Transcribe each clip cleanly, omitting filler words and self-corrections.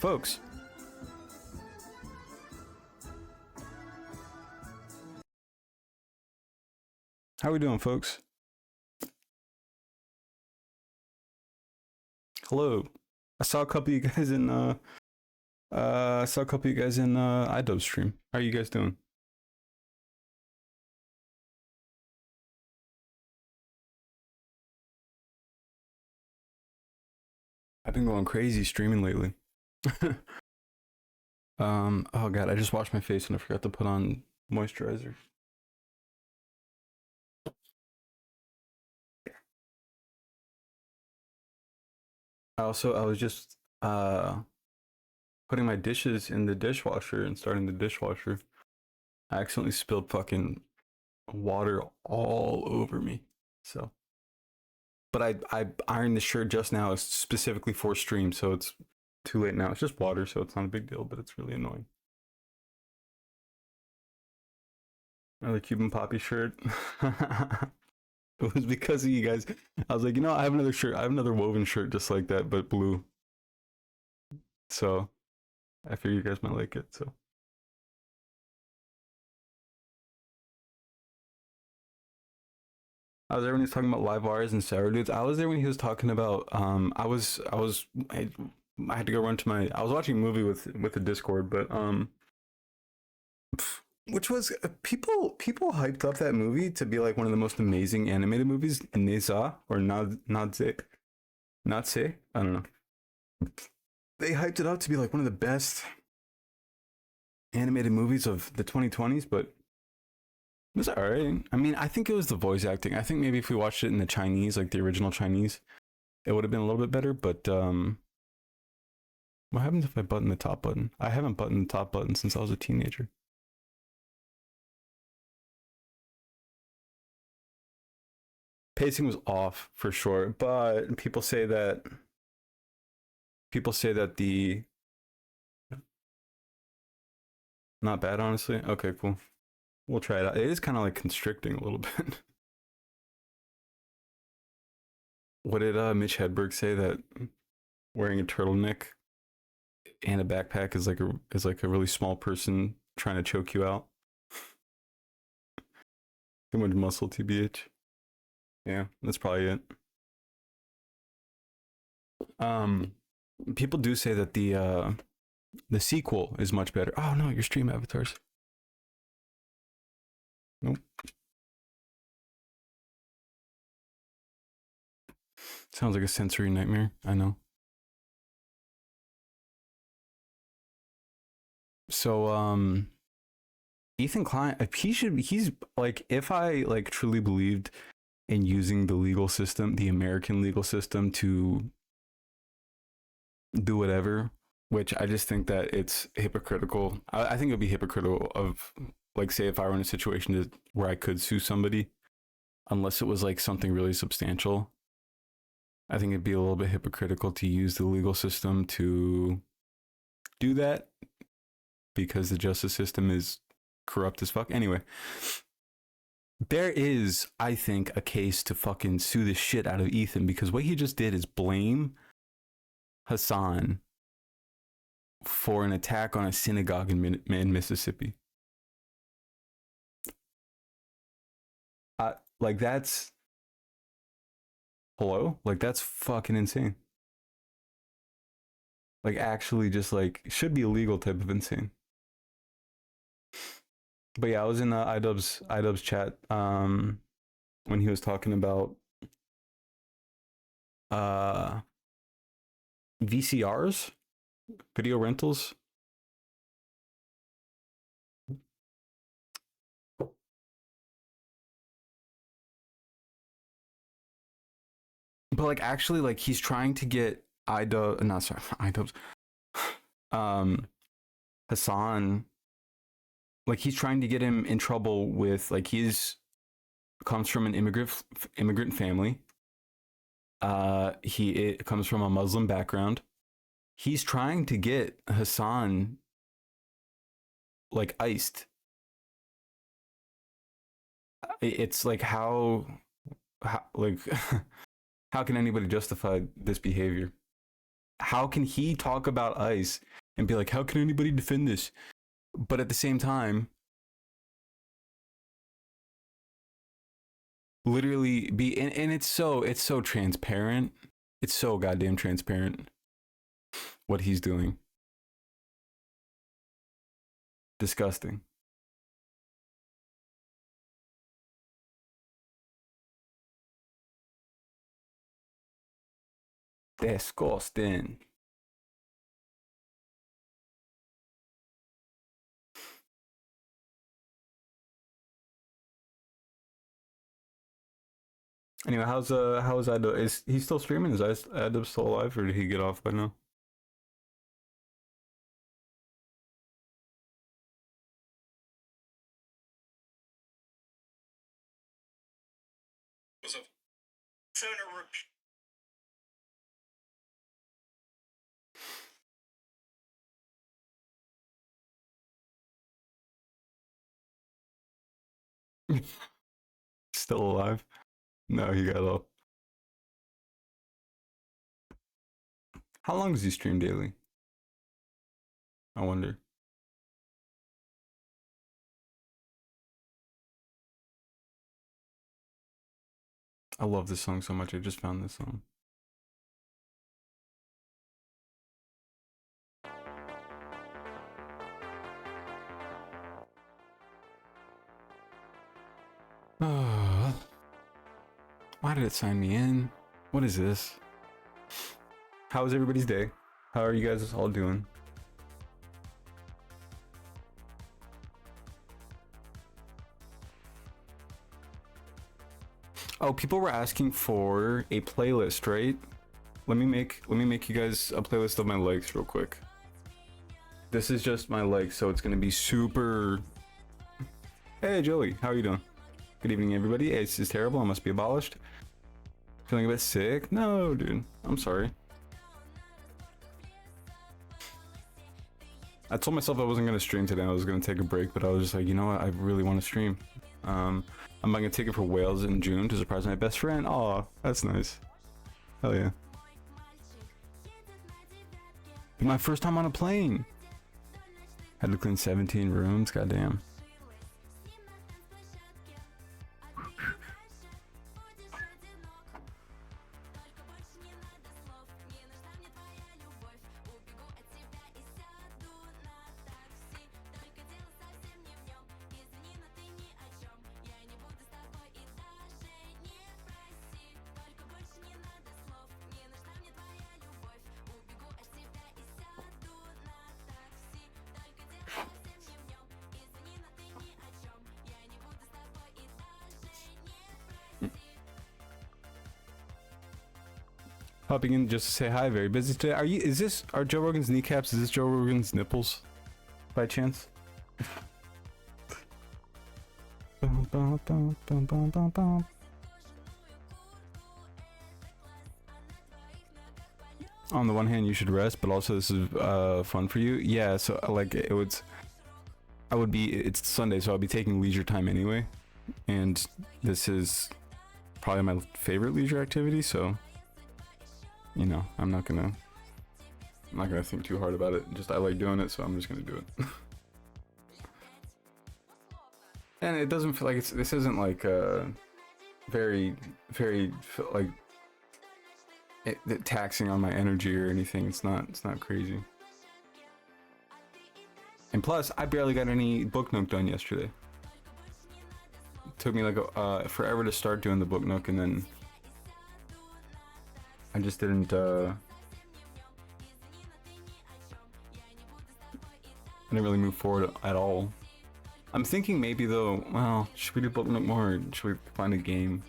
Folks, how we doing, folks? Hello. I saw a couple of you guys in iDub stream. How are you guys doing? I've been going crazy streaming lately. Oh god, I just washed my face and I forgot to put on moisturizer. I was just putting my dishes in the dishwasher and starting the dishwasher. I accidentally spilled fucking water all over me. So, but I ironed the shirt just now specifically for stream, so it's too late now. It's just water, so it's not a big deal, but it's really annoying. Another Cuban Poppy shirt. It was because of you guys. I was like, you know, I have another shirt. I have another woven shirt just like that, but blue. So I figured you guys might like it. So I was there when he was talking about live wires and Sarah dudes. I was there when he was talking about I had to go run to my I was watching a movie with the Discord, but which was people hyped up that movie to be like one of the most amazing animated movies. Neza or Nadze, I don't know. They hyped it up to be like one of the best animated movies of the 2020s, but it was alright. I mean, I think it was the voice acting. I think maybe if we watched it in the Chinese, like the original Chinese, it would have been a little bit better. But what happens if I button the top button? I haven't buttoned the top button since I was a teenager. Pacing was off for sure, but people say that the not bad, honestly. Okay, cool. We'll try it out. It is kind of like constricting a little bit. What did Mitch Hedberg say, that wearing a turtleneck and a backpack is like a really small person trying to choke you out? Too much muscle, TBH. Yeah, that's probably it. People do say that the sequel is much better. Oh no, your stream avatars. Nope. Sounds like a sensory nightmare. I know. So Ethan Klein, he's like, if I like truly believed in using the legal system, the American legal system, to do whatever, which I just think that it's hypocritical. I think it'd be hypocritical of, like, say if I were in a situation where I could sue somebody, unless it was like something really substantial. I think it'd be a little bit hypocritical to use the legal system to do that, because the justice system is corrupt as fuck. Anyway, there is, I think, a case to fucking sue the shit out of Ethan, because what he just did is blame Hassan for an attack on a synagogue in Mississippi. Like, that's, hello? Like, that's fucking insane. Like, actually just like should be illegal type of insane. But yeah, I was in iDubbbz chat when he was talking about VCRs, video rentals. But like, actually, like, he's trying to get iDubbbz Hassan, like, he's trying to get him in trouble with, like, comes from an immigrant family. He comes from a Muslim background. He's trying to get Hassan like iced. It's like, how like how can anybody justify this behavior? how can he talk about ice and be like, how can anybody defend this? But at the same time, literally be, and it's so transparent. It's so goddamn transparent what he's doing. Disgusting. Disgusting. Anyway, how's Ado? Is he still streaming? Is Ado still alive, or did he get off by now? Still alive? No, he got off. How long does he stream daily? I wonder. I love this song so much. I just found this song. Why did it sign me in? What is this? How was everybody's day? How are you guys all doing? Oh, people were asking for a playlist, right? Let me make you guys a playlist of my likes real quick. This is just my likes, so it's gonna be super. Hey Joey, how are you doing? Good evening, everybody. Ace is terrible. I must be abolished. Feeling a bit sick? No, dude. I'm sorry. I told myself I wasn't gonna stream today. I was gonna take a break, but I was just like, you know what? I really want to stream. I'm gonna take it for Wales in June to surprise my best friend. Oh, that's nice. Hell yeah. My first time on a plane. Had to clean 17 rooms. Goddamn. Popping in just to say hi. Very busy today. Are Joe Rogan's kneecaps? Is this Joe Rogan's nipples? By chance? On the one hand, you should rest, but also this is fun for you. Yeah, so like it's Sunday, so I'll be taking leisure time anyway, and this is probably my favorite leisure activity. So, you know, I'm not gonna think too hard about it. Just I like doing it, so I'm just gonna do it. And it doesn't feel like this isn't like very like taxing on my energy or anything. It's not crazy. And plus, I barely got any book nook done yesterday. It took me like forever to start doing the book nook, and then I just didn't. I didn't really move forward at all. I'm thinking maybe though. Well, should we do book nook more? Or should we find a game?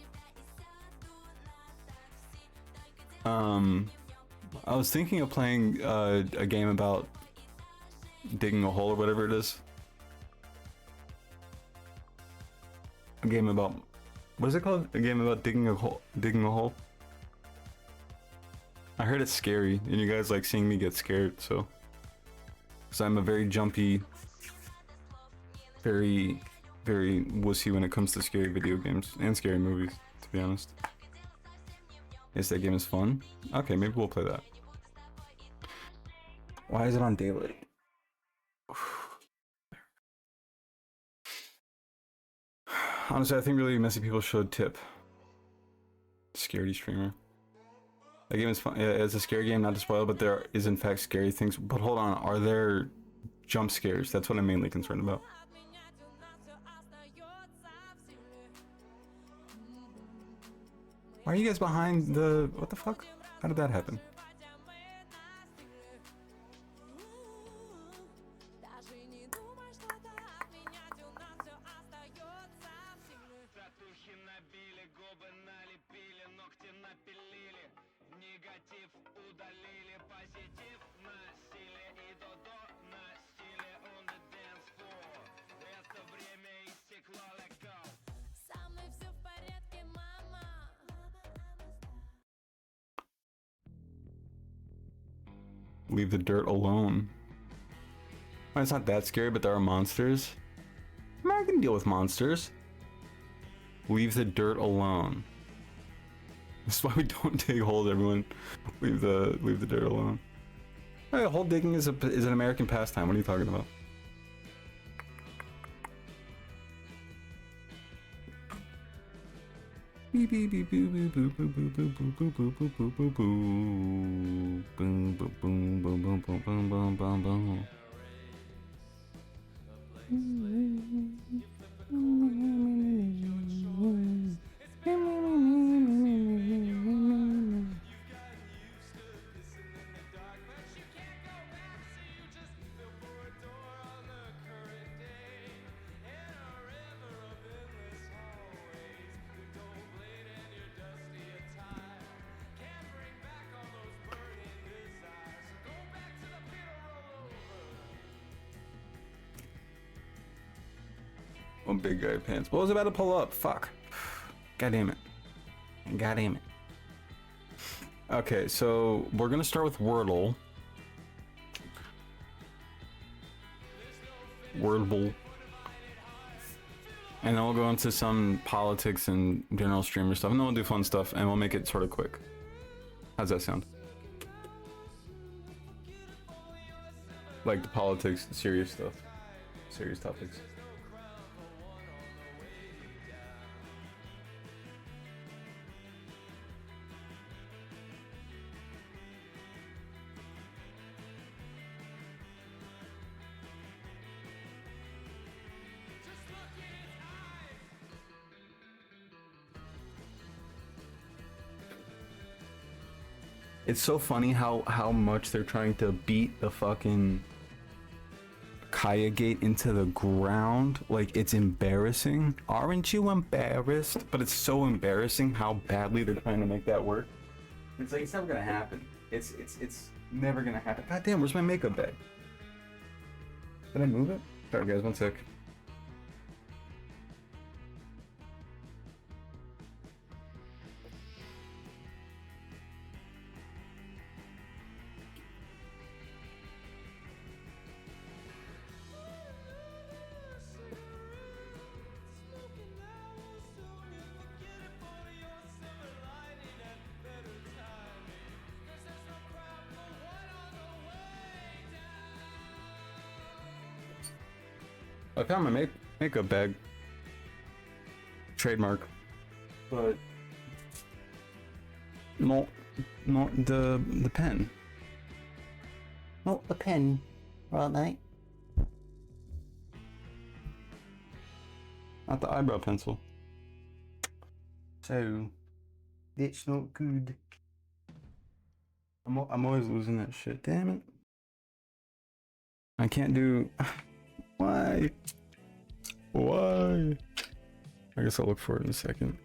I was thinking of playing a game about digging a hole or whatever it is. A game about, what is it called? A game about digging a hole. I heard it's scary, and you guys like seeing me get scared, so. Because I'm a very jumpy, very wussy when it comes to scary video games and scary movies, to be honest. Yes, that game is fun. Okay, maybe we'll play that. Why is it on daylight? Honestly, I think really messy people should tip. Scaredy streamer. That game is fun. Yeah, it's a scary game, not to spoil, but there is in fact scary things. But hold on, are there jump scares? That's what I'm mainly concerned about. Why are you guys behind the... What the fuck? How did that happen? Leave the dirt alone. Well, it's not that scary, but there are monsters. I can deal with monsters. Leave the dirt alone. This is why we don't dig holes, everyone. Leave the dirt alone. Hey, hole digging is an American pastime. What are you talking about? Beep beep beep boop boop boop boop boop boop boop boop boop boop boop boop boom boom boom boom boom boom boom boom boom boom. Oh, big guy pants. What was about to pull up? Fuck. God damn it. God damn it. Okay, so we're gonna start with Wordle. Wordle. And then we'll go into some politics and general streamer stuff. And then we'll do fun stuff and we'll make it sort of quick. How's that sound? Like the politics, the serious stuff. Serious topics. It's so funny how much they're trying to beat the fucking Kaya gate into the ground. Like, it's embarrassing. Aren't you embarrassed? But it's so embarrassing how badly they're trying to make that work. It's like, it's never gonna happen. It's never gonna happen. God damn, where's my makeup bag? Did I move it? Sorry guys, one sec. I found my makeup bag. Trademark. But not the pen. Not the pen, right mate? Not the eyebrow pencil. So that's not good. I'm always losing that shit. Damn it. I can't do. Why? Why? I guess I'll look for it in a second.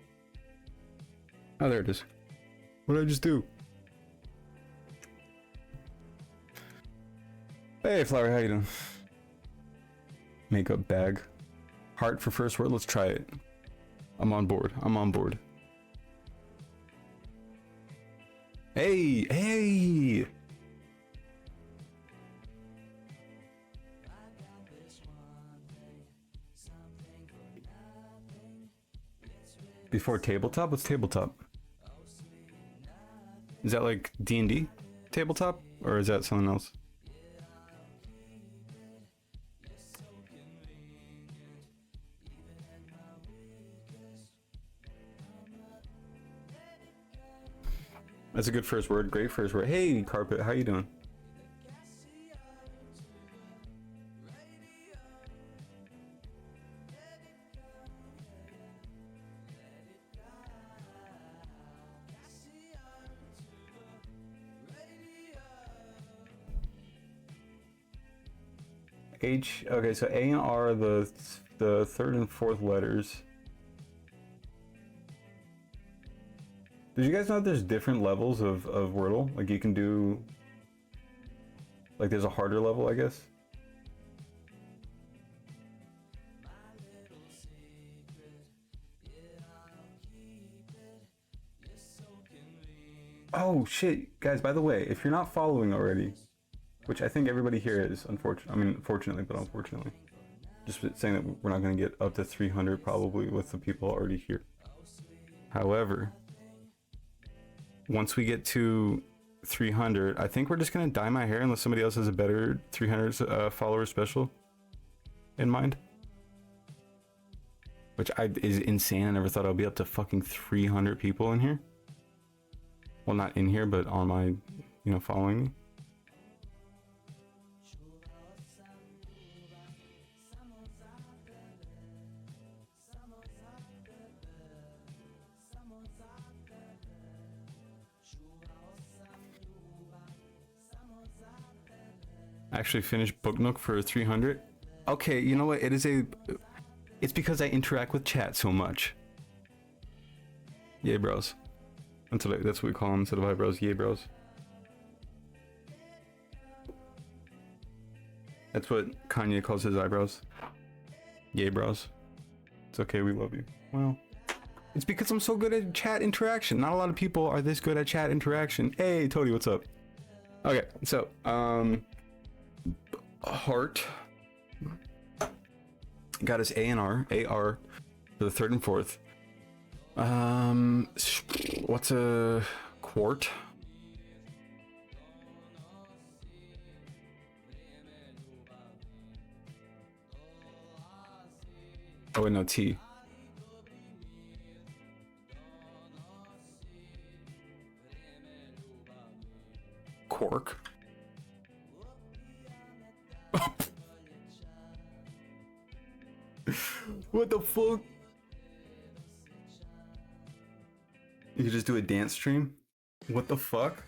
Oh, there it is. What did I just do? Hey, Flower, how you doing? Makeup bag. Heart for first word. Let's try it. I'm on board. I'm on board. Hey, hey! Before tabletop? What's tabletop? Is that like D&D tabletop? Or is that something else? That's a good first word. Great first word. Hey, Carpet, how you doing? H. Okay, so A and R are the third and fourth letters. Did you guys know there's different levels of Wordle? Like you can do, like there's a harder level, I guess. Oh shit, guys, by the way, if you're not following already, which I think everybody here is, unfortunately, I mean, fortunately, but unfortunately, just saying that we're not going to get up to 300 probably with the people already here. However, once we get to 300, I think we're just going to dye my hair unless somebody else has a better 300 follower special in mind. Which is insane. I never thought I'd be up to fucking 300 people in here. Well, not in here, but on my, you know, following me. Actually finished Book Nook for 300. Okay, you know what? It's because I interact with chat so much. Yay, bros. That's what we call them instead of eyebrows. Yay, bros. That's what Kanye calls his eyebrows. Yay, bros. It's okay, we love you. Well, it's because I'm so good at chat interaction. Not a lot of people are this good at chat interaction. Hey, Tony, what's up? Okay, so, heart. Got us A and R. AR for the third and fourth. What's a quart? Oh wait, no, T. Quark. What the fuck? You could just do a dance stream? What the fuck?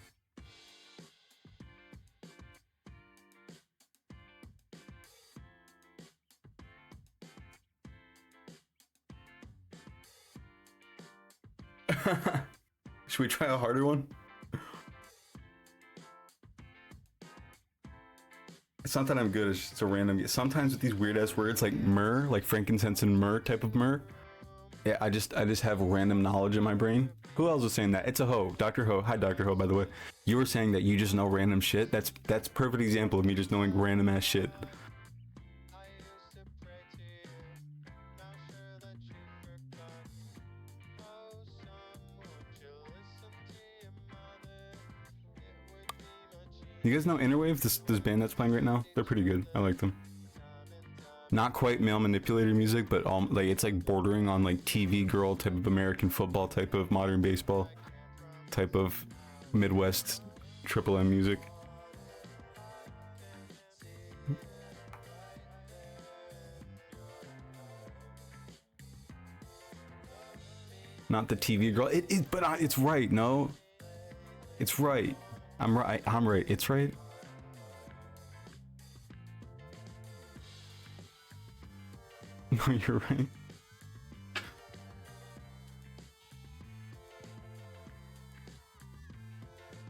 Should we try a harder one? It's not that I'm good, it's just a random. Sometimes with these weird ass words like myrrh, like frankincense and myrrh type of myrrh. Yeah, I just have random knowledge in my brain. Who else was saying that? It's a Ho, Dr. Ho. Hi, Dr. Ho, by the way. You were saying that you just know random shit. That's perfect example of me just knowing random ass shit. You guys know Interwave? This band that's playing right now? They're pretty good. I like them. Not quite male manipulator music, but like it's like bordering on like TV girl type of American football type of modern baseball type of Midwest Triple M music. Not the TV girl. But it's right. No, it's right. I'm right. I'm right. It's right. No, you're right.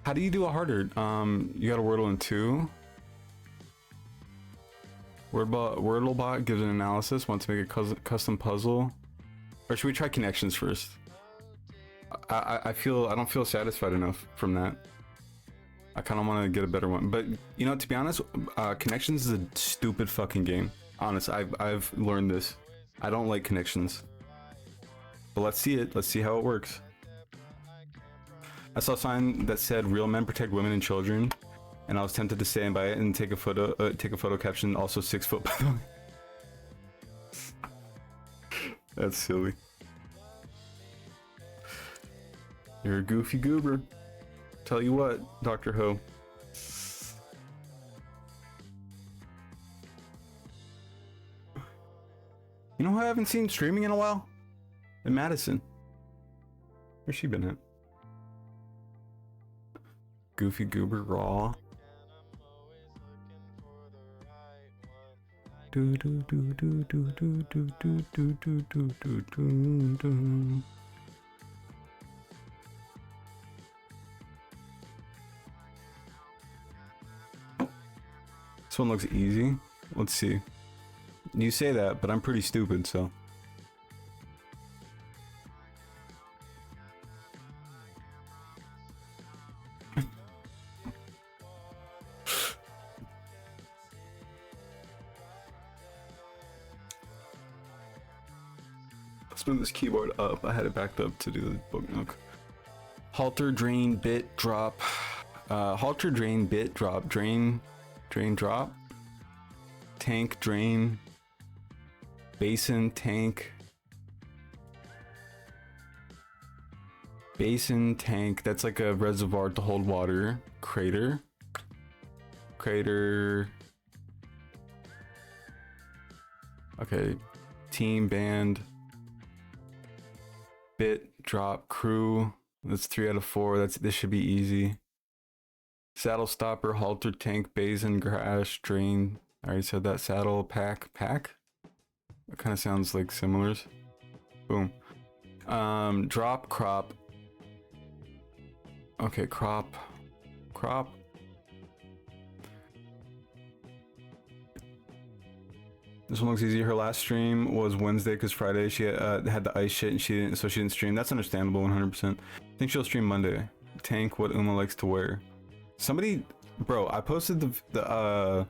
How do you do a harder? You got a Wordle in 2. Wordlebot gives an analysis. Want to make a custom puzzle, or should we try connections first? I don't feel satisfied enough from that. I kind of want to get a better one, but you know, to be honest, connections is a stupid fucking game. Honest, I've learned this. I don't like connections. But let's see it. Let's see how it works. I saw a sign that said "Real men protect women and children," and I was tempted to stand by it and take a photo caption. Also 6 foot, by the way. That's silly. You're a goofy goober. Tell you what, Dr. Ho. You know who I haven't seen streaming in a while? In Madison. Where's she been at? Goofy Goober Raw. Do do do do do do do do do do do do do do. This one looks easy. Let's see. You say that, but I'm pretty stupid, so. Let's move this keyboard up. I had it backed up to do the book nook. Halter, drain, bit, drop. Halter, drain, bit, drop. Drain, drop. Tank, drain. Basin, tank. Basin, tank. That's like a reservoir to hold water. Crater. Crater. Okay. Team, band. Bit, drop, crew. That's 3 out of 4. This should be easy. Saddle, stopper, halter, tank, basin, crash, drain. I already said that. Saddle, pack. It kind of sounds like similars. Boom. Drop, crop. Okay, crop. This one looks easy. Her last stream was Wednesday because Friday she had the ice shit and she didn't stream. That's understandable, 100%. I think she'll stream Monday. Tank, what Uma likes to wear. Somebody, bro, I posted a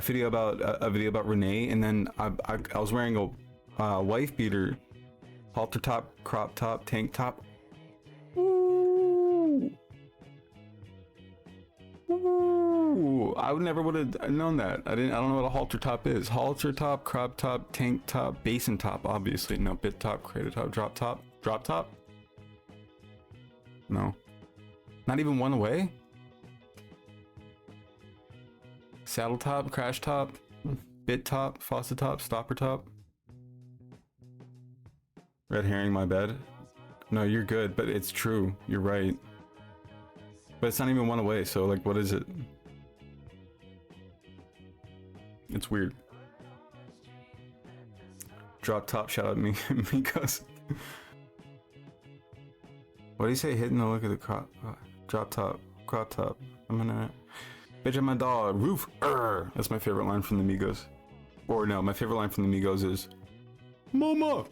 video about Renee, and then I was wearing a wife beater, halter top, crop top, tank top. Ooh, I never would have known that. I don't know what a halter top is. Halter top, crop top, tank top, basin top, obviously. No, bit top, crater top, drop top. No, not even one away. Saddle top, crash top, bit top, faucet top, stopper top. Red herring, my bad. No, you're good, but it's true. You're right. But it's not even one away, so like, what is it? It's weird. Drop top, shout out me, Mikos. What do you say? Hitting the look at the crop, drop top, crop top. I'm gonna, bitch, I'm my dog. Roof. That's my favorite line from the Migos. Or no, my favorite line from the Migos is, Mama.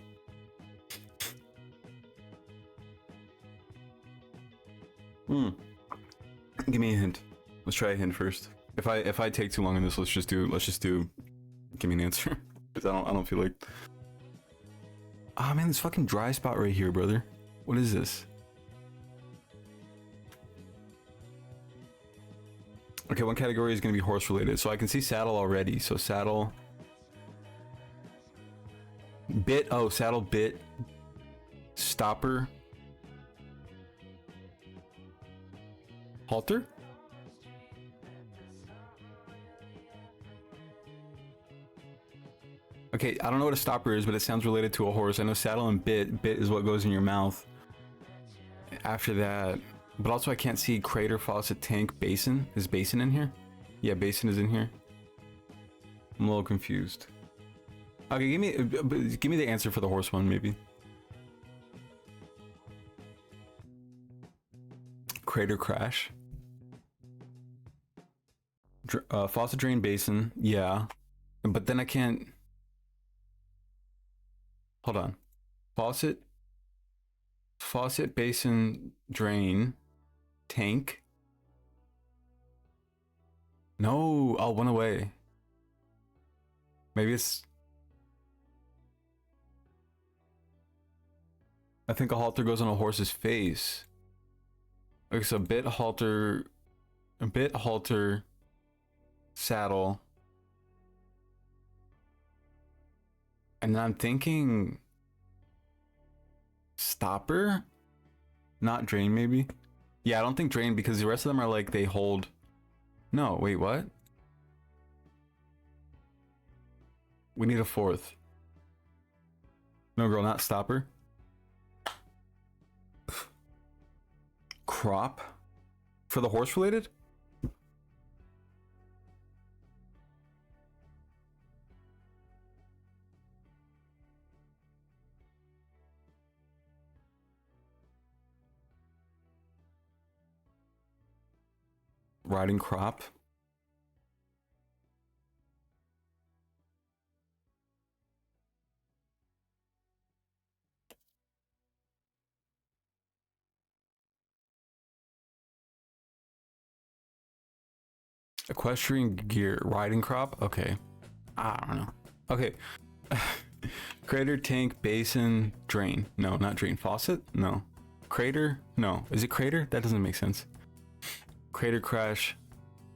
Give me a hint. Let's try a hint first. If I take too long on this, let's just do. Give me an answer, because I don't feel like. Ah, man, this fucking dry spot right here, brother. What is this? Okay, one category is gonna be horse related, so I can see saddle already. So saddle. Bit. Oh, saddle, bit. Stopper. Halter? Okay, I don't know what a stopper is, but it sounds related to a horse. I know saddle and bit. Bit is what goes in your mouth. After that, but also I can't see crater, faucet, tank, basin. Is basin in here? Yeah, basin is in here. I'm a little confused. Okay, give me the answer for the horse one, maybe. Crater, crash. Faucet, drain, basin. Yeah, but then I can't. Hold on. Faucet, basin, drain, tank. No, oh, one away. Maybe it's. I think a halter goes on a horse's face. Okay, so bit, halter, saddle. And then I'm thinking stopper, not drain, maybe. Yeah, I don't think drain because the rest of them are like they hold. No, wait, what? We need a fourth. No, girl, not stopper. Crop for the horse related? Riding crop. Equestrian gear, riding crop. Okay, I don't know. Okay, crater, tank, basin, drain. No, not drain. Faucet. No. Crater. No. Is it crater? That doesn't make sense. Crater, crash,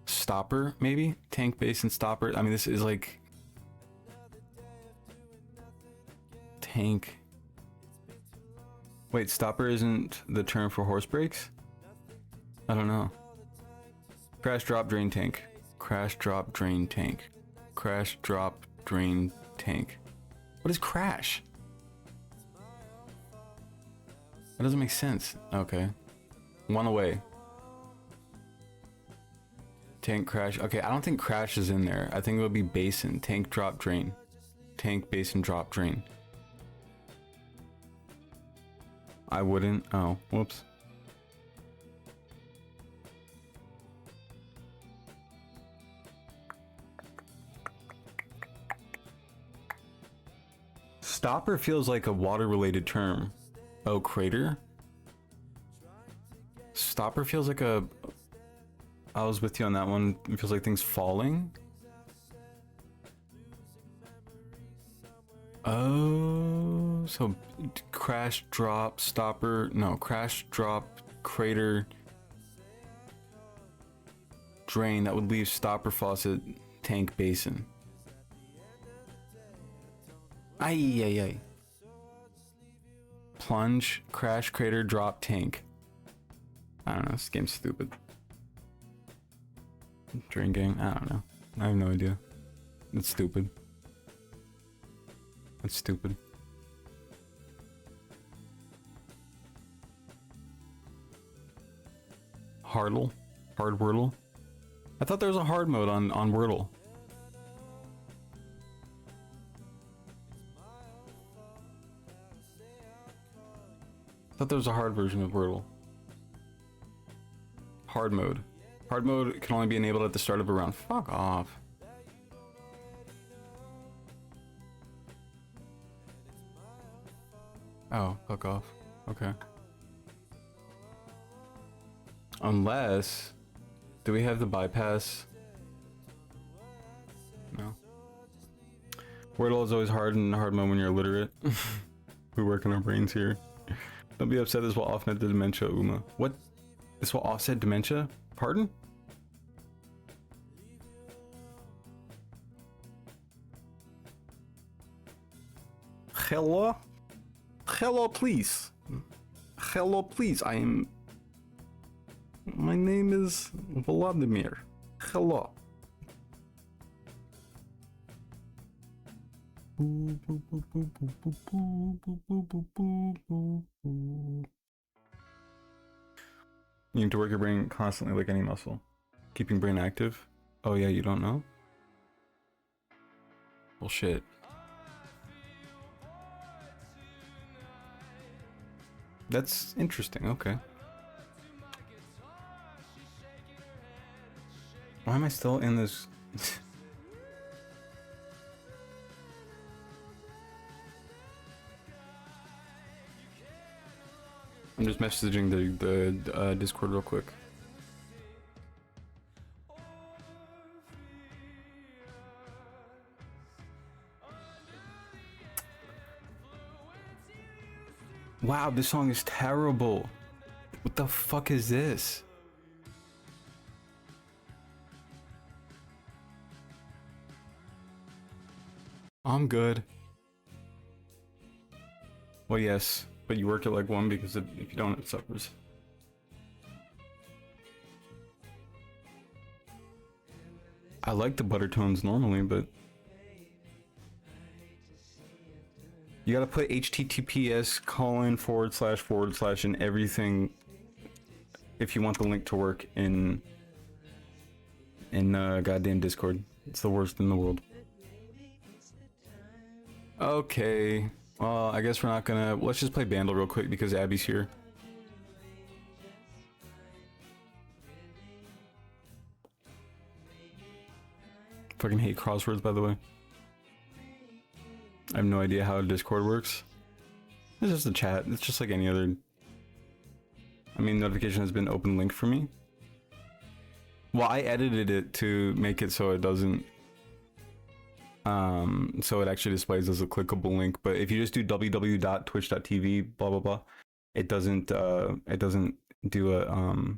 stopper, maybe. Tank, basin, stopper. I mean, this is like tank. Wait, stopper isn't the term for horse brakes? I don't know. Crash, drop, drain, tank. Crash, drop, drain, tank. Crash, drop, drain, tank. What is crash? That doesn't make sense. Okay. One away. Tank, crash. Okay, I don't think crash is in there. I think it would be basin. Tank, drop, drain. Tank, basin, drop, drain. I wouldn't. Oh, whoops. Stopper feels like a water-related term. Oh, crater? Stopper feels like a... I was with you on that one. It feels like things falling. Oh, so crash, drop, stopper. No, crash, drop, crater, drain. That would leave stopper, faucet, tank, basin. Ay, ay, ay. Plunge, crash, crater, drop, tank. I don't know. This game's stupid. Drain gang. I don't know. I have no idea. It's stupid. It's stupid. Hardle? Hard Wordle? I thought there was a hard mode on Wordle. I thought there was a hard version of Wordle. Hard mode. Hard mode can only be enabled at the start of a round. Fuck off. Oh, fuck off. Okay. Unless... Do we have the bypass? No. Wordle is always hard in hard mode when you're illiterate. We work on our brains here. Don't be upset, this will offset the dementia, Uma. What? This will offset dementia? Pardon? Hello? Hello, please. Hello, please. My name is Vladimir. Hello. You need to work your brain constantly like any muscle. Keeping brain active? Oh yeah, you don't know? Bullshit. That's interesting, okay. Why am I still in this? I'm just messaging the Discord real quick. Wow, this song is terrible. What the fuck is this? I'm good. Well, yes, but you work at like 1 because if you don't, it suffers. I like the butter tones normally, but you gotta put https:// and everything if you want the link to work in goddamn Discord. It's the worst in the world. Okay. Well, I guess we're not gonna. Let's just play Bandle real quick because Abby's here. Fucking hate crosswords, by the way. I have no idea how Discord works. It's just a chat. It's just like any other. I mean, notification has been open link for me. Well, I edited it to make it so it doesn't. So it actually displays as a clickable link. But if you just do www.twitch.tv, blah blah blah, it doesn't do a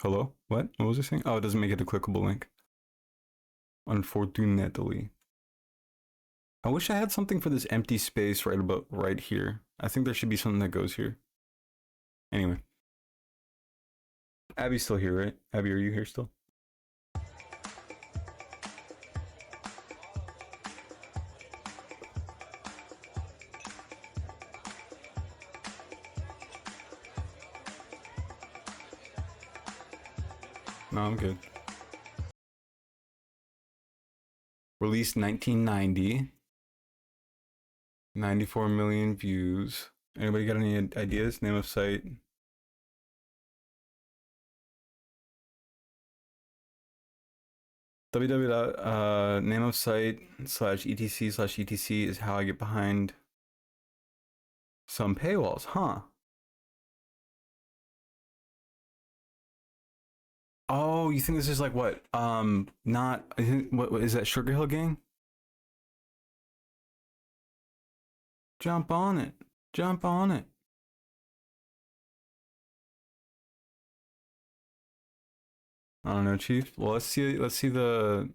Hello? What? What was I saying? Oh, it doesn't make it a clickable link. Unfortunately. I wish I had something for this empty space right about right here. I think there should be something that goes here. Anyway. Abby's still here, right? Abby, are you here still? No, I'm good. Released 1990. 94 million views. Anybody got any ideas? Name of site? Name of site /etc/etc is how I get behind some paywalls, huh? Oh, you think this is like what? Not. I think what is that? Sugar Hill Gang? Jump on it. Jump on it. I don't know, Chief. Well, let's see. Let's see the.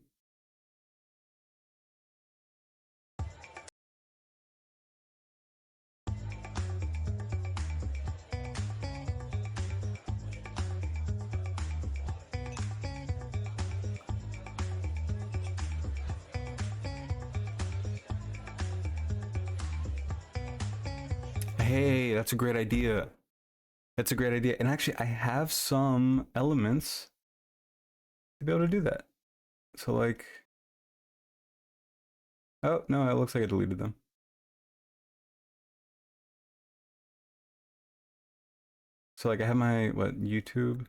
Hey, that's a great idea. That's a great idea. And actually, I have some elements to be able to do that. So like, oh no, it looks like I deleted them. So like, I have my what YouTube.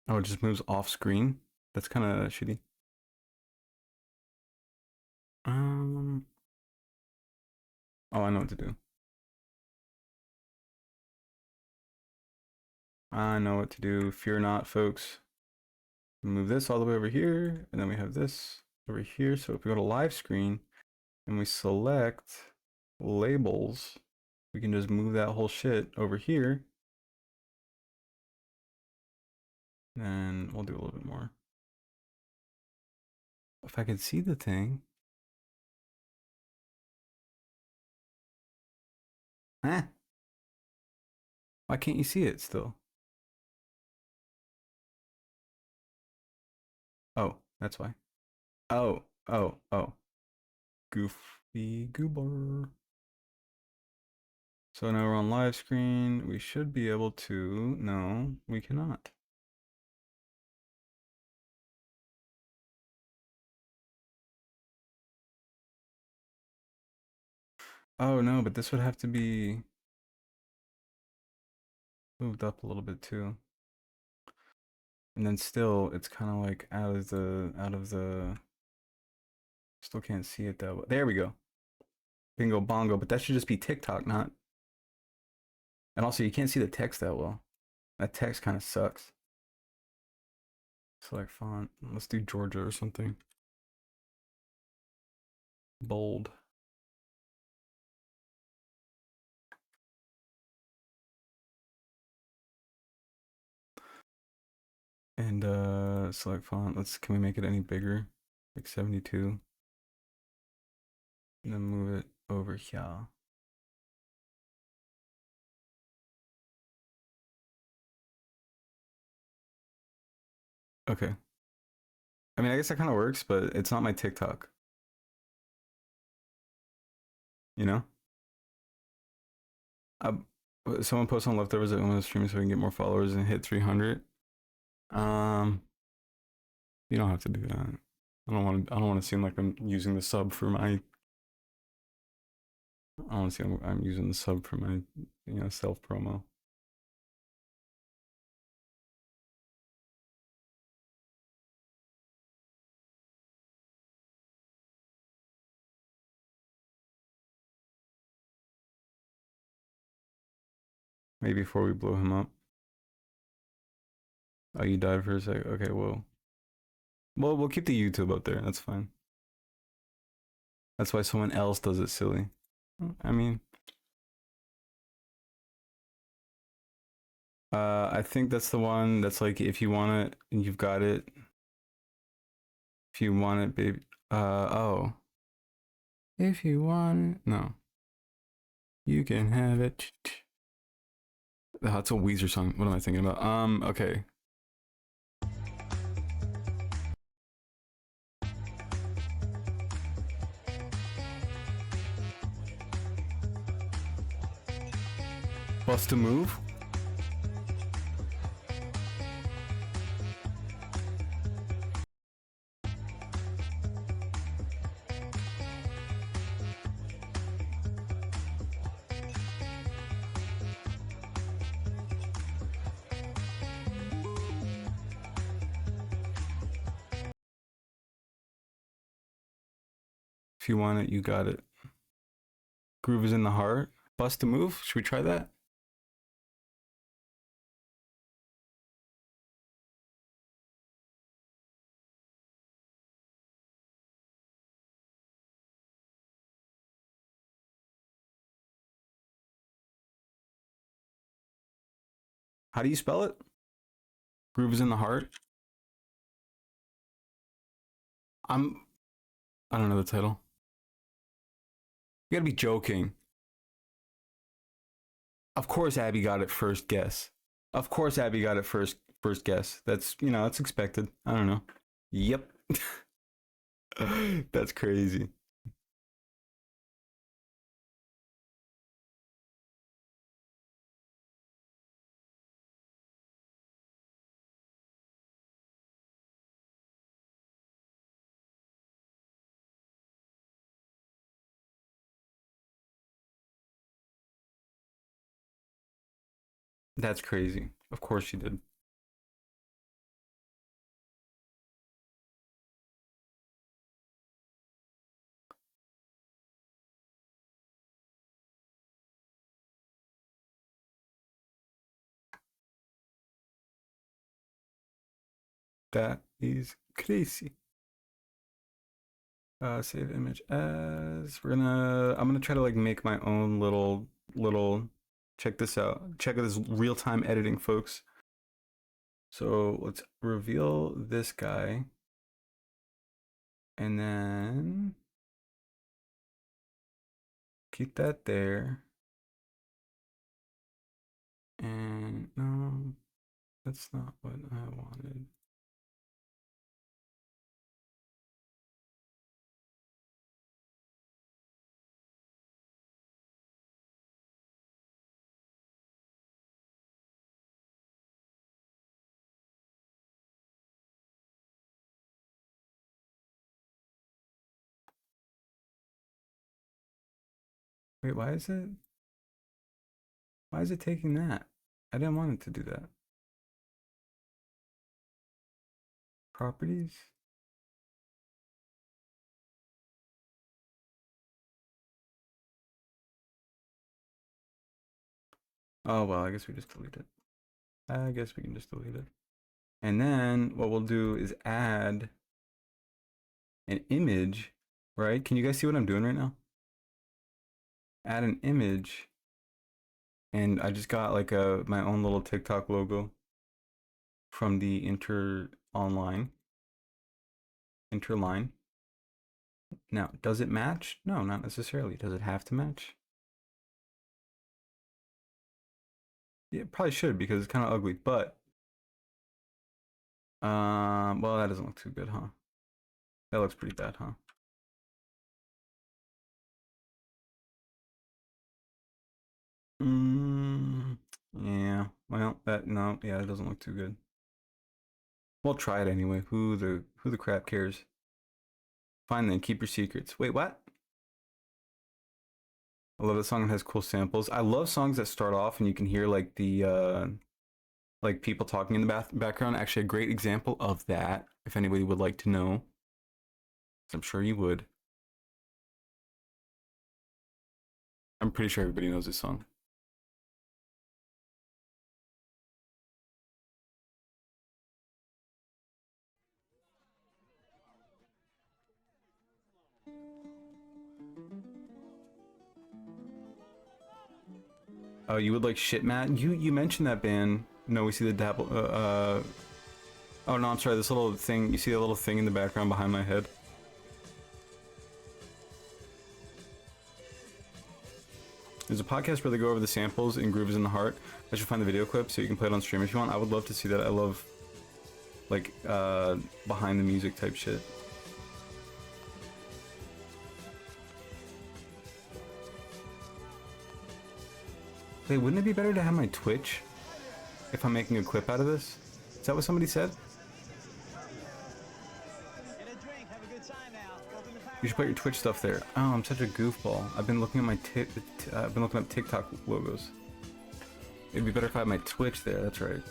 Oh, it just moves off screen. That's kind of shitty. Um. Oh, I know what to do. I know what to do. Fear not, folks. Move this all the way over here, and then we have this over here. So if we go to live screen and we select labels, we can just move that whole shit over here. And we'll do a little bit more. If I could see the thing. Eh. Why can't you see it still? Oh, that's why. Oh, oh. Goofy goober. So now we're on live screen. We should be able to. No, we cannot. Oh no, but this would have to be. moved up a little bit too. And then still, it's kind of like out of the. Still can't see it that way. There we go. Bingo bongo, but that should just be TikTok, not. And also, you can't see the text that well. That text kind of sucks. Select font. Let's do Georgia or something. Bold. And select font. Can we make it any bigger? Like 72. And then move it over here. Okay. I mean, I guess that kind of works, but it's not my TikTok. You know? I, someone posted on leftovers that want to stream so we can get more followers and hit 300. Um, you don't have to do that. I don't want to seem like I'm using the sub for my. I don't want to seem like I'm using the sub for my, self promo. Maybe before we blow him up. Oh, you died for a sec. Okay, well, we'll keep the YouTube up there. That's fine. That's why someone else does it silly. I mean, I think that's the one that's like if you want it and you've got it. If you want it, baby. Oh. If you want it, no, you can have it. Oh, it's a Weezer song. What am I thinking about? Okay. Bust a move. If you want it, you got it. Groove is in the heart. Bust a move. Should we try that? How do you spell it? Groove is in the heart. I'm. I don't know the title. You gotta be joking. Of course, Abby got it first guess. Of course, Abby got it first guess. That's expected. I don't know. Yep. That's crazy. That's crazy. Of course she did. That is crazy. Save image as I'm gonna try to like make my own little check this out. Check this real-time editing, folks. So let's reveal this guy. And then keep that there. And no, that's not what I wanted. Wait, why is it taking that? I didn't want it to do that. Properties? Oh, well, I guess we just delete it. I guess we can just delete it. And then what we'll do is add an image, right? Can you guys see what I'm doing right now? Add an image. And I just got like my own little TikTok logo from the interline. Now, does it match? No, not necessarily. Does it have to match? Yeah, it probably should because it's kind of ugly, but well, that doesn't look too good, huh? That looks pretty bad, huh? Yeah. Well, no, yeah, it doesn't look too good. We'll try it anyway. Who the crap cares? Fine then, keep your secrets. Wait, what? I love the song. It has cool samples. I love songs that start off and you can hear like the like people talking in the background. Actually, a great example of that, if anybody would like to know, I'm sure you would. I'm pretty sure everybody knows this song. Oh, you would like Shit Matt? You mentioned that band. No, we see the dabble. Oh no, I'm sorry. This little thing. You see a little thing in the background behind my head. There's a podcast where they go over the samples in Grooves in the Heart. I should find the video clip so you can play it on stream if you want. I would love to see that. I love like behind the music type shit. Wait, wouldn't it be better to have my Twitch if I'm making a clip out of this? Is that what somebody said? You should put your Twitch stuff there. Oh, I'm such a goofball. I've been looking at my I've been looking up TikTok logos. It'd be better if I had my Twitch there. That's right.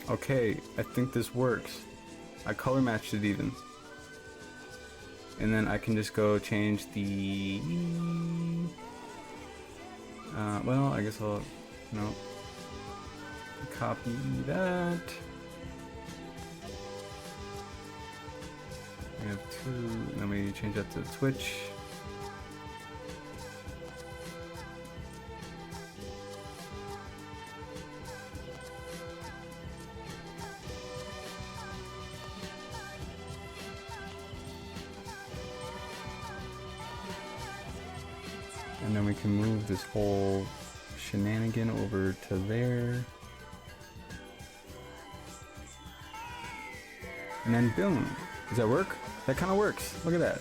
Okay, I think this works. I color matched it even. And then I can just go change the... well, I guess I'll... No. Copy that. We have two, and then we change that to Twitch. And then we can move this whole shenanigan over to there. And then boom. Does that work? That kind of works. Look at that.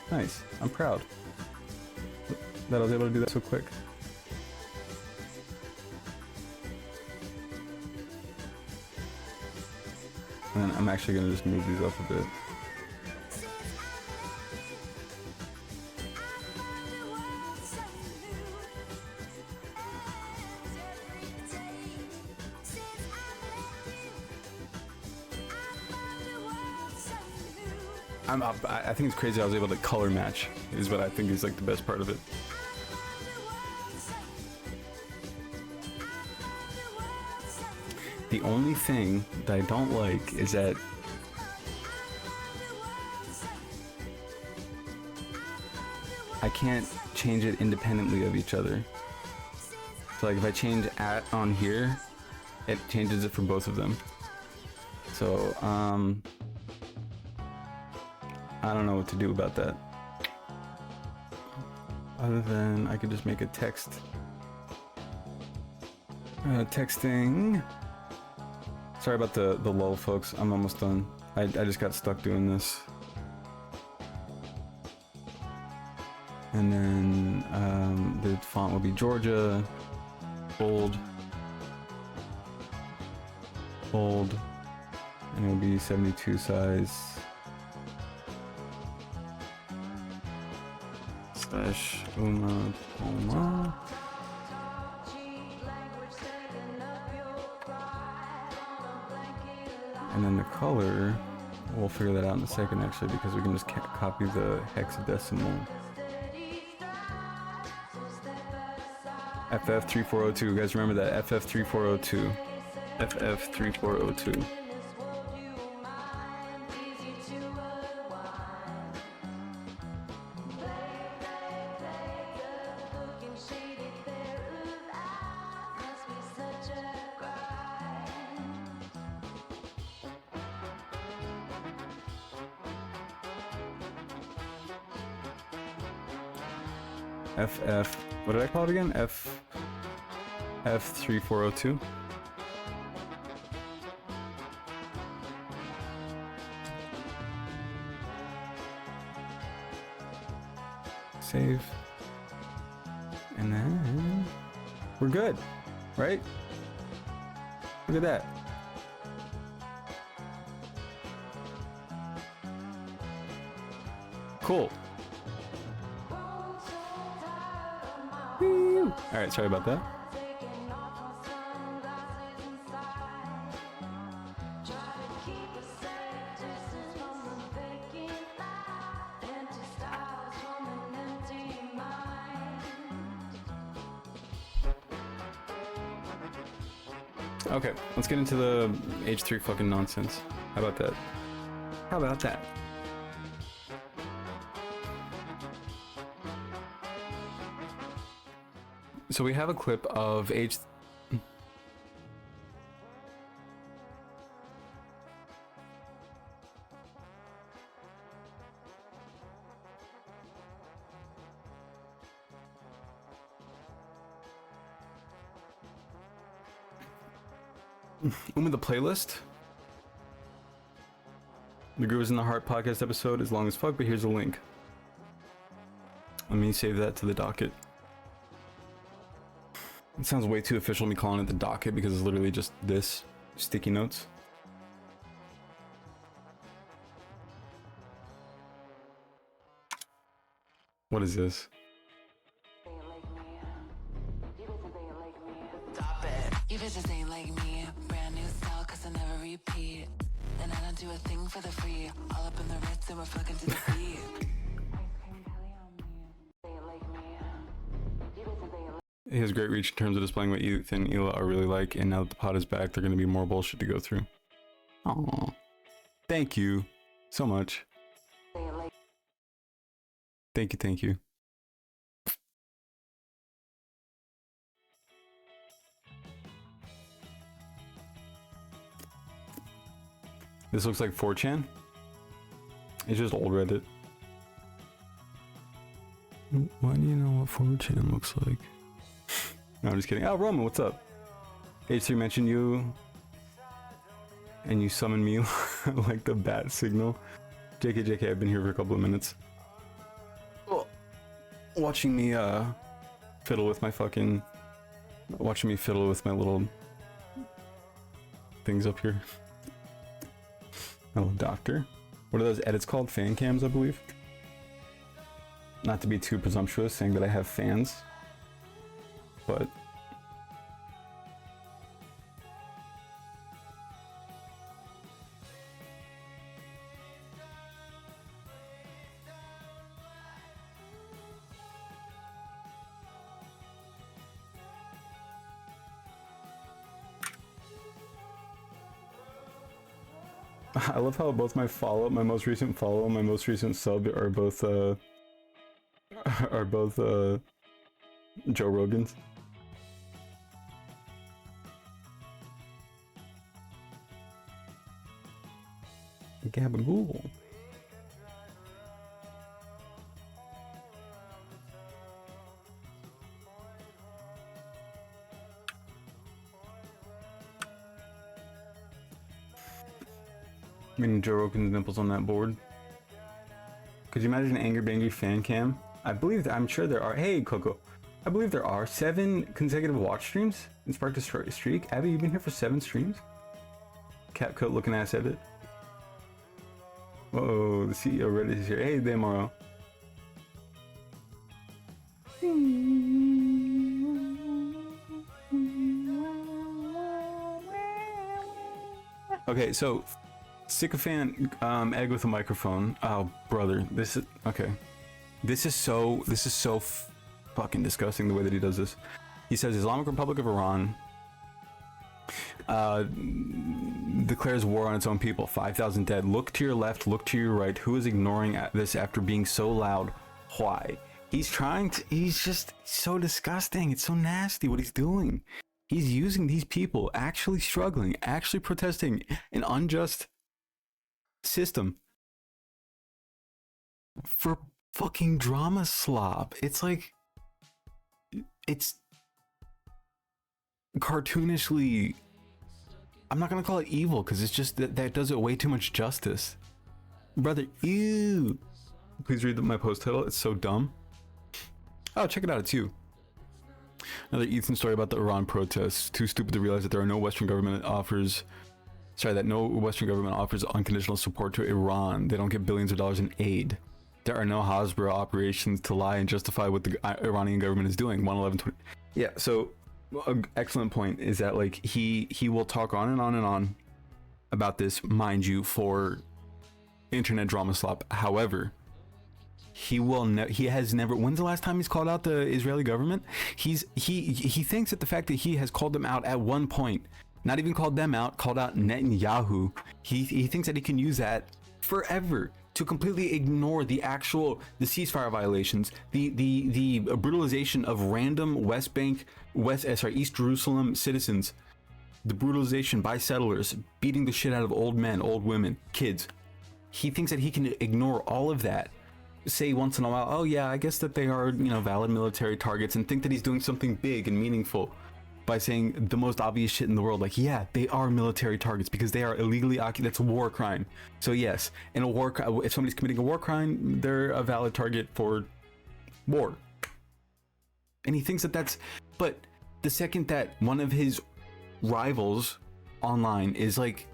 Nice. I'm proud. that I was able to do that so quick. And I'm actually gonna just move these up a bit. I think it's crazy I was able to color match, is what I think is like the best part of it. The only thing that I don't like is that I can't change it independently of each other. So like if I change at on here, it changes it for both of them. So I don't know what to do about that. Other than I could just make a text. Texting. Sorry about the lull, folks. I'm almost done. I just got stuck doing this. And then the font will be Georgia, bold, bold, and it'll be 72 size. Slash Uma Poma. And then the color, we'll figure that out in a second actually, because we can just copy the hexadecimal. FF3402, you guys remember that? FF3402. FF3402. FF, what did I call it again? F3402. Save. And then we're good, right? Look at that. Cool. All right, sorry about that. Okay, let's get into the H3 fucking nonsense. How about that? How about that? So we have a clip of H. Uma the playlist. The Groove is in the Heart podcast episode is long as fuck, but here's a link. Let me save that to the docket. It sounds way too official me calling it the docket because it's literally just this sticky notes. What is this? You bitches ain't like me. Brand new style cause I never repeat. And I don't do a thing for the free. All up in the Ritz and we're fucking to the beat. He has great reach in terms of displaying what Youth and Hila are really like, and now that the pod is back, they're going to be more bullshit to go through. Aww. Thank you so much. Thank you, thank you. This looks like 4chan. It's just old Reddit. Why do you know what 4chan looks like? No, I'm just kidding. Oh, Roman, what's up? H3 mentioned you, and you summoned me like the bat signal. JK, I've been here for a couple of minutes. Oh, watching me fiddle with my fucking, watching me fiddle with my little things up here. Oh, doctor. What are those edits called? Fan cams, I believe. Not to be too presumptuous saying that I have fans, but I love how both my most recent follow, my most recent sub are both Joe Rogans. Gabagool. I mean, Joe Rogan's nipples on that board. Could you imagine an Angry Bangry fan cam? I'm sure there are. Hey, Coco. I believe there are 7 consecutive watch streams in Spark to Streak. Abby, you've been here for 7 streams? Capcoat looking ass at it. Whoa, the CEO Reddit is here. Hey, Demoro. Okay, so sycophant egg with a microphone. Oh, brother, this is okay. This is so fucking disgusting the way that he does this. He says Islamic Republic of Iran declares war on its own people. 5,000 dead. Look to your left. Look to your right. Who is ignoring this after being so loud? Why? He's just so disgusting. It's so nasty what he's doing. He's using these people actually struggling, actually protesting an unjust system for fucking drama slop. It's like, it's cartoonishly, I'm not gonna call it evil because it's just that does it way too much justice. Brother, ew. Please read my post title. It's so dumb. Oh, check it out. It's you. Another Ethan story about the Iran protests. Too stupid to realize that no Western government offers unconditional support to Iran. They don't get billions of dollars in aid. There are no Hasbro operations to lie and justify what the Iranian government is doing. 11120. Yeah, so excellent point is that like he will talk on and on and on about this, mind you, for internet drama slop. However, he has never. When's the last time he's called out the Israeli government? He thinks that the fact that he has called them out at one point, not even called them out, called out Netanyahu. He thinks that he can use that forever to completely ignore the ceasefire violations, the brutalization of random East Jerusalem citizens, the brutalization by settlers, beating the shit out of old men, old women, kids. He thinks that he can ignore all of that, say once in a while, oh yeah, I guess that they are, valid military targets, and think that he's doing something big and meaningful by saying the most obvious shit in the world, like, yeah, they are military targets because they are illegally occupied. That's a war crime. So yes, in a war, if somebody's committing a war crime, they're a valid target for war. And he thinks that that's, but the second that one of his rivals online is like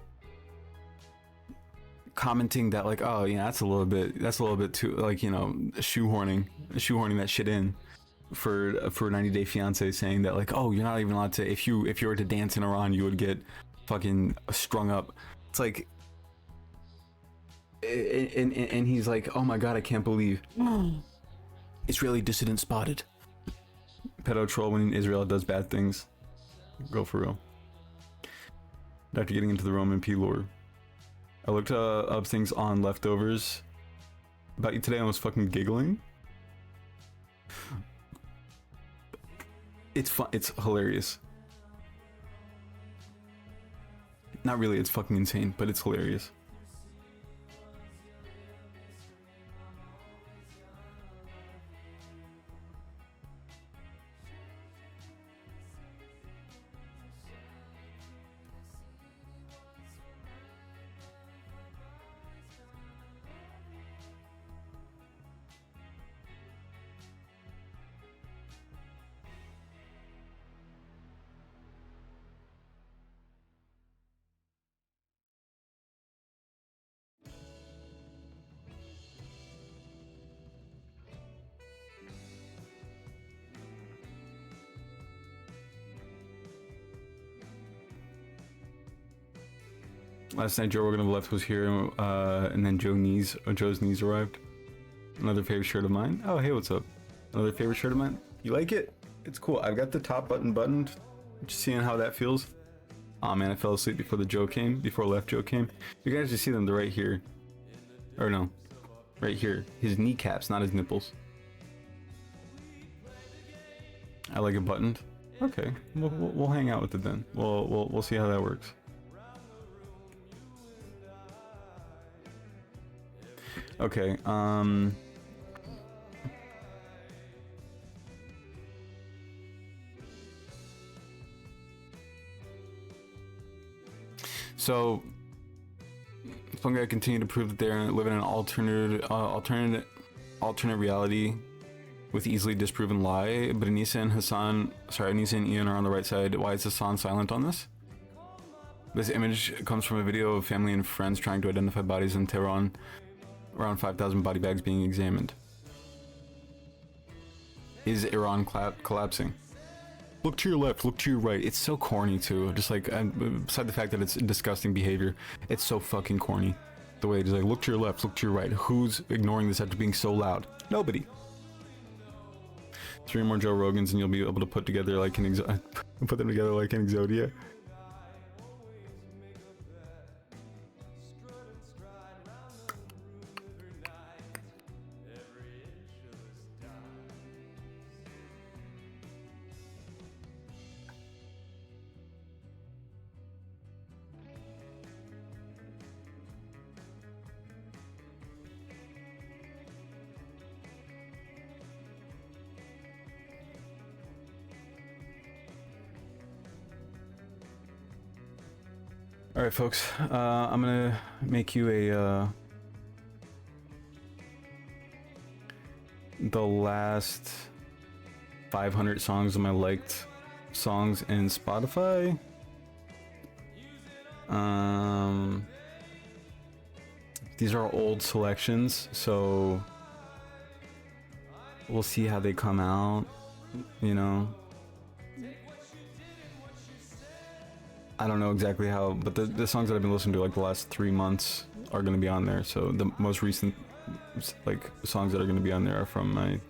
commenting that like, oh yeah, that's a little bit too, like, shoehorning that shit in for 90 Day Fiance, saying that like, oh, you're not even allowed to, if you were to dance in Iran, you would get fucking strung up. It's like, and he's like, oh my god, I can't believe Israeli dissident spotted. Pedo troll when Israel does bad things. Go for real. After getting into the Roman P lore, I looked up things on leftovers about you today. I was fucking giggling. It's fun. It's hilarious. Not really. It's fucking insane, but it's hilarious. Last night, Joe Rogan of the Left was here, and then Joe's knees arrived. Another favorite shirt of mine. Oh, hey, what's up? Another favorite shirt of mine. You like it? It's cool. I've got the top button buttoned. Just seeing how that feels. Oh man, I fell asleep before Left Joe came. You guys just see them, they're right here. Or no, right here. His kneecaps, not his nipples. I like it buttoned. Okay, we'll hang out with it then. We'll see how that works. Okay, so Fungi continue to prove that they're living in an alternate reality with easily disproven lie. But Anissa and Ian are on the right side. Why is Hassan silent on this? This image comes from a video of family and friends trying to identify bodies in Tehran. Around 5,000 body bags being examined. Is Iran collapsing? Look to your left, look to your right. It's so corny too. Just like, beside the fact that it's disgusting behavior, it's so fucking corny. The way it's like, look to your left, look to your right. Who's ignoring this after being so loud? Nobody. 3 more Joe Rogans and you'll be able to put together like an Exodia. All right, folks. I'm gonna make you the last 500 songs of my liked songs in Spotify. These are old selections, so we'll see how they come out. You know. I don't know exactly how, but the songs that I've been listening to like the last 3 months are going to be on there. So the most recent like songs that are going to be on there are from my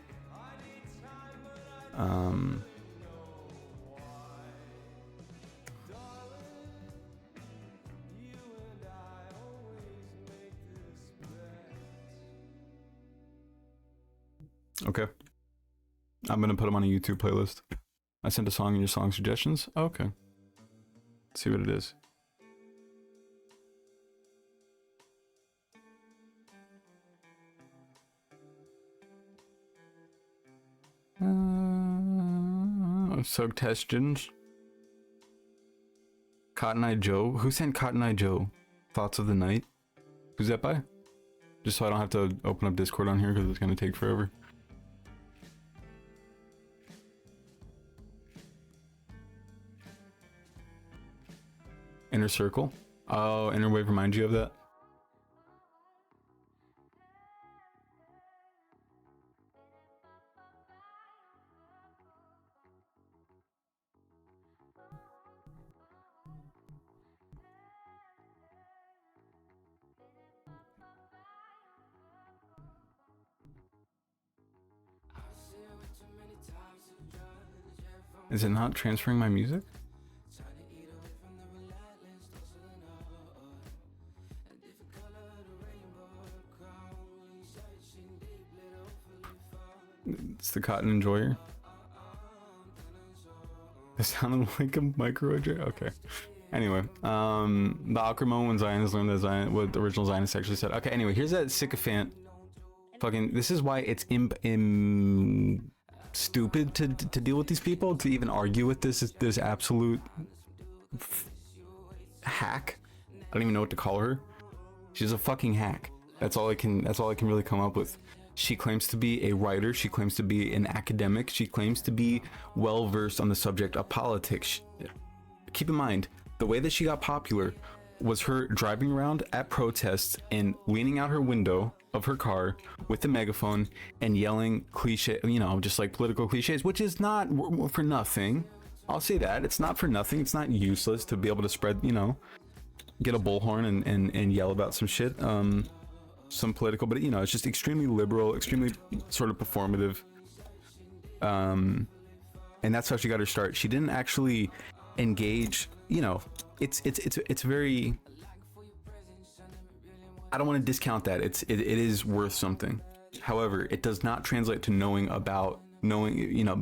okay. I'm going to put them on a YouTube playlist. I sent a song in your song suggestions. Oh, okay. Let's see what it is. Suggestions. Cotton Eye Joe. Who sent Cotton Eye Joe? Thoughts of the Night. Who's that by? Just so I don't have to open up Discord on here because it's gonna take forever. Inner Circle. Oh, Inner Wave reminds you of that? Is it not transferring my music? It's the Cotton Enjoyer. It sounded like a micro address. Okay. Anyway, the awkward moment when Zionists learned that what the original Zionists actually said. Okay. Anyway, here's that sycophant. Fucking. This is why it's stupid to deal with these people, to even argue with this absolute hack. I don't even know what to call her. She's a fucking hack. That's all I can really come up with. She claims to be a writer. She claims to be an academic. She claims to be well versed on the subject of politics. Keep in mind, the way that she got popular was her driving around at protests and leaning out her window of her car with a megaphone and yelling cliche, you know, just like political cliches, which is not for nothing. I'll say that. It's not for nothing. It's not useless to be able to spread, you know, get a bullhorn and yell about some shit, some political, but it's just extremely liberal, extremely sort of performative. And that's how she got her start. She didn't actually engage, it's very, I don't want to discount that. It is worth something. However, it does not translate to knowing,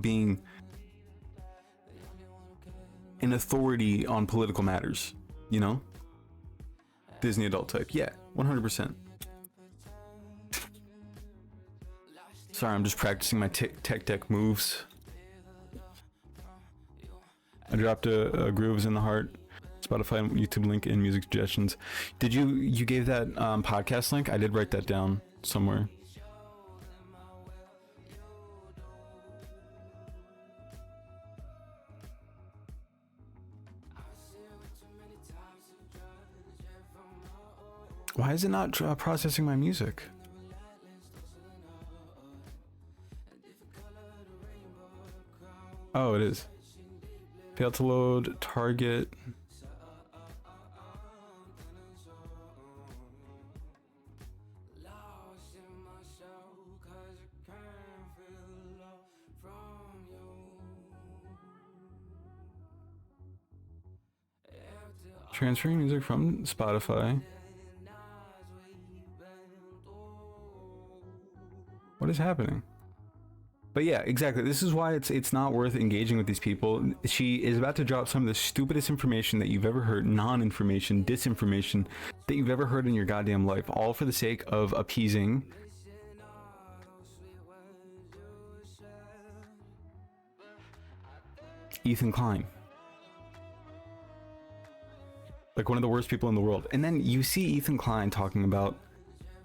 being an authority on political matters, Disney adult type. Yeah, 100%. Sorry, I'm just practicing my tech moves. I dropped a Grooves in the Heart Spotify YouTube link in music suggestions. Did you gave that podcast link? I did write that down somewhere. Why is it not processing my music? Oh, it is. Failed to load target. Transferring music from Spotify. What is happening? But yeah, exactly. This is why it's not worth engaging with these people. She is about to drop some of the stupidest information that you've ever heard, non-information, disinformation that you've ever heard in your goddamn life, all for the sake of appeasing Ethan Klein. Like one of the worst people in the world. And then you see Ethan Klein talking about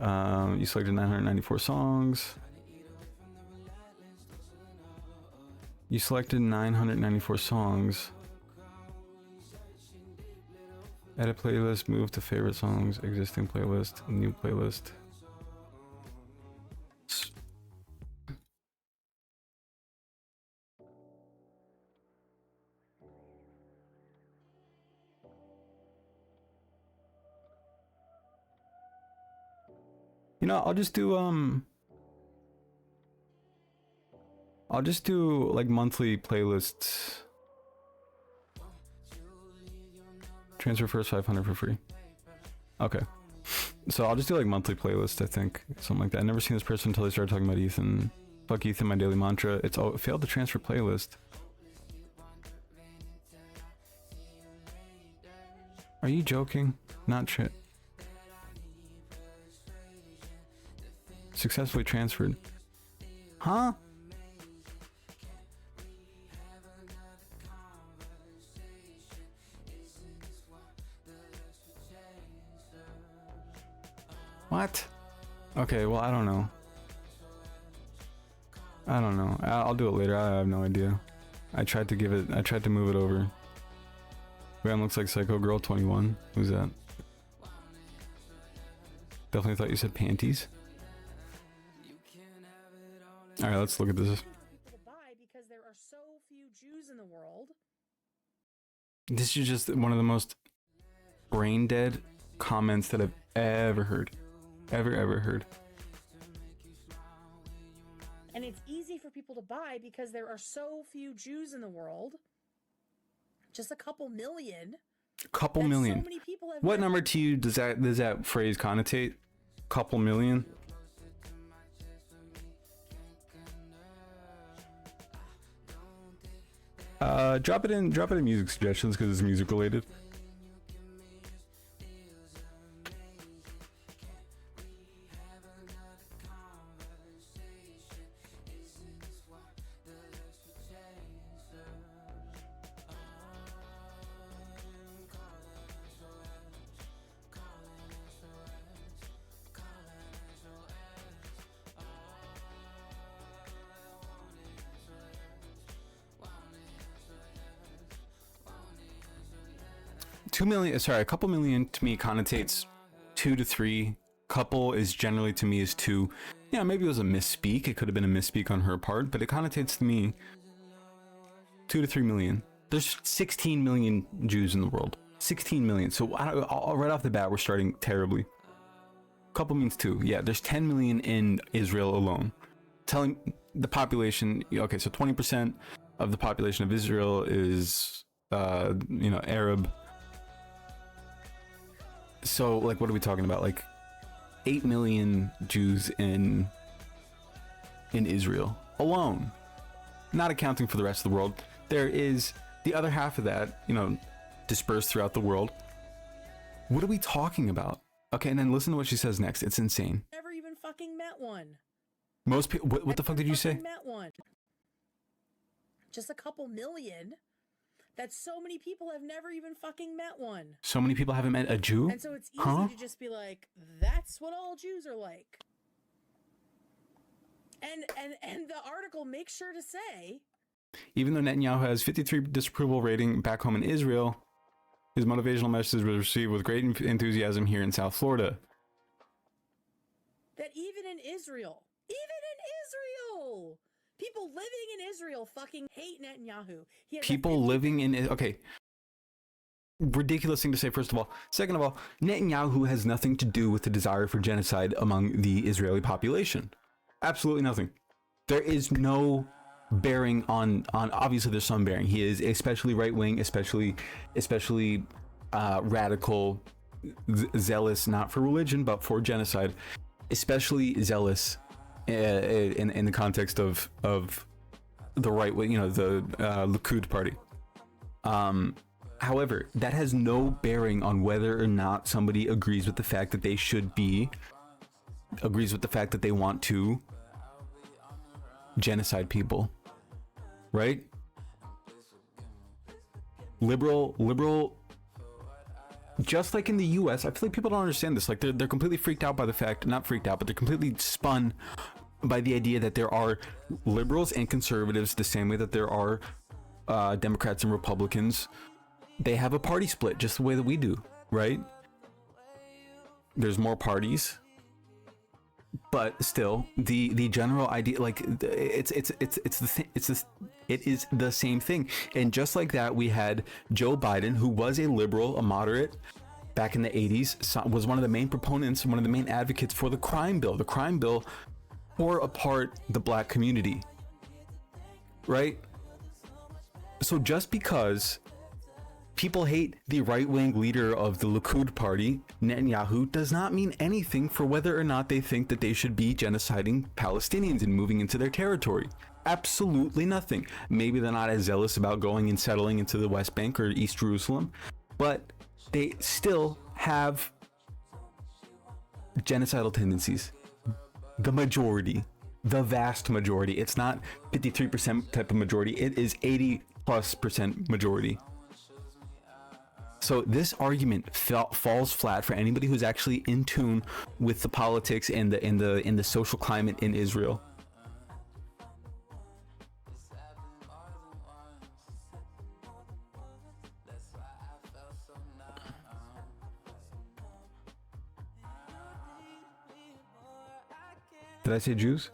you selected 994 songs. You selected 994 songs. Edit playlist, move to favorite songs, existing playlist, new playlist. I'll just do like monthly playlists. Transfer first 500 for free. Okay. So I'll just do like monthly playlists, I think. Something like that. I never seen this person until they started talking about Ethan. Fuck Ethan, my daily mantra. It's failed to transfer playlist. Are you joking? Not shit. Successfully transferred. Huh? What? Okay, well, I don't know. I'll do it later. I have no idea. I tried to move it over. Graham looks like Psycho Girl 21. Who's that? Definitely thought you said panties. All right, let's look at this. Because there are so few Jews in the world. This is just one of the most brain dead comments that I've ever heard. Ever heard. And it's easy for people to buy because there are so few Jews in the world. Just a couple million. Couple million. So many people have what number to you does that phrase connotate? Couple million? Drop it in music suggestions because it's music related. A couple million to me connotates 2 to 3. Couple is generally to me is 2. Yeah, maybe it was a misspeak. It could have been a misspeak on her part, but it connotates to me 2 to 3 million. There's 16 million Jews in the world. 16 million. So right off the bat, we're starting terribly. Couple means two. Yeah, there's 10 million in Israel alone. Telling the population, okay, so 20% of the population of Israel is, Arab. So, like, what are we talking about? Like, 8 million Jews in Israel alone, not accounting for the rest of the world. There is the other half of that, dispersed throughout the world. What are we talking about? Okay, and then listen to what she says next. It's insane. Never even fucking met one. Most people. What the fuck did you say? Met one. Just a couple million. That so many people have never even fucking met one. So many people haven't met a Jew? And so it's easy to just be like, that's what all Jews are like. And the article makes sure to say, even though Netanyahu has 53 disapproval rating back home in Israel, his motivational message was received with great enthusiasm here in South Florida. That even in Israel, people living in Israel fucking hate Netanyahu. People living in, okay. Ridiculous thing to say, first of all. Second of all, Netanyahu has nothing to do with the desire for genocide among the Israeli population. Absolutely nothing. There is no bearing on obviously there's some bearing. He is especially right-wing, especially radical, zealous, not for religion, but for genocide, especially zealous in the context of the right wing, the Likud party. However, that has no bearing on whether or not somebody agrees with the fact that they agrees with the fact that they want to genocide people, right? Liberal, just like in the US, I feel like people don't understand this. Like they're completely freaked out by the fact, not freaked out, but they're completely spun by the idea that there are liberals and conservatives the same way that there are Democrats and Republicans. They have a party split just the way that we do, right? There's more parties, but still the general idea, like it is the same thing. And just like that, we had Joe Biden, who was a liberal, a moderate back in the 80s, was one of the main proponents, one of the main advocates for the crime bill. The crime bill tore apart the black community, right? So just because people hate the right-wing leader of the Likud party, Netanyahu, does not mean anything for whether or not they think that they should be genociding Palestinians and moving into their territory. Absolutely nothing. Maybe they're not as zealous about going and settling into the West Bank or East Jerusalem, but they still have genocidal tendencies. The majority, the vast majority. It's not 53% type of majority. It is 80+% majority. So this argument falls flat for anybody who's actually in tune with the politics and the social climate in Israel. Did I say Jews?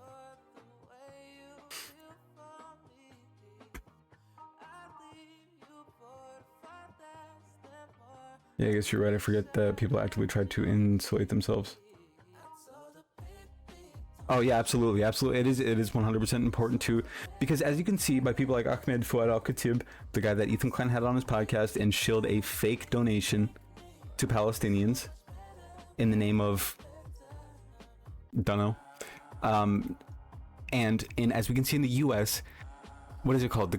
Yeah, I guess you're right. I forget that people actively try to insulate themselves. Oh yeah, absolutely. It is 100% important too, because as you can see by people like Ahmed Fouad Al-Khatib, the guy that Ethan Klein had on his podcast and shilled a fake donation to Palestinians in the name of, dunno. And as we can see in the U.S., what is it called?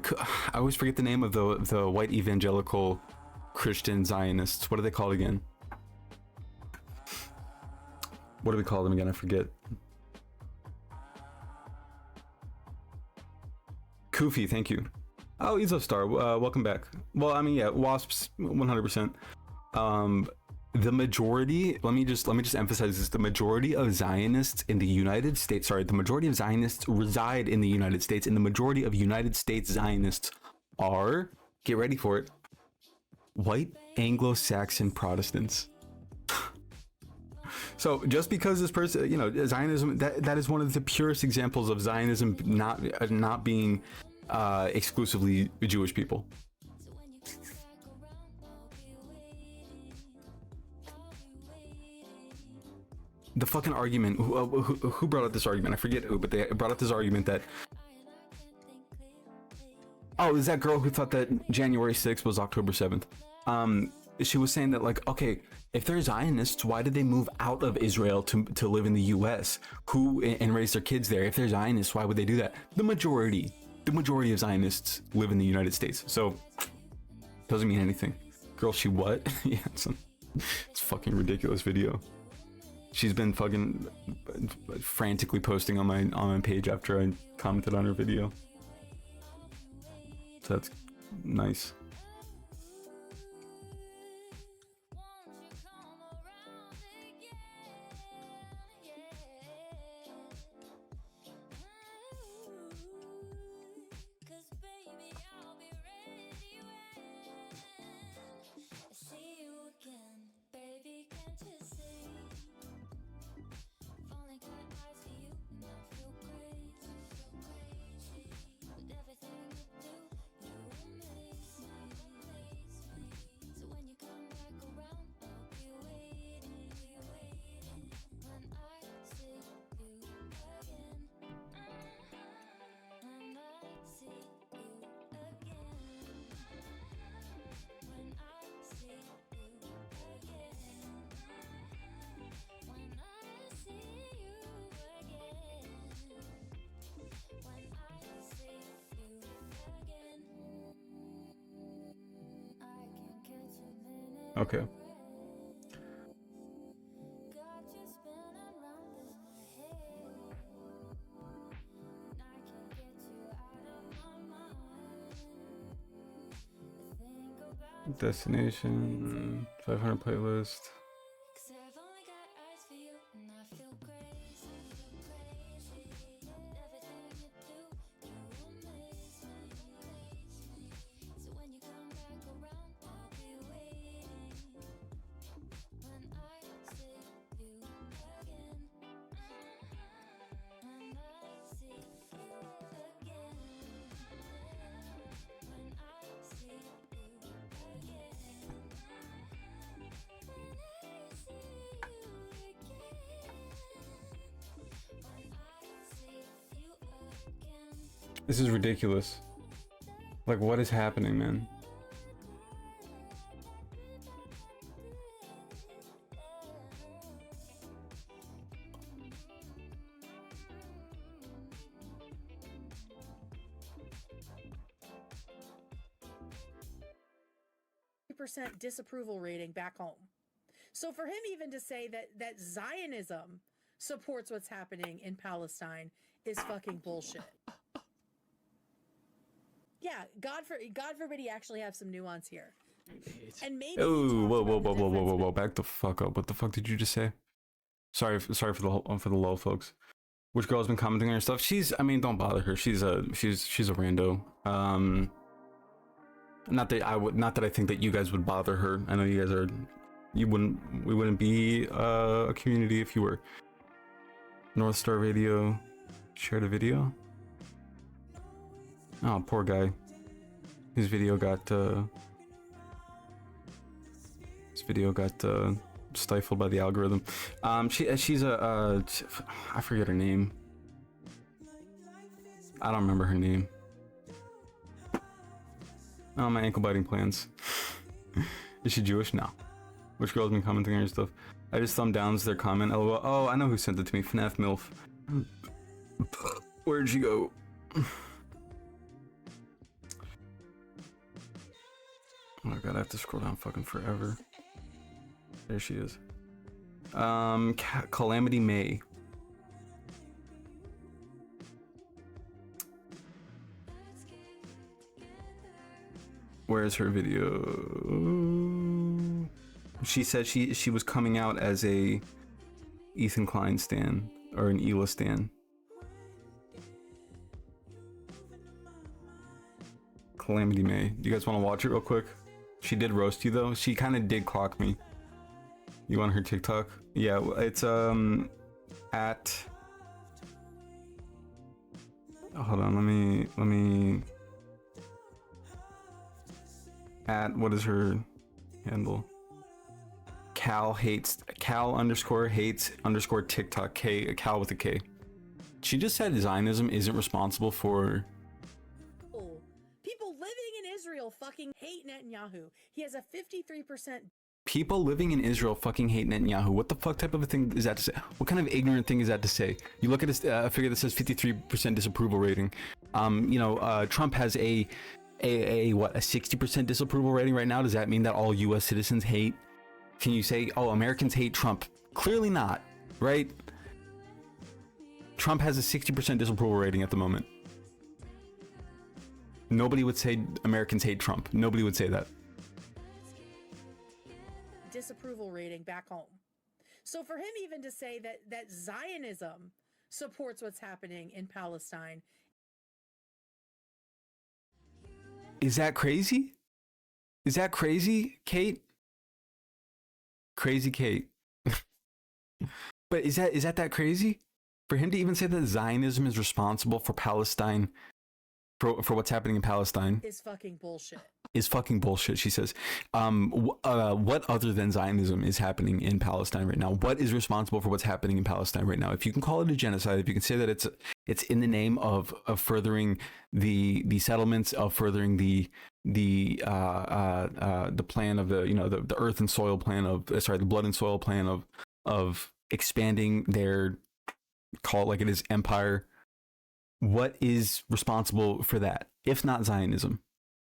I always forget the name of the white evangelical Christian Zionists. What are they called again? What do we call them again? I forget. Kufi, thank you. Oh, Izo Star, welcome back. Well, I mean, yeah, WASPs, 100%. The majority, let me just emphasize this, the majority of Zionists in the United States, the majority of Zionists reside in the United States, and the majority of United States Zionists are, get ready for it, white Anglo-Saxon Protestants. So just because this person, Zionism, that is one of the purest examples of Zionism not being exclusively Jewish people. the fucking argument. Who brought up this argument? I forget who, but they brought up this argument that, oh, is that girl who thought that January 6th was October 7th? She was saying that, like, okay, if they're Zionists, why did they move out of Israel to live in the U.S. and raise their kids there? If they're Zionists, why would they do that? The majority of Zionists live in the United States, so doesn't mean anything. Girl, she what? Yeah, it's fucking ridiculous video. She's been fucking frantically posting on my page after I commented on her video. So that's nice. Okay. Destination 500 playlist. This is ridiculous. Like, what is happening, man? % disapproval rating back home. So for him even to say that Zionism supports what's happening in Palestine is fucking bullshit. Yeah, God forbid he actually have some nuance here. And maybe Oh, whoa, back the fuck up. What the fuck did you just say? Sorry for the lull, folks. Which girl's been commenting on her stuff? I mean, don't bother her. She's a rando. Not that I think that you guys would bother her. I know you guys we wouldn't be a community if you were. North Star Radio shared a video. Oh, poor guy. His video got stifled by the algorithm. She's I forget her name. I don't remember her name. Oh, my ankle biting plans. Is she Jewish? No. Which girl's been commenting on your stuff? I just thumb downs their comment. LOL. Oh, I know who sent it to me. FNAF MILF. Where'd she go? Oh my god, I have to scroll down fucking forever. There she is. Calamity May. Where's her video? She said she was coming out as a Ethan Klein stan or an Ela stan. Calamity May. Do you guys want to watch it real quick? She did roast you though. She kind of did clock me. You want her TikTok? Yeah, it's at. Hold on, let me. At what is her handle? Cal underscore hates underscore TikTok Cal with a K. She just said Zionism isn't responsible for. People living in Israel fucking hate Netanyahu. He has a 53%. People living in Israel fucking hate Netanyahu. What the fuck type of a thing is that to say? What kind of ignorant thing is that to say? You look at a figure that says 53% disapproval rating. Trump has a 60% disapproval rating right now. Does that mean that all U.S. citizens hate? Can you say, oh, Americans hate Trump? Clearly not, right? Trump has a 60% disapproval rating at the moment. Nobody would say Americans hate Trump. Nobody would say that. Disapproval rating back home. So for him even to say that Zionism supports what's happening in Palestine. Is that crazy? Is that crazy, Kate? Crazy Kate. But is that crazy? For him to even say that Zionism is responsible for Palestine, for what's happening in Palestine, is fucking bullshit. Is fucking bullshit, she says. What other than Zionism is happening in Palestine right now? What is responsible for what's happening in Palestine right now? If you can call it a genocide, if you can say that it's in the name of furthering the settlements, of furthering the plan of the earth and soil plan of the blood and soil plan of expanding their, call it like it is, empire. What is responsible for that, if not Zionism?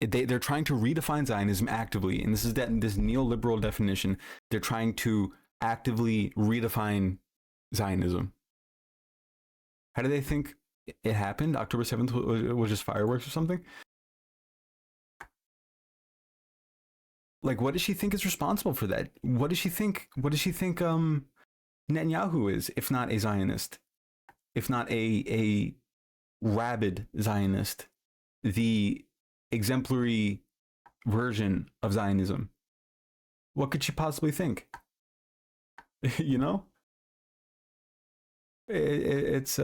They're trying to redefine Zionism actively, and this neoliberal definition. They're trying to actively redefine Zionism. How do they think it happened? October 7th was just fireworks or something? Like, what does she think is responsible for that? What does she think Netanyahu is, if not a Zionist, if not a rabid Zionist, the exemplary version of Zionism? What could she possibly think? You know, it's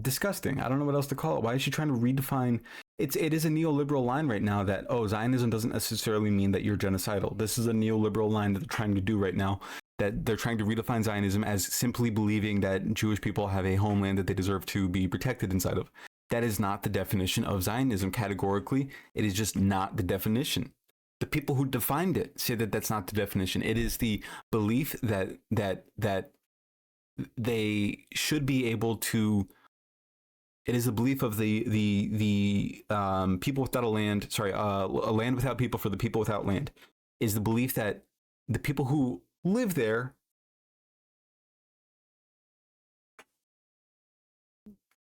disgusting. I don't know what else to call it. Why is she trying to redefine? It is a neoliberal line right now that, oh, Zionism doesn't necessarily mean that you're genocidal. This is a neoliberal line that they're trying to do right now, that they're trying to redefine Zionism as simply believing that Jewish people have a homeland that they deserve to be protected inside of. That is not the definition of Zionism categorically. It is just not the definition. The people who defined it say that that's not the definition. It is the belief that they should be able to. It is the belief of the people without a land. Sorry, a land without people for the people without land. Is the belief that the people who live there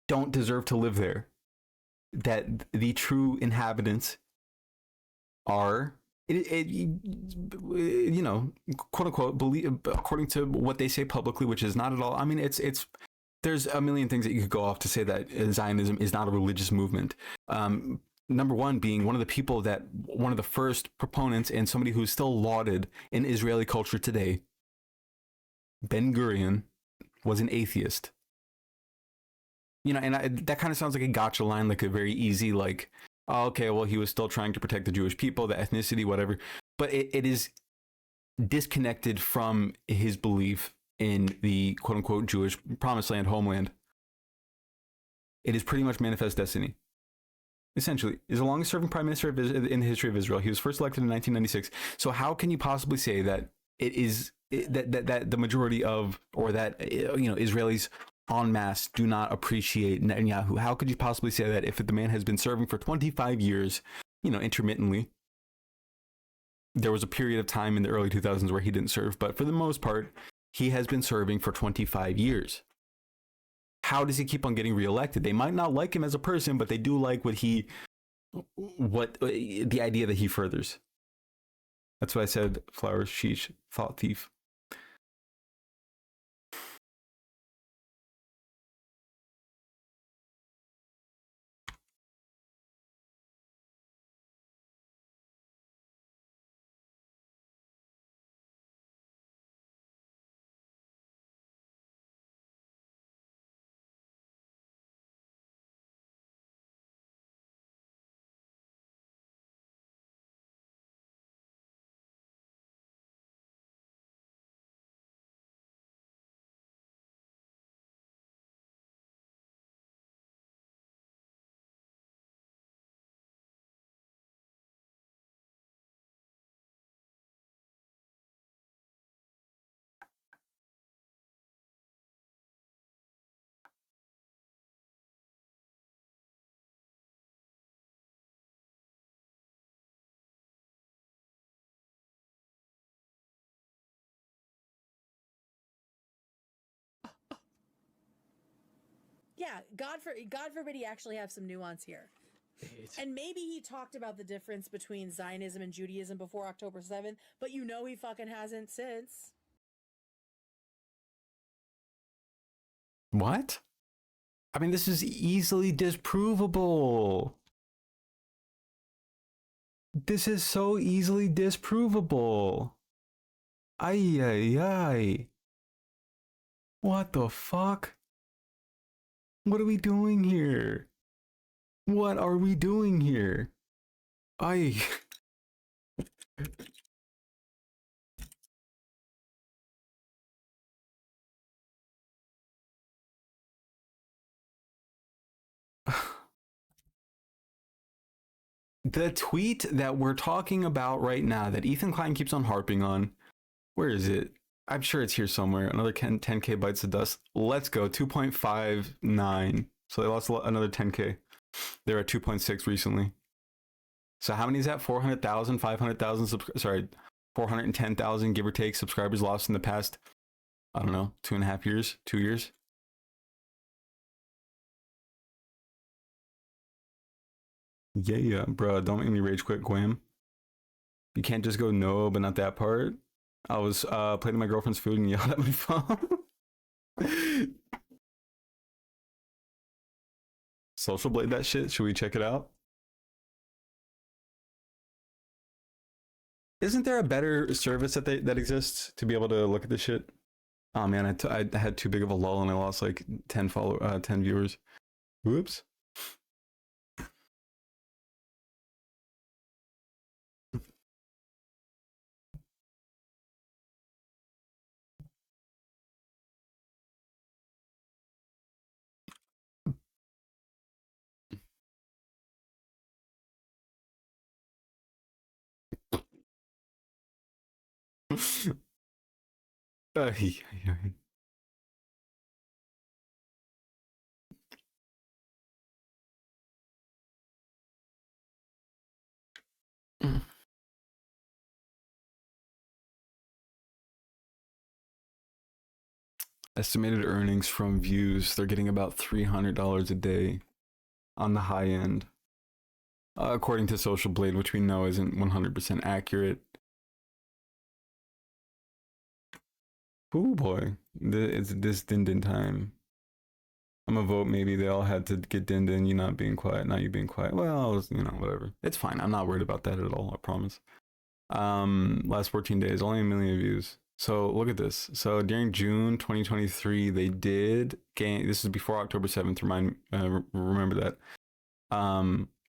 don't deserve to live there. That the true inhabitants are, you know, quote unquote, believe according to what they say publicly, which is not at all. I mean, it's. There's a million things that you could go off to say that Zionism is not a religious movement. Number one being one of the first proponents and somebody who's still lauded in Israeli culture today, Ben Gurion, was an atheist. You know, and that kind of sounds like a gotcha line, like a very easy, like, oh, okay, well, he was still trying to protect the Jewish people, the ethnicity, whatever. But it is disconnected from his belief in the quote unquote Jewish promised land, homeland. It is pretty much manifest destiny. Essentially, is the longest serving prime minister in the history of Israel. He was first elected in 1996. So how can you possibly say that that the majority of, or that, you know, Israelis en masse do not appreciate Netanyahu? How could you possibly say that if the man has been serving for 25 years, you know, intermittently? There was a period of time in the early 2000s where he didn't serve, but for the most part, he has been serving for 25 years. How does he keep on getting reelected? They might not like him as a person, but they do like the idea that he furthers. That's what I said. Flowers, sheesh, thought thief. Yeah, God forbid he actually have some nuance here. And maybe he talked about the difference between Zionism and Judaism before October 7th, but you know he fucking hasn't since. What? I mean, this is easily disprovable. This is so easily disprovable. Ay, ay, ay. What the fuck? What are we doing here? What are we doing here? I. The tweet that we're talking about right now that Ethan Klein keeps on harping on, where is it? I'm sure it's here somewhere. Another 10K bites of dust. Let's go. 2.59. So they lost another 10K. They were at 2.6 recently. So how many is that? 400,000, 500,000, sorry, 410,000 give or take subscribers lost in the past, I don't know, 2.5 years, 2 years. Yeah, bro, don't make me rage quit, Gwam. You can't just go no, but not that part. I was plating my girlfriend's food and yelled at my phone. Social Blade that shit. Should we check it out? Isn't there a better service that exists to be able to look at this shit? Oh man, I had too big of a lull and I lost like 10 viewers. Whoops. uh, Estimated earnings from views, they're getting about $300 a day on the high end. According to Social Blade, which we know isn't 100% accurate. Ooh boy, it's this din time. I'm gonna vote maybe they all had to get din, you not being quiet, not you being quiet. Well, you know, whatever. It's fine. I'm not worried about that at all, I promise. Last 14 days, only 1 million views. So look at this. So during June 2023, they did gain. This is before October 7th. Remember that.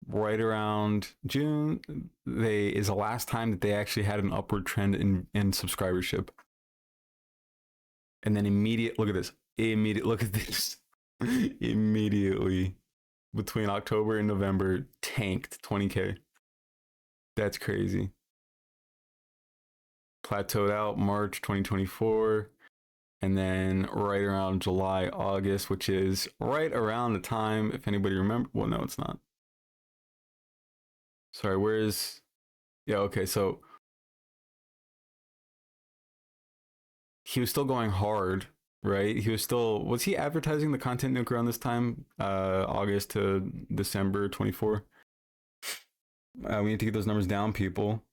Right around June, is the last time that they actually had an upward trend in subscribership. And then look at this. Look at this. Immediately between October and November, tanked 20K. That's crazy. Plateaued out March 2024, and then right around July, August, which is right around the time, if anybody remember, well, no, it's not. Sorry, yeah, okay, so he was still going hard, right? Was he advertising the content nuke around this time, August to December 24? We need to get those numbers down, people.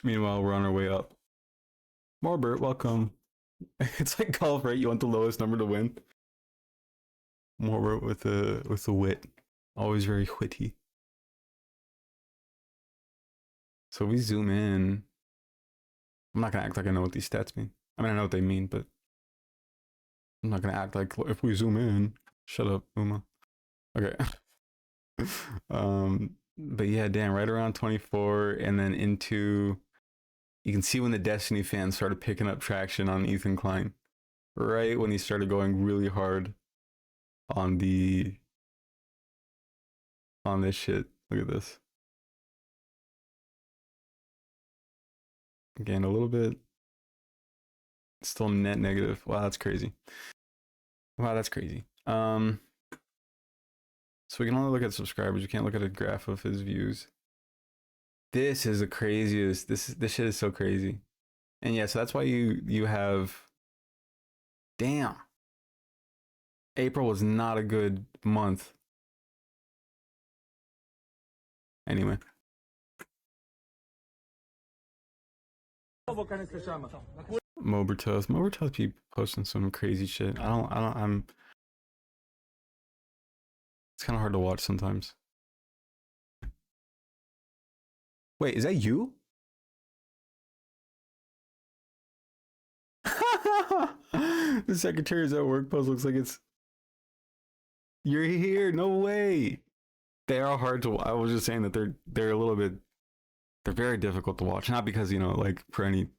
Meanwhile, we're on our way up. Morbert, welcome. It's like golf, right? You want the lowest number to win. Morbert with a wit, always very witty. So we zoom in. I'm not gonna act like I know what these stats mean. I mean, I know what they mean, but I'm not gonna act like if we zoom in. Shut up, Uma. Okay. But yeah, damn, right around 24, and then into, you can see when the Destiny fans started picking up traction on Ethan Klein, right when he started going really hard on this shit. Look at this. Again, a little bit. Still net negative. Wow, that's crazy. Wow, that's crazy. So we can only look at subscribers. We can't look at a graph of his views. This is the craziest. This shit is so crazy. And yeah, so that's why you have, damn. April was not a good month. Anyway. Mobertoth be posting some crazy shit. It's kind of hard to watch sometimes. Wait, is that you? The Secretary's at Work post looks like it's, you're here. No way. They are hard to. I was just saying that they're a little bit. They're very difficult to watch. Not because, you know, like for any.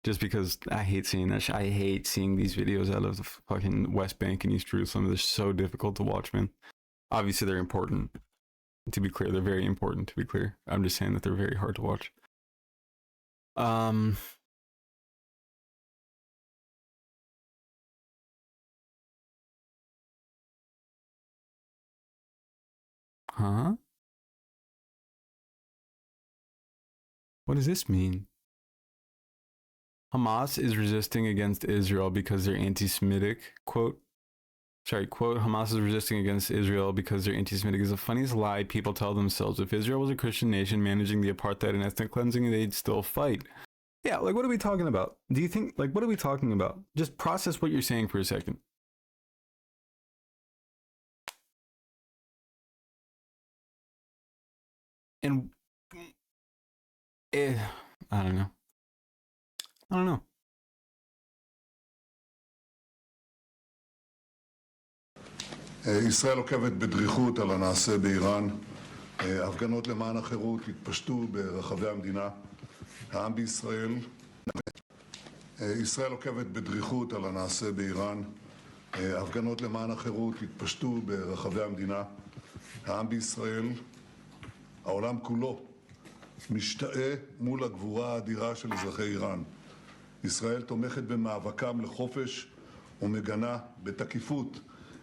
Just because I hate seeing that. I hate seeing these videos out of the fucking West Bank and East Jerusalem. They're so difficult to watch, man. Obviously, they're important. To be clear, they're very important. To be clear, I'm just saying that they're very hard to watch. Huh? What does this mean? Hamas is resisting against Israel because they're anti-Semitic. Quote, Hamas is resisting against Israel because they're anti-Semitic is the funniest lie people tell themselves. If Israel was a Christian nation managing the apartheid and ethnic cleansing, they'd still fight. Yeah, like, what are we talking about? Do you think, like, what are we talking about? Just process what you're saying for a second. And I don't know. ישראל עוקבת בדריכות על הנעשה באיראן. הפגנות למען החירות התפשטו ברחבי המדינה. העם בישראל. ישראל עוקבת בדריכות על הנעשה באיראן. הפגנות למען החירות התפשטו ברחבי המדינה. העם בישראל, העולם כולו, משתאה מול הגבורה האדירה של אזרחי איראן. ישראל תומכת במאבקם לחופש ומגנה בתקיפות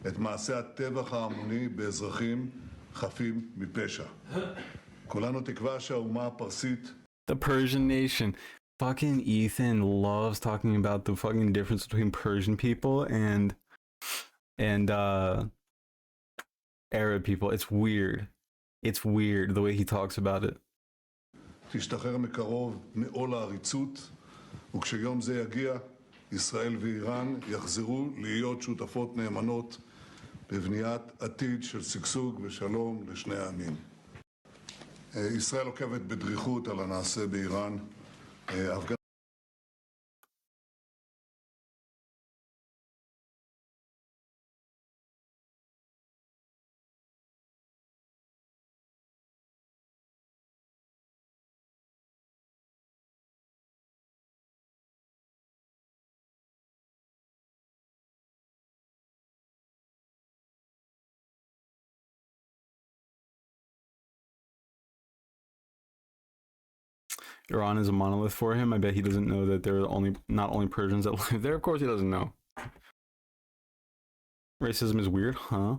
את מעשי הטבח ההמוני באזרחים חפים מפשע. כולנו תקווה שהאומה הפרסית. The Persian nation. Fucking Ethan loves talking about the fucking difference between Persian people and Arab people. It's weird. It's weird the way he talks about it. תשתחרר מקרוב מעול העריצות, וכשיום זה יגיע, ישראל ואיראן יחזרו להיות שותפות נאמנות בבניית עתיד של שגשוג ושלום לשני העמים. ישראל עוקבת בדריכות על הנעשה באיראן. Iran is a monolith for him. I bet he doesn't know that there are not only Persians that live there. Of course he doesn't know. Racism is weird, huh?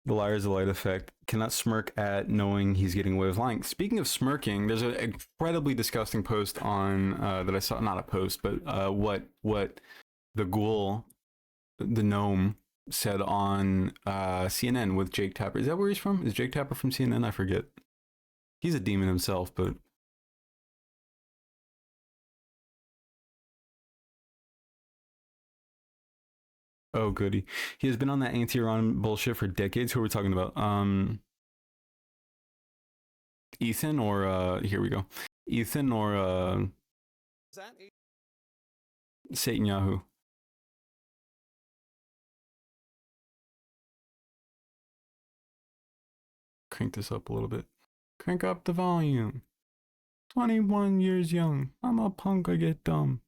The liar is the light effect. Cannot smirk at knowing he's getting away with lying. Speaking of smirking, there's an incredibly disgusting post on that I saw. Not a post, but what the ghoul, the gnome, said on CNN with Jake Tapper. Is that where he's from? Is Jake Tapper from CNN? I forget. He's a demon himself, but. Oh, goody. He has been on that anti-Iran bullshit for decades. Who are we talking about? Ethan or here we go. Ethan or Satan Yahoo. Crank this up a little bit. Crank up the volume. 21 years young. I'm a punk, I get dumb.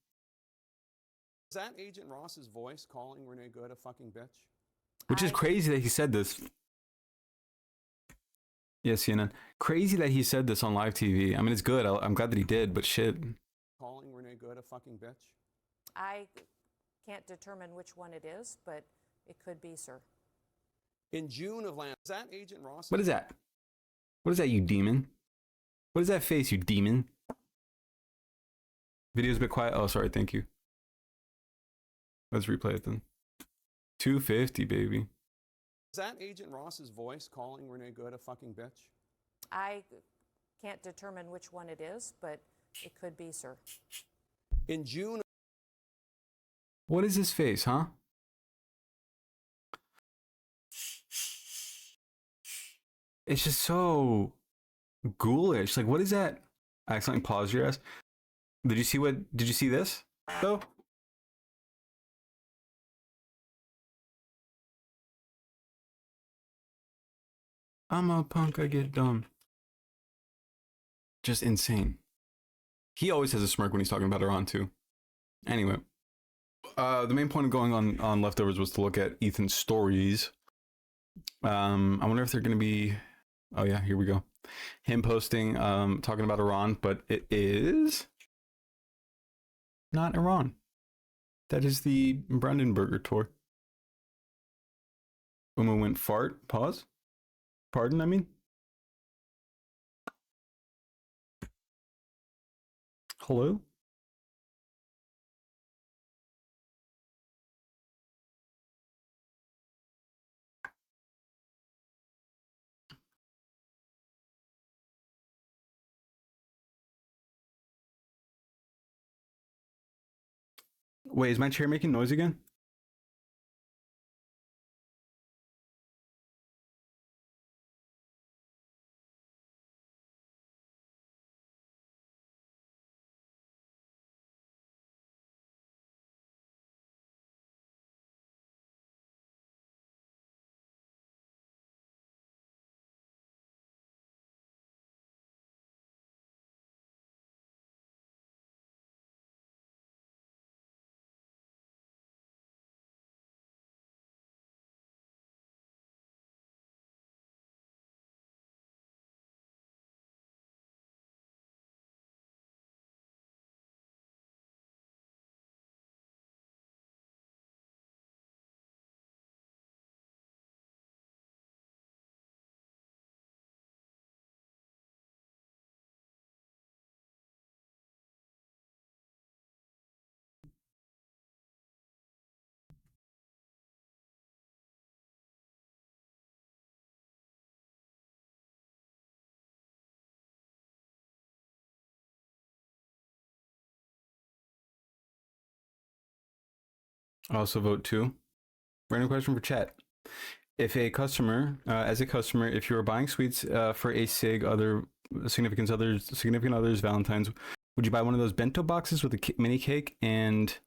Is that Agent Ross's voice calling Renee Good a fucking bitch? Which is crazy that he said this. Yes, CNN. Crazy that he said this on live TV. I mean, it's good. I'm glad that he did, but shit. Calling Renee Good a fucking bitch? I can't determine which one it is, but it could be, sir. In June of last, is that Agent Ross? What is that? What is that, you demon? What is that face, you demon? Video's a bit quiet. Oh, sorry. Thank you. Let's replay it then. 250, baby. Is that Agent Ross's voice calling Renee Good a fucking bitch? I can't determine which one it is, but it could be, sir. In June. What is his face, huh? It's just so ghoulish. Like, what is that? I accidentally paused your ass. Did you see this, though? I'm a punk, I get dumb. Just insane. He always has a smirk when he's talking about Iran, too. Anyway, the main point of going on Leftovers was to look at Ethan's stories. I wonder if they're going to be... Oh, yeah, here we go. Him posting, talking about Iran, but it is not Iran. That is the Brandenburger tour. Uma went fart. Pause. Pardon, I mean. Hello? Wait, is my chair making noise again? I also vote 2. Random question for chat. If a customer, as a customer, if you are buying sweets for a other significant others, Valentine's, would you buy one of those bento boxes with a mini cake and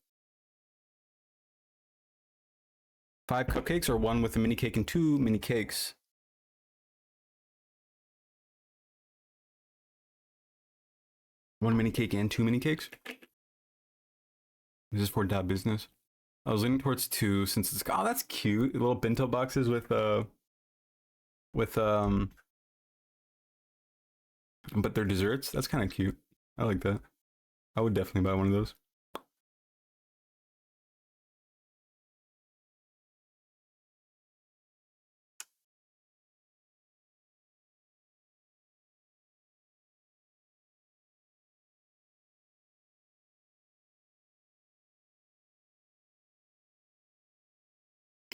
5 cupcakes, or one with a mini cake and 2 mini cakes? One mini cake and 2 mini cakes? Is this for dad business? I was leaning towards 2 since it's... Oh, that's cute. Little bento boxes with but they're desserts. That's kind of cute. I like that. I would definitely buy one of those.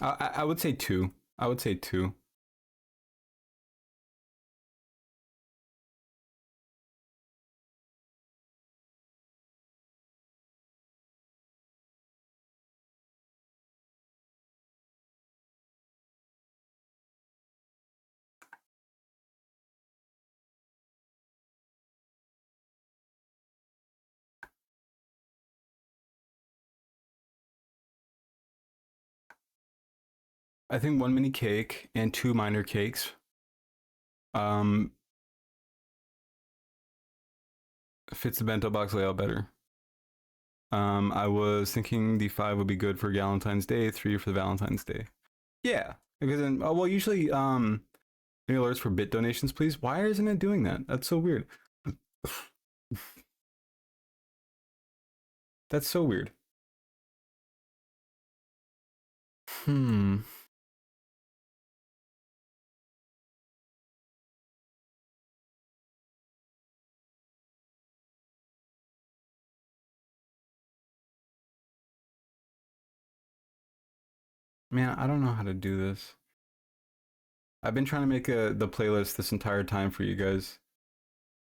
I would say 2. I would say 2. I think one mini cake and two minor cakes. Fits the bento box layout better. I was thinking the 5 would be good for Valentine's Day, 3 for the Valentine's Day. Yeah, because then, oh well, usually any alerts for bit donations, please. Why isn't it doing that? That's so weird. That's so weird. Hmm. Man, I don't know how to do this. I've been trying to make the playlist this entire time for you guys,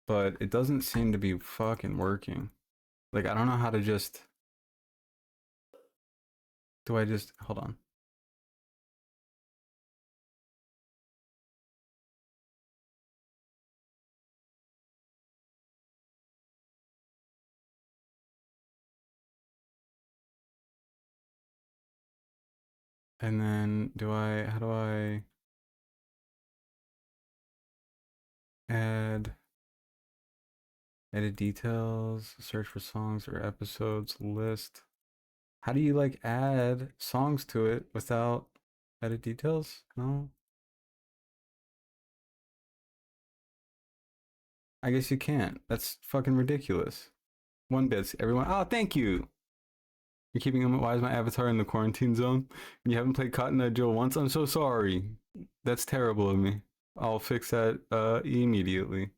but it doesn't seem to be fucking working. Like, I don't know how to just. Do I just hold on? And then do I? How do I add? Edit details, search for songs or episodes, list. How do you like add songs to it without edit details? No. I guess you can't. That's fucking ridiculous. 1 bits, everyone. Oh, thank you. You're keeping him. Why is my avatar in the quarantine zone? You haven't played Cotton Eye Joe once? I'm so sorry. That's terrible of me. I'll fix that immediately.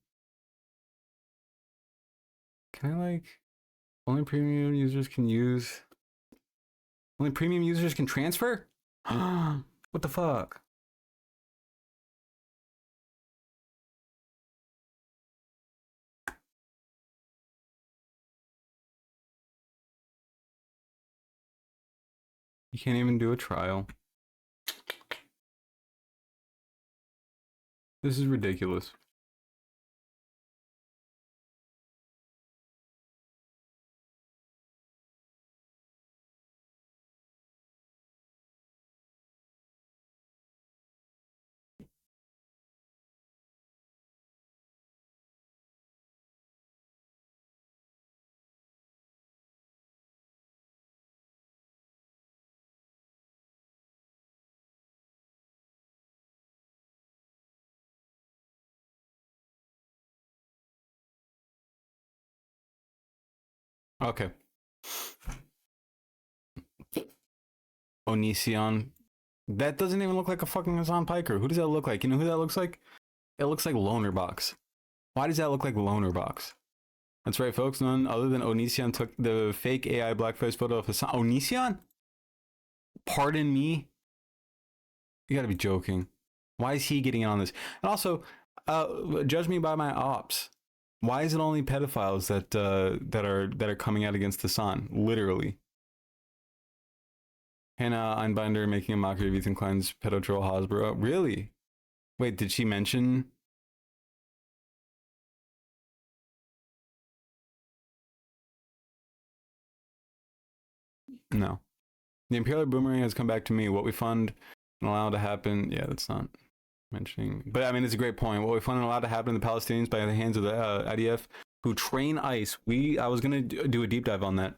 Can I like only premium users can use only premium users can transfer? What the fuck? You can't even do a trial. This is ridiculous. Okay. Onision. That doesn't even look like a fucking Hassan Piker. Who does that look like? You know who that looks like? It looks like Loner Box. Why does that look like Loner Box? That's right, folks. None other than Onision took the fake AI blackface photo of Hassan. Onision? Pardon me? You gotta be joking. Why is he getting in on this? And also, judge me by my ops. Why is it only pedophiles that are coming out against Hassan? Literally. Hannah Einbinder making a mockery of Ethan Klein's pedo troll Hasbro. Really? Wait, did she mention? No. The Imperial Boomerang has come back to me. What we fund and allow to happen. Yeah, that's not mentioning. But I mean, it's a great point. What we fund and allow to happen to the Palestinians by the hands of the IDF who train ICE. I was going to do a deep dive on that.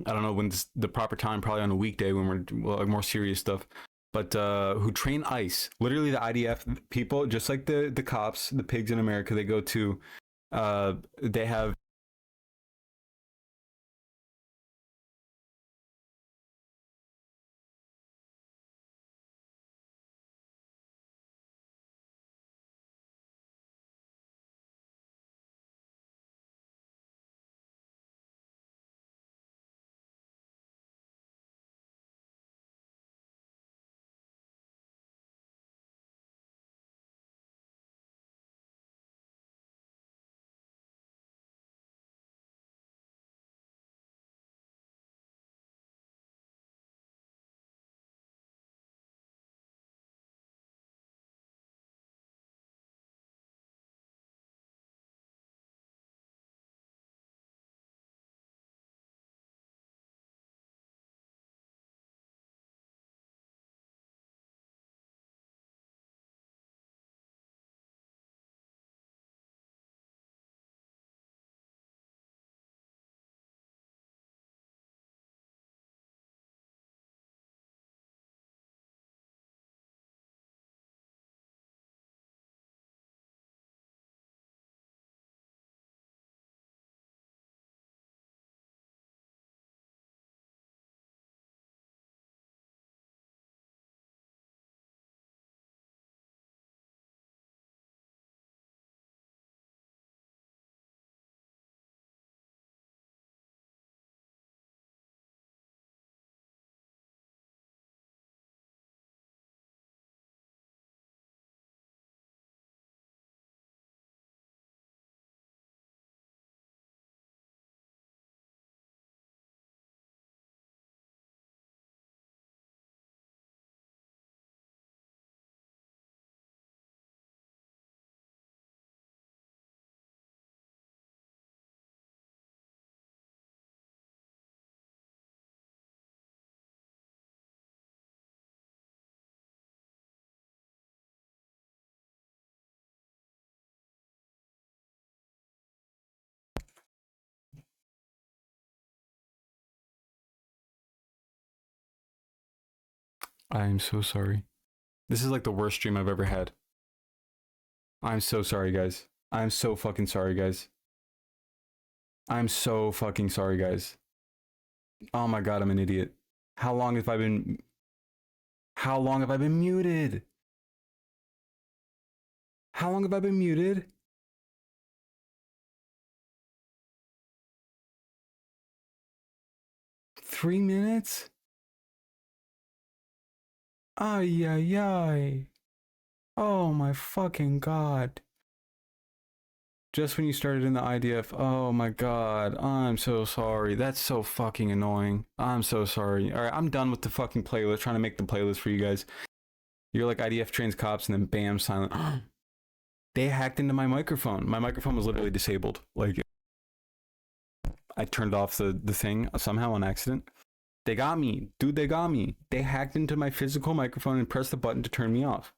I don't know when the proper time, probably on a weekday when we're like more serious stuff. But who train ICE? Literally, the IDF people, just like the cops, the pigs in America, they go to. They have I am so sorry. This is like the worst stream I've ever had. I'm so sorry, guys. I'm so fucking sorry, guys. I'm so fucking sorry, guys. Oh my god, I'm an idiot. How long have I been... How long have I been muted? How long have I been muted? Three minutes? Ay, ay, ay. Oh my fucking god. Just when you started in the IDF, oh my god, I'm so sorry. That's so fucking annoying. I'm so sorry. Alright, I'm done with the fucking playlist, trying to make the playlist for you guys. You're like IDF trains cops and then bam, silent. They hacked into my microphone. My microphone was literally disabled. Like, I turned off the thing somehow on accident. They got me. Dude, they got me. They hacked into my physical microphone and pressed the button to turn me off.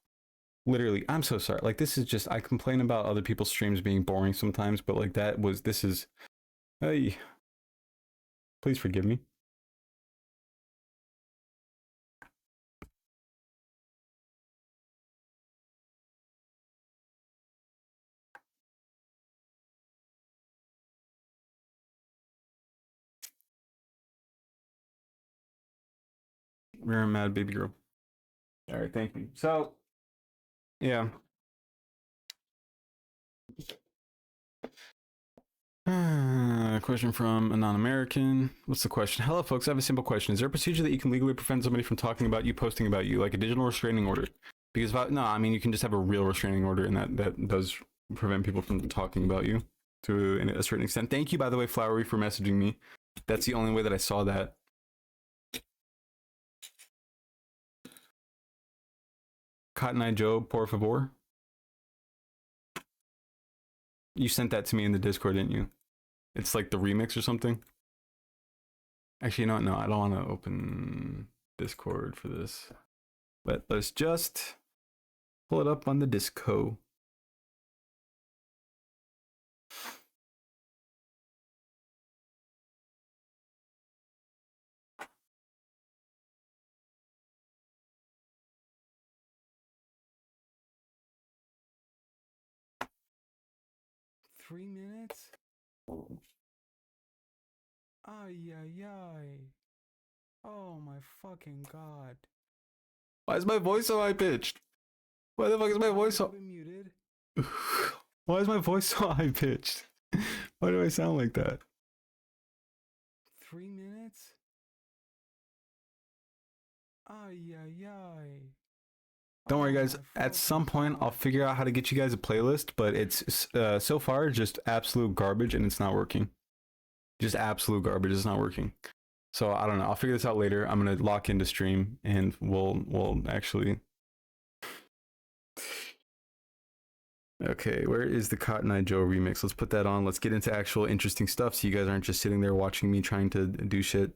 Literally, I'm so sorry. Like, this is just, I complain about other people's streams being boring sometimes, but like this is, hey, please forgive me. We're a mad baby girl. All right, thank you. So, yeah. Question from a non-American. What's the question? Hello, folks. I have a simple question. Is there a procedure that you can legally prevent somebody from talking about you, posting about you, like a digital restraining order? Because no, I mean, you can just have a real restraining order, and that does prevent people from talking about you to a certain extent. Thank you, by the way, Flowery, for messaging me. That's the only way that I saw that. Cotton Eye Joe, por favor. You sent that to me in the Discord, didn't you? It's like the remix or something. Actually, you know what? No, I don't want to open Discord for this. But let's just pull it up on the Disco. Three minutes? Ay, ay, ay. Oh my fucking god. Why is my voice so high pitched? Why the fuck is my voice so muted? Why is my voice so high pitched? Why do I sound like that? 3 minutes? Ay, ay, ay. Don't worry, guys. At some point, I'll figure out how to get you guys a playlist, but it's so far just absolute garbage and it's not working. Just absolute garbage. It's not working. So I don't know. I'll figure this out later. I'm gonna lock into stream and we'll actually. Okay, where is the Cotton Eye Joe remix? Let's put that on. Let's get into actual interesting stuff so you guys aren't just sitting there watching me trying to do shit.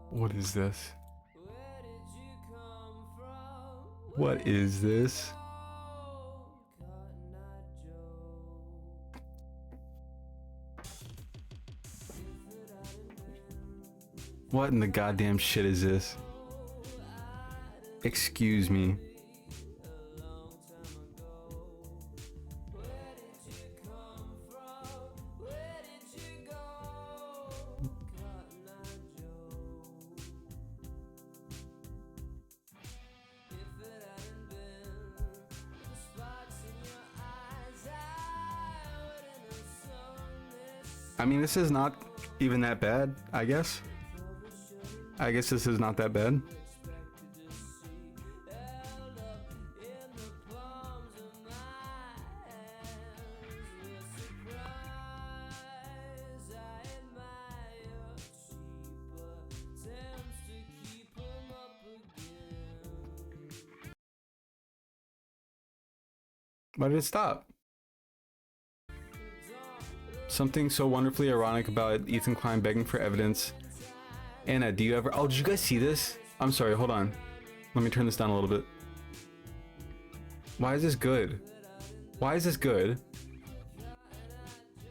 What is this? What is this? What in the goddamn shit is this? Excuse me. I mean, this is not even that bad, I guess. I guess this is not that bad. Why did it stop? Something so wonderfully ironic about Ethan Klein begging for evidence. Anna, do you ever... Oh, did you guys see this? I'm sorry, hold on. Let me turn this down a little bit. Why is this good? Why is this good?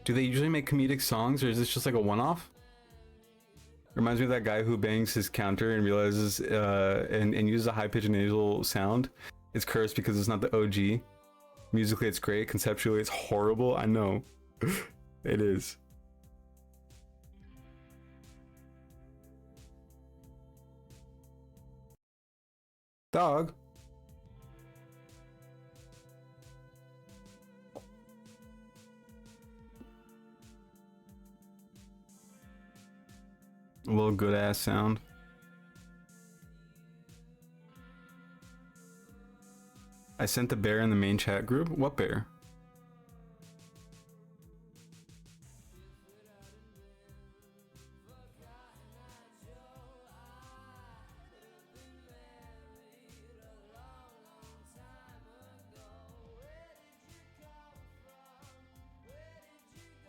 Do they usually make comedic songs, or is this just like a one-off? Reminds me of that guy who bangs his counter and realizes and uses a high-pitched nasal sound. It's cursed because it's not the OG. Musically it's great, conceptually it's horrible. I know. It is. Dog. A little good ass sound. I sent the bear in the main chat group. What bear?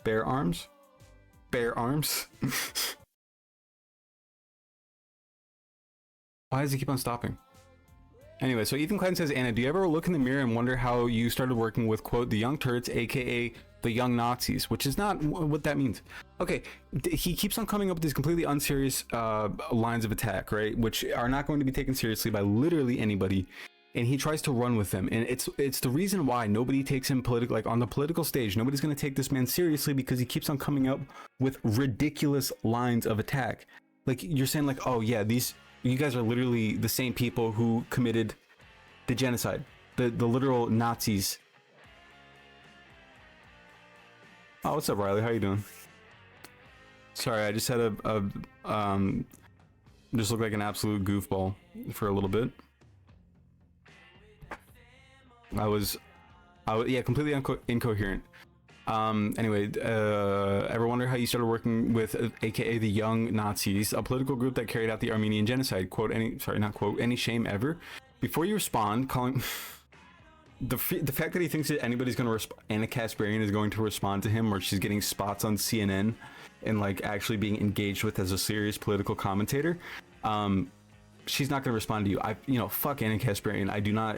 Bear arms? Bear arms? Why does he keep on stopping? Anyway, so Ethan Klein says, Anna, do you ever look in the mirror and wonder how you started working with, quote, the Young Turks, aka the Young Nazis, which is not what that means. Okay, he keeps on coming up with these completely unserious lines of attack, right? Which are not going to be taken seriously by literally anybody. And he tries to run with them. And it's the reason why nobody takes him like on the political stage. Nobody's going to take this man seriously because he keeps on coming up with ridiculous lines of attack. Like you're saying like, oh yeah, you guys are literally the same people who committed the genocide, the literal Nazis. Oh, what's up, Riley? How you doing? Sorry, I just had just looked like an absolute goofball for a little bit. I was yeah, completely incoherent. Anyway, ever wonder how you started working with aka the Young Nazis, a political group that carried out the Armenian genocide? Quote any shame ever? Before you respond, calling the fact that he thinks that anybody's going to respond, Anna Kasparian is going to respond to him, or she's getting spots on CNN and like actually being engaged with as a serious political commentator. She's not going to respond to you. Fuck Anna Kasparian. I do not,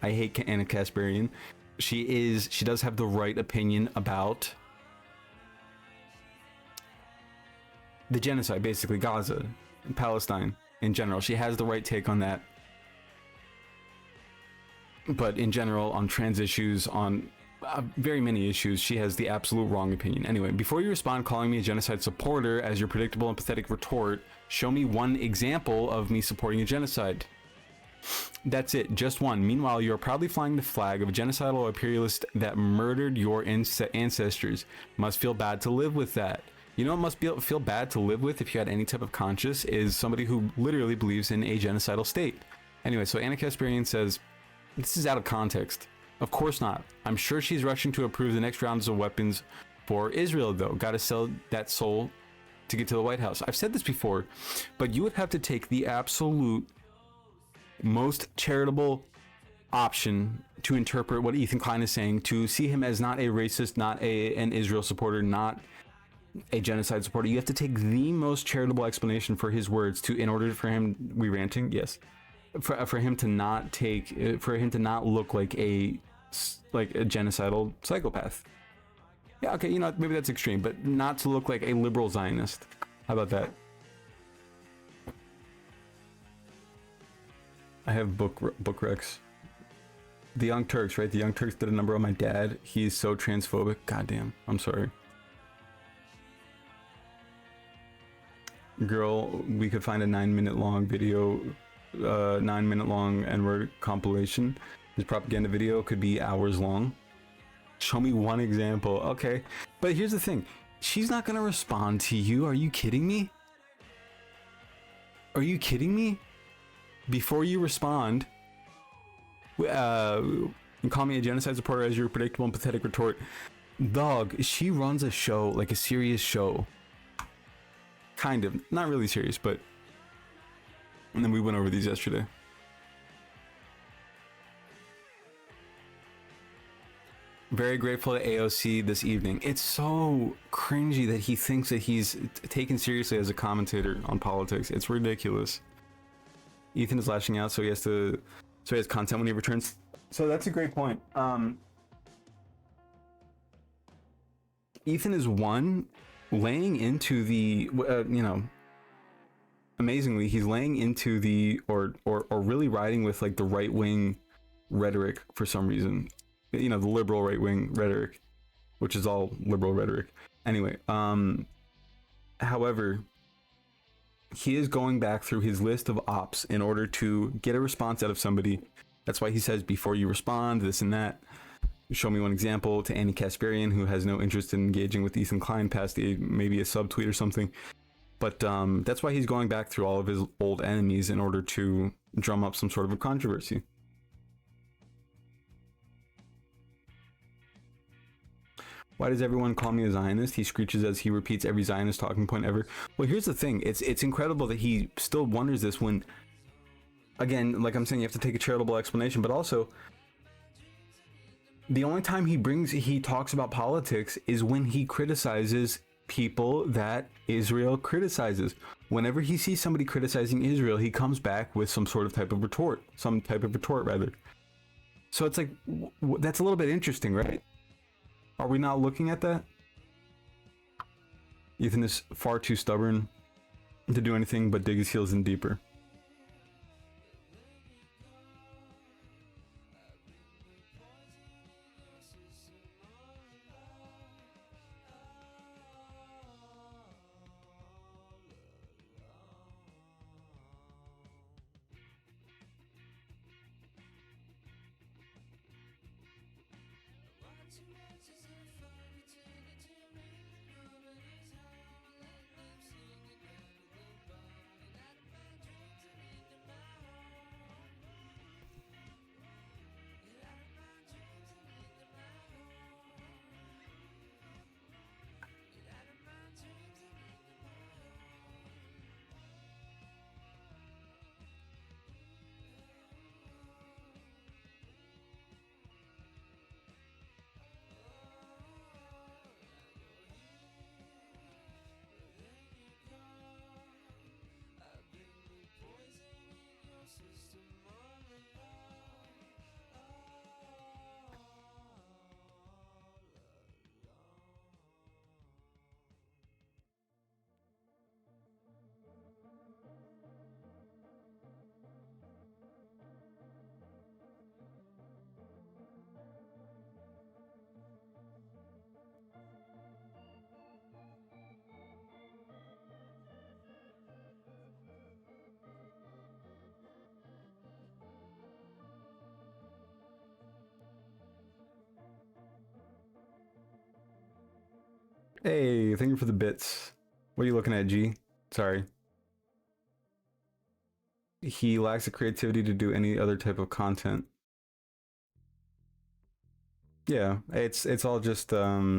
I hate Anna Kasparian. She does have the right opinion about the genocide, basically Gaza and Palestine in general. She has the right take on that. But in general, on trans issues, on very many issues, she has the absolute wrong opinion. Anyway, before you respond calling me a genocide supporter as your predictable and pathetic retort, show me one example of me supporting a genocide. That's it, just one. Meanwhile, you are proudly flying the flag of a genocidal imperialist that murdered your ancestors. Must feel bad to live with that. You know what must feel bad to live with if you had any type of conscience is somebody who literally believes in a genocidal state. Anyway, so Anna Kasparian says, this is out of context. Of course not. I'm sure she's rushing to approve the next rounds of weapons for Israel, though. Gotta sell that soul to get to the White House. I've said this before, but you would have to take the absolute most charitable option to interpret what Ethan Klein is saying, to see him as not a racist, not an Israel supporter, not a genocide supporter. You have to take the most charitable explanation for his words in order for him, we ranting? Yes. For him to not look like a genocidal psychopath. Yeah, okay, maybe that's extreme, but not to look like a liberal Zionist. How about that? I have book recs. The Young Turks, right? The Young Turks did a number on my dad. He's so transphobic. Goddamn. I'm sorry. Girl, we could find a 9-minute long video, 9-minute long N-word compilation. This propaganda video could be hours long. Show me one example. Okay. But here's the thing. She's not going to respond to you. Are you kidding me? Are you kidding me? Before you respond, and call me a genocide supporter as your predictable and pathetic retort. Dog, she runs a show, like a serious show. Kind of. Not really serious, but... And then we went over these yesterday. Very grateful to AOC this evening. It's so cringy that he thinks that he's taken seriously as a commentator on politics. It's ridiculous. Ethan is lashing out, so he has content when he returns. So that's a great point. Ethan is laying into the, amazingly, he's laying into the, or really riding with like the right wing rhetoric for some reason. The liberal right wing rhetoric, which is all liberal rhetoric. Anyway, however, he is going back through his list of ops in order to get a response out of somebody. That's why he says, before you respond, this and that. Show me one example to Annie Kasparian, who has no interest in engaging with Ethan Klein past maybe a subtweet or something. But that's why he's going back through all of his old enemies in order to drum up some sort of a controversy. Why does everyone call me a Zionist? He screeches as he repeats every Zionist talking point ever. Well, here's the thing. It's incredible that he still wonders this when, again, like I'm saying, you have to take a charitable explanation, but also the only time he talks about politics is when he criticizes people that Israel criticizes. Whenever he sees somebody criticizing Israel, he comes back with some type of retort rather. So it's like, that's a little bit interesting, right? Are we not looking at that? Ethan is far too stubborn to do anything but dig his heels in deeper. Hey, thank you for the bits. What are you looking at, G? Sorry. He lacks the creativity to do any other type of content. Yeah, it's all just drama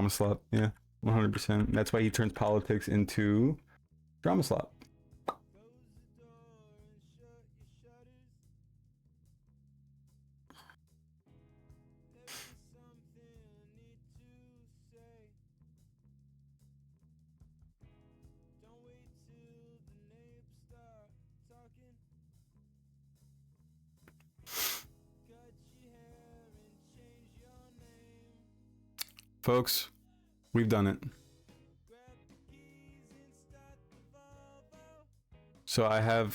slop. Yeah, 100%. That's why he turns politics into drama slop. Folks, we've done it. So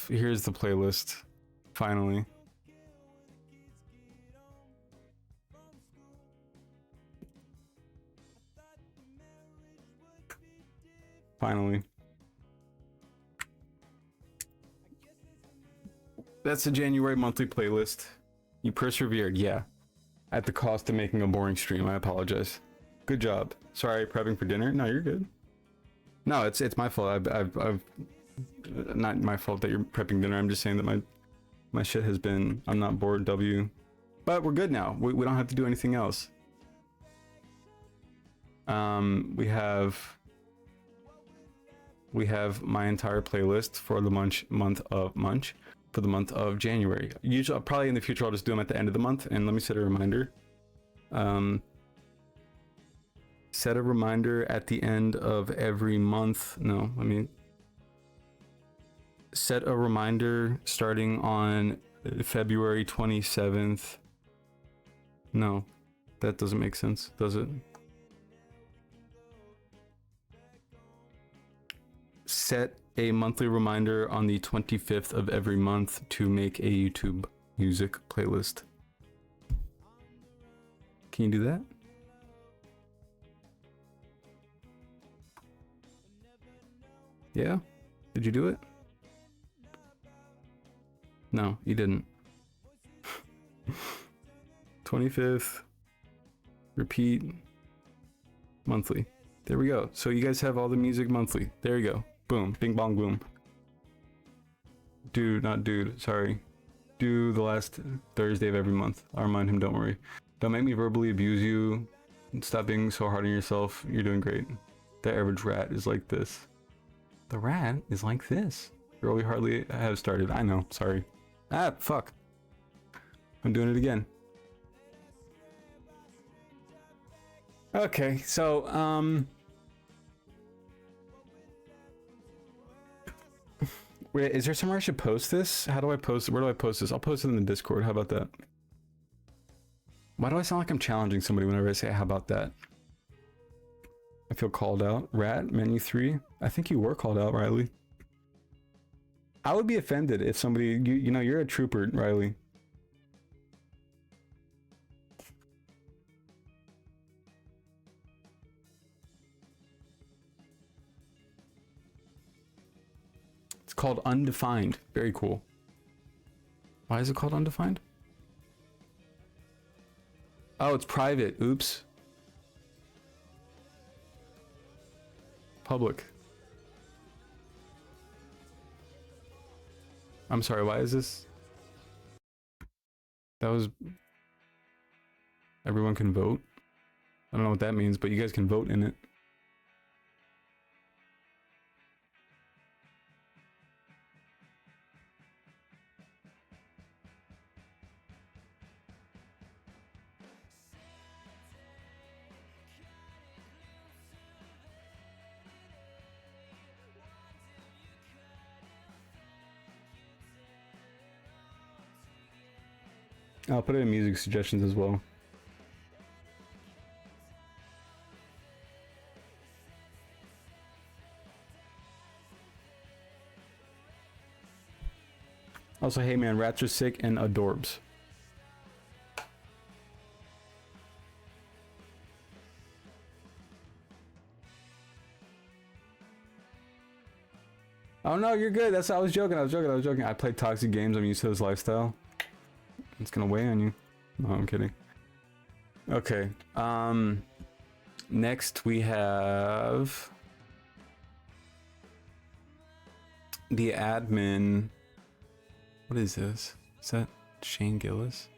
here's the playlist, finally. Finally. That's the January monthly playlist. You persevered, yeah. At the cost of making a boring stream, I apologize. Good job. Sorry, prepping for dinner. No, you're good. No, it's my fault. I've not my fault that you're prepping dinner. I'm just saying that my shit has been. I'm not bored. W, but we're good now. We don't have to do anything else. We have my entire playlist for the month of Munch. for the month of January. Usually, probably in the future, I'll just do them at the end of the month. And let me set a reminder. Set a reminder at the end of every month. No, let me set a reminder starting on February 27th. No, that doesn't make sense, does it? Set a monthly reminder on the 25th of every month to make a YouTube music playlist. Can you do that? Yeah? Did you do it? No, you didn't. 25th. Repeat. Monthly. There we go. So you guys have all the music monthly. There you go. Boom. Bing bong boom. Dude. Sorry. Do the last Thursday of every month. I'll remind him, don't worry. Don't make me verbally abuse you. Stop being so hard on yourself. You're doing great. The average rat is like this. The rat is like this. Girl, we hardly have started. I know. Sorry. Ah, fuck. I'm doing it again. Okay, so, wait, is there somewhere I should post this? How do I post it? Where do I post this? I'll post it in the Discord. How about that? Why do I sound like I'm challenging somebody whenever I say, how about that? I feel called out. Rat, menu 3. I think you were called out, Riley. I would be offended if somebody, you know, you're a trooper, Riley. It's called undefined. Very cool. Why is it called undefined? Oh, it's private. Oops. Public. I'm sorry, why is this? That was... Everyone can vote? I don't know what that means, but you guys can vote in it. I'll put it in music suggestions as well. Also, hey man, rats are sick and adorbs. Oh no, you're good. I was joking. I played toxic games. I'm used to this lifestyle. It's gonna weigh on you. No, I'm kidding. Okay. Next we have the admin. What is this? Is that Shane Gillis?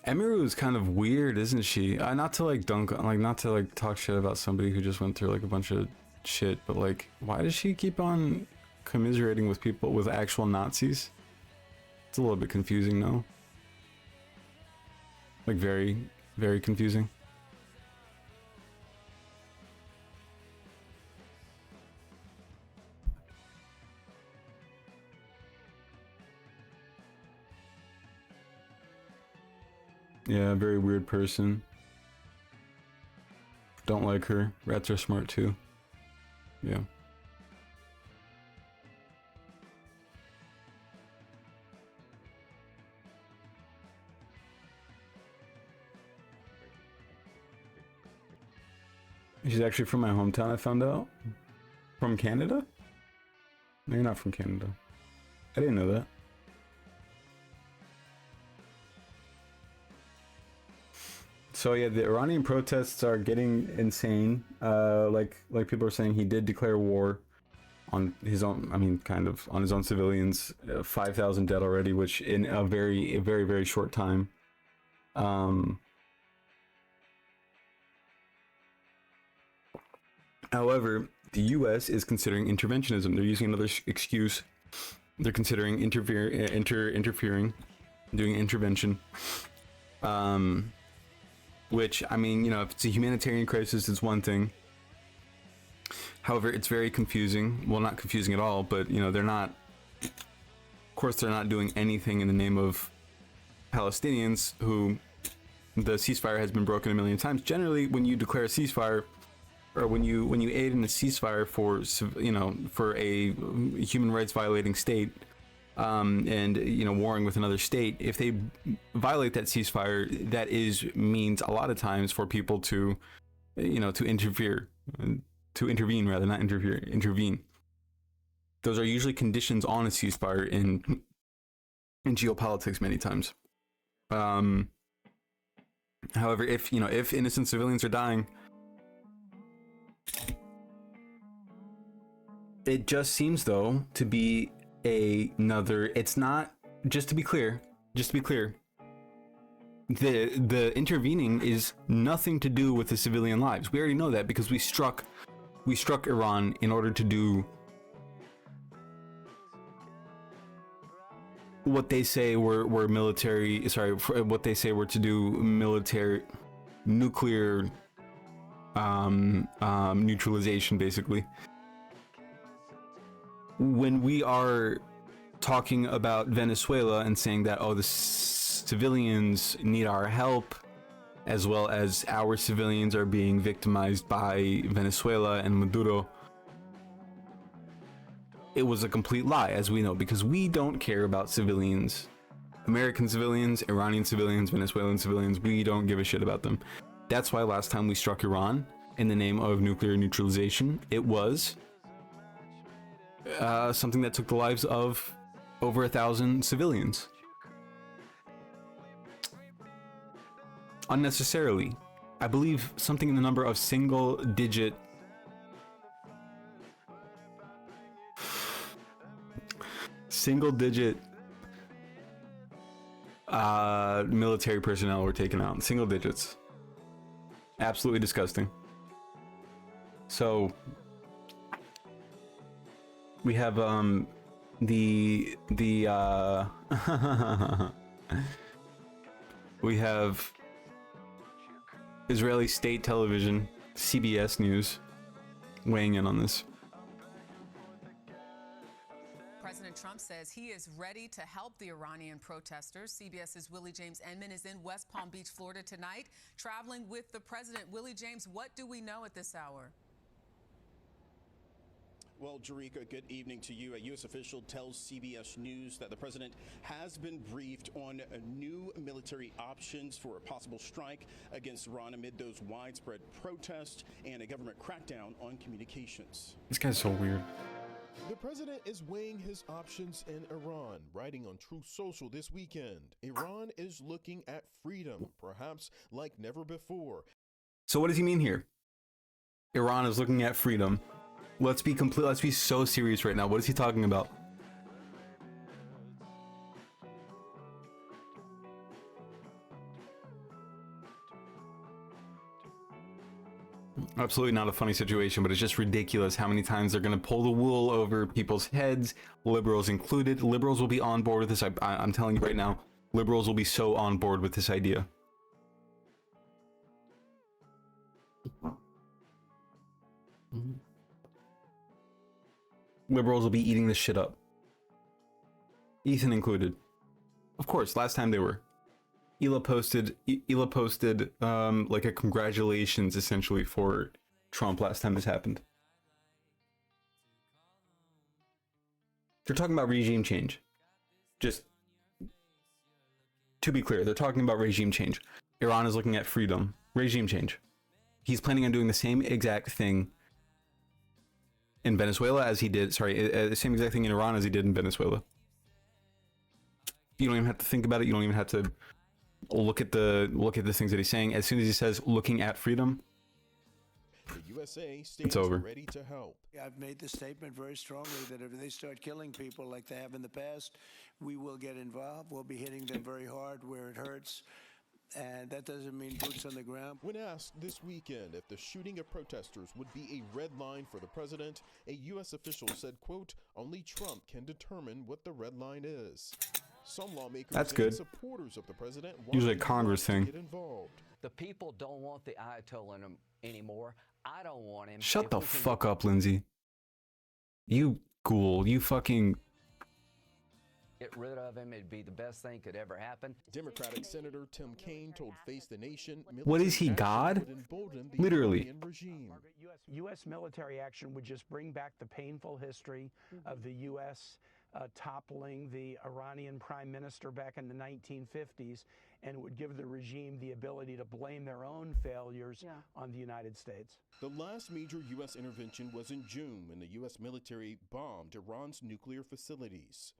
Emiru is kind of weird, isn't she? Not to like not to like talk shit about somebody who just went through like a bunch of shit, but like, why does she keep on commiserating with people, with actual Nazis? It's a little bit confusing, no? Like very, very confusing. Yeah, very weird person. Don't like her. Rats are smart too. Yeah. She's actually from my hometown, I found out. From Canada? No, you're not from Canada. I didn't know that. So yeah, the Iranian protests are getting insane. Like people are saying, he did declare war on his own. I mean, kind of on his own civilians. 5,000 dead already, which in a very, very short time. However, the U.S. is considering interventionism. They're using another excuse. They're considering interfering, doing intervention. Which, I mean, you know, if it's a humanitarian crisis, it's one thing. However, it's very confusing. Well, not confusing at all, but, you know, they're not... Of course, they're not doing anything in the name of Palestinians, who the ceasefire has been broken a million times. Generally, when you declare a ceasefire, or when you aid in a ceasefire for, you know, for a human rights violating state, and, you know, warring with another state, if they violate that ceasefire, that means a lot of times for people to, you know, to intervene rather, not intervene. Those are usually conditions on a ceasefire in geopolitics many times. However, if innocent civilians are dying, it just seems, though, to be another... It's not... Just to be clear, the intervening is nothing to do with the civilian lives. We already know that because we struck Iran in order to do what they say were military... Sorry, what they say were to do military... nuclear... neutralization, basically. When we are talking about Venezuela and saying that, oh, the civilians need our help, as well as our civilians are being victimized by Venezuela and Maduro, it was a complete lie, as we know, because we don't care about civilians. American civilians, Iranian civilians, Venezuelan civilians, we don't give a shit about them. That's why last time we struck Iran in the name of nuclear neutralization, it was something that took the lives of over 1,000 civilians. Unnecessarily. I believe something in the number of single digit military personnel were taken out. Single digits. Absolutely disgusting. So we have we have Israeli state television, CBS News, weighing in on this. President Trump says he is ready to help the Iranian protesters. CBS's Willie James Enman is in West Palm Beach, Florida tonight, traveling with the president. Willie James, what do we know at this hour? Well, Jerika, good evening to you. A U.S. official tells CBS News that the president has been briefed on new military options for a possible strike against Iran amid those widespread protests and a government crackdown on communications. This guy's so weird. The president is weighing his options in Iran, writing on Truth Social this weekend. Iran is looking at freedom, perhaps like never before. So what does he mean here? Iran is looking at freedom. Let's be so serious right now. What is he talking about? Absolutely not a funny situation, but it's just ridiculous how many times they're going to pull the wool over people's heads, liberals included. Liberals will be on board with this. I'm telling you right now, liberals will be so on board with this idea. Liberals will be eating this shit up. Ethan included. Of course, last time they were. Ela posted like a congratulations essentially for Trump last time this happened. They're talking about regime change. Just to be clear, they're talking about regime change. Iran is looking at freedom. Regime change. He's planning on doing the same exact thing in Venezuela as he did, the same exact thing in Iran as he did in Venezuela. You don't even have to think about it. You don't even have to look at the things that he's saying. As soon as he says looking at freedom, The USA it's stands over. ready to help. I've made the statement very strongly that if they start killing people like they have in the past, we will get involved. We'll be hitting them very hard where it hurts. And that doesn't mean boots on the ground. When asked this weekend if the shooting of protesters would be a red line for the president, a U.S. official said, quote, only Trump can determine what the red line is. Some lawmakers That's and good. supporters of the president want Usually a the Congress U.S. to thing. get involved. The people don't want the Ayatollah anymore. I don't want him. Shut If the we can fuck up, Lindsay. You ghoul. You fucking... get rid of him, it'd be the best thing could ever happen. Democratic Senator Tim Kaine told Face the Nation, What is he, military action God? would embolden the Literally. Iranian regime. U.S. military action would just bring back the painful history of the U.S. Toppling the Iranian prime minister back in the 1950s, and would give the regime the ability to blame their own failures on the United States. The last major U.S. intervention was in June when the U.S. military bombed Iran's nuclear facilities.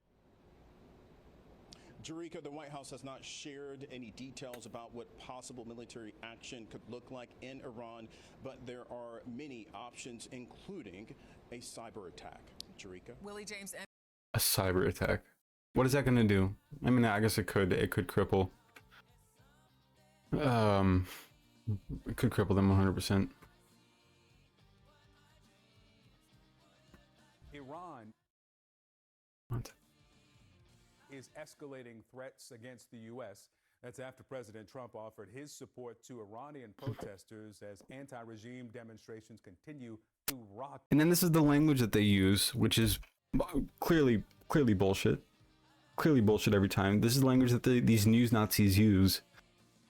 Jerika, the White House has not shared any details about what possible military action could look like in Iran, but there are many options, including a cyber attack. Jerika? Willie James and A cyber attack. What is that going to do? I mean, I guess it could cripple. It could cripple them 100%. Iran What? is escalating threats against the U.S. That's after President Trump offered his support to Iranian protesters as anti-regime demonstrations continue to rock. And then this is the language that they use, which is clearly bullshit. Clearly bullshit every time. This is language that these news Nazis use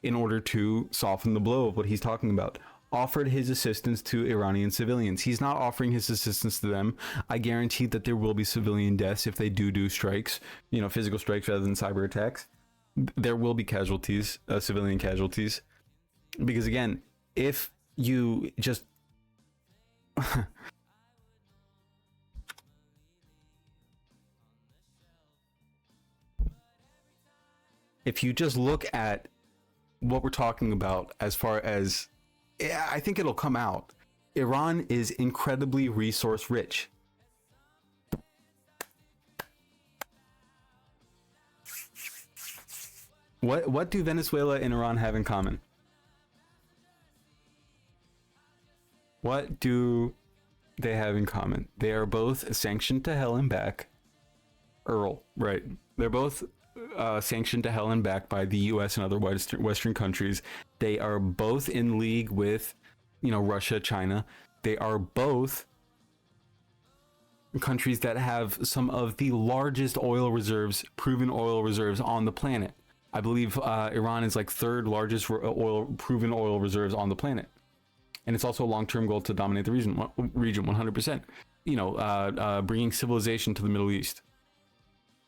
in order to soften the blow of what he's talking about. Offered his assistance to Iranian civilians. He's not offering his assistance to them. I guarantee that there will be civilian deaths if they do strikes, you know, physical strikes rather than cyber attacks. There will be casualties, civilian casualties. Because again, if you just... if you just look at what we're talking about as far as... yeah, I think it'll come out. Iran is incredibly resource rich. What do Venezuela and Iran have in common? What do they have in common? They are both sanctioned to hell and back. Earl, right. They're both sanctioned to hell and back by the U.S. and other Western countries. They are both in league with, you know, Russia, China. They are both countries that have some of the largest oil reserves, proven oil reserves on the planet. I believe Iran is like third largest proven oil reserves on the planet. And it's also a long-term goal to dominate the region 100%. You know, bringing civilization to the Middle East.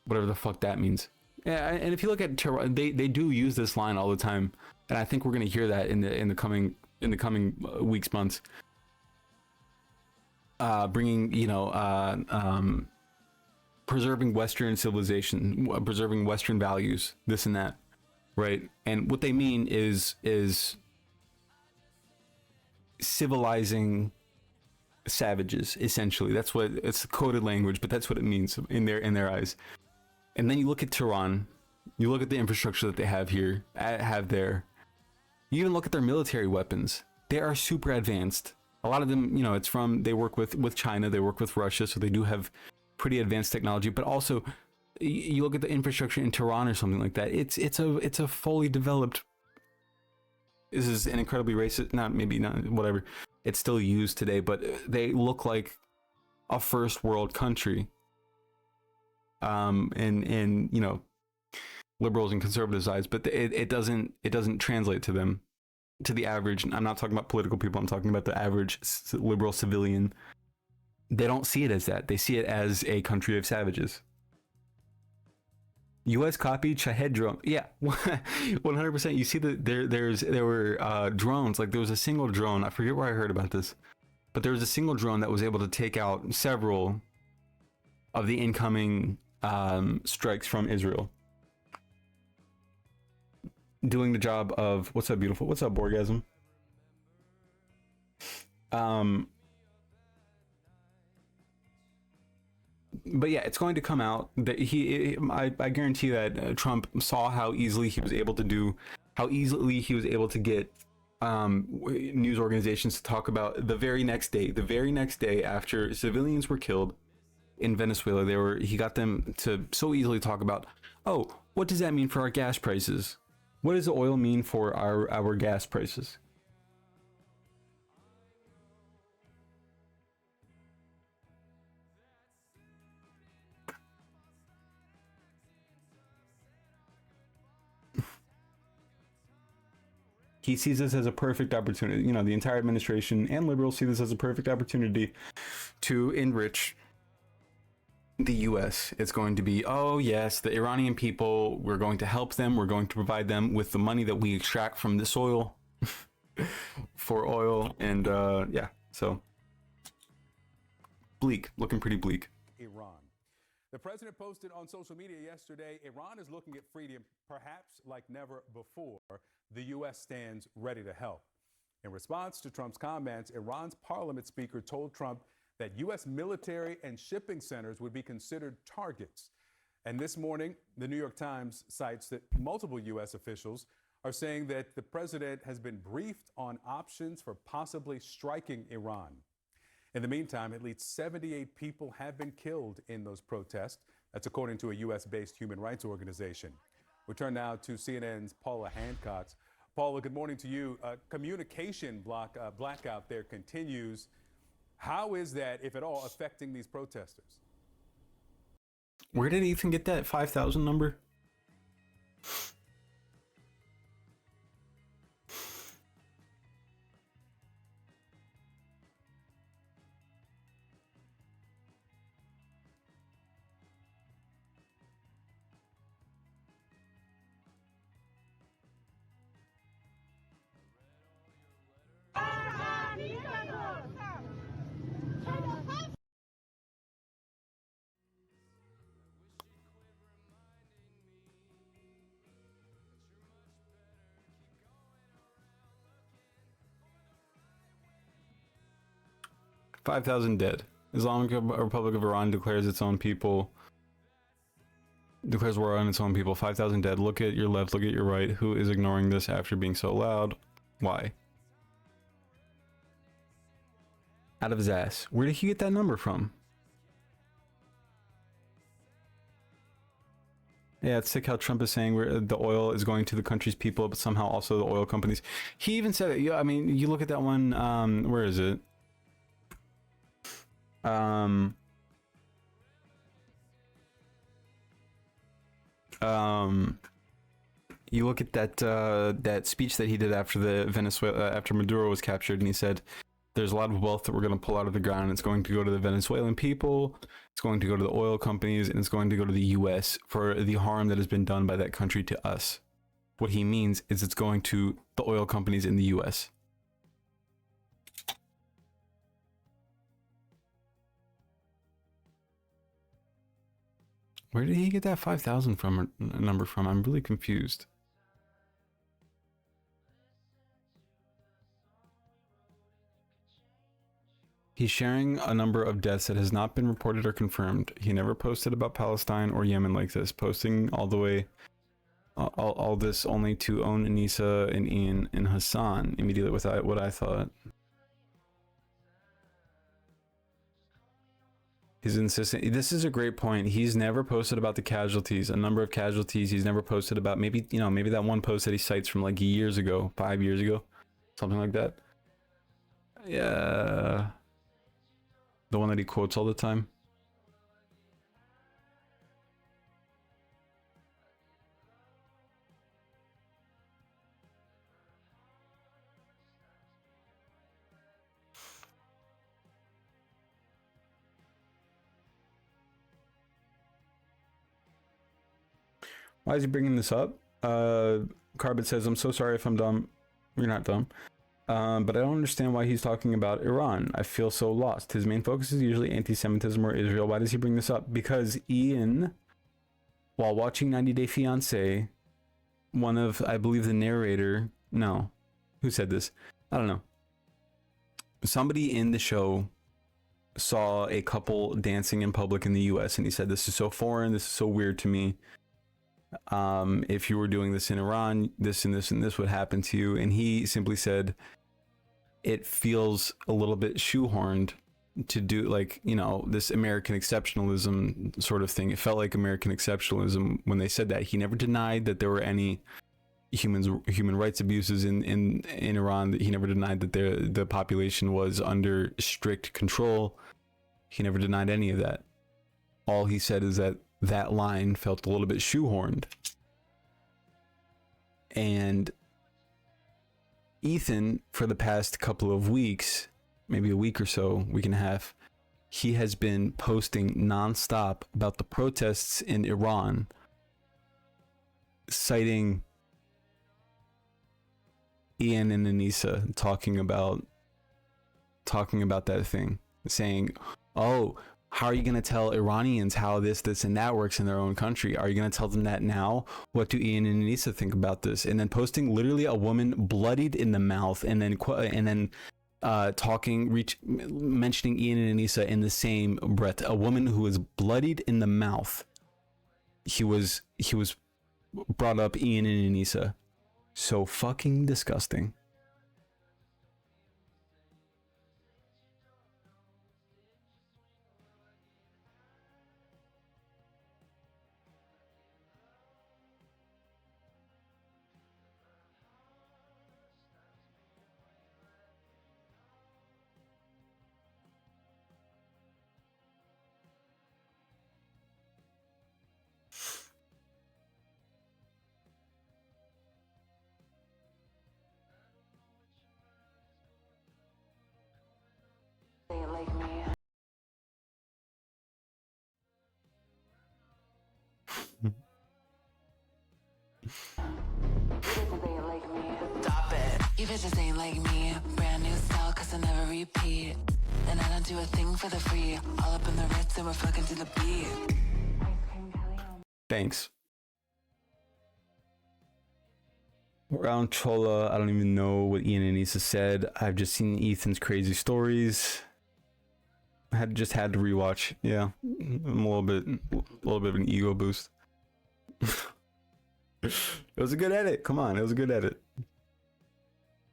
Whatever the fuck that means. Yeah, and if you look at Tehran, they do use this line all the time, and I think we're going to hear that in the coming weeks, months. Bringing, you know, preserving Western civilization, preserving Western values, this and that, right? And what they mean is civilizing savages, essentially. That's what it's coded language, but that's what it means in their eyes. And then you look at Tehran, you look at the infrastructure that they have here, have there. You even look at their military weapons. They are super advanced. A lot of them, you know, they work with China, they work with Russia, so they do have pretty advanced technology. But also, you look at the infrastructure in Tehran or something like that. It's a fully developed. This is an incredibly racist, whatever. It's still used today, but they look like a first world country. And you know, liberals and conservatives' eyes, but it doesn't translate to them, to the average. I'm not talking about political people. I'm talking about the average liberal civilian. They don't see it as that. They see it as a country of savages. U.S. copied Shahed drone. Yeah, 100%. You see that there were drones. Like there was a single drone. I forget where I heard about this, but there was a single drone that was able to take out several of the incoming strikes from Israel, doing the job of what's up, beautiful? What's up, Borgasm? But yeah, it's going to come out that I guarantee that Trump saw how easily he was able to do how easily he was able to get news organizations to talk about the very next day after civilians were killed in Venezuela. He got them to so easily talk about, oh, what does that mean for our gas prices? What does the oil mean for our gas prices? He sees this as a perfect opportunity. You know, the entire administration and liberals see this as a perfect opportunity to enrich the US. It's going to be, oh yes, the Iranian people, we're going to help them. We're going to provide them with the money that we extract from this oil for oil. And yeah, so bleak, looking pretty bleak. Iran. The president posted on social media yesterday, Iran is looking at freedom perhaps like never before. The U.S. stands ready to help. In response to Trump's comments, Iran's parliament speaker told Trump that U.S. military and shipping centers would be considered targets. And this morning, the New York Times cites that multiple U.S. officials are saying that the president has been briefed on options for possibly striking Iran. In the meantime, at least 78 people have been killed in those protests. That's according to a U.S.-based human rights organization. We turn now to CNN's Paula Hancock. Paula, good morning to you. Communication blackout there continues. How is that, if at all, affecting these protesters? Where did Ethan get that 5,000 number? $5,000 dead. Islamic Republic of Iran declares its own people, declares war on its own people. 5,000 dead. Look at your left, look at your right. Who is ignoring this after being so loud? Why? Out of his ass. Where did he get that number from? Yeah, it's sick how Trump is saying where the oil is going to the country's people, but somehow also the oil companies. He even said it. Yeah, I mean, you look at that one. Where is it? You look at that speech that he did after after Maduro was captured, and he said, "There's a lot of wealth that we're going to pull out of the ground. It's going to go to the Venezuelan people. It's going to go to the oil companies, and it's going to go to the U.S. for the harm that has been done by that country to us." What he means is it's going to the oil companies in the U.S. Where did he get that 5,000 from number from? I'm really confused. He's sharing a number of deaths that has not been reported or confirmed. He never posted about Palestine or Yemen like this, posting all the way all this only to own Anissa and Ian and Hassan immediately with what I thought. He's insistent. This is a great point. He's never posted about the casualties, a number of casualties. He's never posted about maybe that one post that he cites from like years ago, 5 years ago, something like that. Yeah. The one that he quotes all the time. Why is he bringing this up? Carbon says, "I'm so sorry if I'm dumb." You're not dumb. But I don't understand why he's talking about Iran. I feel so lost. His main focus is usually anti-Semitism or Israel. Why does he bring this up? Because Ian, while watching 90 Day Fiancé, one of, I believe the narrator, no, who said this? I don't know. Somebody in the show saw a couple dancing in public in the US, and he said, "This is so foreign. This is so weird to me." If you were doing this in Iran, this and this and this would happen to you. And he simply said, it feels a little bit shoehorned to do, like, you know, this American exceptionalism sort of thing. It felt like American exceptionalism when they said that. He never denied that there were any human rights abuses in Iran. He never denied that the population was under strict control. He never denied any of that. All he said is that that line felt a little bit shoehorned. And Ethan, for the past couple of weeks, maybe a week or so, week and a half, he has been posting nonstop about the protests in Iran, citing Ian and Anissa talking about that thing, saying, oh, how are you going to tell Iranians how this and that works in their own country? Are you going to tell them that now? What do Ian and Anissa think about this? And then posting literally a woman bloodied in the mouth, and then mentioning Ian and Anissa in the same breath. A woman who was bloodied in the mouth. He was brought up Ian and Anissa. So fucking disgusting. Stop it. You bitches ain't like me. Brand new style, cause I never repeat. And I don't do a thing for the free. All up in the red, so we're fucking to the beat. Thanks. Around Chola, I don't even know what Ian and Anissa said. I've just seen Ethan's crazy stories. I had to rewatch. Yeah, I'm a little bit of an ego boost. It was a good edit. Come on, it was a good edit.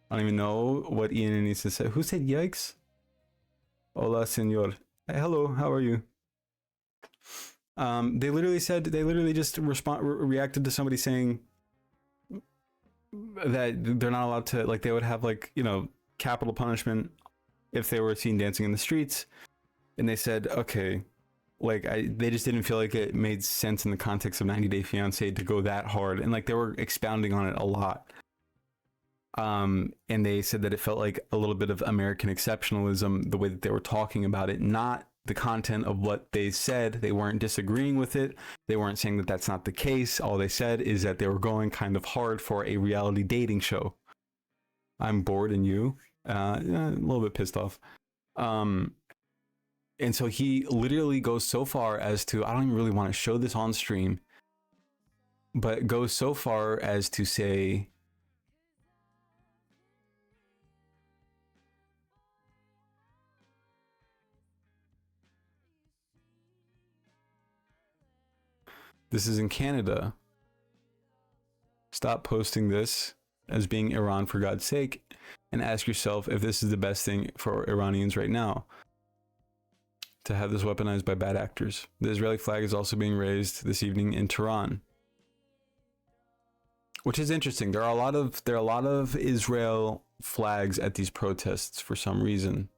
I don't even know what Ian and Anissa said. Who said yikes? Hola, senor. Hey, hello, how are you? They literally just reacted to somebody saying that they're not allowed to, like, they would have, like, you know, capital punishment if they were seen dancing in the streets. And they said, okay, like, they just didn't feel like it made sense in the context of 90 Day Fiancé to go that hard. And, like, they were expounding on it a lot. And they said that it felt like a little bit of American exceptionalism, the way that they were talking about it, not the content of what they said. They weren't disagreeing with it. They weren't saying that that's not the case. All they said is that they were going kind of hard for a reality dating show. I'm bored, and you? Yeah, a little bit pissed off. And so he literally goes so far as to, I don't even really want to show this on stream, but goes so far as to say, this is in Canada. Stop posting this as being Iran, for God's sake, and ask yourself if this is the best thing for Iranians right now, to have this weaponized by bad actors. The Israeli flag is also being raised this evening in Tehran, which is interesting. There are a lot of Israel flags at these protests for some reason.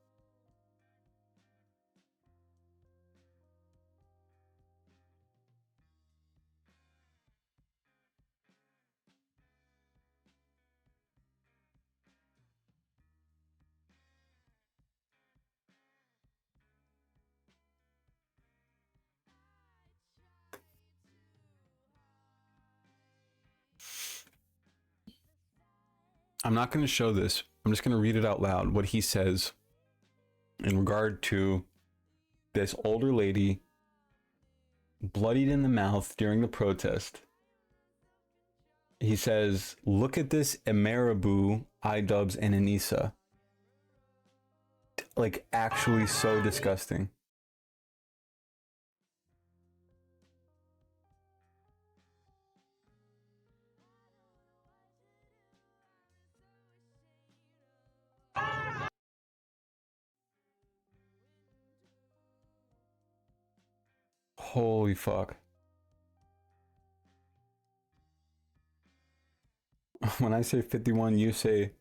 I'm not going to show this. I'm just going to read it out loud, what he says in regard to this older lady bloodied in the mouth during the protest. He says, look at this Emarabu, iDubbbz, and Anissa. Like, actually so disgusting. Holy fuck. When I say 51, you say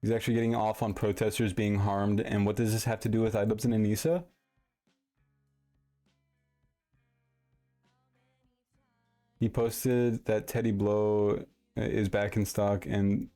he's actually getting off on protesters being harmed. And what does this have to do with IDubbbz and Anissa? He posted that Teddy Blow is back in stock and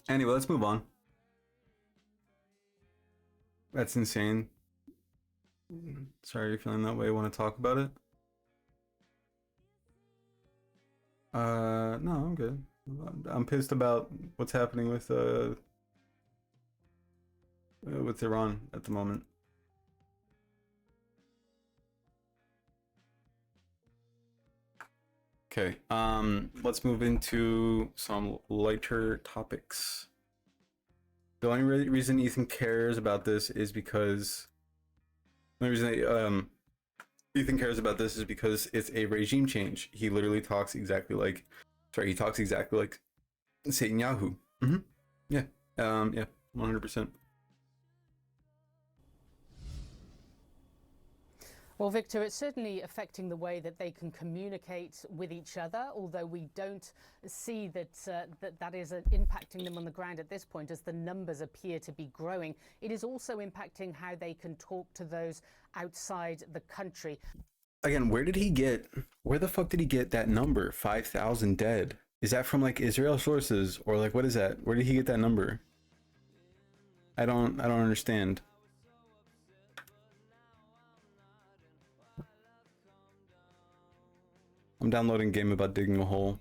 anyway, let's move on. That's insane. Sorry you're feeling that way. Want to talk about it? No, I'm good. I'm pissed about what's happening with Iran at the moment. Okay, let's move into some lighter topics. The only reason Ethan cares about this is because Ethan cares about this is because it's a regime change. He literally talks exactly like, he talks exactly like Netanyahu. Yeah, yeah, 100%. Well, Victor, it's certainly affecting the way that they can communicate with each other, although we don't see that that is impacting them on the ground at this point as the numbers appear to be growing. It is also impacting how they can talk to those outside the country. Again, where the fuck did he get that number, 5,000 dead? Is that from like Israel sources or like what is that? Where did he get that number? I don't understand. I'm downloading a game about digging a hole.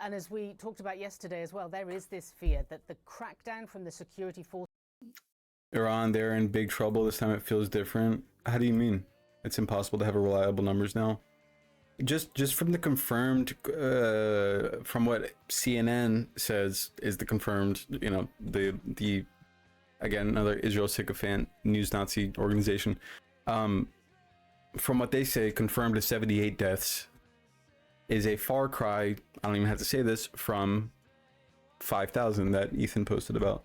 And as we talked about yesterday as well, there is this fear that the crackdown from the security force. Iran, they're in big trouble. This time it feels different. How do you mean? It's impossible to have reliable numbers now. Just from the confirmed, from what CNN says is the confirmed, you know, the again, another Israel sycophant news Nazi organization. From what they say, confirmed is 78 deaths, is a far cry, I don't even have to say this, from 5,000 that Ethan posted about.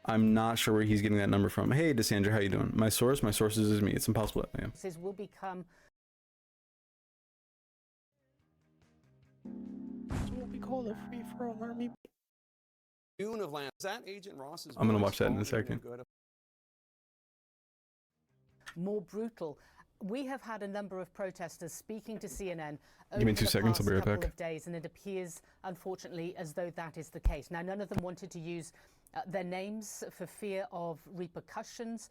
I'm not sure where he's getting that number from. Hey, Desandra, how you doing? My sources is me. It's impossible. Yeah. Will become what we call a free-for-all army. June of last, is that Agent Ross's I'm gonna voice watch that in a calling second. Renee Good more brutal. We have had a number of protesters speaking to CNN over Give me 2 the seconds, past I'll be right couple back. of days, and it appears, unfortunately, as though that is the case. Now, none of them wanted to use their names for fear of repercussions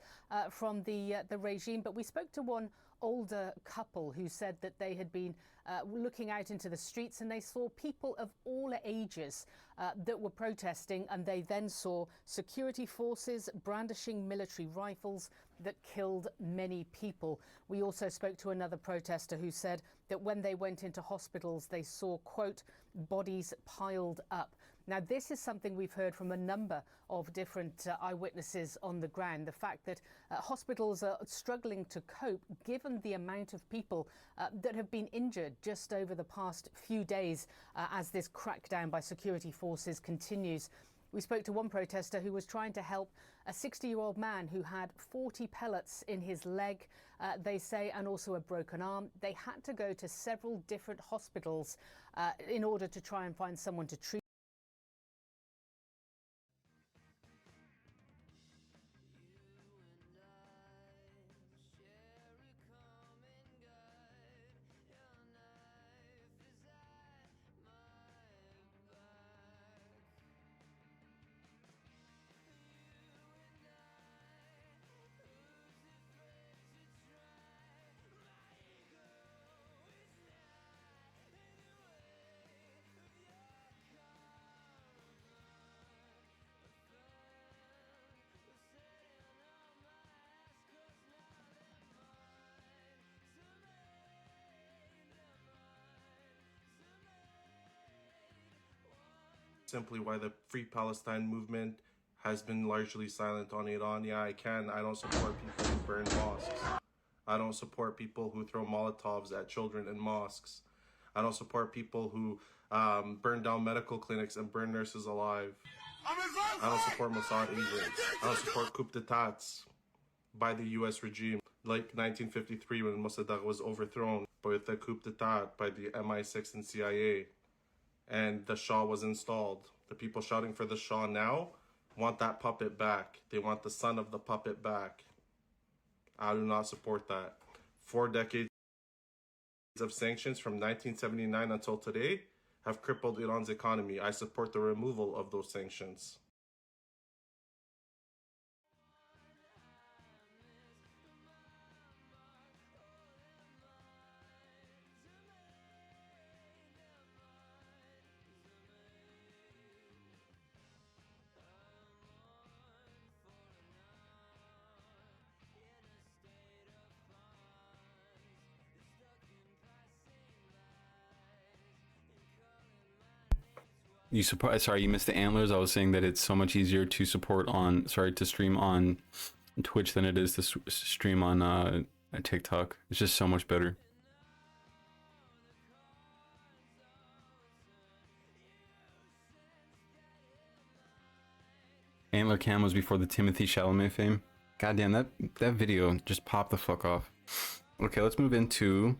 from the regime, but we spoke to one older couple who said that they had been looking out into the streets and they saw people of all ages that were protesting, and they then saw security forces brandishing military rifles that killed many people. We also spoke to another protester who said that when they went into hospitals, they saw, quote, bodies piled up. Now, this is something we've heard from a number of different eyewitnesses on the ground, the fact that hospitals are struggling to cope given the amount of people that have been injured just over the past few days as this crackdown by security forces continues. We spoke to one protester who was trying to help a 60-year-old man who had 40 pellets in his leg, they say, and also a broken arm. They had to go to several different hospitals in order to try and find someone to treat. simply why the Free Palestine movement has been largely silent on Iran. Yeah, I don't support people who burn mosques. I don't support people who throw Molotovs at children in mosques. I don't support people who burn down medical clinics and burn nurses alive. I don't support Mossad agents. I don't support coup d'etats by the US regime, like 1953 when Mossadegh was overthrown with the coup d'etat by the MI6 and CIA, and the Shah was installed. The people shouting for the Shah now want that puppet back. They want the son of the puppet back. I do not support that. 4 decades of sanctions from 1979 until today have crippled Iran's economy. I support the removal of those sanctions. You support? Sorry, you missed the antlers. I was saying that it's so much easier to to stream on Twitch than it is to stream on TikTok. It's just so much better. Antler cam was before the Timothy Chalamet fame. Goddamn, that video just popped the fuck off. Okay, let's move into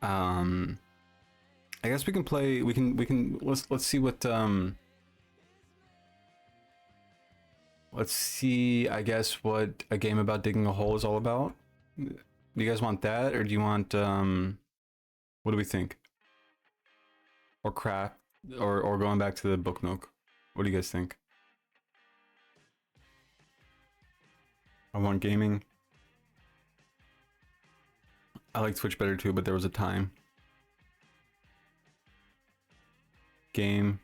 I guess we can play, let's see what let's see, I guess, what a game about digging a hole is all about. Do you guys want that, or do you want what do we think? Or craft, or going back to the book milk? What do you guys think? I want gaming. I like Twitch better too, but there was a time. Game.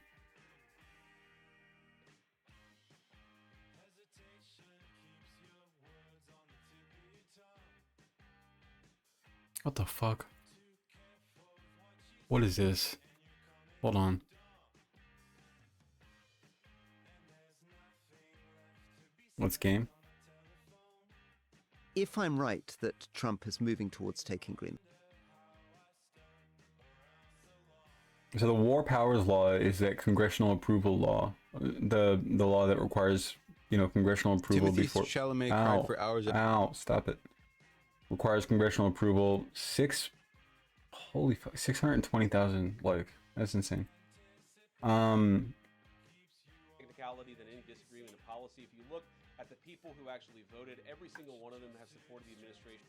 What the fuck? What is this? Hold on. What's game? If I'm right that Trump is moving towards taking Green. So the War Powers Law is that congressional approval law, the law that requires, you know, congressional approval Timothy before. Chalamet cried for hours. Ow! Stop it. Requires congressional approval. Holy fuck! 620,000. Like, that's insane. Technicality than any disagreement in policy. If you look at the people who actually voted, every single one of them has supported the administration.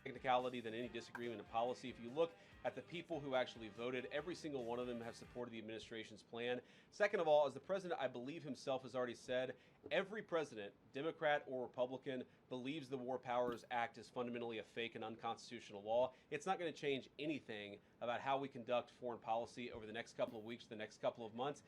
Technicality than any disagreement in policy. If you look at the people who actually voted, every single one of them have supported the administration's plan. Second of all, as the president, I believe himself has already said, every president, Democrat or Republican, believes the War Powers Act is fundamentally a fake and unconstitutional law. It's not going to change anything about how we conduct foreign policy over the next couple of weeks, the next couple of months,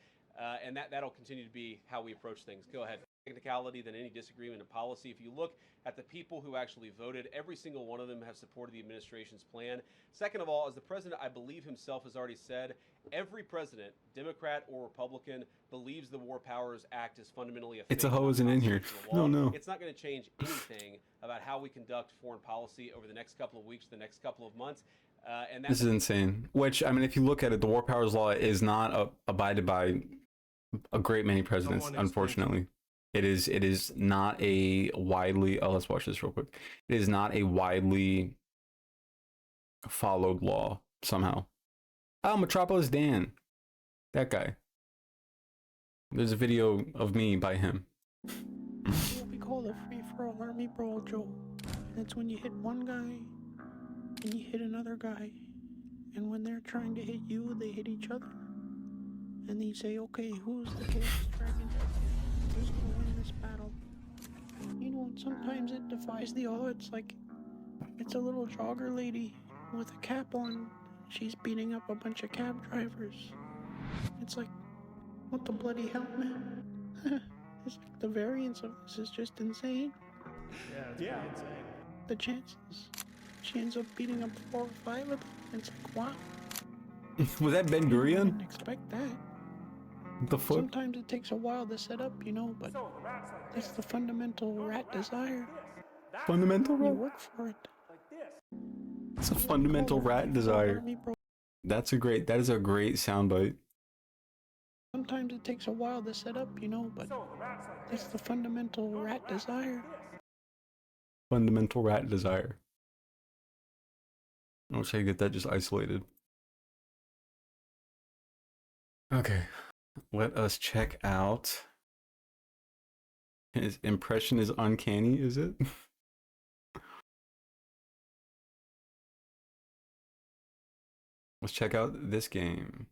and that'll continue to be how we approach things. Go ahead. Technicality than any disagreement in policy. If you look at the people who actually voted, every single one of them have supported the administration's plan. Second of all, as the president, I believe himself has already said, every president, Democrat or Republican, believes the War Powers Act is fundamentally a fake. It's a hoe isn't in here. No. It's not going to change anything about how we conduct foreign policy over the next couple of weeks, the next couple of months. And This is insane. Which, I mean, if you look at it, the War Powers Law is not abided by a great many presidents, unfortunately. It is not a widely, let's watch this real quick. It is not a widely followed law somehow. Oh, Metropolis Dan. That guy. There's a video of me by him. What we call a free-for-all army brawl, Joe. That's when you hit one guy and you hit another guy. And when they're trying to hit you, they hit each other. And then you say, okay, who's the Chaos Dragon? Who's gonna win this battle? You know, and sometimes it defies the odds. Like, it's a little jogger lady with a cap on. She's beating up a bunch of cab drivers. It's like, what the bloody hell, man? It's like the variance of this is just insane. Yeah, it's pretty insane. The chances. She ends up beating up 4 or 5 of them. It's like, wow. Was that Ben Gurion? Didn't expect that. What the fuck? Sometimes it takes a while to set up, you know, but that's the fundamental rat desire. Fundamental You rat? work for it. It's a fundamental rat desire. That is a great soundbite. Sometimes it takes a while to set up, you know, but that's the fundamental rat desire. Fundamental rat desire. I wish I could get that just isolated. Okay, let us check out. His impression is uncanny, is it? Let's check out this game.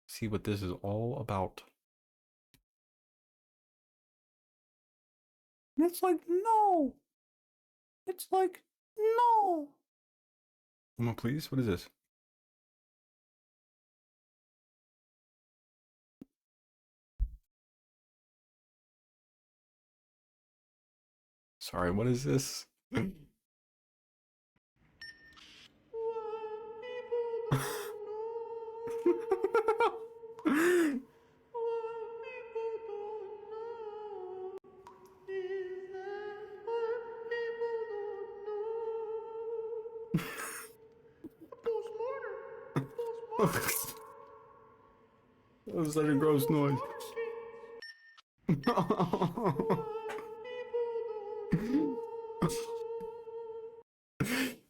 See what this is all about. It's like, no. It's like, no. Come on, please. What is this? Sorry, what is this? That was such a gross noise.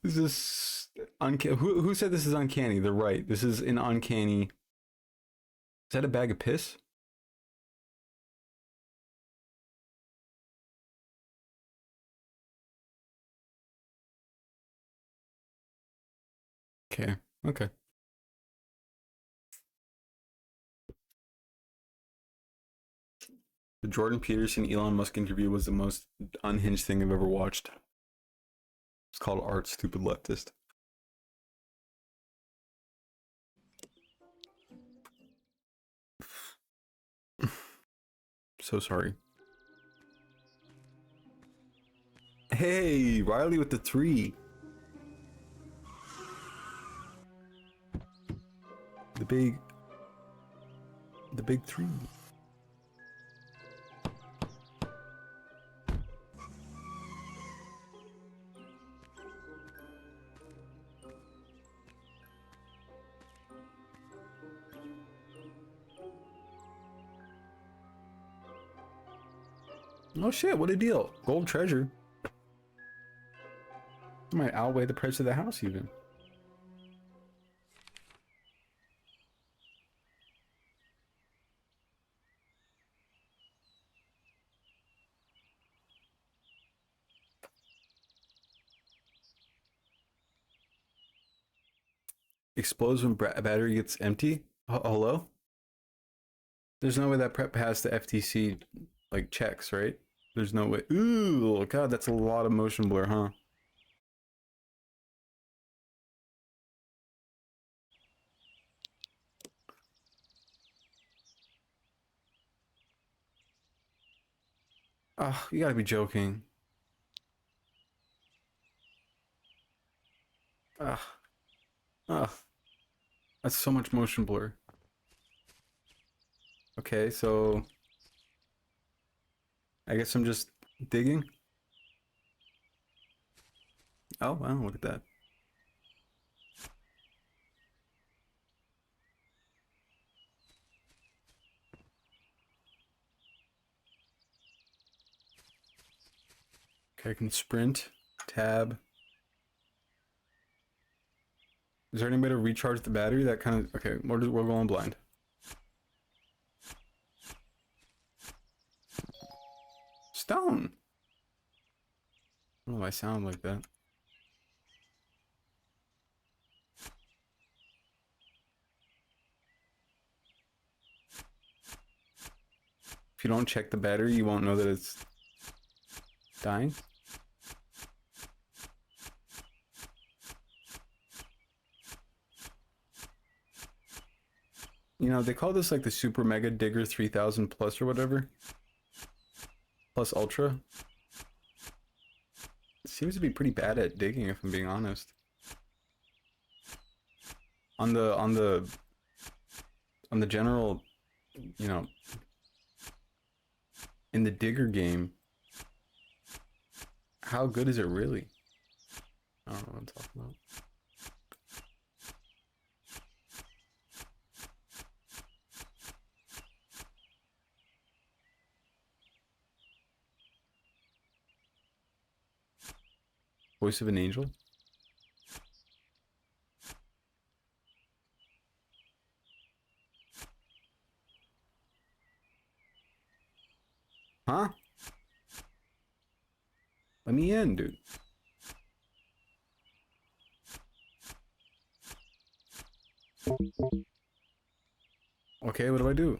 This is uncanny. Who said this is uncanny? They're right. This is an uncanny. Is that a bag of piss? Okay. Okay. The Jordan Peterson Elon Musk interview was the most unhinged thing I've ever watched. It's called Art, Stupid Leftist. So sorry. Hey, Riley with the 3. The big 3. Oh shit, what a deal. Gold treasure. It might outweigh the price of the house even. Explodes when battery gets empty? Hello? There's no way that prep passed the FTC like checks, right? There's no way. Ooh, God, that's a lot of motion blur, huh? Oh, you gotta be joking. Ah, that's so much motion blur. Okay, so I guess I'm just digging. Oh wow, look at that. Okay, I can sprint, tab. Is there any way to recharge the battery? That kind of, okay, we're going blind. Stone. I don't know why I sound like that. If you don't check the battery, you won't know that it's dying. You know, they call this like the Super Mega Digger 3000 Plus or whatever. plus ultra. It seems to be pretty bad at digging, if I'm being honest. On the general, you know, in the digger game, how good is it really? I don't know what I'm talking about. Voice of an angel? Huh? Let me in, dude. Okay, what do I do?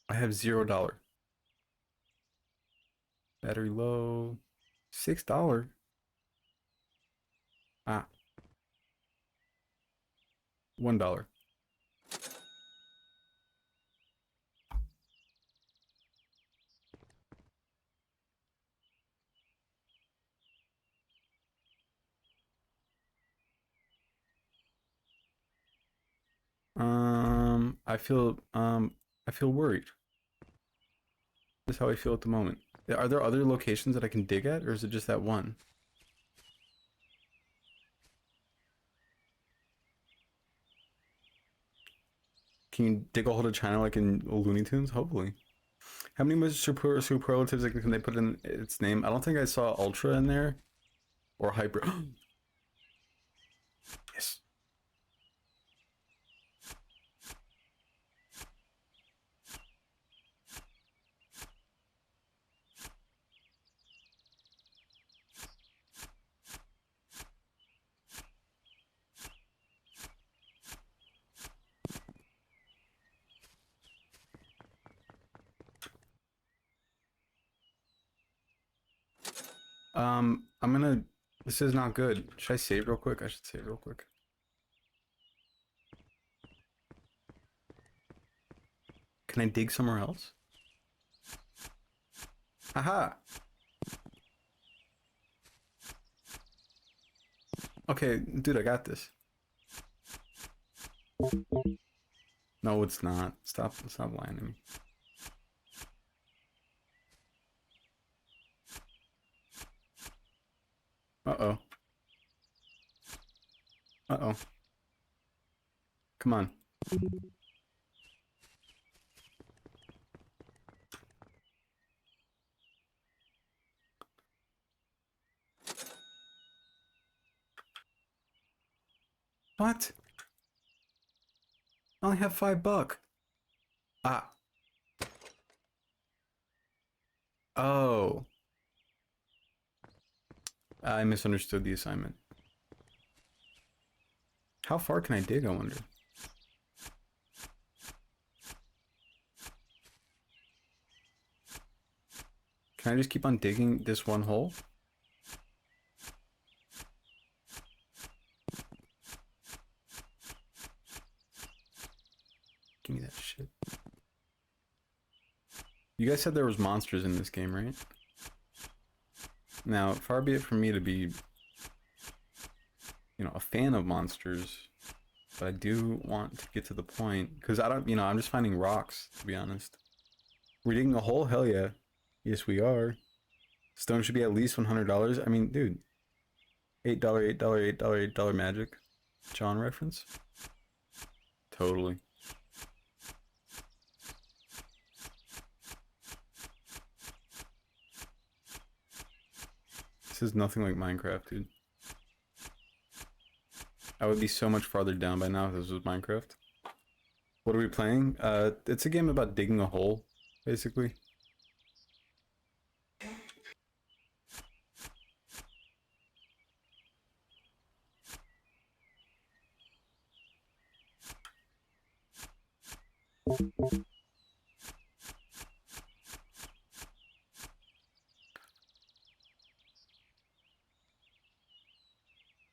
I have $0. Battery low. $6. Ah. $1. I feel worried. That's how I feel at the moment. Are there other locations that I can dig at, or is it just that one? Can you dig a hole to China like in Looney Tunes? Hopefully. How many more superlatives can they put in its name? I don't think I saw Ultra in there. Or Hyper. Yes. I'm gonna... This is not good. Should I save real quick? I should save real quick. Can I dig somewhere else? Haha! Okay, dude, I got this. No, it's not. Stop lying to me. Uh-oh. Uh-oh. Come on. What? I only have $5. Ah. Oh. I misunderstood the assignment. How far can I dig, I wonder? Can I just keep on digging this one hole? Give me that shit. You guys said there was monsters in this game, right? Now, far be it from me to be, you know, a fan of monsters, but I do want to get to the point, because I don't, you know, I'm just finding rocks, to be honest. We're digging a hole? Hell yeah. Yes, we are. Stone should be at least $100. I mean, dude. $8, $8, $8, $8 magic. John reference? Totally. This is nothing like Minecraft, dude. I would be so much farther down by now if this was Minecraft. What are we playing? It's a game about digging a hole, basically.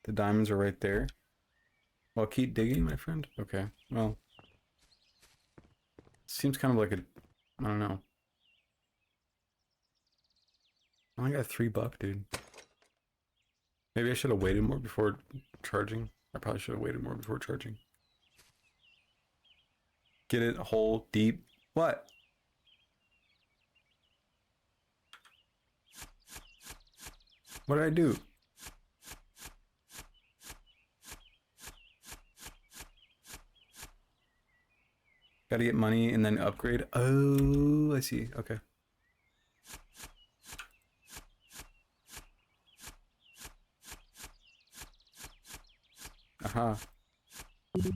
The diamonds are right there. Well, keep digging, my friend. Okay, well. Seems kind of like a... I don't know. I only got $3, dude. Maybe I should have waited more before charging. I probably should have waited more before charging. Get it hole deep. What? What did I do? Gotta get money and then upgrade. Oh, I see. Okay. Aha. Nice.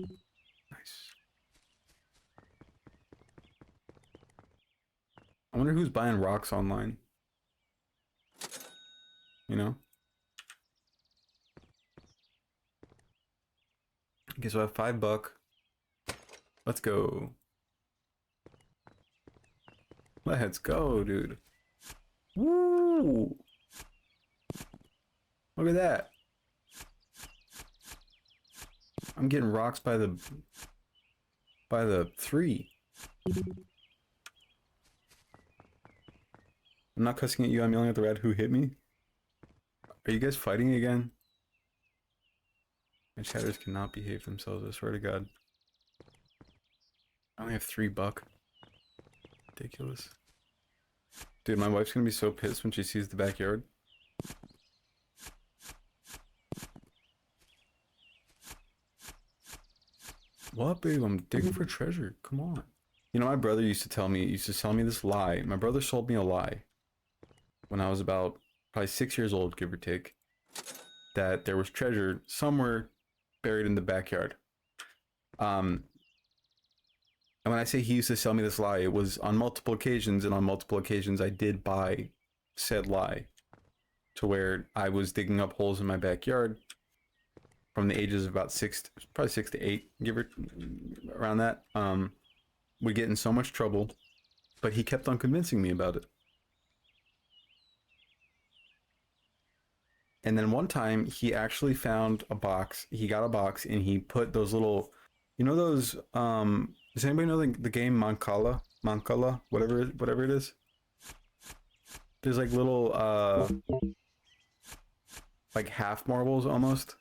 I wonder who's buying rocks online. You know? Okay, so I have $5. Let's go. Let's go, dude. Woo! Look at that. I'm getting rocks by the 3. I'm not cussing at you, I'm yelling at the rat who hit me. Are you guys fighting again? My chatters cannot behave themselves, I swear to God. I only have $3. Ridiculous. Dude, my wife's gonna be so pissed when she sees the backyard. What, babe? I'm digging for treasure. Come on. You know, my brother used to tell me this lie. My brother sold me a lie when I was about probably 6 years old, give or take, that there was treasure somewhere buried in the backyard. And when I say he used to sell me this lie, it was on multiple occasions, and on multiple occasions I did buy said lie, to where I was digging up holes in my backyard from the ages of about probably 6 to 8, give or around that. We get in so much trouble, but he kept on convincing me about it. And then one time he actually found a box. He got a box and he put those little, you know those, does anybody know the game Mancala, whatever it is? There's like little, like half marbles almost.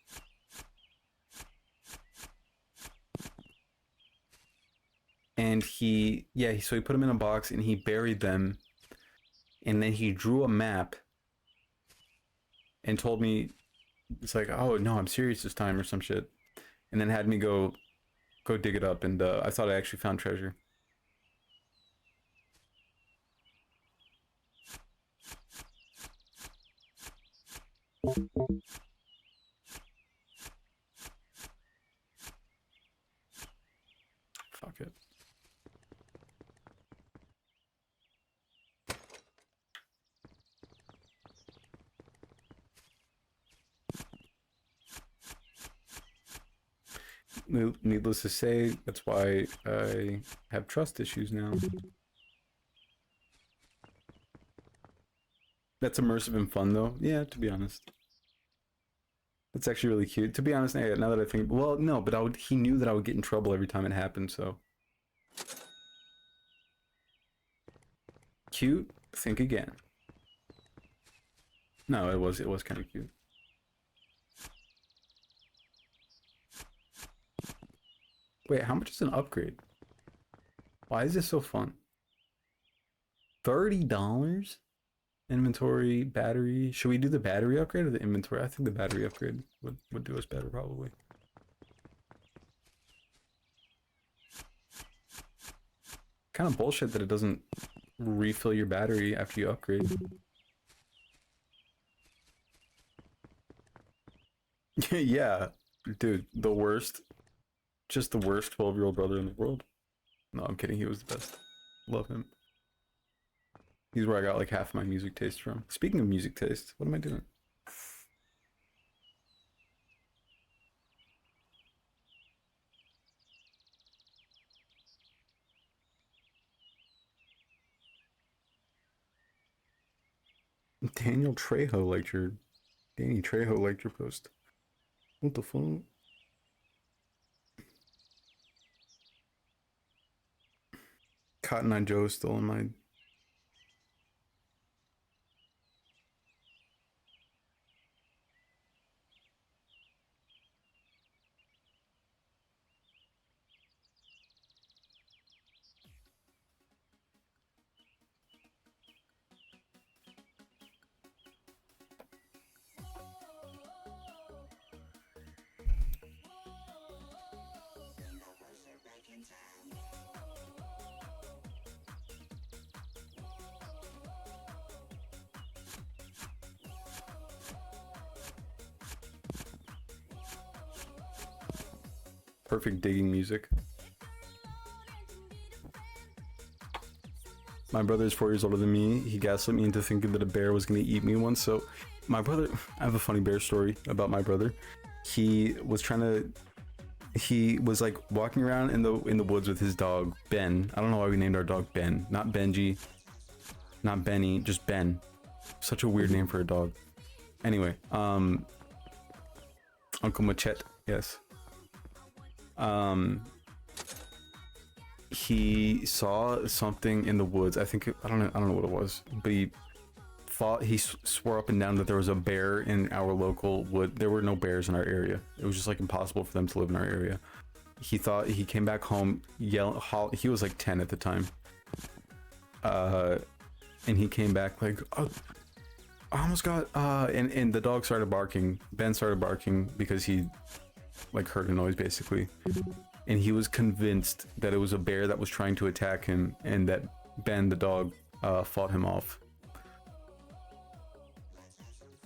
And so he put them in a box and he buried them. And then he drew a map and told me, it's like, oh no, I'm serious this time or some shit. And then had me go dig it up, and I thought I actually found treasure. Fuck it. Needless to say, that's why I have trust issues now. That's immersive and fun, though. Yeah, to be honest. It's actually really cute. To be honest, now that I think... Well, no, but he knew that I would get in trouble every time it happened, so... Cute? Think again. No, it was kind of cute. Wait, how much is an upgrade? Why is this so fun? $30? Inventory, battery. Should we do the battery upgrade or the inventory? I think the battery upgrade would do us better, probably. Kind of bullshit that it doesn't refill your battery after you upgrade. Yeah, dude, the worst. Just the worst 12-year-old brother in the world. No, I'm kidding. He was the best. Love him. He's where I got like half my music taste from. Speaking of music taste, what am I doing? Danny Trejo liked your post. What the fuck? Cotton Eye Joe is still in my... Perfect digging music. My brother is 4 years older than me. He gaslit me into thinking that a bear was going to eat me once. So my brother, I have a funny bear story about my brother. He was like walking around in the woods with his dog, Ben. I don't know why we named our dog Ben. Not Benji, not Benny, just Ben. Such a weird name for a dog. Anyway, Uncle Machete, yes. He saw something in the woods. I don't know what it was, but he swore up and down that there was a bear in our local wood. There were no bears in our area. It was just like impossible for them to live in our area. He came back home yelling. He was like 10 at the time. And he came back like, oh, I almost got, and the dog started barking. Ben started barking because he like heard a noise basically. And he was convinced that it was a bear that was trying to attack him and that Ben, the dog, fought him off.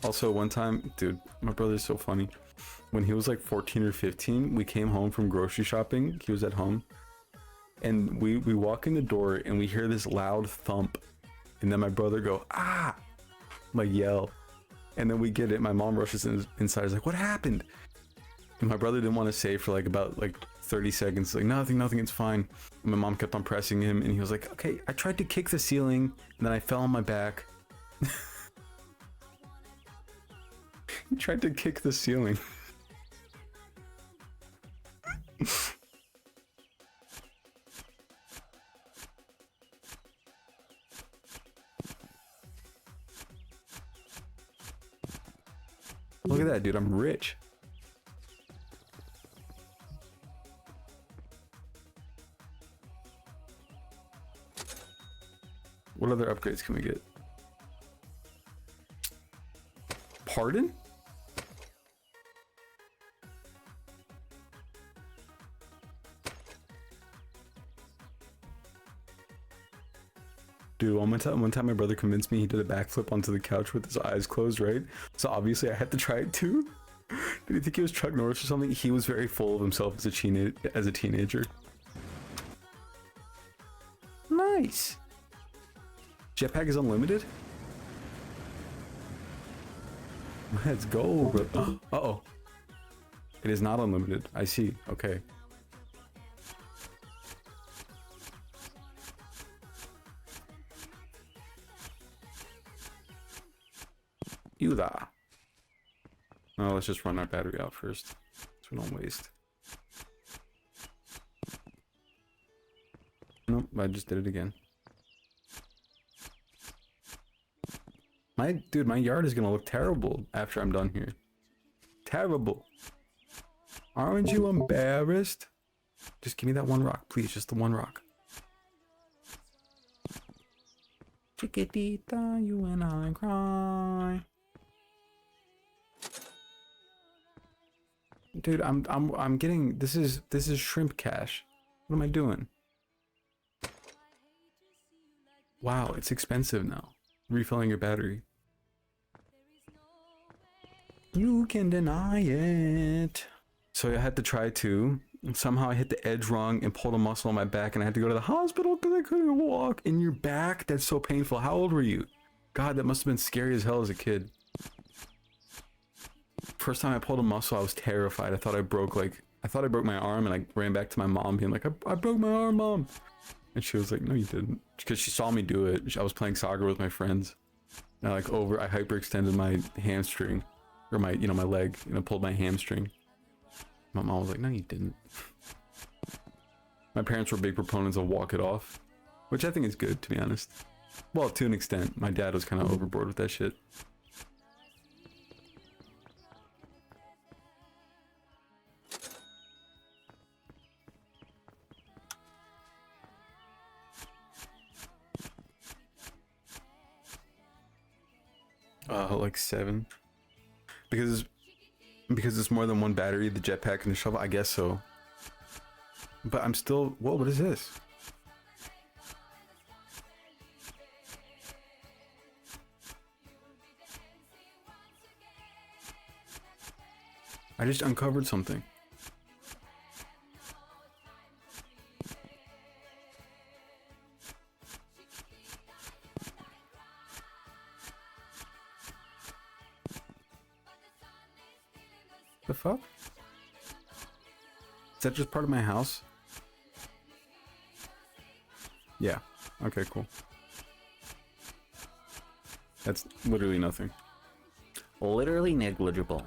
Also, one time, dude, my brother's so funny. When he was like 14 or 15, we came home from grocery shopping. He was at home. And we walk in the door and we hear this loud thump. And then my brother go, ah! Like yell. And then we get it. My mom rushes inside. Is like, what happened? And my brother didn't want to say for like about like 30 seconds. Like, nothing, it's fine. And my mom kept on pressing him. And he was like, okay, I tried to kick the ceiling. And then I fell on my back. He tried to kick the ceiling. Look at that, dude. I'm rich. What other upgrades can we get? Pardon? Dude, one time my brother convinced me he did a backflip onto the couch with his eyes closed, right? So obviously I had to try it too. Did you think he was Chuck Norris or something? He was very full of himself as a teenager. Nice. Jetpack is unlimited? Let's go, bro. Uh-oh. It is not unlimited. I see. Okay. You da. No, let's just run our battery out first, so we don't waste. Nope, I just did it again. My yard is gonna look terrible after I'm done here. Terrible. Aren't you embarrassed? Just give me that one rock, please. Just the one rock. Chiquitita, you and I cry. Dude, I'm getting this is shrimp cash. What am I doing? Wow, it's expensive now. Refilling your battery. You can deny it. So I had to try to. Somehow I hit the edge wrong and pulled a muscle on my back and I had to go to the hospital because I couldn't walk. In your back? That's so painful. How old were you? God, that must have been scary as hell as a kid. First time I pulled a muscle, I was terrified. I thought I broke my arm and I ran back to my mom being like, I broke my arm, Mom. And she was like, no, you didn't. Because she saw me do it. I was playing soccer with my friends. And I hyperextended my hamstring. Or my leg, pulled my hamstring. My mom was like, no, you didn't. My parents were big proponents of walk it off, which I think is good, to be honest. Well, to an extent. My dad was kind of overboard with that shit. Like 7. Because it's more than one battery, the jetpack and the shovel. I guess so. But I'm still. Whoa! What is this? I just uncovered something. The fuck? Is that just part of my house? Yeah. Okay, cool. That's literally nothing. Literally negligible.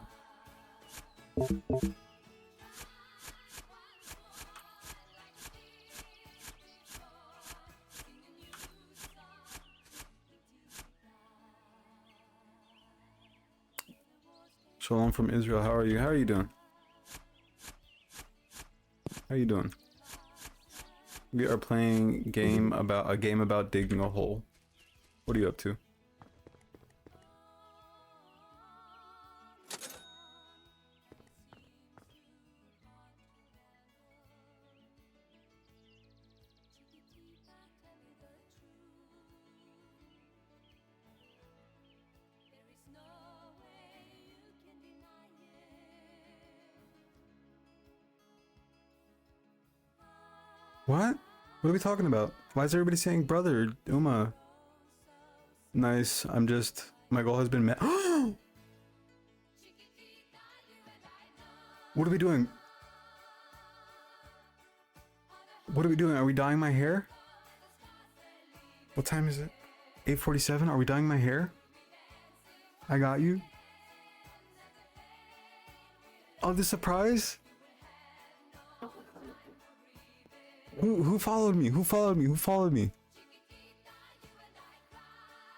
Shalom from Israel. How are you? How are you doing? How are you doing? We are playing a game about digging a hole. What are you up to? What? What are we talking about? Why is everybody saying brother, Uma? Nice. My goal has been met. What are we doing? What are we doing? Are we dyeing my hair? What time is it? 8:47? Are we dyeing my hair? I got you. Oh, the surprise? Who followed me? Who followed me? Who followed me?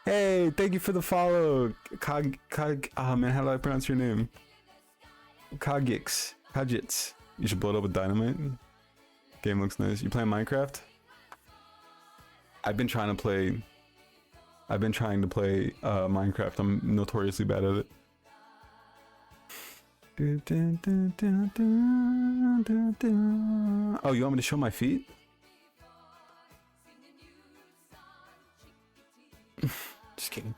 Hey, thank you for the follow. Oh man, how do I pronounce your name? Kajits. You should blow it up with dynamite. Game looks nice. You playing Minecraft? I've been trying to play Minecraft. I'm notoriously bad at it. Oh, you want me to show my feet? Just kidding.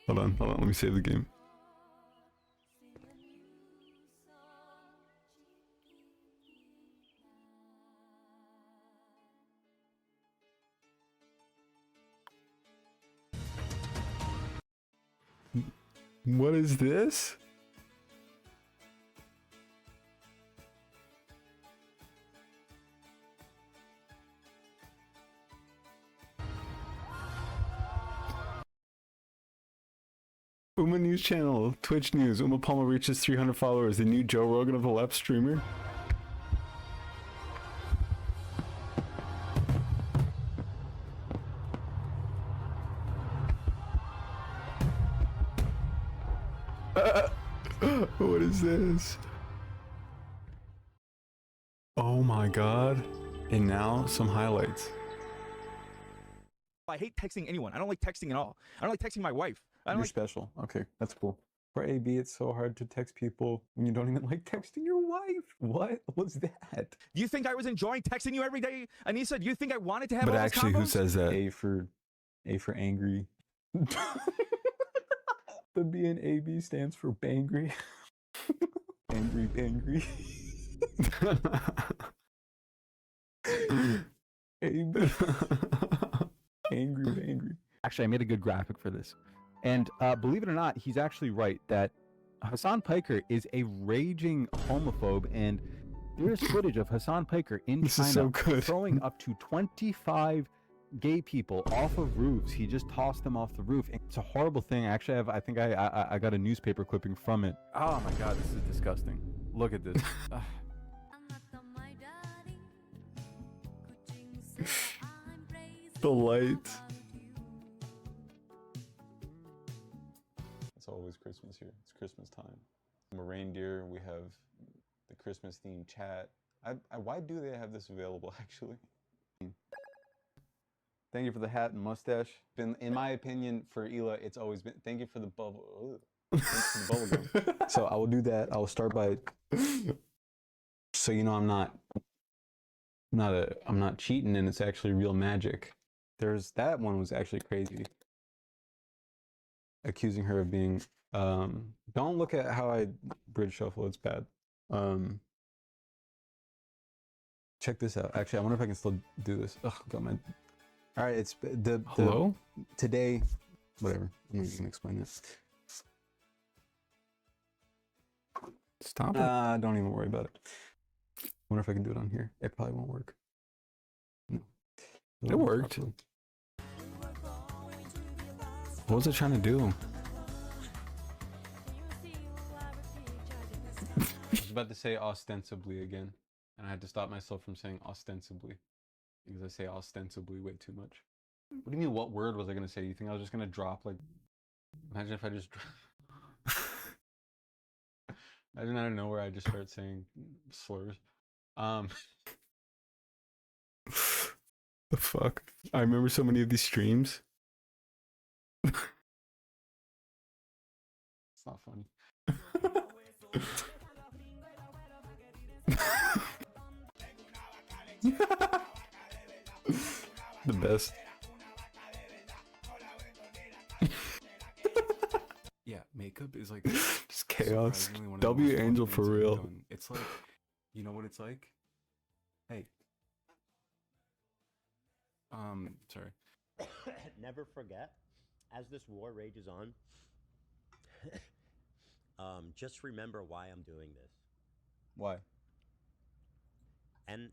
Hold on, let me save the game. What is this? Uma News Channel, Twitch News. Uma Palmer reaches 300 followers. The new Joe Rogan of the left streamer. What is this? Oh my god. And now some highlights. I hate texting anyone. I don't like texting at all. I don't like texting my wife. I don't You're like special. Okay, that's cool. For AB, it's so hard to text people when you don't even like texting your wife. What was that? Do you think I was enjoying texting you every day, Anissa? Do you think I wanted to have But all actually, who those combos? says that? A for angry. The B in AB stands for bangry. Angry bangry. Angry bangry. Actually, I made a good graphic for this. And believe it or not, he's actually right that Hassan Piker is a raging homophobe, and there's footage of Hassan Piker in This is China so good. throwing up to 25 gay people off of roofs. He just tossed them off the roof. It's a horrible thing. Actually, I think I got a newspaper clipping from it. Oh my god, this is disgusting. Look at this. The lights. It's always Christmas here. It's Christmas time. I'm a reindeer. We have the Christmas themed chat. Why do they have this available actually? Thank you for the hat and mustache. Been, in my opinion, for Ela, it's always been. Thank you for the bubble. Thanks for the bubble gum. So I will do that. I will start by. So you know, I'm not cheating, and it's actually real magic. There's that one was actually crazy. Accusing her of being. Don't look at how I bridge shuffle. It's bad. Check this out. Actually, I wonder if I can still do this. Ugh, got my. All right, it's the hello today. Whatever. I'm not even gonna explain this. Stop it. Don't even worry about it. Wonder if I can do it on here. It probably won't work. No. It worked. Properly. What was it trying to do? I was about to say ostensibly again, and I had to stop myself from saying ostensibly because I say ostensibly way too much. What do you mean? What word was I gonna say? You think I was just gonna drop like? Imagine if I just. Imagine out of nowhere I just start saying slurs. The fuck? I remember so many of these streams. It's not funny. The best. Yeah, makeup is like just chaos. one of the W most fun Angel things for I've real. done. It's like, you know what it's like? Hey. Sorry. Never forget, as this war rages on, just remember why I'm doing this. Why? And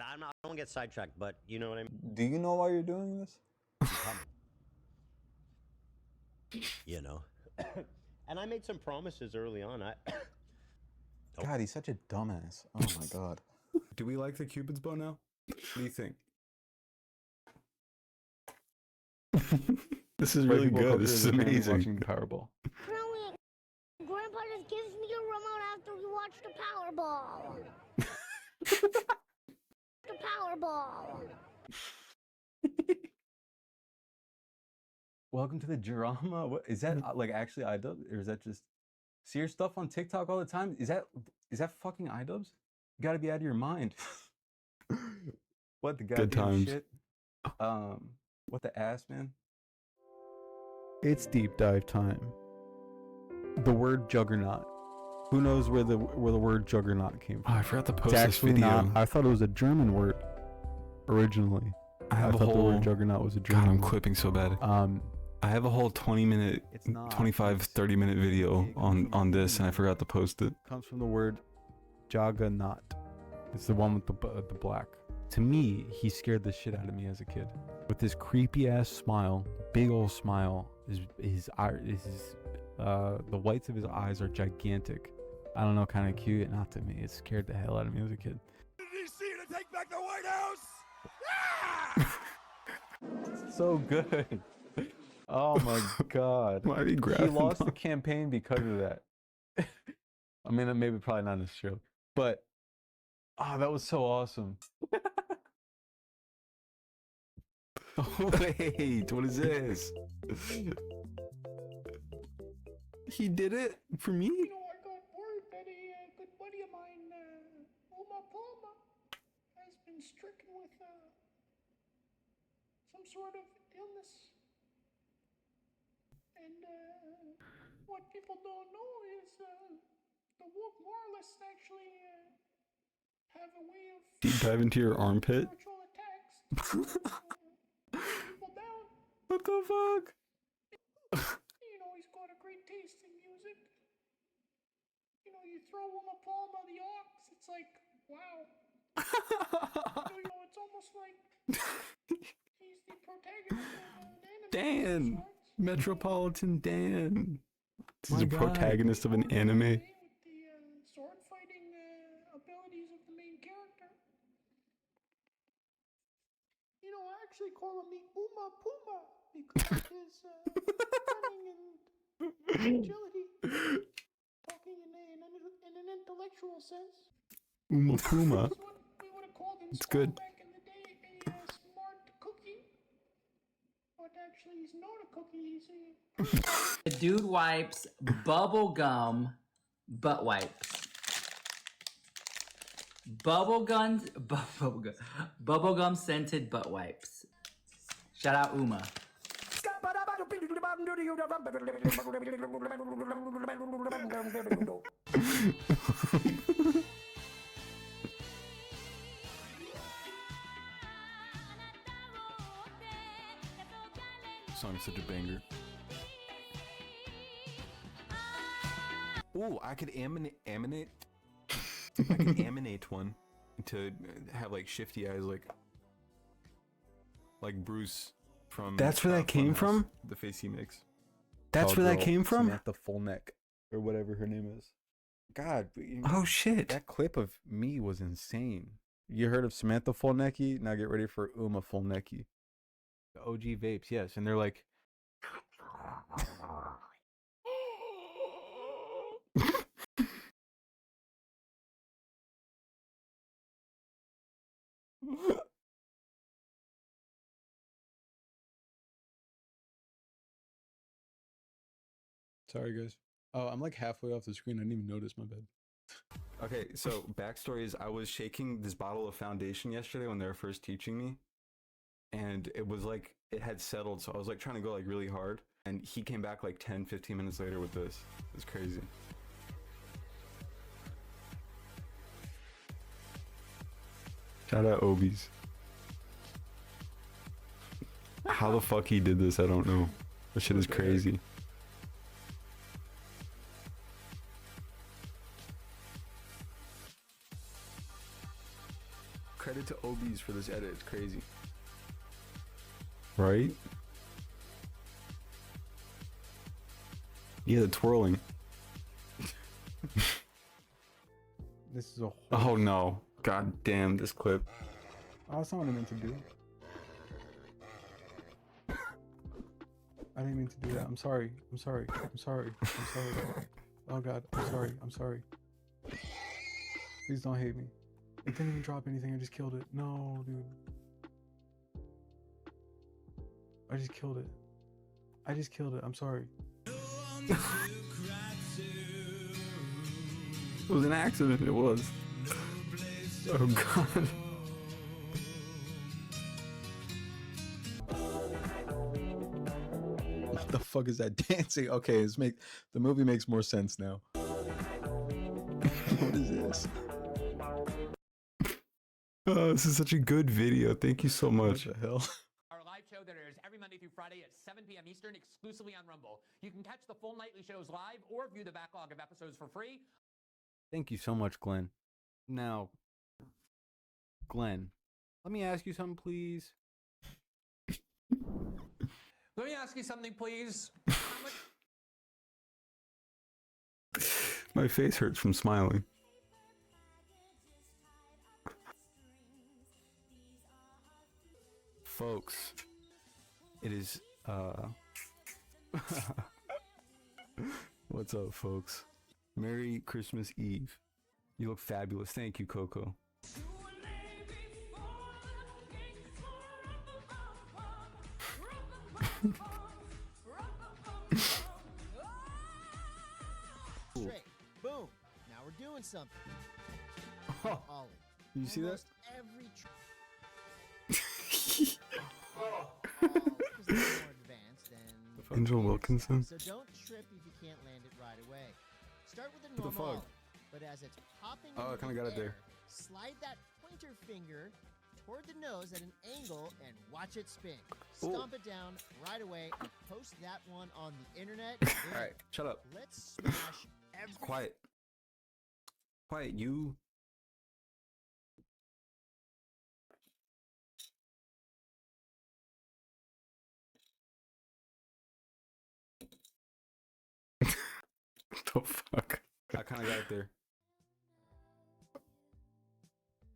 I don't want to get sidetracked, but you know what I mean? Do you know why you're doing this? You know? And I made some promises early on. God, he's such a dumbass. Oh my god. Do we like the Cupid's bow now? What do you think? This is really good. This is amazing. Watching Powerball. Grandpa just gives me a remote after we watch the Powerball. The Powerball. Welcome to the drama. What is that? Like actually iDubbbz, or is that just see your stuff on TikTok all the time? Is that fucking iDubbbz? You gotta be out of your mind. What the goddamn times. shit? What the ass, man? It's deep dive time. The word juggernaut. Who knows where the word juggernaut came from? Oh, I forgot to post It's this actually video. not. I thought it was a German word originally. I have a thought whole the word juggernaut was a German God, I'm word. clipping so bad. I have a whole 20-minute, 25, 30-minute video on this, and I forgot to post it. Comes from the word juggernaut. It's the one with the black. To me, he scared the shit out of me as a kid. With this creepy ass smile, big old smile. The whites of his eyes are gigantic. I don't know, kind of cute. Not to me. It scared the hell out of me as a kid. DC to take back the White House. So good. Oh my god. Why did he grab He him lost though? the campaign because of that. I mean, maybe probably not necessarily, but that was so awesome. Oh, wait, what is this? He did it for me? You know, I got word that a good buddy of mine, Uma Palma, has been stricken with some sort of illness. And what people don't know is the woke moralists actually have a way of Deep dive into your armpit? spiritual attacks to people down. What the fuck? You know, he's got a great taste in music. You know, you throw Uma Palma the aux, it's like, wow. You know, it's almost like he's the Dan, Metropolitan Dan. He's My a guy. protagonist of an anime. The sword fighting abilities of the main character. You know, I actually call him the Uma Puma because of his cunning and agility. Talking in an intellectual sense. Uma Puma. That's what we would have called in It's school good. back in the day, a smart cookie. But actually, he's not a cookie, he's a... The dude wipes bubble gum butt wipes. Bubble gum scented butt wipes. Shout out Uma. Song is such a banger. Ooh, I could aminate. I could aminate one to have like shifty eyes, like Bruce from. That's where that came Funhouse, from? The face he makes. That's where that came from? Samantha Full Neck, or whatever her name is. God. Oh shit. That clip of me was insane. You heard of Samantha Full Necky? Now get ready for Uma Full Necky. The OG vapes, yes, and they're like. Sorry, guys. Oh, I'm like halfway off the screen. I didn't even notice. My bad. Okay, so backstory is I was shaking this bottle of foundation yesterday when they were first teaching me, and it was like it had settled, so I was like trying to go like really hard, and he came back like 10-15 minutes later with this. It's crazy. Shout out Obies. How the fuck he did this, I don't know. That shit is crazy. Credit to Obies for this edit, it's crazy. Right? Yeah, the twirling. This is a whole... Oh no. God damn this clip. Oh, that's not what I meant to do. I didn't mean to do that. I'm sorry. I'm sorry. I'm sorry. I'm sorry. Oh god. I'm sorry. I'm sorry. Please don't hate me. It didn't even drop anything. I just killed it. No, dude. I just killed it. I just killed it. I'm sorry. It was an accident. It was. Oh god. What the fuck is that dancing? Okay, the movie makes more sense now. What is this? Oh, this is such a good video. Thank you so much. What the hell? Our live show that airs every Monday through Friday at 7 p.m. Eastern exclusively on Rumble. You can catch the full nightly shows live or view the backlog of episodes for free. Thank you so much, Glenn. Now, Glenn, let me ask you something, please. Let me ask you something, please. My face hurts from smiling. Folks, it is, what's up, folks? Merry Christmas Eve. You look fabulous. Thank you, Coco. Straight. Boom. Now we're doing something. Ollie. You see that? Every more advanced and Angel Wilkinson? So don't trip if you can't land it right away. Start with a What the normal fuck? ollie, but as it's popping Oh, I into kinda the got it there. air, slide that pointer finger toward the nose at an angle and watch it spin. Stomp it down right away and post that one on the internet. Alright, shut up. Let's smash every Quiet. Quiet, you. The fuck? I kind of got it there.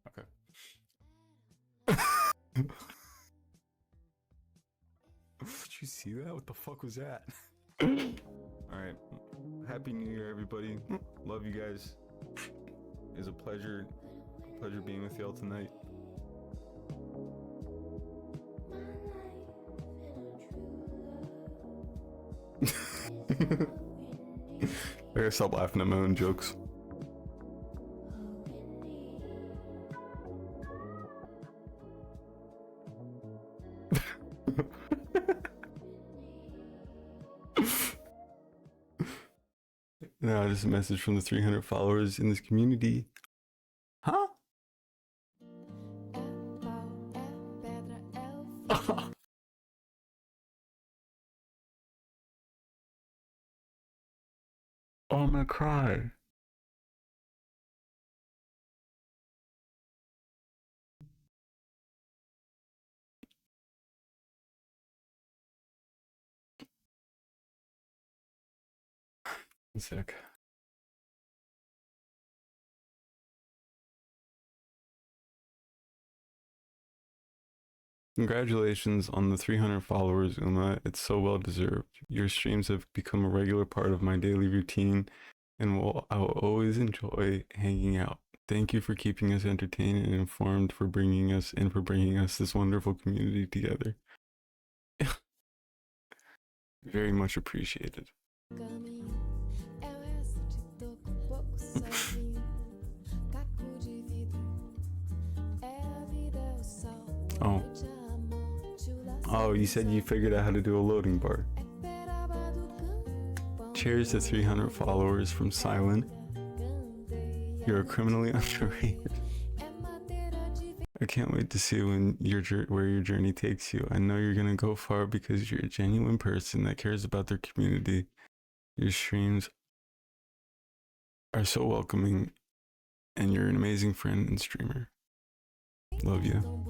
Okay. Did you see that? What the fuck was that? Alright. Happy New Year, everybody. Love you guys. It's a pleasure being with y'all tonight. I gotta stop laughing at my own jokes. Now, just a message from the 300 followers in this community. Huh? Oh, I'm gonna cry. One sec. Congratulations on the 300 followers, Uma. It's so well deserved. Your streams have become a regular part of my daily routine, and I will always enjoy hanging out. Thank you for keeping us entertained and informed, for bringing us this wonderful community together. Very much appreciated. Oh, you said you figured out how to do a loading bar. Cheers to 300 followers from Silent. You're criminally underrated. I can't wait to see where your journey takes you. I know you're gonna go far because you're a genuine person that cares about their community. Your streams are so welcoming, and you're an amazing friend and streamer. Love you.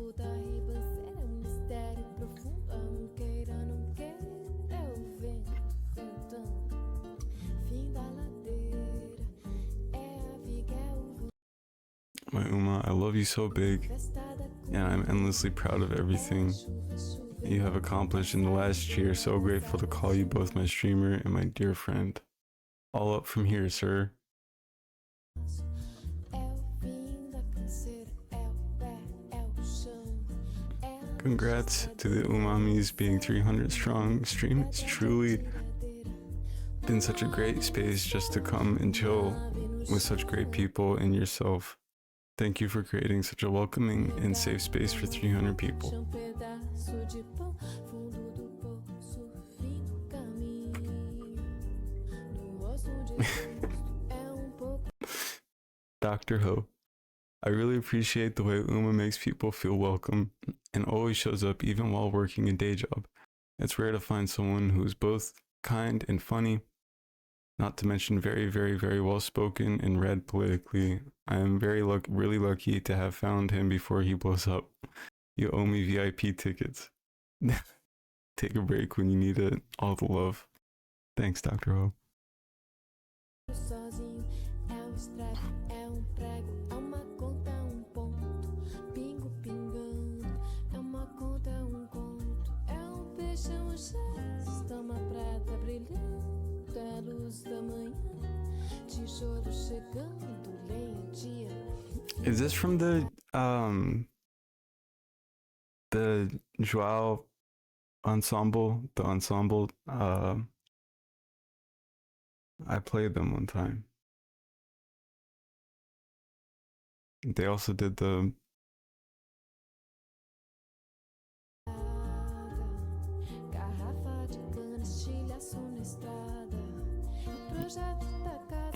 My Uma, I love you so big, and I'm endlessly proud of everything you have accomplished in the last year. So grateful to call you both my streamer and my dear friend. All up from here, sir. Congrats to the Umamis being 300 strong. Stream it's truly been such a great space just to come and chill with such great people and yourself. Thank you for creating such a welcoming and safe space for 300 people. Dr. Ho, I really appreciate the way Uma makes people feel welcome and always shows up even while working a day job. It's rare to find someone who is both kind and funny, not to mention very, very, very well spoken and read politically. I am really lucky to have found him before he blows up. You owe me VIP tickets. Take a break when you need it. All the love. Thanks, Dr. Ho. Is this from the Joao ensemble? The ensemble, I played them one time. They also did the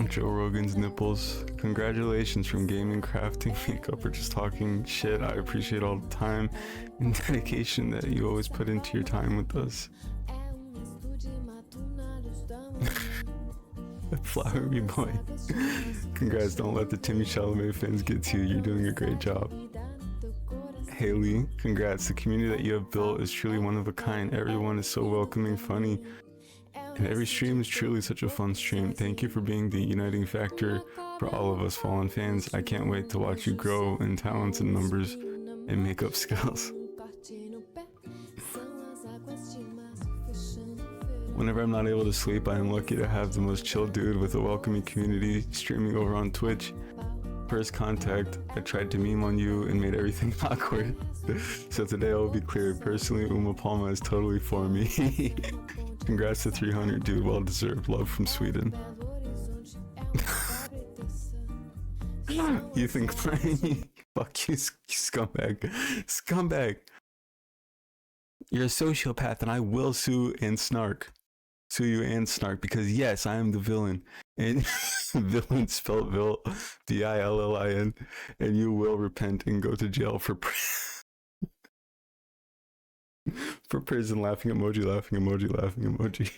Joe Rogan's nipples. Congratulations from gaming, crafting, makeup, or just talking shit. I appreciate all the time and dedication that you always put into your time with us. Flowery boy. Congrats, don't let the Timmy Chalamet fans get to you. You're doing a great job. Haley, congrats. The community that you have built is truly one of a kind. Everyone is so welcoming, funny, And every stream is truly such a fun stream. Thank you for being the uniting factor for all of us Fallen fans. I can't wait to watch you grow in talents and numbers and makeup skills. Whenever I'm not able to sleep, I am lucky to have the most chill dude with a welcoming community streaming over on Twitch. First contact, I tried to meme on you and made everything awkward. So today I will be clear. Personally, Uma Palma is totally for me. Congrats to 300, dude. Well deserved. Love from Sweden. You think Klein? Fuck you, scumbag. Scumbag. You're a sociopath and I will sue and snark. Sue you and snark because yes, I am the villain. And villain spelled V-I-L-L-I-N. And you will repent and go to jail for for prison. Laughing emoji, laughing emoji, laughing emoji.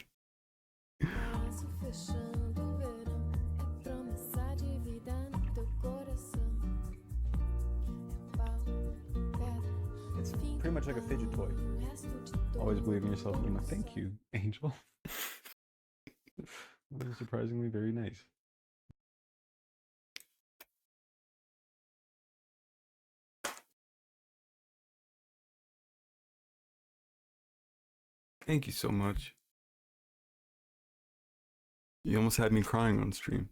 It's pretty much like a fidget toy. Always believe in yourself. Luna. Thank you, Angel. That was surprisingly very nice. Thank you so much. You almost had me crying on stream.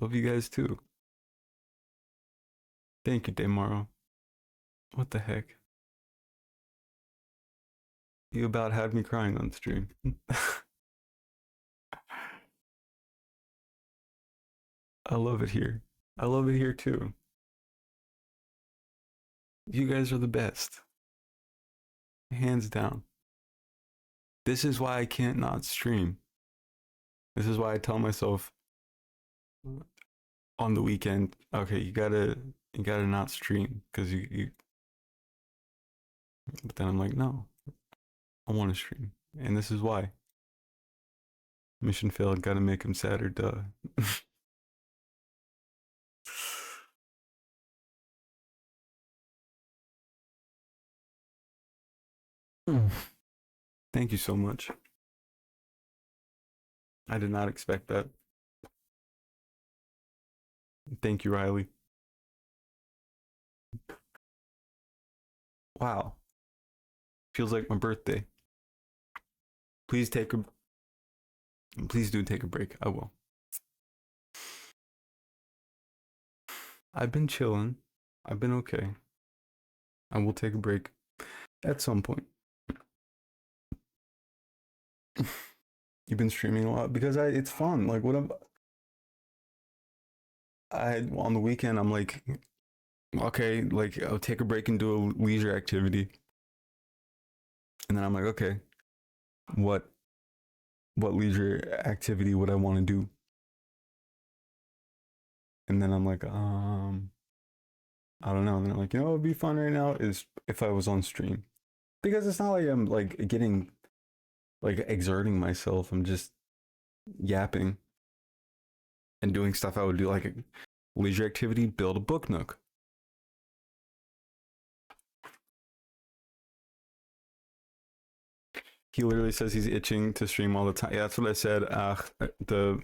Love you guys too. Thank you, Daymaro. What the heck? You about had me crying on stream. I love it here. I love it here too. You guys are the best. Hands down. This is why I can't not stream. This is why I tell myself on the weekend, okay, you gotta not stream because you but then I'm like, no, I want to stream. And this is why. Mission failed, gotta make him sadder, duh. Thank you so much. I did not expect that. Thank you, Riley. Wow. Feels like my birthday. Please do take a break. I will. I've been chilling. I've been okay. I will take a break at some point. You've been streaming a lot because it's fun. Like on the weekend I'm like, okay, like I'll take a break and do a leisure activity. And then I'm like, okay, what leisure activity would I want to do? And then I'm like, I don't know. And then I'm like, what would be fun right now is if I was on stream. Because it's not like I'm like getting like exerting myself. I'm just yapping and doing stuff I would do like a leisure activity, build a book nook. He literally says he's itching to stream all the time. Yeah, that's what I said.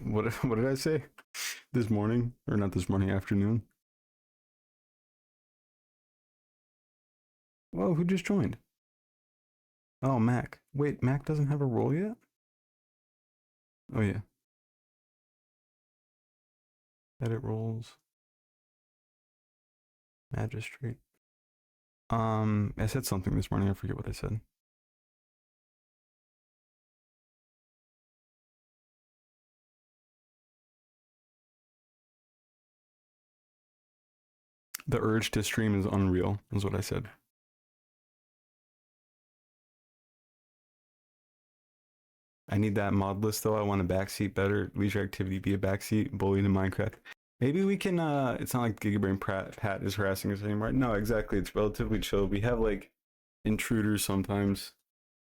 What did I say? This morning, or not this morning, afternoon. Whoa, who just joined? Oh, Mac. Wait, Mac doesn't have a role yet? Oh, yeah. Edit roles. Magistrate. I said something this morning. I forget what I said. The urge to stream is unreal, is what I said. I need that mod list though. I want a backseat better. Leisure activity be a backseat. Bullied in Minecraft. Maybe we can, it's not like Gigabrain Pat is harassing us anymore. No, exactly. It's relatively chill. We have like intruders sometimes.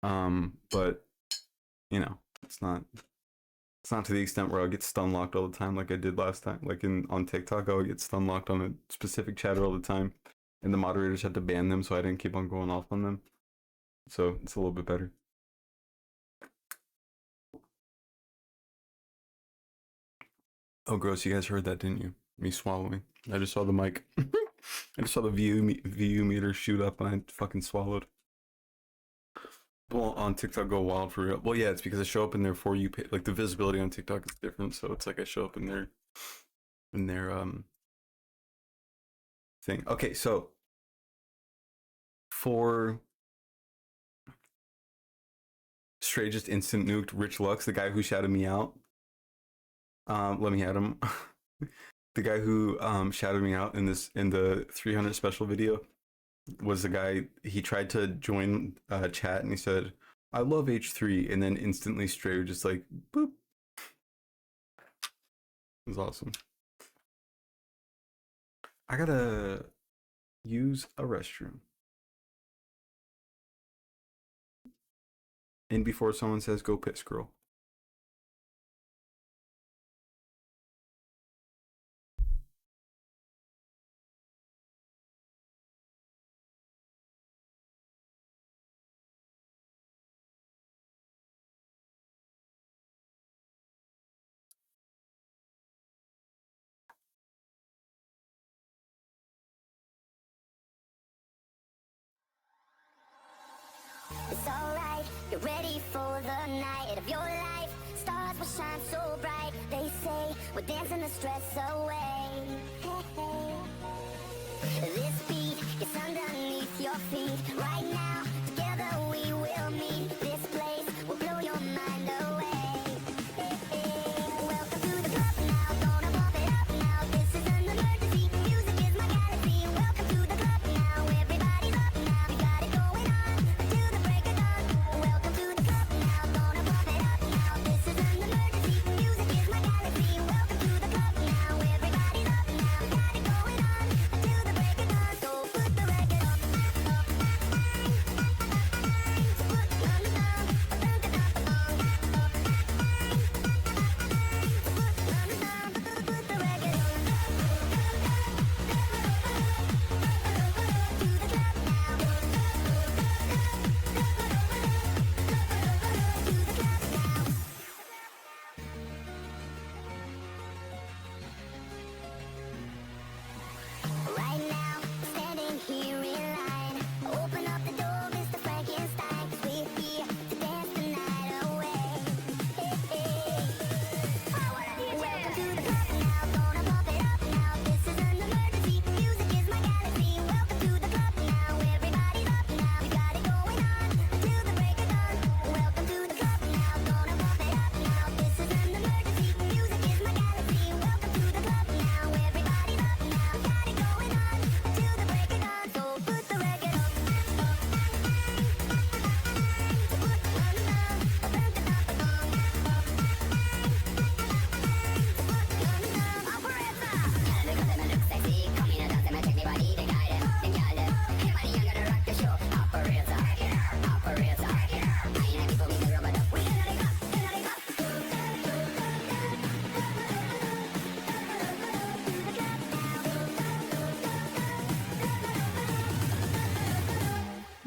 But you know, it's not It's not to the extent where I'll get stun locked all the time like I did last time. Like on TikTok, I'll get stun locked on a specific chatter all the time, and the moderators had to ban them, so I didn't keep on going off on them. So it's a little bit better. Oh, gross! You guys heard that, didn't you? Me swallowing. I just saw the mic. I just saw the view meter shoot up, and I fucking swallowed. Well, on TikTok go wild for real. Well, yeah, it's because I show up in their For You page. Like the visibility on TikTok is different, so it's like I show up in their thing. Okay, so for Stray just instant nuked Rich Lux, the guy who shouted me out. Let me add him. The guy who shouted me out in the 300 special video was the guy. He tried to join chat and he said, "I love H3," and then instantly Stray just like boop. It was awesome. I gotta use a restroom. And before someone says go piss, girl. It's alright, get ready for the night of your life. Stars will shine so bright. They say we're dancing the stress away. Hey, hey. This beat gets underneath your feet. Right now, together we will meet. This place will blow your mind away. Hey, hey. Welcome to the club now, gonna pump it up now. This is an emergency, music is my galaxy. Welcome to the club now, everybody's up now. We got it going on until the break of dawn. Welcome to the club now, gonna pump it up now. This is an emergency, music is my galaxy. Welcome to the club now, everybody's up now. We got it going on until the break of dawn. So put the record on. Right now, standing here in line. Open up the door, Mr. Frankenstein, 'cause we're here to dance the night away. Hey, hey. Welcome to the club now, gonna pump it up now. This is an emergency, music is my galaxy. Welcome to the club now, everybody's up now. We got it going on until the break of dawn. Welcome to the club now, gonna pump it up now. This is an emergency, music is my galaxy. Welcome to the club now, everybody's up now. Got it going on until the break of dawn. So put the record on.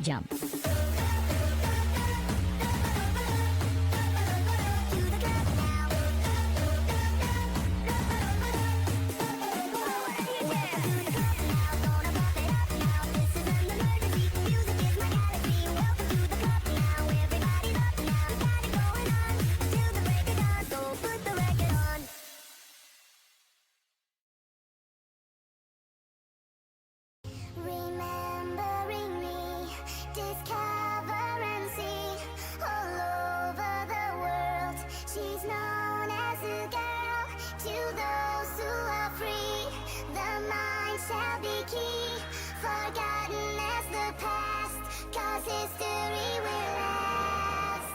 Jump. Remembering me, discover and see all over the world. She's known as a girl to those who are free. The mind shall be key, forgotten as the past, 'cause history will last.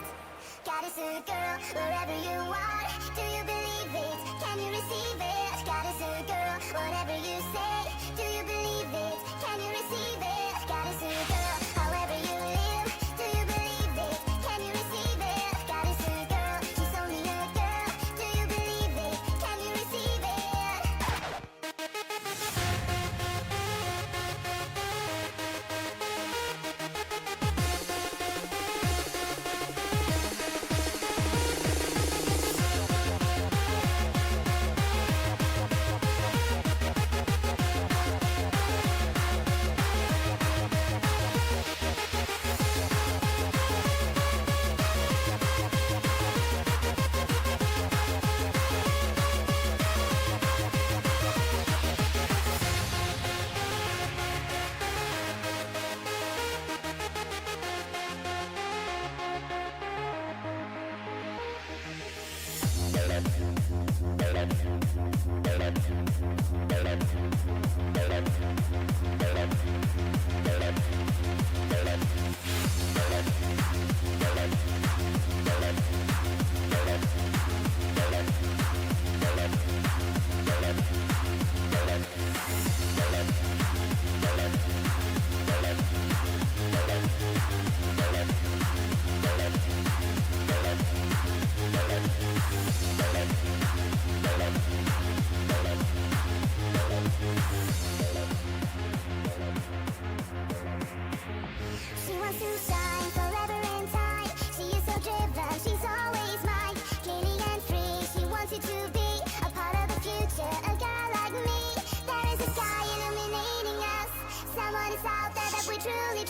Goddess a girl, wherever you are, do you believe it? Can you receive it? Goddess a girl, whatever you say, do you believe it? Can you receive it? Goddess a girl, however you live, do you believe it? Can you receive it? Goddess a girl, she's only a girl, do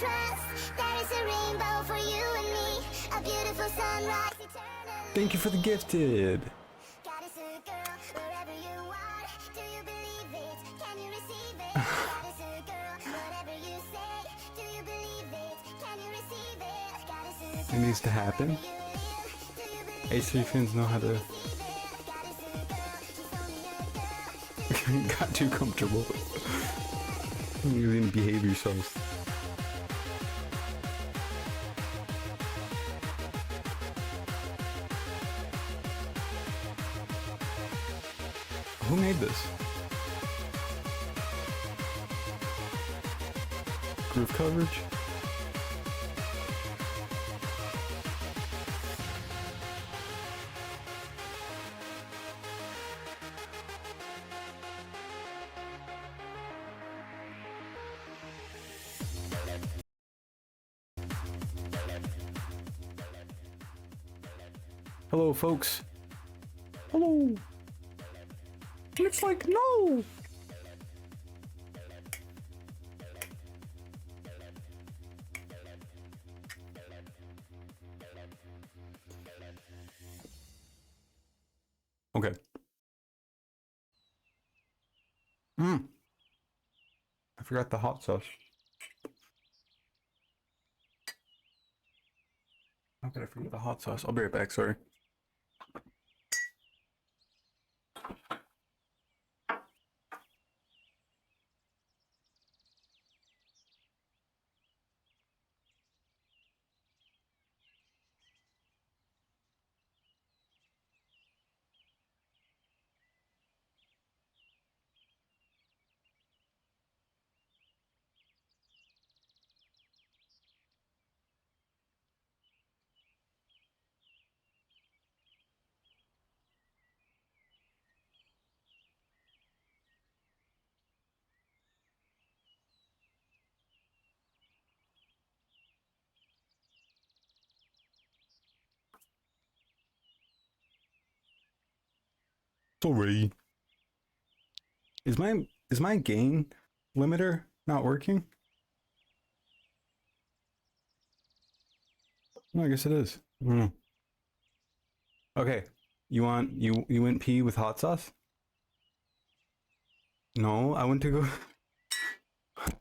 trust. There is a rainbow for you and me, a beautiful sunrise eternally. Thank you for the gifted. God is a girl, wherever you are. Do you believe it? Can you receive it? God is a girl, whatever you say. Do you believe it? Can you receive it? God is a girl. It needs to happen. H3 fans know how to. Got too comfortable. You didn't behave yourselves. Who made this? Groove coverage? Hello, folks. Hello. It's like, no. Okay. I forgot the hot sauce. How could I forget the hot sauce? I'll be right back, sorry. Sorry. Is my gain limiter not working? No, I guess it is. I don't know. Okay. You went pee with hot sauce? No, I went to go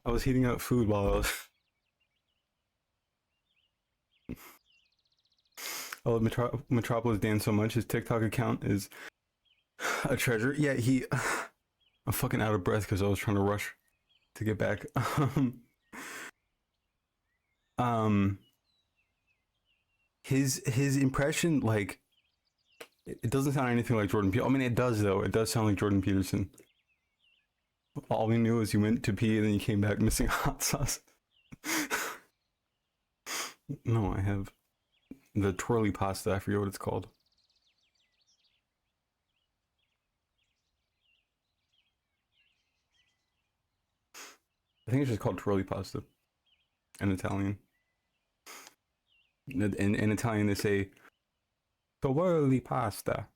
I was heating up food while I was I love Metropolis Dan so much. His TikTok account is a treasure. Yeah, I'm fucking out of breath because I was trying to rush to get back. His impression, like, it doesn't sound anything like Jordan Peterson. I mean, it does though. It does sound like Jordan Peterson. All we knew is you went to pee and then you came back missing hot sauce. No, I have the twirly pasta. I forget what it's called. I think it's just called twirly pasta in Italian. In Italian, they say twirly pasta.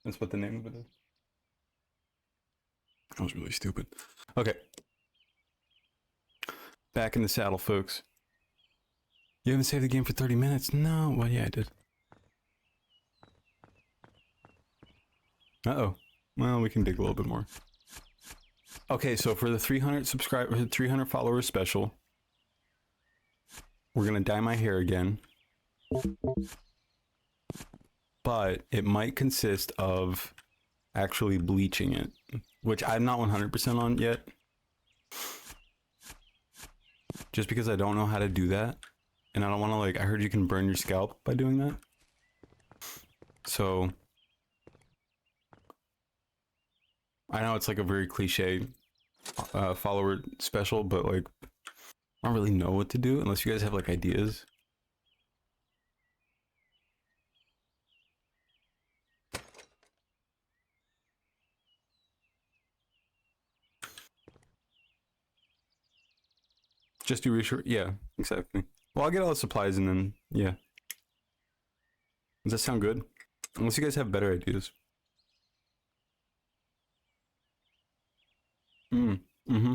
That's what the name of it is. That was really stupid. Okay. Back in the saddle, folks. You haven't saved the game for 30 minutes? No. Well, yeah, I did. Uh-oh. Well, we can dig a little bit more. Okay, so for the 300 subscribers, 300 followers special, we're going to dye my hair again. But it might consist of actually bleaching it, which I'm not 100% on yet. Just because I don't know how to do that. And I don't want to, like, I heard you can burn your scalp by doing that. So I know it's like a very cliche follower special, but like I don't really know what to do unless you guys have like ideas. Just do research. Yeah, exactly. Well, I'll get all the supplies and then, yeah. Does that sound good? Unless you guys have better ideas. Mm-hmm.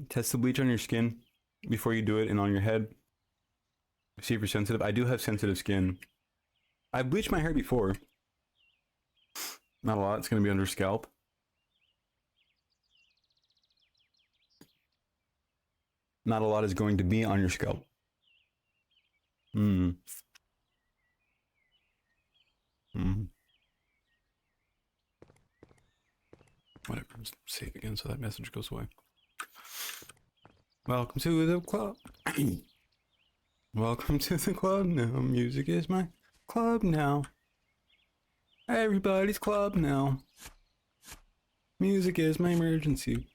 Test the bleach on your skin before you do it and on your head. See if you're sensitive. I do have sensitive skin. I've bleached my hair before. Not a lot. It's going to be under scalp. Not a lot is going to be on your scalp. Whatever. Just save again so that message goes away. Welcome to the club. Welcome to the club now. Music is my club now. Everybody's club now. Music is my emergency.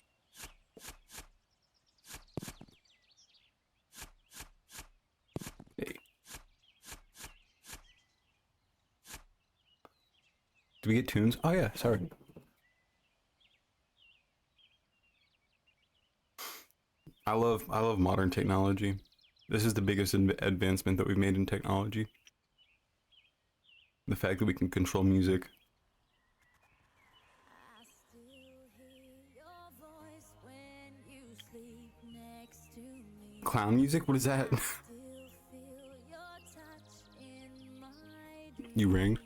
Hey. Do we get tunes? Oh yeah, sorry. I love modern technology. This is the biggest advancement that we've made in technology. The fact that we can control music. Clown music? What is that? You ring?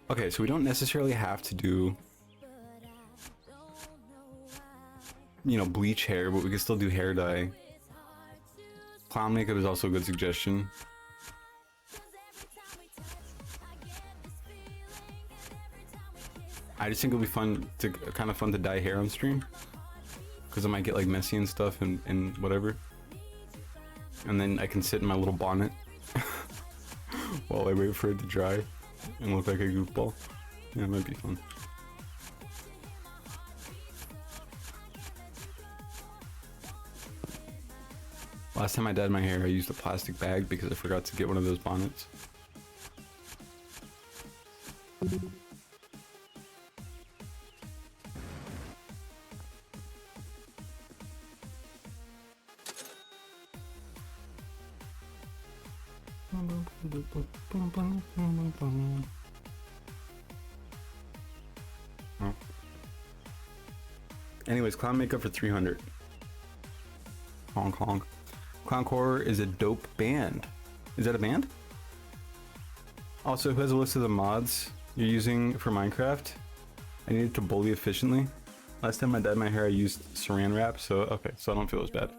Okay, so we don't necessarily have to do, you know, bleach hair, but we can still do hair dye. Clown makeup is also a good suggestion. I just think it'll be kind of fun to dye hair on stream, because I might get like messy and stuff and whatever, and then I can sit in my little bonnet while I wait for it to dry and look like a goofball. Yeah, it might be fun. Last time I dyed my hair, I used a plastic bag because I forgot to get one of those bonnets. Anyways, clown makeup for 300. Honk honk. Clowncore is a dope band. Is that a band? Also, who has a list of the mods you're using for Minecraft? I needed to bully efficiently. Last time I dyed my hair, I used saran wrap, so okay, so I don't feel as bad.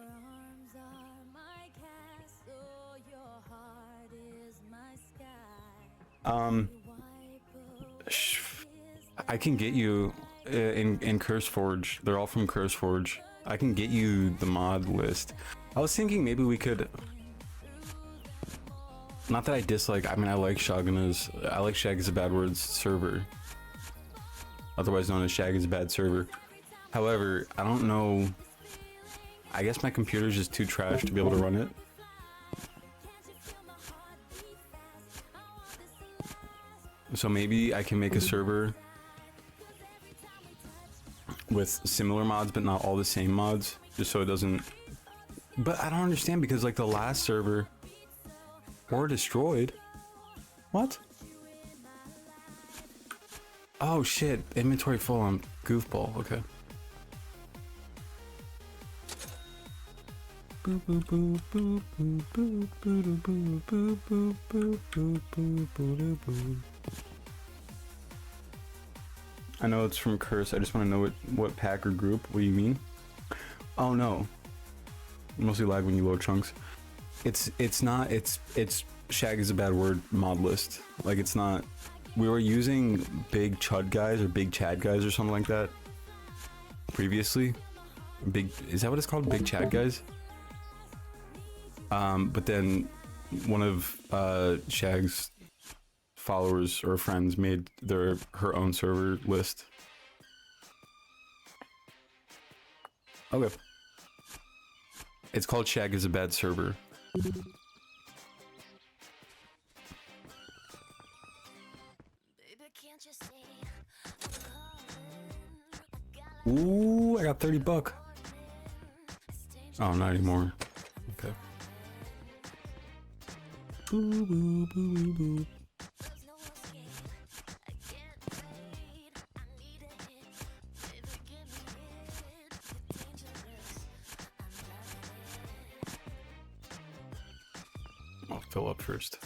I can get you in CurseForge. They're all from CurseForge. I can get you the mod list. I was thinking maybe we could. Not that I dislike. I mean, I like Shag is a bad words server, otherwise known as Shag is a bad server. However, I don't know. I guess my computer's just too trash to be able to run it. So maybe I can make a server with similar mods, but not all the same mods, just so it doesn't. But I don't understand, because like the last server were destroyed. What? Oh shit! Inventory full on goofball. Okay. Boop boop boop boop boop boop boop boop boop boop boop boop boop boop boop. I know it's from Curse. I just want to know what pack or group. What do you mean? Oh no. Mostly lag when you load chunks. It's not. It's Shag is a bad word mod list. Like it's not. We were using big chud guys or big chad guys or something like that previously. Is that what it's called? Big chad guys. But then one of Shag's followers or friends made her own server list. Okay. It's called Shag is a bad server. Ooh, I got 30 bucks. Oh, not anymore. Okay. Boo boo boo boo boo. first.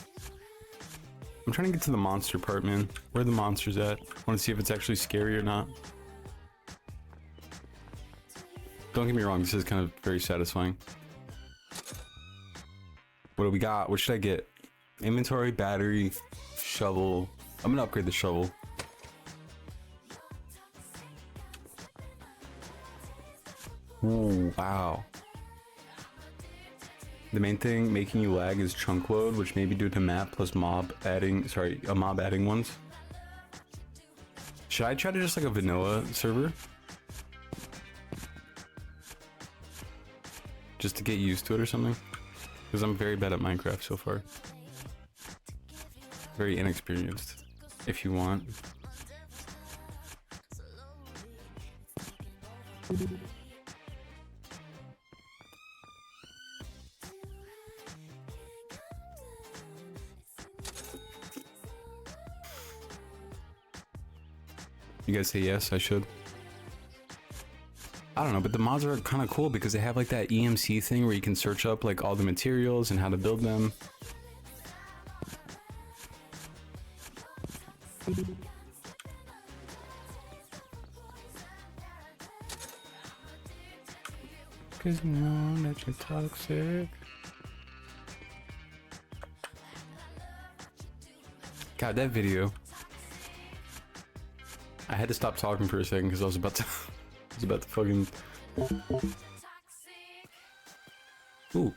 I'm trying to get to the monster part, man. Where are the monsters at? I want to see if it's actually scary or not. Don't get me wrong, this is kind of very satisfying. What do we got? What should I get? Inventory, battery, shovel. I'm gonna upgrade the shovel. Ooh, wow. The main thing making you lag is chunk load, which may be due to map plus mob adding, a mob adding ones. Should I try to just like a vanilla server? Just to get used to it or something? Because I'm very bad at Minecraft so far. Very inexperienced, if you want. You guys say yes, I should. I don't know, but the mods are kind of cool because they have like that EMC thing where you can search up like all the materials and how to build them. Cause you know that you're toxic. God, that video. I had to stop talking for a second because I was about to fucking. Ooh.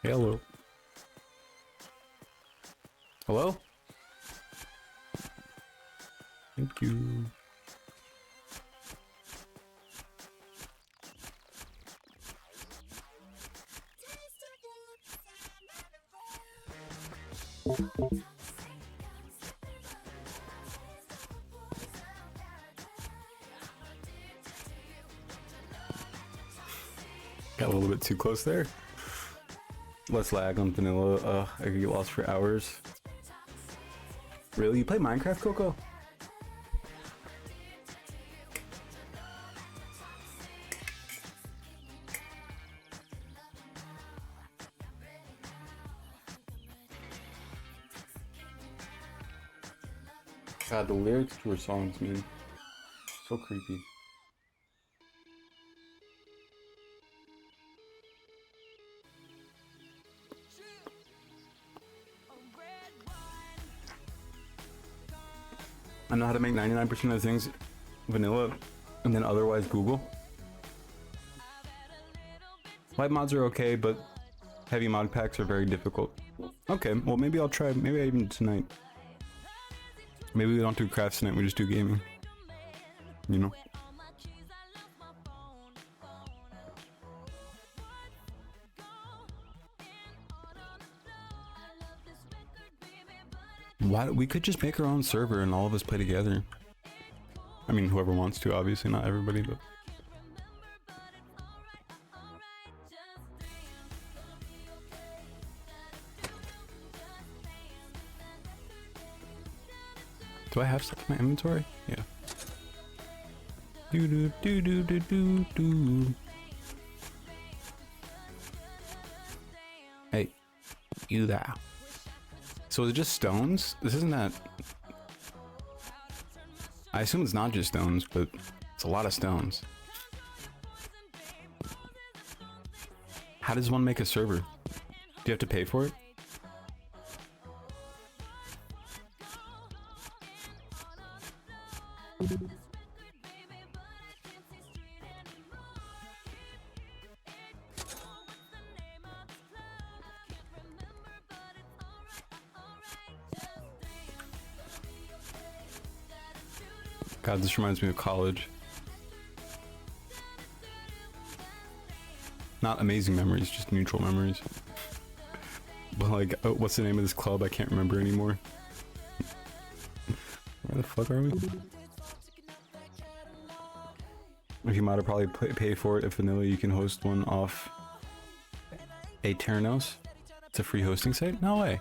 Hello. Hello? Thank you. Got a little bit too close there. Less lag on vanilla. I could get lost for hours. Really? You play Minecraft, Coco? God, the lyrics to her songs, man. So creepy. I know how to make 99% of things vanilla and then otherwise Google. Light mods are okay, but heavy mod packs are very difficult. Okay, well maybe I'll try, maybe I even tonight. Maybe we don't do crafts tonight, we just do gaming. You know? Why, we could just make our own server and all of us play together. I mean, whoever wants to, obviously, not everybody, but... Do I have stuff in my inventory? Yeah. Do do do do do do do. Hey, you there. So is it just stones? This isn't that... I assume it's not just stones, but it's a lot of stones. How does one make a server? Do you have to pay for it? God, this reminds me of college. Not amazing memories, just neutral memories. But like, oh, what's the name of this club? I can't remember anymore. Where the fuck are we? If you might have probably pay for it, if vanilla, you can host one off Aternos. It's a free hosting site? No way.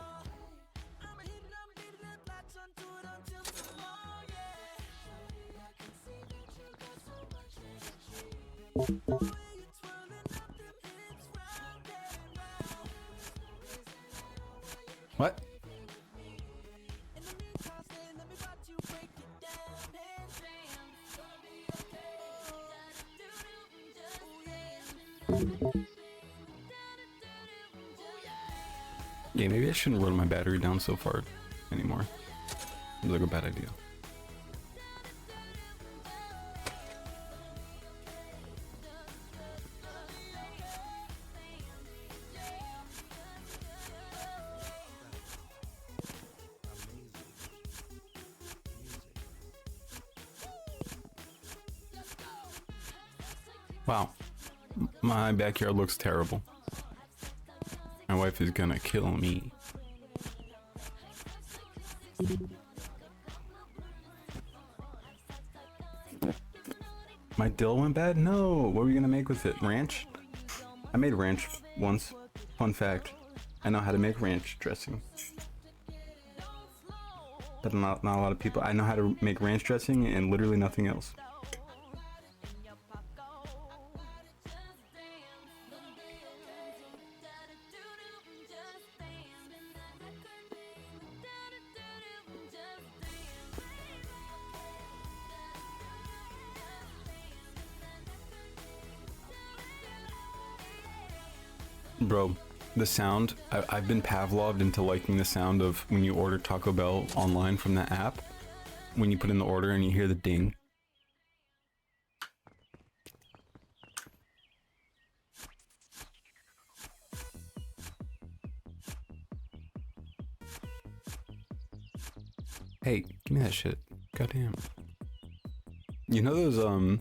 Yeah, maybe I shouldn't run my battery down so far anymore. Seems like a bad idea. Wow, my backyard looks terrible. My wife is gonna kill me. My dill went bad? No, what were we gonna make with it? Ranch? I made ranch once. Fun fact, I know how to make ranch dressing. But not a lot of people. I know how to make ranch dressing and literally nothing else. Bro, the sound, I've been Pavloved into liking the sound of when you order Taco Bell online from the app. When you put in the order and you hear the ding. Hey, give me that shit. Goddamn. You know those,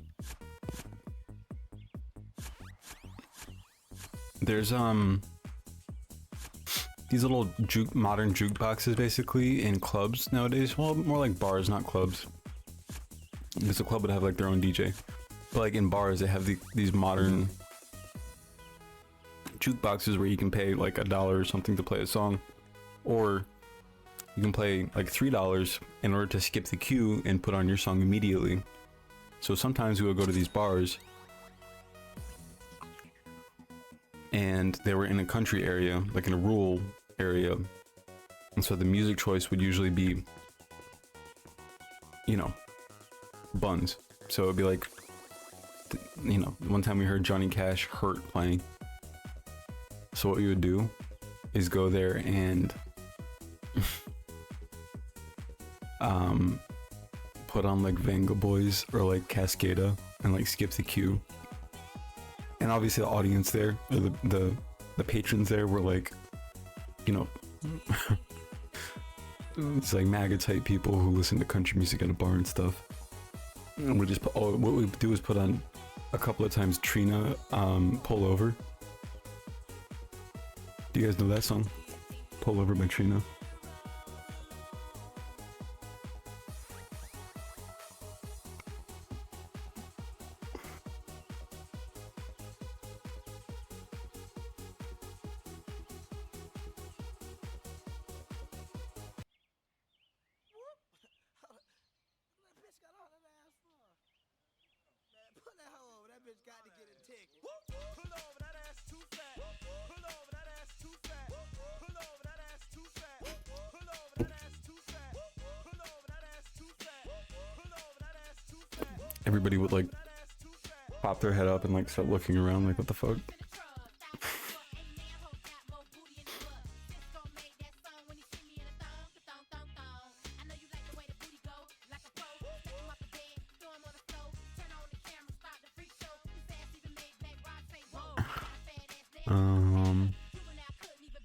there's, these little modern jukeboxes basically in clubs nowadays. Well, more like bars, not clubs. Because a club would have like their own DJ. But like in bars, they have these modern jukeboxes where you can pay like $1 or something to play a song. Or you can pay like $3 in order to skip the queue and put on your song immediately. So sometimes we would go to these bars and they were in a country area, like in a rural area. And so the music choice would usually be, you know, buns. So it'd be like, you know, one time we heard Johnny Cash Hurt playing. So what we would do is go there and put on like Venga Boys or like Cascada and like skip the queue. And obviously the audience there, or the patrons there were like, you know, it's like MAGA type people who listen to country music at a bar and stuff. And we just put, what we do is put on a couple of times Trina, Pull Over. Do you guys know that song? Pull Over by Trina. Everybody would like pop their head up and like start looking around like, what the fuck?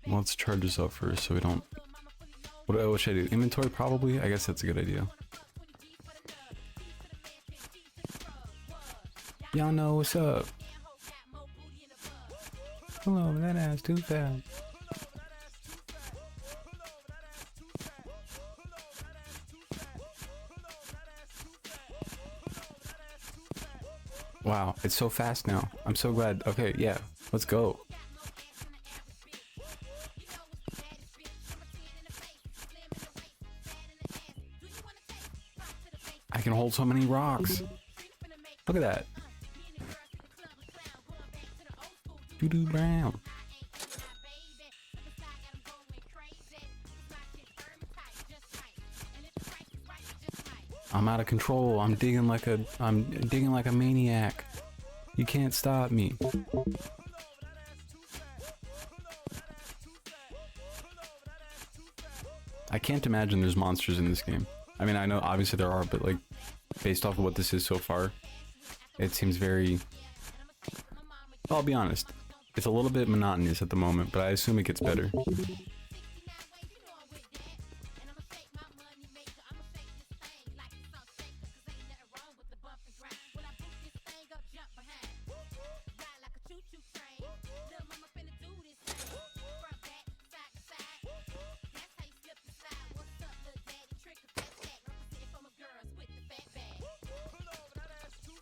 Let's charge this up first so we don't. What should I do? Inventory probably? I guess that's a good idea. Y'all know what's up. Hello, that ass too fast. Wow, it's so fast now. I'm so glad. Okay, yeah, let's go. I can hold so many rocks. Look at that. Doo-doo brown. I'm out of control. I'm digging like a maniac. You can't stop me. I can't imagine there's monsters in this game. I mean, I know obviously there are, but like based off of what this is so far, it seems very, I'll be honest, it's a little bit monotonous at the moment, but I assume it gets better.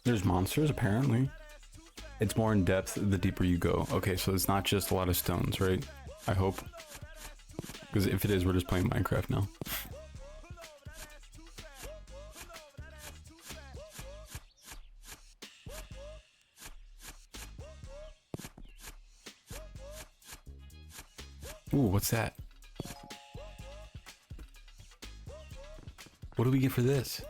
There's monsters, apparently. It's more in depth the deeper you go. Okay, so it's not just a lot of stones, right? I hope. Because if it is, we're just playing Minecraft now. Ooh, what's that? What do we get for this?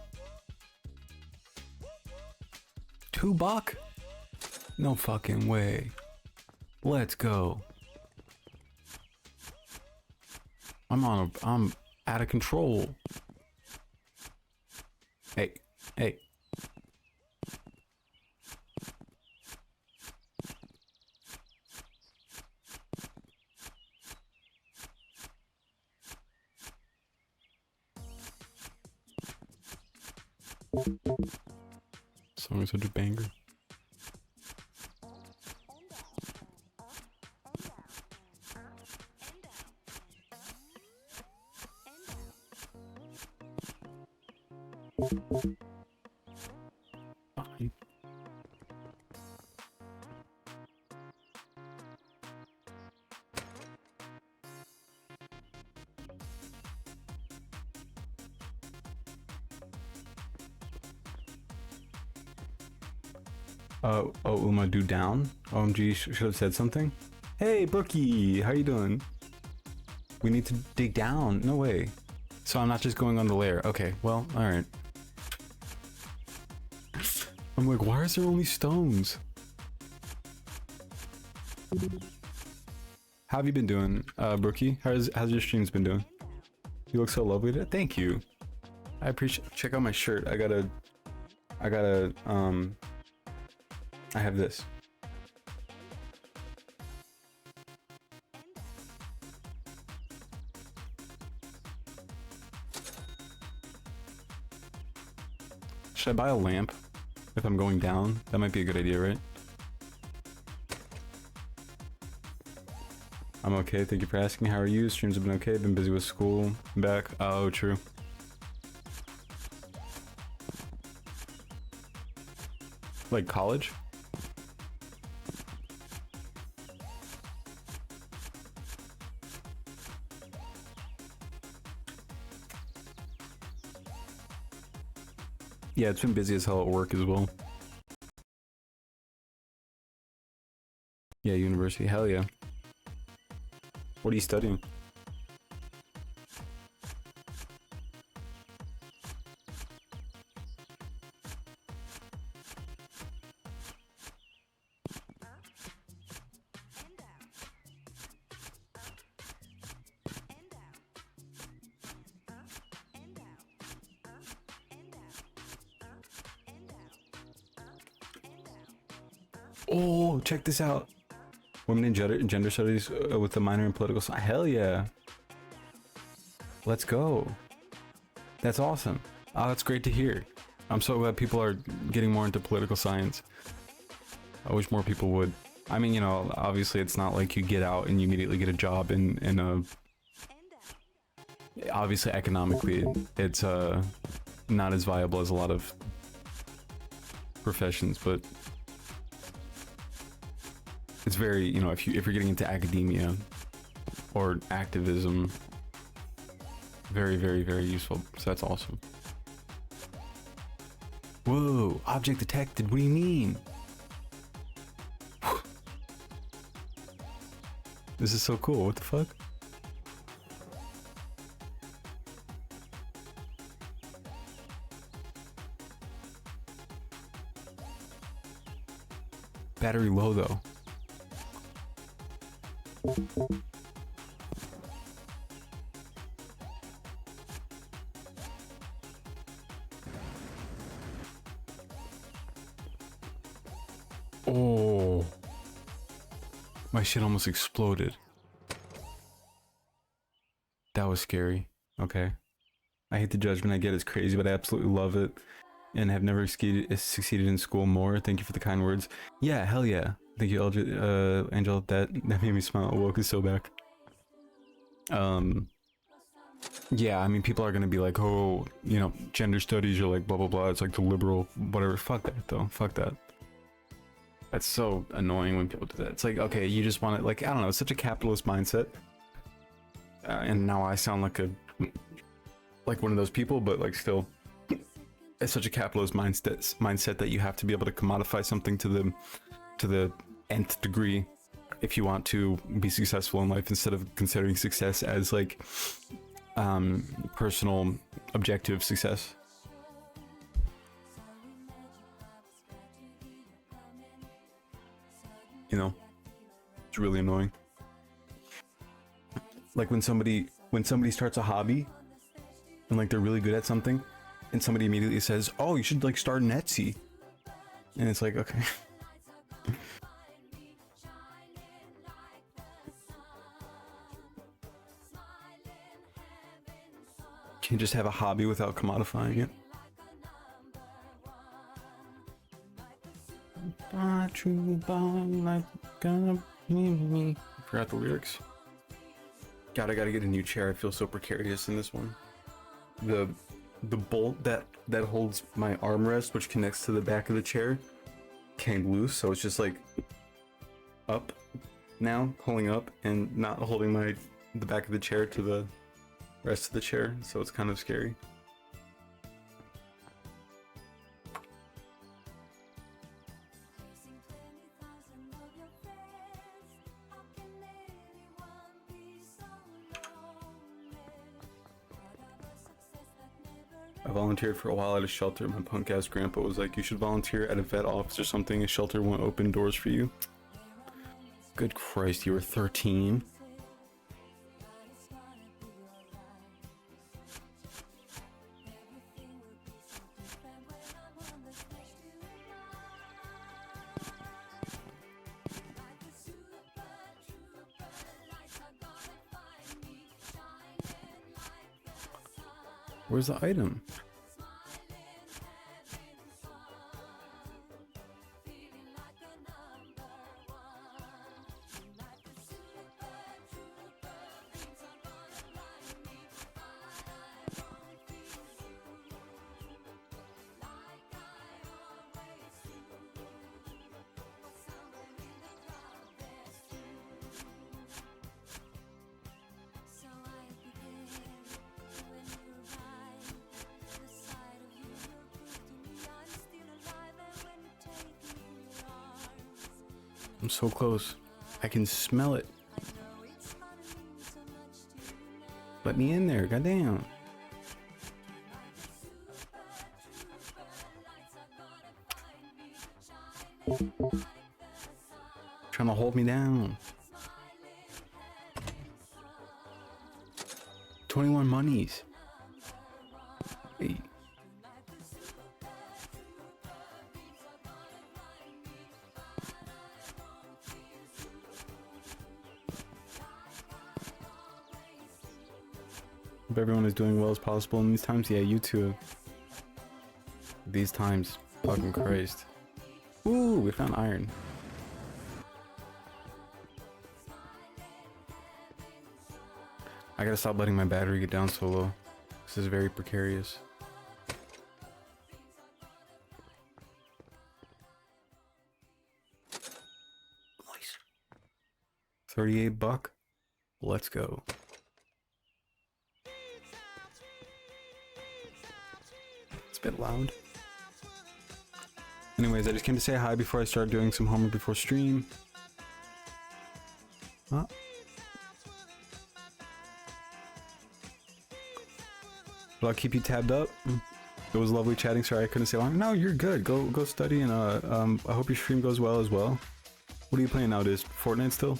$2? No fucking way. Let's go. I'm out of control. Hey, hey. Song is such a banger. Fine. Oh, Uma, do down? OMG, should have said something. Hey, Brookie, how you doing? We need to dig down. No way. So I'm not just going on the layer. Okay, well, alright. I'm like, why is there only stones? How have you been doing, Brookie? How's your streams been doing? You look so lovely today. Thank you. I appreciate. Check out my shirt. I have this. Should I buy a lamp if I'm going down? That might be a good idea, right? I'm okay, thank you for asking. How are you? Streams have been okay, been busy with school. I'm back. Oh, true. Like college? Yeah, it's been busy as hell at work as well. Yeah, university. Hell yeah. What are you studying? Oh, check this out. Women in gender studies with a minor in political science. Hell yeah. Let's go. That's awesome. Oh, that's great to hear. I'm so glad people are getting more into political science. I wish more people would. I mean, you know, obviously it's not like you get out and you immediately get a job in a... Obviously economically it's not as viable as a lot of professions, but it's very, you know, if you're getting into academia or activism, very, very, very useful. So that's awesome. Whoa, object detected. What do you mean? This is so cool. What the fuck? Battery low though. Oh. My shit almost exploded. That was scary. Okay. I hate the judgment. I get it's crazy, but I absolutely love it. And have never succeeded in school more. Thank you for the kind words. Yeah, hell yeah. Thank you, Angel. That made me smile. Woke is so back. Yeah, I mean, people are gonna be like, oh, you know, gender studies are like blah blah blah. It's like the liberal whatever. Fuck that though. Fuck that. That's so annoying when people do that. It's like, okay, you just want to, like, I don't know. It's such a capitalist mindset. And now I sound like one of those people, but like still, it's such a capitalist mindset that you have to be able to commodify something to the nth degree if you want to be successful in life, instead of considering success as like personal objective success. You know, it's really annoying. Like when somebody starts a hobby and like they're really good at something, and somebody immediately says, oh, you should like start an Etsy, and it's like, okay. Can you just have a hobby without commodifying it? Forgot the lyrics. God, I gotta get a new chair. I feel so precarious in this one. The bolt that holds my armrest, which connects to the back of the chair, came loose, so it's just like up now, pulling up and not holding the back of the chair to the rest of the chair, so it's kind of scary. I volunteered for a while at a shelter. My punk ass grandpa was like, you should volunteer at a vet office or something. A shelter won't open doors for you. Good Christ, you were 13. Where's the item? I'm so close. I can smell it. Let me in there, goddamn. Trying to hold me down. 21 monies. Hey. Hope everyone is doing well as possible in these times. Yeah, you too. These times. Fucking Christ. Ooh, we found iron. I gotta stop letting my battery get down so low. This is very precarious. Nice. 38 buck. Let's go. It's a bit loud. Anyways, I just came to say hi before I start doing some homework before stream. Huh? But I'll keep you tabbed up. It was lovely chatting. Sorry I couldn't stay long. No, you're good. Go study, and I hope your stream goes well as well. What are you playing nowadays? Fortnite still?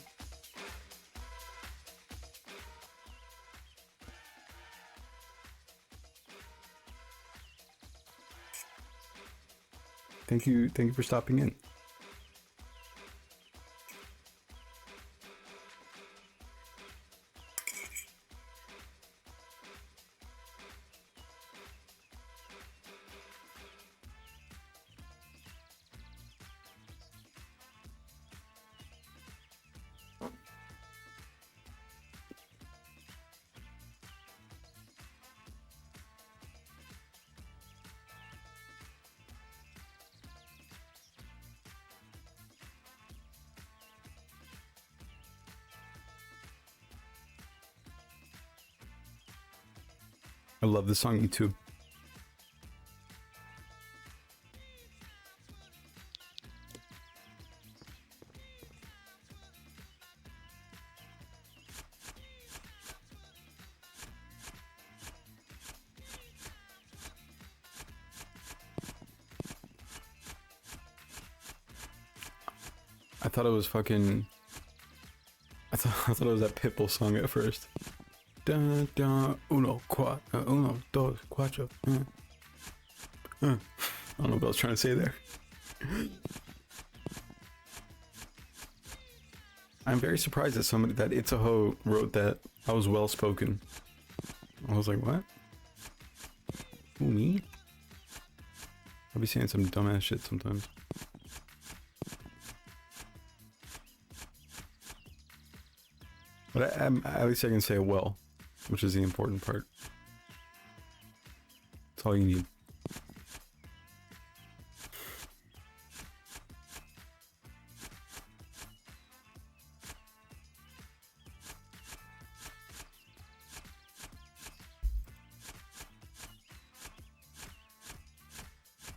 Thank you for stopping in. love this song, you too. I thought it was fucking. I thought it was that Pitbull song at first. Dun, dun, uno, uno, dos, cuatro. I don't know what I was trying to say there. I'm very surprised that somebody that It's a Ho wrote that. I was well spoken. I was like, what? Who, me? I'll be saying some dumbass shit sometimes. But at least I can say it well, which is the important part. That's all you need.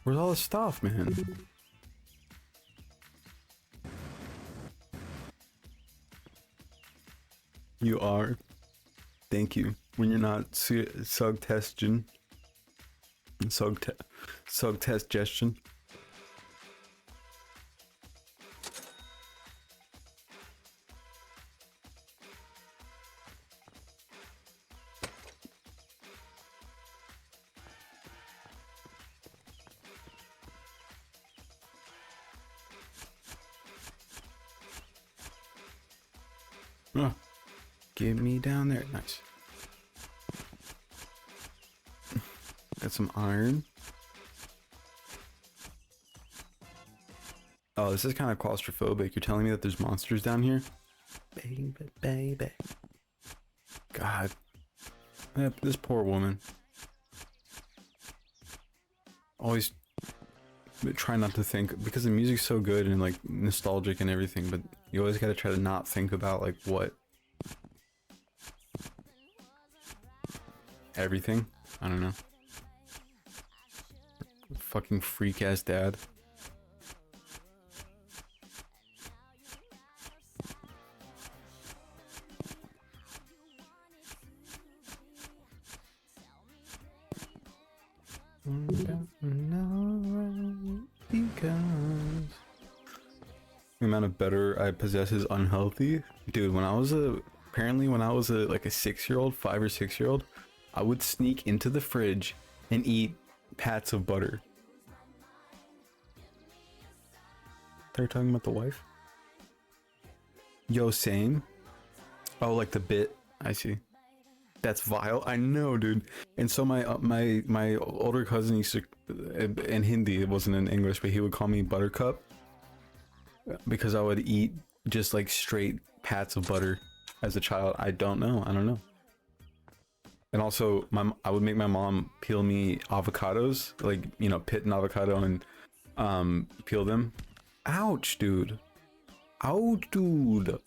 Where's all the stuff, man? You are. Thank you. When you're not suggestion. Suggestion. Oh, get me down there. Nice. Got some iron. Oh, this is kind of claustrophobic. You're telling me that there's monsters down here? Baby, baby. God. This poor woman. Always try not to think, because the music's so good and like nostalgic and everything, but you always gotta try to not think about like what everything. I don't know. Fucking freak ass dad. The amount of better I possess is unhealthy. Dude, when I was like a 6-year-old, 5 or 6-year-old, I would sneak into the fridge and eat pats of butter. They're talking about the wife? Yo, same. Oh, like the bit. I see. That's vile. I know, dude. And so my older cousin used to, in Hindi, it wasn't in English, but he would call me Buttercup because I would eat just like straight pats of butter as a child. I don't know. And also, I would make my mom peel me avocados, like, you know, pit an avocado and peel them. Ouch, dude. Ouch, dude.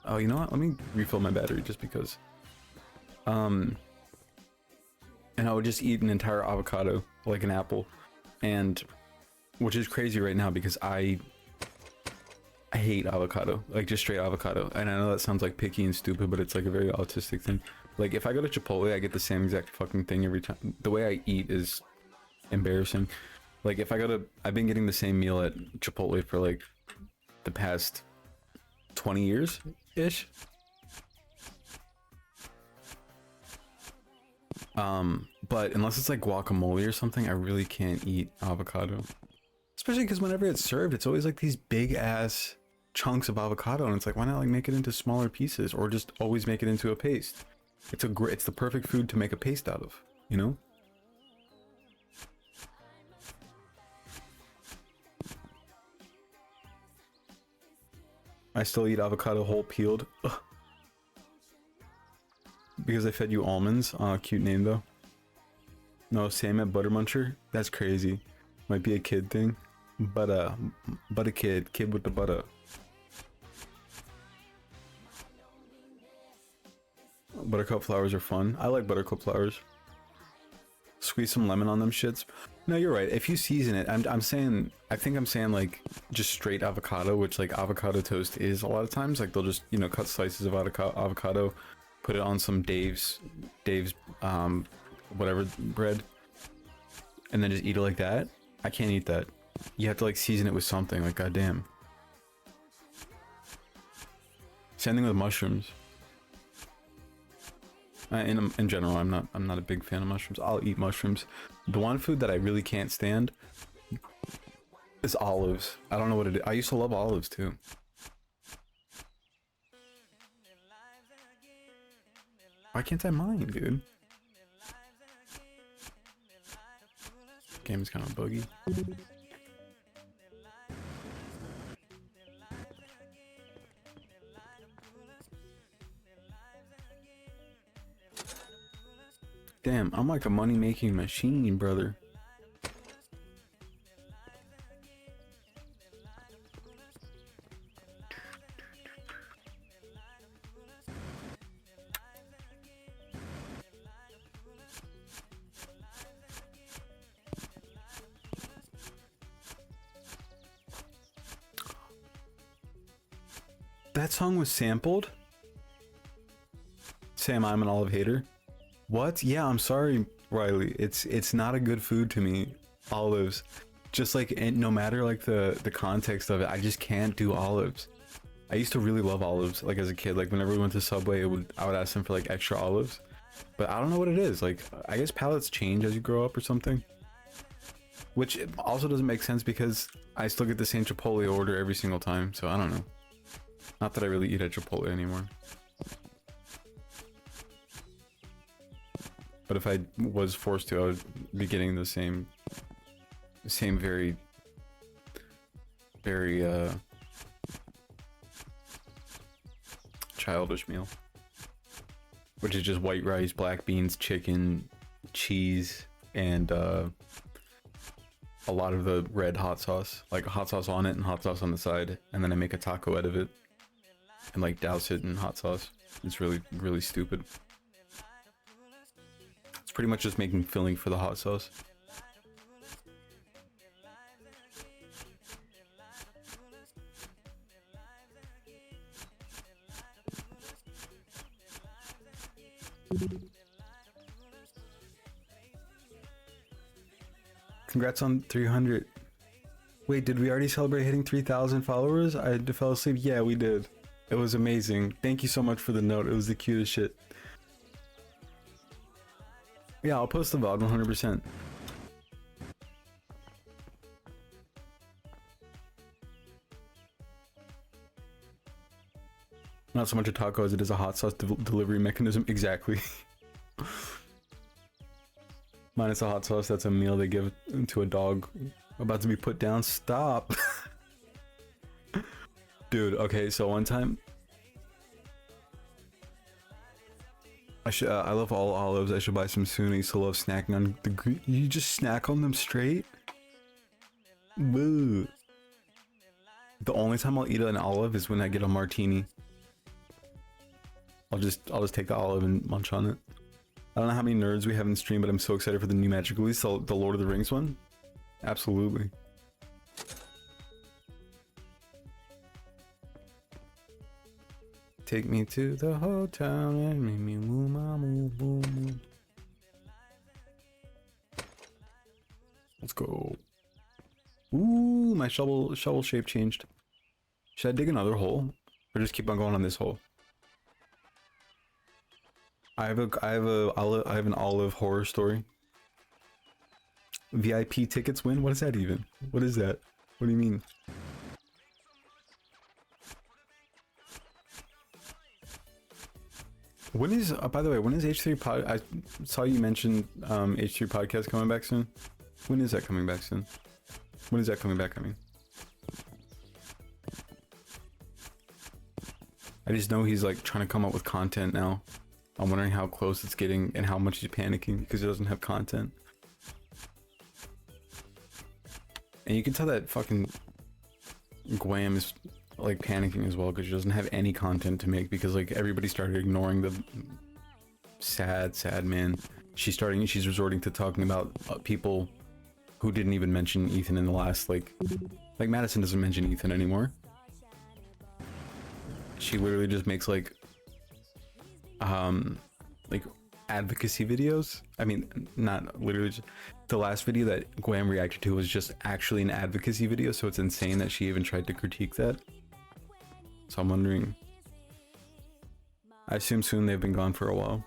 Oh, you know what? Let me refill my battery just because. And I would just eat an entire avocado like an apple, and which is crazy right now because I hate avocado, like just straight avocado. And I know that sounds like picky and stupid, but it's like a very autistic thing. Like if I go to Chipotle, I get the same exact fucking thing every time. The way I eat is embarrassing. Like if I've been getting the same meal at Chipotle for like the past 20 years ish. But unless it's like guacamole or something, I really can't eat avocado. Especially because whenever it's served, it's always like these big ass chunks of avocado, and it's like, why not like make it into smaller pieces, or just always make it into a paste? It's the perfect food to make a paste out of, you know? I still eat avocado whole peeled. Ugh. Because I fed you almonds. Cute name though. No, same at Butter Muncher. That's crazy. Might be a kid thing. But a kid with the butter. Buttercup flowers are fun. I like buttercup flowers. Squeeze some lemon on them shits. No, you're right. If you season it, I'm saying, I think I'm saying like just straight avocado, which like avocado toast is a lot of times. Like they'll just, you know, cut slices of avocado, put it on some Dave's whatever bread, and then just eat it like that. I can't eat that. You have to like season it with something. Like goddamn. Same thing with mushrooms. In general, I'm not a big fan of mushrooms. I'll eat mushrooms. The one food that I really can't stand is olives. I don't know what it is. I used to love olives too. Why can't I mine, dude? Game is kind of buggy. Damn, I'm like a money-making machine, brother. That song was sampled? Sam, I'm an olive hater. What? Yeah, I'm sorry, Riley. It's not a good food to me. Olives. Just like, and no matter like the context of it, I just can't do olives. I used to really love olives, like as a kid. Like whenever we went to Subway, I would ask them for like extra olives. But I don't know what it is. Like, I guess palates change as you grow up or something. Which also doesn't make sense because I still get the same Chipotle order every single time. So I don't know. Not that I really eat at Chipotle anymore. But if I was forced to, I would be getting the same very childish meal. Which is just white rice, black beans, chicken, cheese, and a lot of the red hot sauce. Like hot sauce on it and hot sauce on the side. And then I make a taco out of it. And like douse it in hot sauce. It's really, really stupid. Pretty much just making filling for the hot sauce. Congrats on 300. Wait, did we already celebrate hitting 3,000 followers? I fell asleep. Yeah, we did. It was amazing. Thank you so much for the note. It was the cutest shit. Yeah, I'll post the VOD 100%. Not so much a taco as it is a hot sauce delivery mechanism. Exactly. Minus a hot sauce, that's a meal they give to a dog about to be put down. Stop. Dude, okay, so one time I love all olives. I should buy some soon. I used to love snacking on the green. You just snack on them straight? Woo. The only time I'll eat an olive is when I get a martini. I'll just take the olive and munch on it. I don't know how many nerds we have in stream, but I'm so excited for the new Magic release, the Lord of the Rings one. Absolutely. Take me to the hotel and make me move my move, move. Let's go. Ooh, my shovel shape changed. Should I dig another hole, or just keep on going on this hole? I have an olive horror story. VIP tickets win? What is that even? What is that? What do you mean? When is, by the way, when is H3 pod? I saw you mention H3 podcast coming back soon. When is that coming back soon? When is that coming back? I mean, I just know he's like trying to come up with content now. I'm wondering how close it's getting and how much he's panicking because he doesn't have content. And you can tell that fucking Guam is like panicking as well because she doesn't have any content to make because like everybody started ignoring the sad man. she's resorting to talking about people who didn't even mention Ethan in the last, like Madison doesn't mention Ethan anymore. She literally just makes like advocacy videos. I mean, not literally, just, the last video that Graham reacted to was just actually an advocacy video, so it's insane that she even tried to critique that. So I'm wondering, I assume soon they've been gone for a while.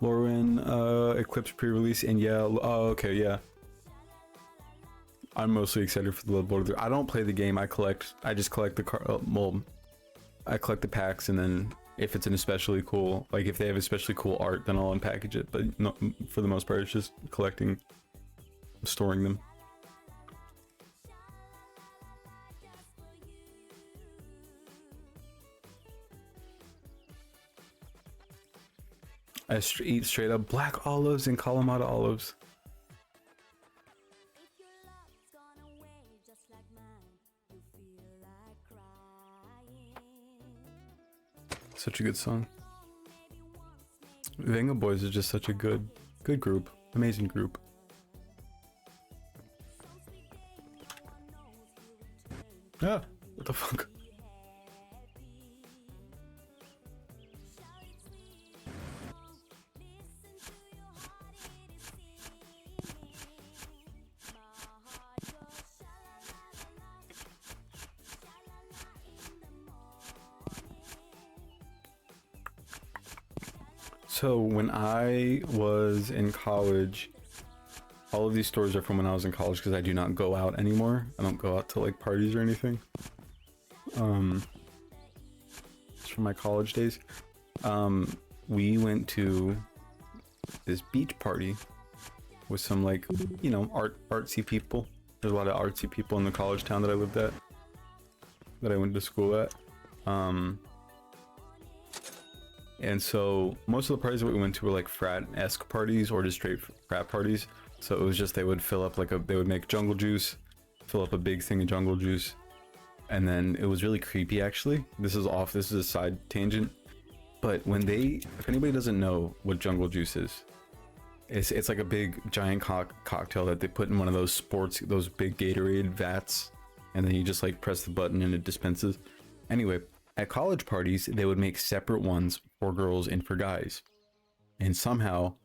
Lauren, Eclipse pre-release, and yeah, oh okay, yeah. I'm mostly excited for the Bloodborne. I don't play the game. I just collect the I collect the packs, and then if it's an especially cool, like if they have especially cool art, then I'll unpackage it. But no, for the most part, it's just collecting, storing them. I eat straight up black olives and Kalamata olives. Such a good song. Venga Boys is just such a good group, amazing group. Ah, what the fuck? So when I was in college, all of these stories are from when I was in college because I do not go out anymore. I don't go out to like parties or anything. It's from my college days. We went to this beach party with some like, you know, artsy people. There's a lot of artsy people in the college town that I lived at, that I went to school at. And so most of the parties that we went to were like frat-esque parties or just straight frat parties. So it was just, they would fill up like they would make jungle juice, fill up a big thing of jungle juice. And then it was really creepy actually. This is a side tangent. But when if anybody doesn't know what jungle juice is, it's like a big giant cocktail that they put in one of those those big Gatorade vats. And then you just like press the button and it dispenses. Anyway, at college parties, they would make separate ones for girls and for guys. And somehow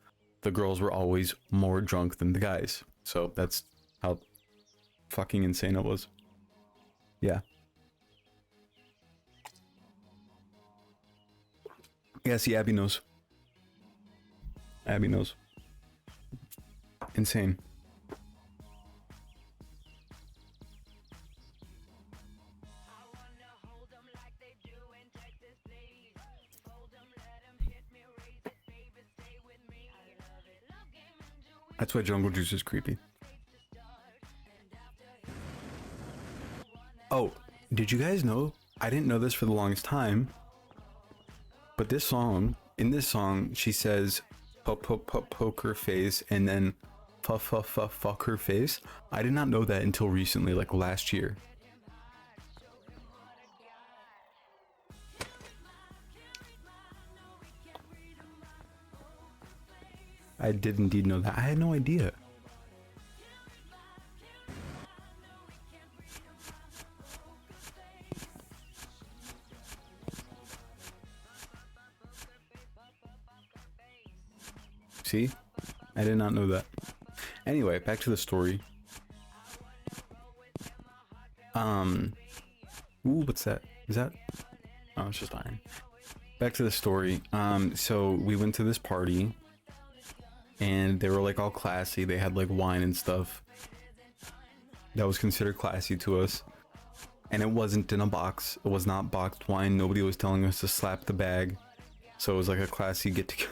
the girls were always more drunk than the guys. So that's how fucking insane it was. Yeah. Yeah, see, Abby knows. Abby knows. Insane. That's why jungle juice is creepy. Oh, did you guys know? I didn't know this for the longest time. But in this song, she says, poke her face, and then fuck her face. I did not know that until recently, like last year. I did indeed know that. I had no idea. See? I did not know that. Anyway, back to the story. Ooh, what's that? Is that? Oh, it's just iron. Back to the story. So we went to this party. And they were like all classy. They had like wine and stuff that was considered classy to us. And it wasn't in a box. It was not boxed wine. Nobody was telling us to slap the bag. So it was like a classy get together.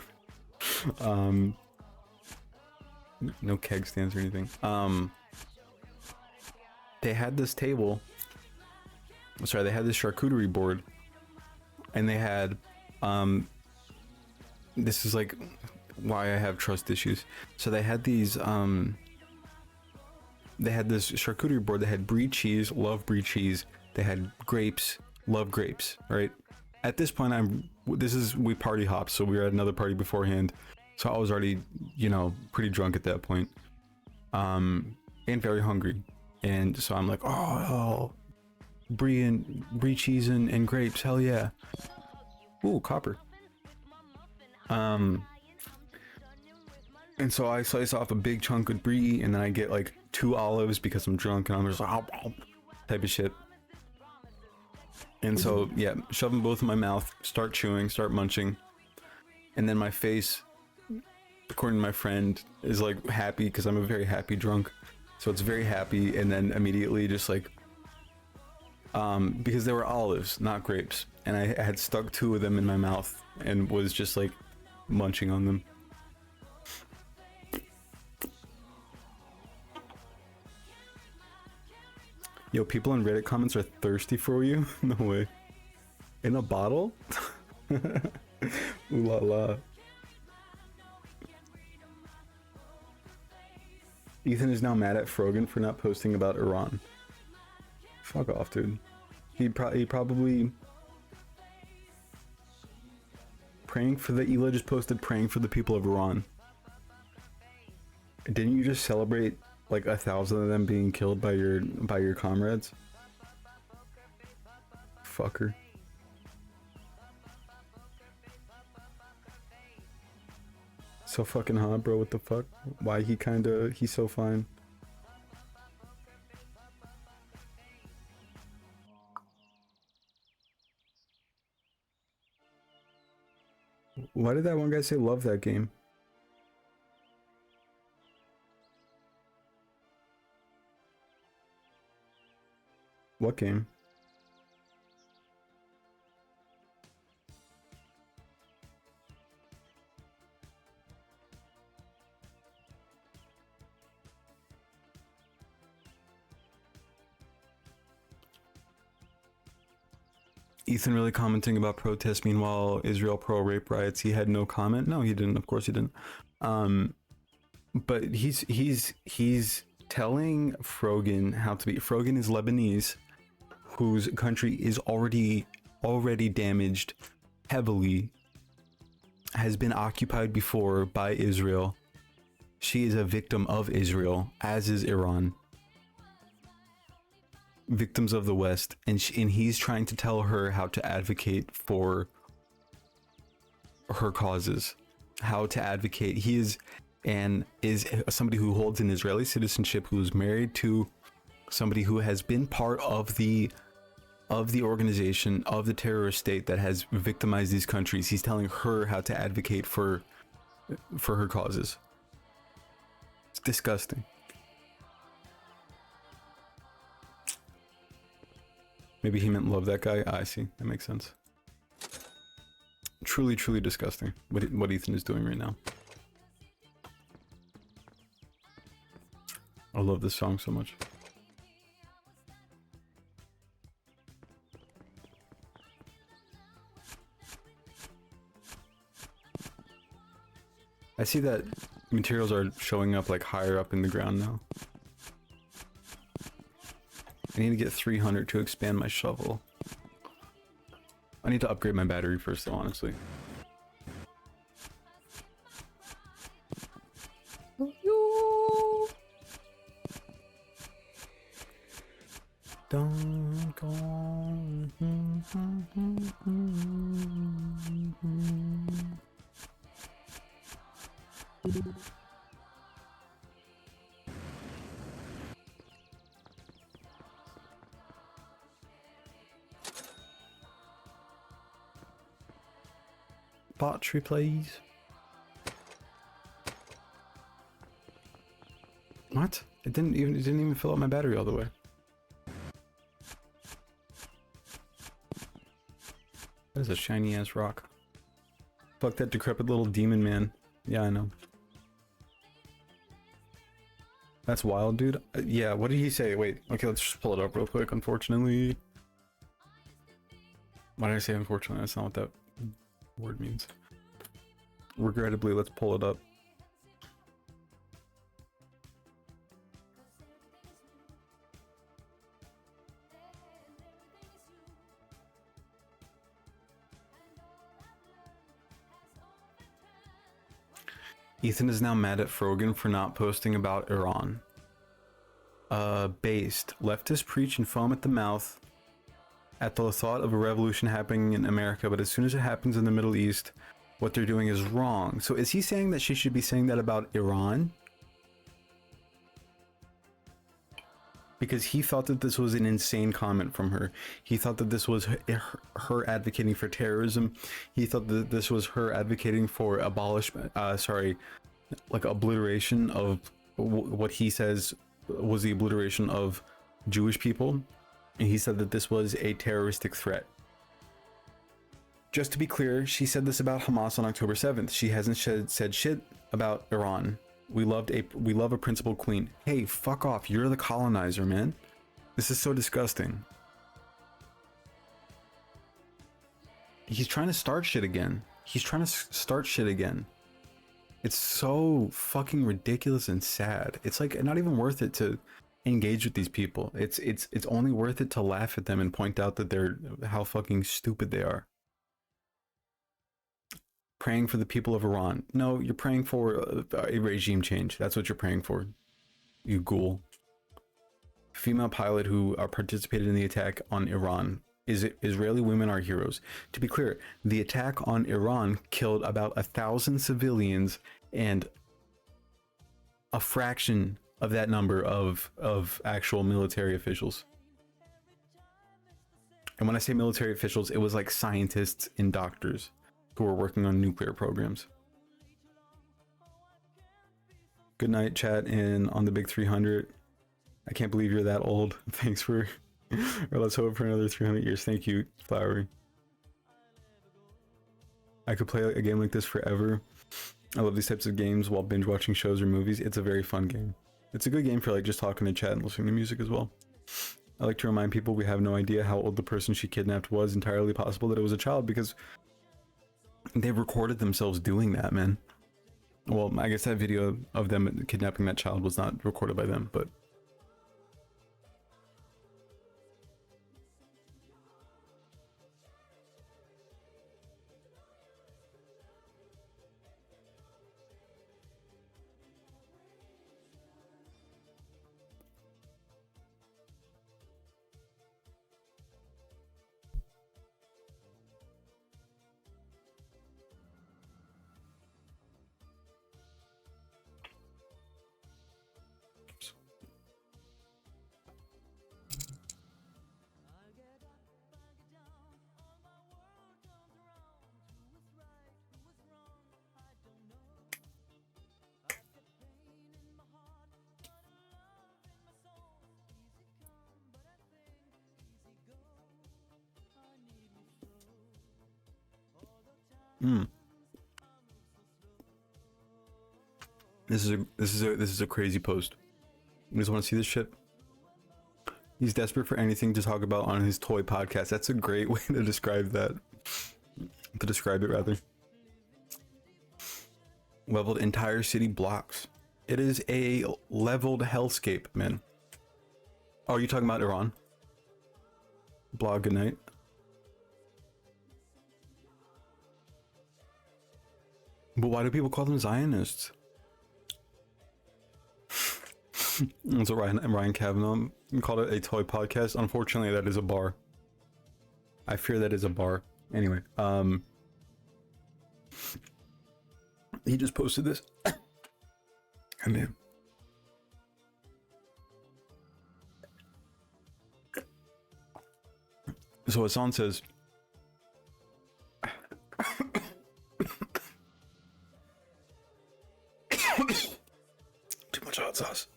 No keg stands or anything. They had this table. Sorry, they had this charcuterie board. And they had this is like why I have trust issues. So they had these they had this charcuterie board that had brie cheese, love brie cheese. They had grapes, love grapes, right? At this point, I'm we party hopped, so we were at another party beforehand. So I was already, you know, pretty drunk at that point. And very hungry. And so I'm like, oh, brie cheese and grapes, hell yeah. Ooh, copper. And so I slice off a big chunk of brie, and then I get like 2 olives because I'm drunk, and I'm just like, type of shit. And so, yeah, shove them both in my mouth, start chewing, start munching. And then my face, according to my friend, is like happy because I'm a very happy drunk. So it's very happy, and then immediately just like, because they were olives, not grapes. And I had stuck 2 of them in my mouth and was just like munching on them. Yo, people in Reddit comments are thirsty for you? No way. In a bottle? Ooh la la. Ethan is now mad at Frogan for not posting about Iran. Fuck off, dude. He probably... Praying for the... Ela just posted praying for the people of Iran. Didn't you just celebrate like 1,000 of them being killed by your comrades? Fucker. So fucking hot, bro. What the fuck? Why he's so fine. Why did that one guy say love that game? What game? Ethan really commenting about protests. Meanwhile, Israel pro-rape riots. He had no comment. No, he didn't. Of course, he didn't. But he's telling Frogan how to be. Frogan is Lebanese, whose country is already damaged heavily. Has been occupied before by Israel. She is a victim of Israel, as is Iran. Victims of the West, and he's trying to tell her how to advocate for her causes, how to advocate. He is somebody who holds an Israeli citizenship, who is married to somebody who has been part of the organization of the terrorist state that has victimized these countries. He's telling her how to advocate for her causes. It's disgusting. Maybe he meant love that guy. I see. That makes sense. Truly, truly disgusting what Ethan is doing right now. I love this song so much. I see that materials are showing up like higher up in the ground now. I need to get 300 to expand my shovel. I need to upgrade my battery first though, honestly. Don't go. Battery, please. What? It didn't even fill up my battery all the way. That is a shiny ass rock. Fuck that decrepit little demon man. Yeah, I know. That's wild, dude. Yeah, what did he say? Wait, okay, let's just pull it up real quick. Unfortunately. Why did I say unfortunately? That's not what that word means. Regrettably, let's pull it up. Ethan is now mad at Frogan for not posting about Iran. Based. Leftists preach and foam at the mouth at the thought of a revolution happening in America, but as soon as it happens in the Middle East, what they're doing is wrong. So is he saying that she should be saying that about Iran? Because he thought that this was an insane comment from her. He thought that this was her advocating for terrorism. He thought that this was her advocating for obliteration of what he says was the obliteration of Jewish people. And he said that this was a terroristic threat. Just to be clear, she said this about Hamas on October 7th. She hasn't said shit about Iran. We love a principled queen. Hey, fuck off. You're the colonizer, man. This is so disgusting. He's trying to start shit again. It's so fucking ridiculous and sad. It's like not even worth it to engage with these people. It's only worth it to laugh at them and point out that how fucking stupid they are. Praying for the people of Iran. No, you're praying for a regime change. That's what you're praying for, you ghoul. Female pilot who participated in the attack on Iran. Israeli women are heroes. To be clear, the attack on Iran killed about 1,000 civilians and a fraction of that number of actual military officials. And when I say military officials, it was like scientists and doctors who are working on nuclear programs. Good night, chat, and on the big 300. I can't believe you're that old. Thanks for, or let's hope for another 300 years. Thank you, Flowery. I could play a game like this forever. I love these types of games while binge watching shows or movies. It's a very fun game. It's a good game for like just talking to chat and listening to music as well. I like to remind people we have no idea how old the person she kidnapped was. Entirely possible that it was a child because they recorded themselves doing that, man. Well, I guess that video of them kidnapping that child was not recorded by them, but This is a crazy post. You guys want to see this shit? He's desperate for anything to talk about on his toy podcast. That's a great way to describe that. To describe it, rather. Leveled entire city blocks. It is a leveled hellscape, man. Oh, are you talking about Iran? Blog, good night. But why do people call them Zionists? That's what Ryan Kavanaugh called it, a toy podcast. Unfortunately, that is a bar. I fear that is a bar. Anyway, he just posted this. And man. So Hassan says, too much hot sauce.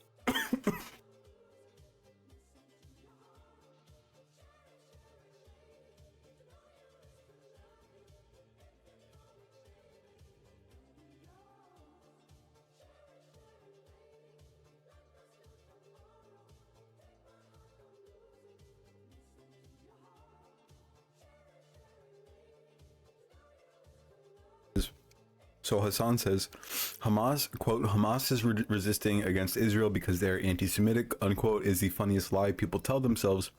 So Hassan says, Hamas, quote, Hamas is resisting against Israel because they're anti-Semitic, unquote, is the funniest lie people tell themselves.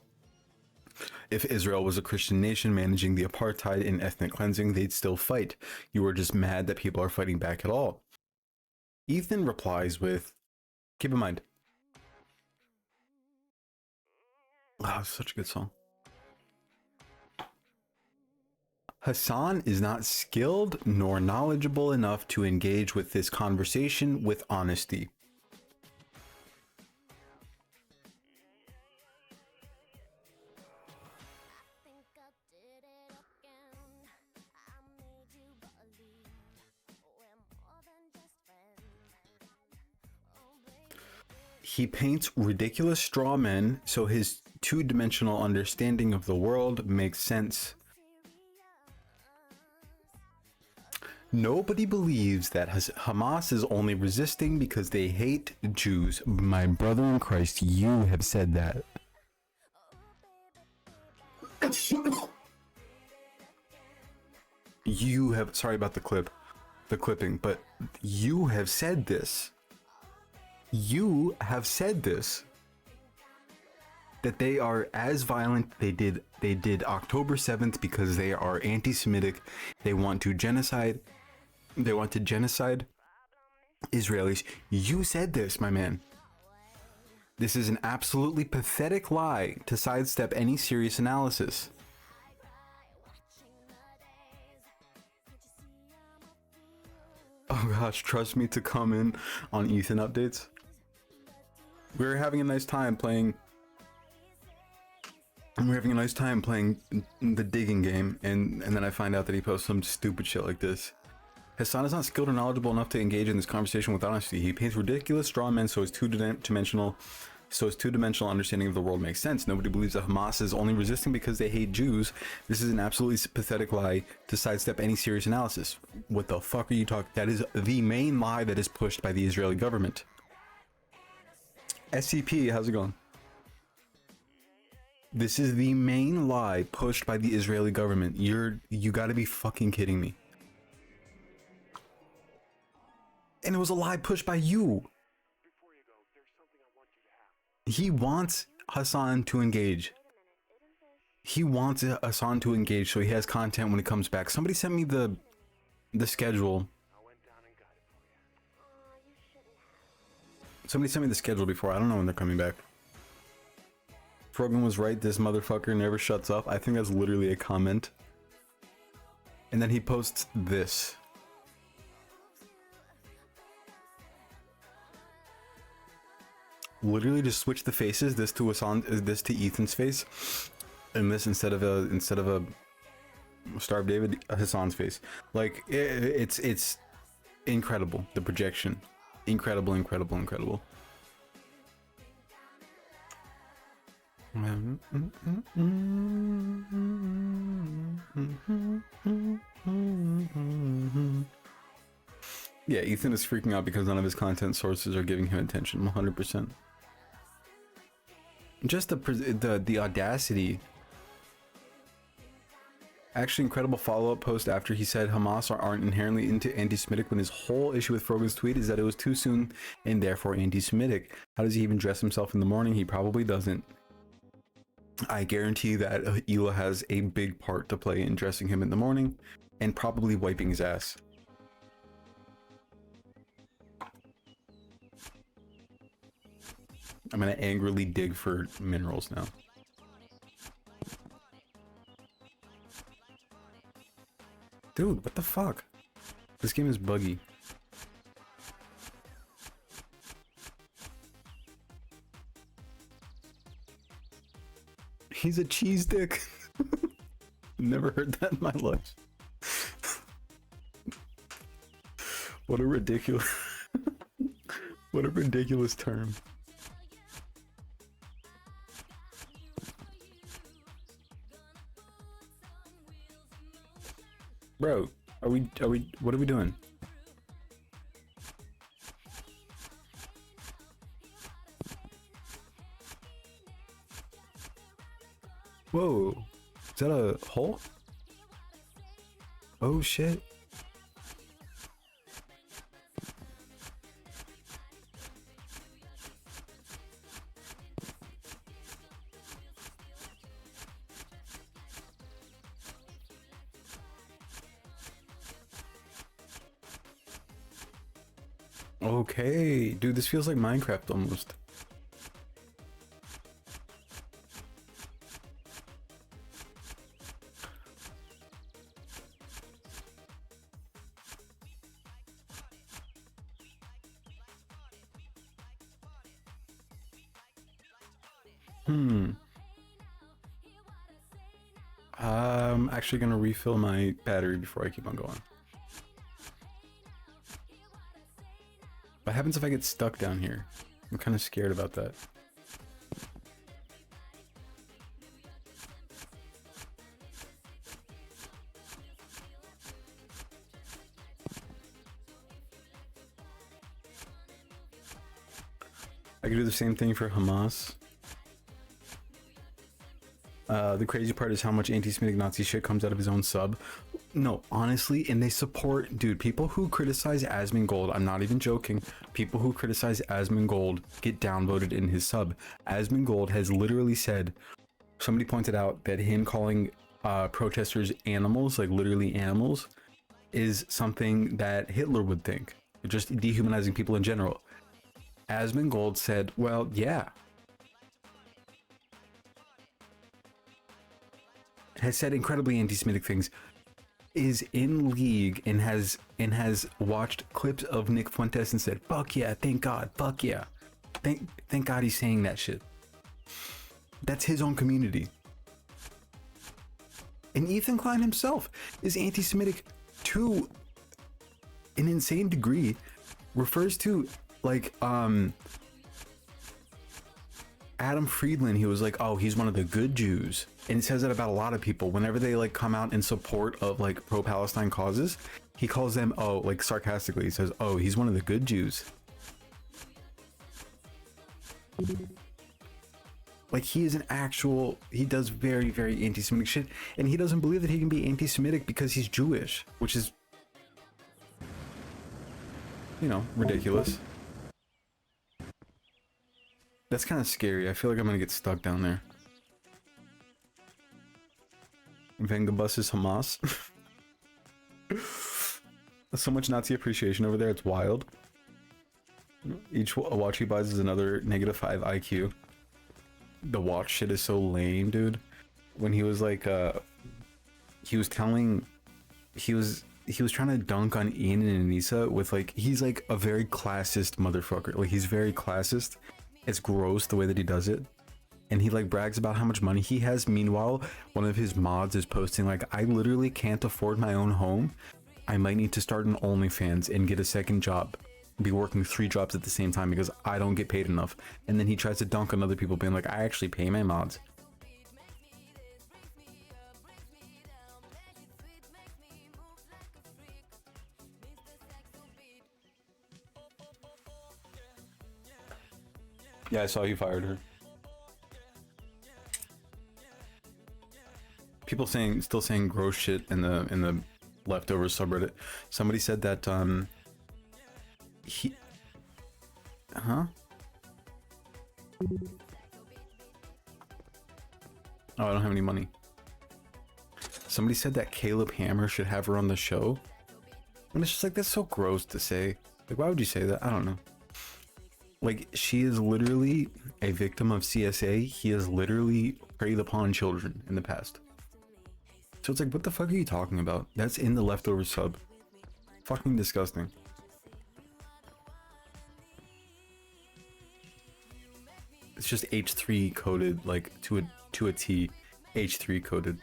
If Israel was a Christian nation managing the apartheid and ethnic cleansing, they'd still fight. You were just mad that people are fighting back at all. Ethan replies with, keep in mind, oh, such a good song. Hassan is not skilled nor knowledgeable enough to engage with this conversation with honesty. He paints ridiculous straw men so his two-dimensional understanding of the world makes sense. Nobody believes that Hamas is only resisting because they hate Jews. My brother in Christ, you have said that. You have, sorry about the clipping, but you have said this. You have said this. That they are as violent. They did October 7th because they are anti-Semitic. They want to genocide. They want to genocide Israelis. You said this, my man. This is an absolutely pathetic lie to sidestep any serious analysis. Oh gosh, trust me to come in on Ethan updates. We were having a nice time playing. We're having a nice time playing the digging game, and then I find out that he posts some stupid shit like this. Hassan is not skilled or knowledgeable enough to engage in this conversation with honesty. He paints ridiculous straw men so his two-dimensional understanding of the world makes sense. Nobody believes that Hamas is only resisting because they hate Jews. This is an absolutely pathetic lie to sidestep any serious analysis. What the fuck are you talking? That is the main lie that is pushed by the Israeli government. SCP, how's it going? This is the main lie pushed by the Israeli government. You gotta be fucking kidding me. And it was a lie pushed by you. He wants Hassan to engage. He wants Hassan to engage so he has content when he comes back. Somebody sent me the schedule. Somebody sent me the schedule before. I don't know when they're coming back. Frogan was right. This motherfucker never shuts up. I think that's literally a comment. And then he posts this. Literally just switch the faces. This to Hassan, this to Ethan's face, and this instead of a Star of David, Hassan's face. Like it's incredible. The projection, incredible. Yeah, Ethan is freaking out because none of his content sources are giving him attention. 100%. Just the audacity. Actually, incredible follow-up post after he said Hamas aren't inherently anti-Semitic when his whole issue with Frogan's tweet is that it was too soon and therefore anti-Semitic. How does he even dress himself in the morning? He probably doesn't. I guarantee that Hila has a big part to play in dressing him in the morning and probably wiping his ass. I'm gonna angrily dig for minerals now. Dude, what the fuck? This game is buggy. He's a cheese dick. Never heard that in my life. What a ridiculous what a ridiculous term. Bro, what are we doing? Whoa, is that a hole? Oh shit. Okay, dude, this feels like Minecraft almost. I'm actually gonna refill my battery before I keep on going. What happens if I get stuck down here? I'm kind of scared about that. I could do the same thing for Hamas. The crazy part is how much anti-Semitic Nazi shit comes out of his own sub. No, honestly, and they support, dude, people who criticize Asmongold, I'm not even joking, people who criticize Asmongold get downvoted in his sub. Asmongold has literally said, somebody pointed out that him calling protesters animals, like literally animals, is something that Hitler would think. Just dehumanizing people in general. Asmongold said, well, yeah. Has said incredibly anti-Semitic things, is in league and has watched clips of Nick Fuentes and said, fuck yeah, thank God, fuck yeah. Thank God he's saying that shit. That's his own community. And Ethan Klein himself is anti-Semitic to an insane degree, refers to like Adam Friedland, he was like, oh, he's one of the good Jews. And he says that about a lot of people. Whenever they like come out in support of like pro-Palestine causes, he calls them, oh, like sarcastically, he says, oh, he's one of the good Jews. Like he is an actual, he does very, very anti-Semitic shit. And he doesn't believe that he can be anti-Semitic because he's Jewish, which is, you know, ridiculous. That's kind of scary. I feel like I'm gonna get stuck down there. Vengabus is Hamas. So much Nazi appreciation over there, it's wild. Each watch he buys is another -5 IQ. The watch shit is so lame, dude. When he was like, he was trying to dunk on Ian and Anissa with like, he's like a very classist motherfucker. Like he's very classist. It's gross the way that he does it. And he like brags about how much money he has. Meanwhile, one of his mods is posting like, I literally can't afford my own home. I might need to start an OnlyFans and get a second job. Be working 3 jobs at the same time because I don't get paid enough. And then he tries to dunk on other people being like, I actually pay my mods. Yeah, I saw you fired her. People still saying gross shit in the leftover subreddit. Somebody said that oh, I don't have any money. Somebody said that Caleb Hammer should have her on the show. And it's just like, that's so gross to say. Like, why would you say that? I don't know. Like, she is literally a victim of CSA. He has literally preyed upon children in the past. So it's like, what the fuck are you talking about? That's in the leftover sub. Fucking disgusting. It's just H3 coded, like to a T, H3 coded.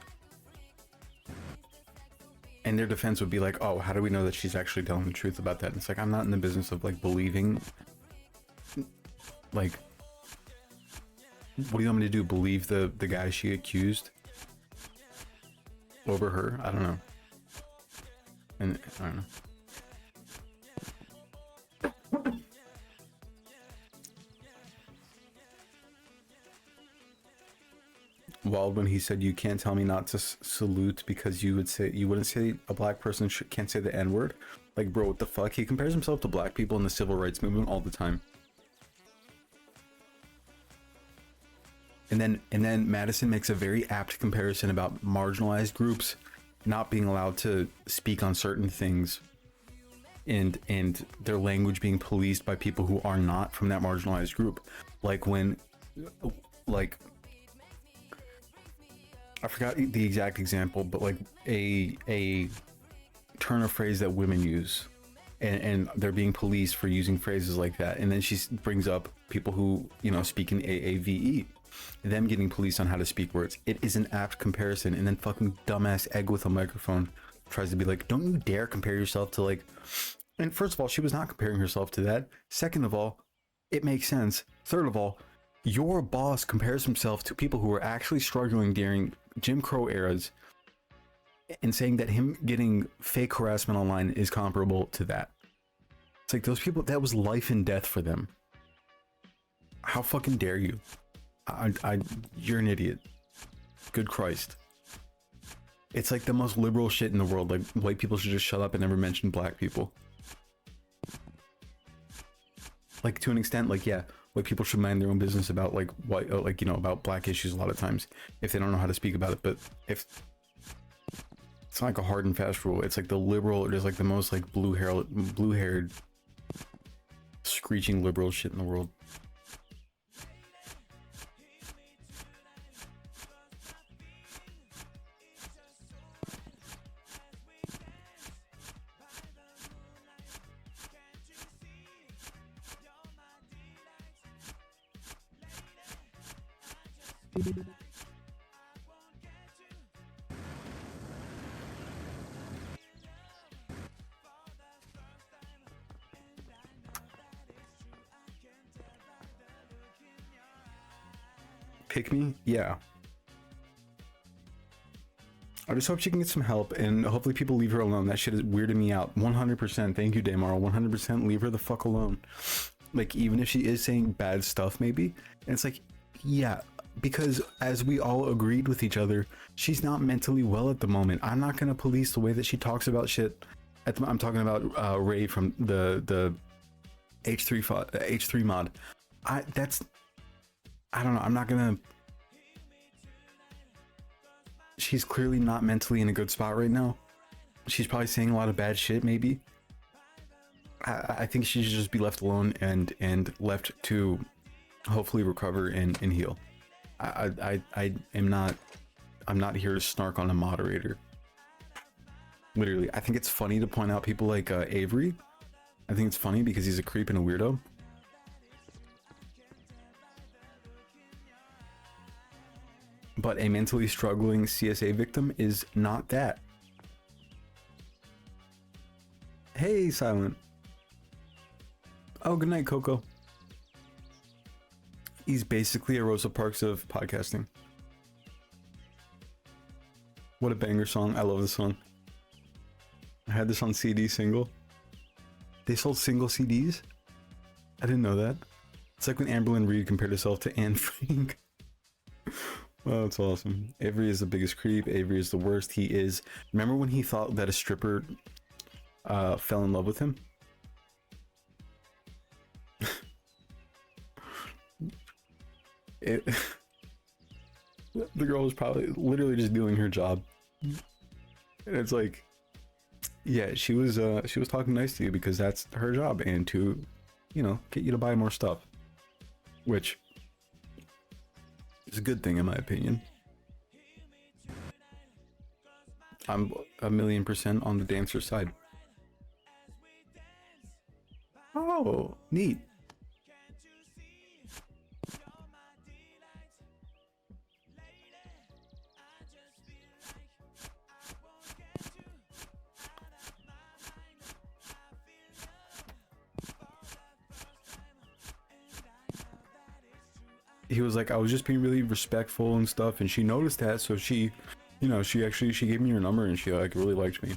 And their defense would be like, oh, how do we know that she's actually telling the truth about that? And it's like, I'm not in the business of like believing. Like, what do you want me to do? Believe the guy she accused over her? I don't know. And I don't know. Wild when he said, you can't tell me not to salute because you wouldn't say a black person can't say the N-word. Like, bro, what the fuck? He compares himself to black people in the civil rights movement all the time. And then Madison makes a very apt comparison about marginalized groups not being allowed to speak on certain things and their language being policed by people who are not from that marginalized group. Like when, like, I forgot the exact example, but like a turn of phrase that women use, and they're being policed for using phrases like that. And then she brings up people who, you know, speak in AAVE, them getting policed on how to speak words. It is an apt comparison. And then fucking dumbass egg with a microphone tries to be like, don't you dare compare yourself to like, and first of all, she was not comparing herself to that. Second of all, it makes sense. Third of all, your boss compares himself to people who were actually struggling during Jim Crow eras, and saying that him getting fake harassment online is comparable to that. It's like those people, that was life and death for them. How fucking dare you? You're an idiot. Good Christ. It's like the most liberal shit in the world. Like, white people should just shut up and never mention black people. Like, to an extent, like, yeah, white people should mind their own business about like white, like, you know, about black issues a lot of times if they don't know how to speak about it. But if it's not like a hard and fast rule, it's like the liberal, it is like the most like blue-haired screeching liberal shit in the world. Pick me? Yeah. I just hope she can get some help, and hopefully people leave her alone. That shit is weirding me out. 100%. Thank you, Daymaro. 100% leave her the fuck alone. Like, even if she is saying bad stuff, maybe. And it's like, yeah, because as we all agreed with each other, she's not mentally well at the moment. I'm not going to police the way that she talks about shit. I'm talking about Ray from the H3 mod. I don't know. I'm not gonna. She's clearly not mentally in a good spot right now. She's probably saying a lot of bad shit. Maybe. I think she should just be left alone and left to hopefully recover and heal. I am not. I'm not here to snark on a moderator. Literally, I think it's funny to point out people like Avery. I think it's funny because he's a creep and a weirdo. But a mentally struggling CSA victim is not that. Hey, Silent. Oh, good night, Coco. He's basically a Rosa Parks of podcasting. What a banger song. I love this song. I had this on CD single. They sold single CDs? I didn't know that. It's like when Amberlynn Reed compared herself to Anne Frank. Oh, that's awesome. Avery is the biggest creep. Avery is the worst. He is. Remember when he thought that a stripper fell in love with him? The girl was probably literally just doing her job. And it's like, yeah, she was talking nice to you because that's her job, and to, you know, get you to buy more stuff, which is a good thing in my opinion. I'm 1,000,000% on the dancer side. Oh, neat. He was like, I was just being really respectful and stuff, and she noticed that, so she, you know, she gave me her number, and she like really liked me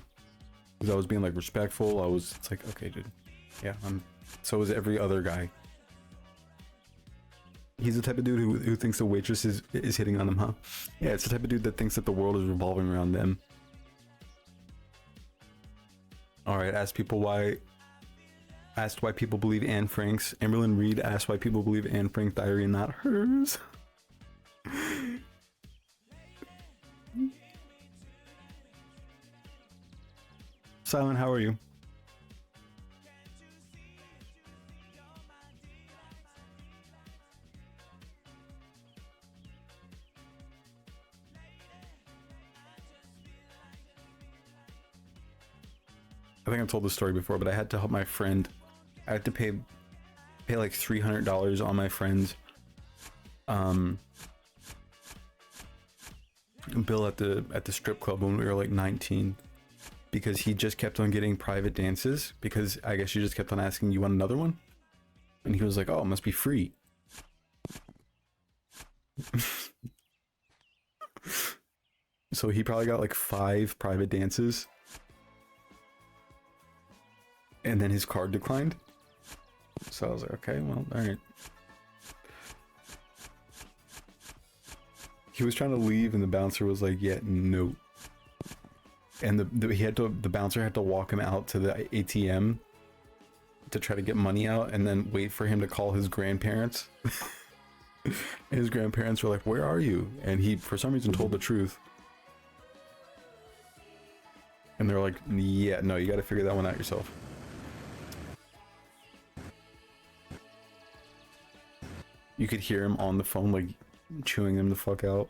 because I was being like respectful. It's like, okay, dude, yeah, so is every other guy. He's the type of dude who thinks the waitress is hitting on him, huh? Yeah, it's the type of dude that thinks that the world is revolving around them. All right, asked why people believe Anne Frank's. Amberlynn Reed asked why people believe Anne Frank diary and not hers. Silent, how are you? I think I've told this story before, but I had to help my friend. I had to pay like $300 on my friend's bill at the strip club when we were like 19, because he just kept on getting private dances, because I guess she just kept on asking, you want another one? And he was like, oh, it must be free. So he probably got like 5 private dances, and then his card declined. So I was like, okay, well, all right. He was trying to leave, and the bouncer was like, yeah, no. And the bouncer had to walk him out to the ATM to try to get money out, and then wait for him to call his grandparents. And his grandparents were like, where are you? And he, for some reason, told the truth. And they're like, yeah, no, you got to figure that one out yourself. You could hear him on the phone, like, chewing them the fuck out.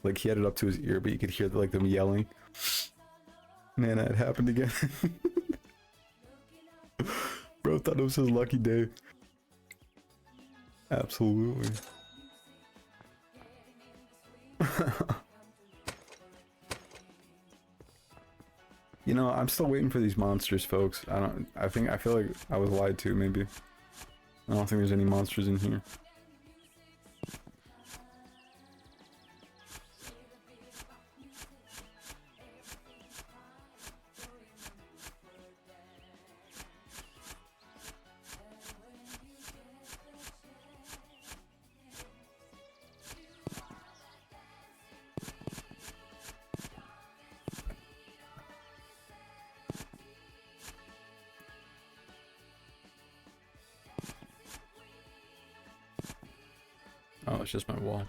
Like, he had it up to his ear, but you could hear, like, them yelling. Man, that happened again. Bro thought it was his lucky day. Absolutely. You know, I'm still waiting for these monsters, folks. I feel like I was lied to, maybe. I don't think there's any monsters in here. Oh, it's just my wall.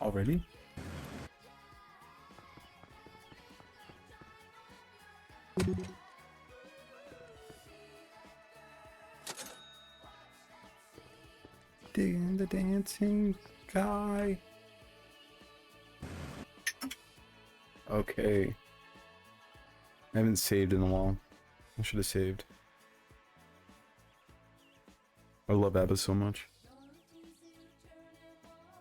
Already? Digging the dancing guy. Okay. I haven't saved in a while. I should have saved. I love ABBA so much.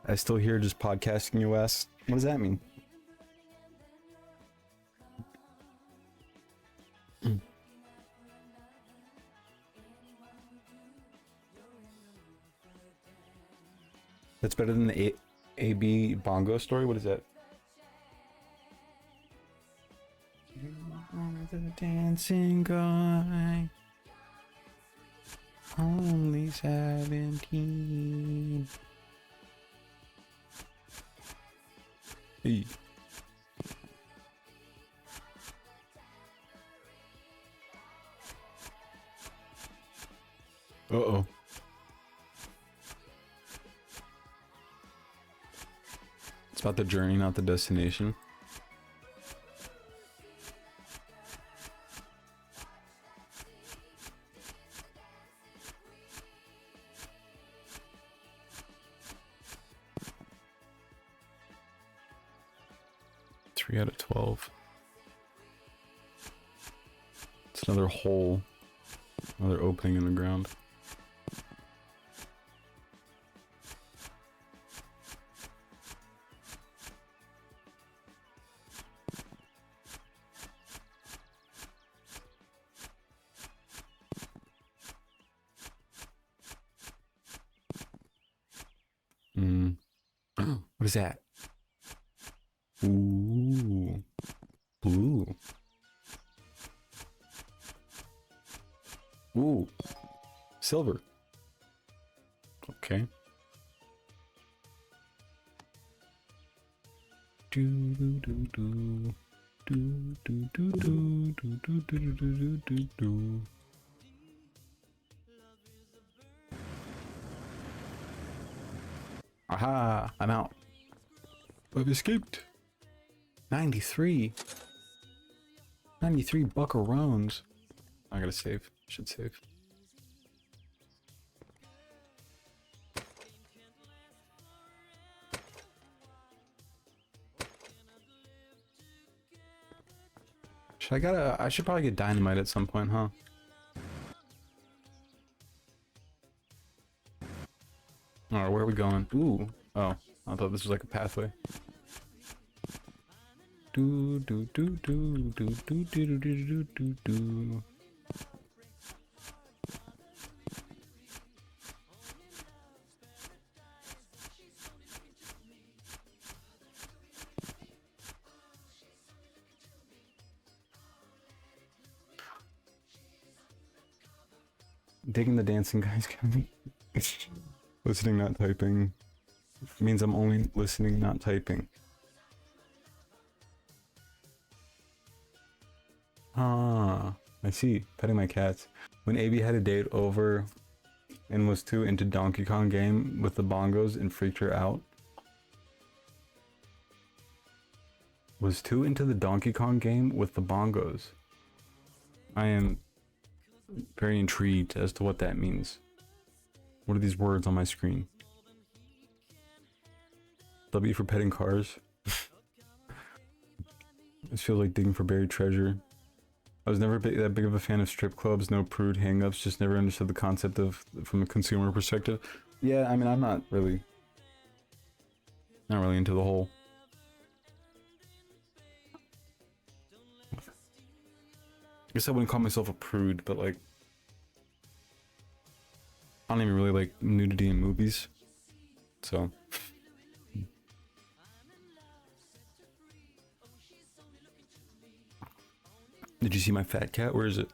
I still hear just podcasting US. What does that mean? That's better than the AB Bongo story? What is that? The dancing guy, only 17. Hey. Uh-oh. It's about the journey, not the destination. Out of 12. It's another hole, another opening in the ground. What is that? Ooh. Blue. Ooh. Silver. Okay. Do do do do. Do do do do do do do do do do. Aha! I'm out. I've escaped. 93. 93 buckaroons. I gotta save. Should save. I should probably get dynamite at some point, huh? Alright, where are we going? Ooh. Oh, I thought this was like a pathway. Do do do do do do do do do do do. Digging the dancing guys coming. Listening, not typing. Means I'm only listening, not typing. Ah, I see. Petting my cats. When AB had a date over and was too into Donkey Kong game with the bongos and freaked her out. Was too into the Donkey Kong game with the bongos. I am very intrigued as to what that means. What are these words on my screen? W for petting cars. This feels like digging for buried treasure. I was never that big of a fan of strip clubs, no prude hang-ups, just never understood the concept of from a consumer perspective. Yeah, I mean, I'm not really into the whole. I guess I wouldn't call myself a prude, but like, I don't even really like nudity in movies, so. Did you see my fat cat? Where is it?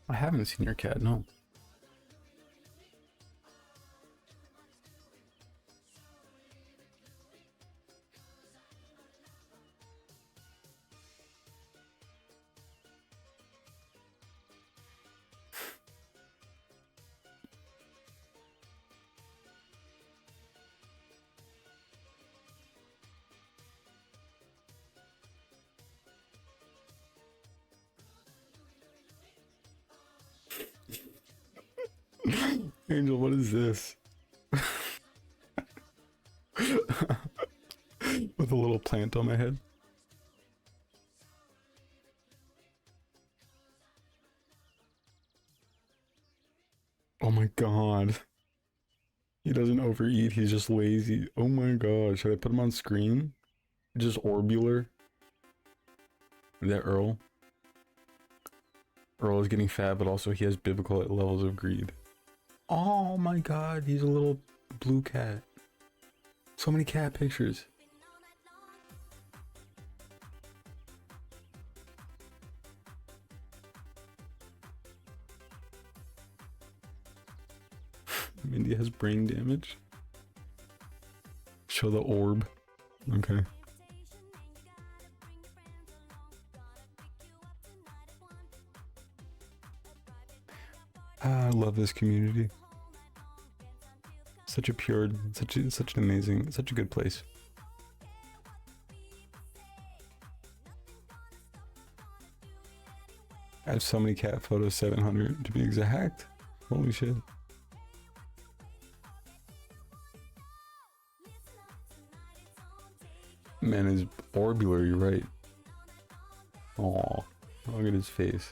I haven't seen your cat, no. Angel, what is this? With a little plant on my head. Oh my god. He doesn't overeat, he's just lazy. Oh my god, should I put him on screen? Just orbular? Is that Earl? Earl is getting fat, but also he has biblical levels of greed. Oh my god, he's a little blue cat. So many cat pictures. Mindy has brain damage. Show the orb. Okay. I love this community. Such a pure, such an amazing, such a good place. I have so many cat photos, 700 to be exact. Holy shit. Man is orbular, you're right. Aw, look at his face.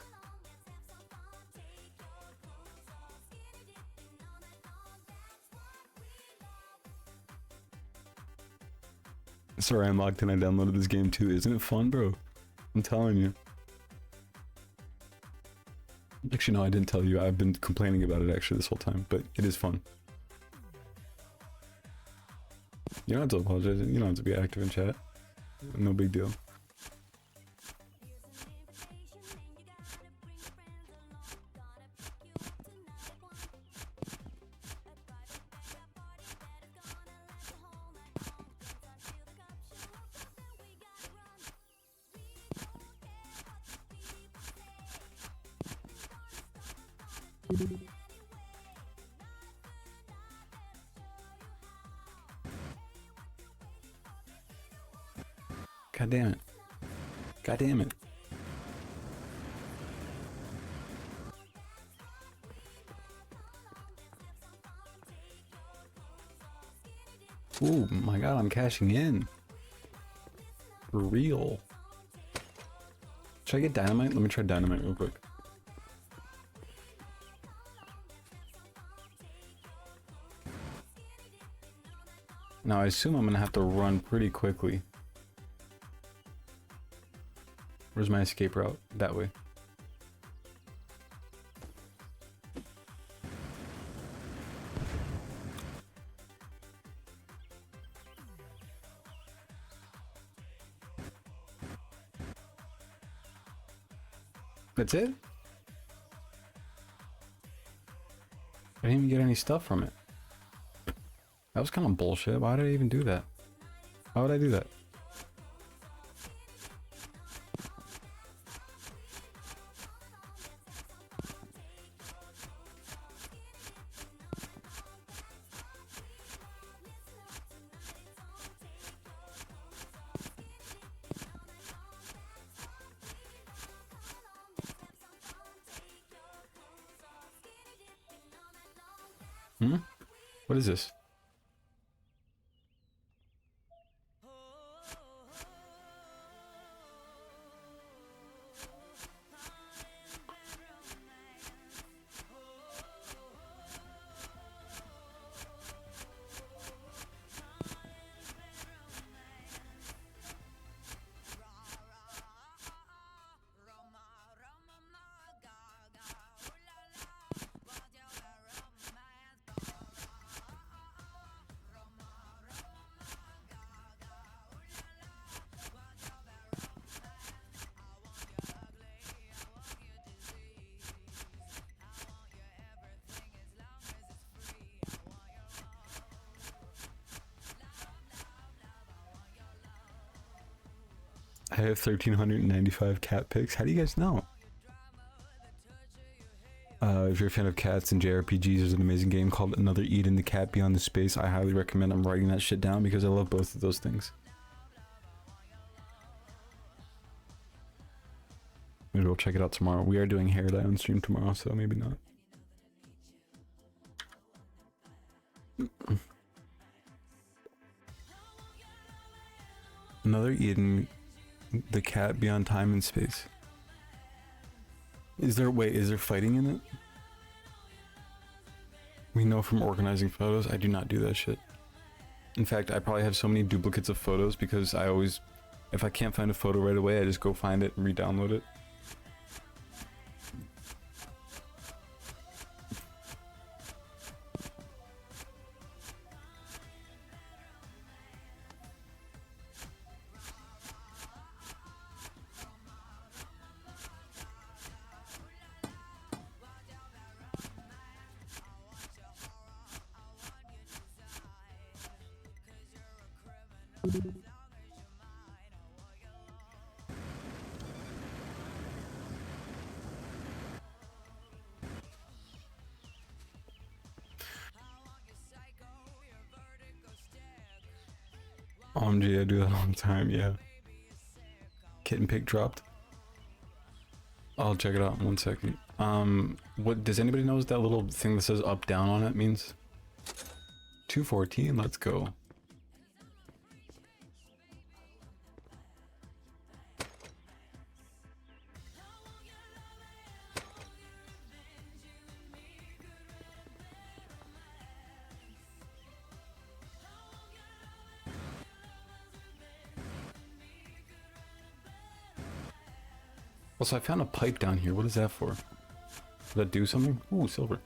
Sorry, I'm locked in. I downloaded this game too. Isn't it fun, bro? I'm telling you. Actually, no, I didn't tell you. I've been complaining about it actually this whole time, but it is fun. You don't have to apologize. You don't have to be active in chat. No big deal. God damn it. God damn it. Ooh, my god, I'm cashing in. For real. Should I get dynamite? Let me try dynamite real quick. Now I assume I'm gonna have to run pretty quickly. Where's my escape route? That way. That's it? I didn't even get any stuff from it. That was kind of bullshit. Why did I even do that? Why would I do that? Hmm? What is this? I have 1,395 cat pics. How do you guys know? If you're a fan of cats and JRPGs, there's an amazing game called Another Eden, the Cat Beyond the Space. I highly recommend. I'm writing that shit down because I love both of those things. Maybe we'll check it out tomorrow. We are doing hair dye on stream tomorrow, so maybe not. Another Eden, the Cat Beyond Time and Space. Is there, wait, is there fighting in it? We know from organizing photos, I do not do that shit. In fact, I probably have so many duplicates of photos because I always, if I can't find a photo right away, I just go find it and re-download it. OMG, I do that all the time, yeah. Kitten pic dropped. I'll check it out in 1 second. What does anybody know what that little thing that says up down on it means? 214, let's go. Also, I found a pipe down here. What is that for? Does that do something? Ooh, silver.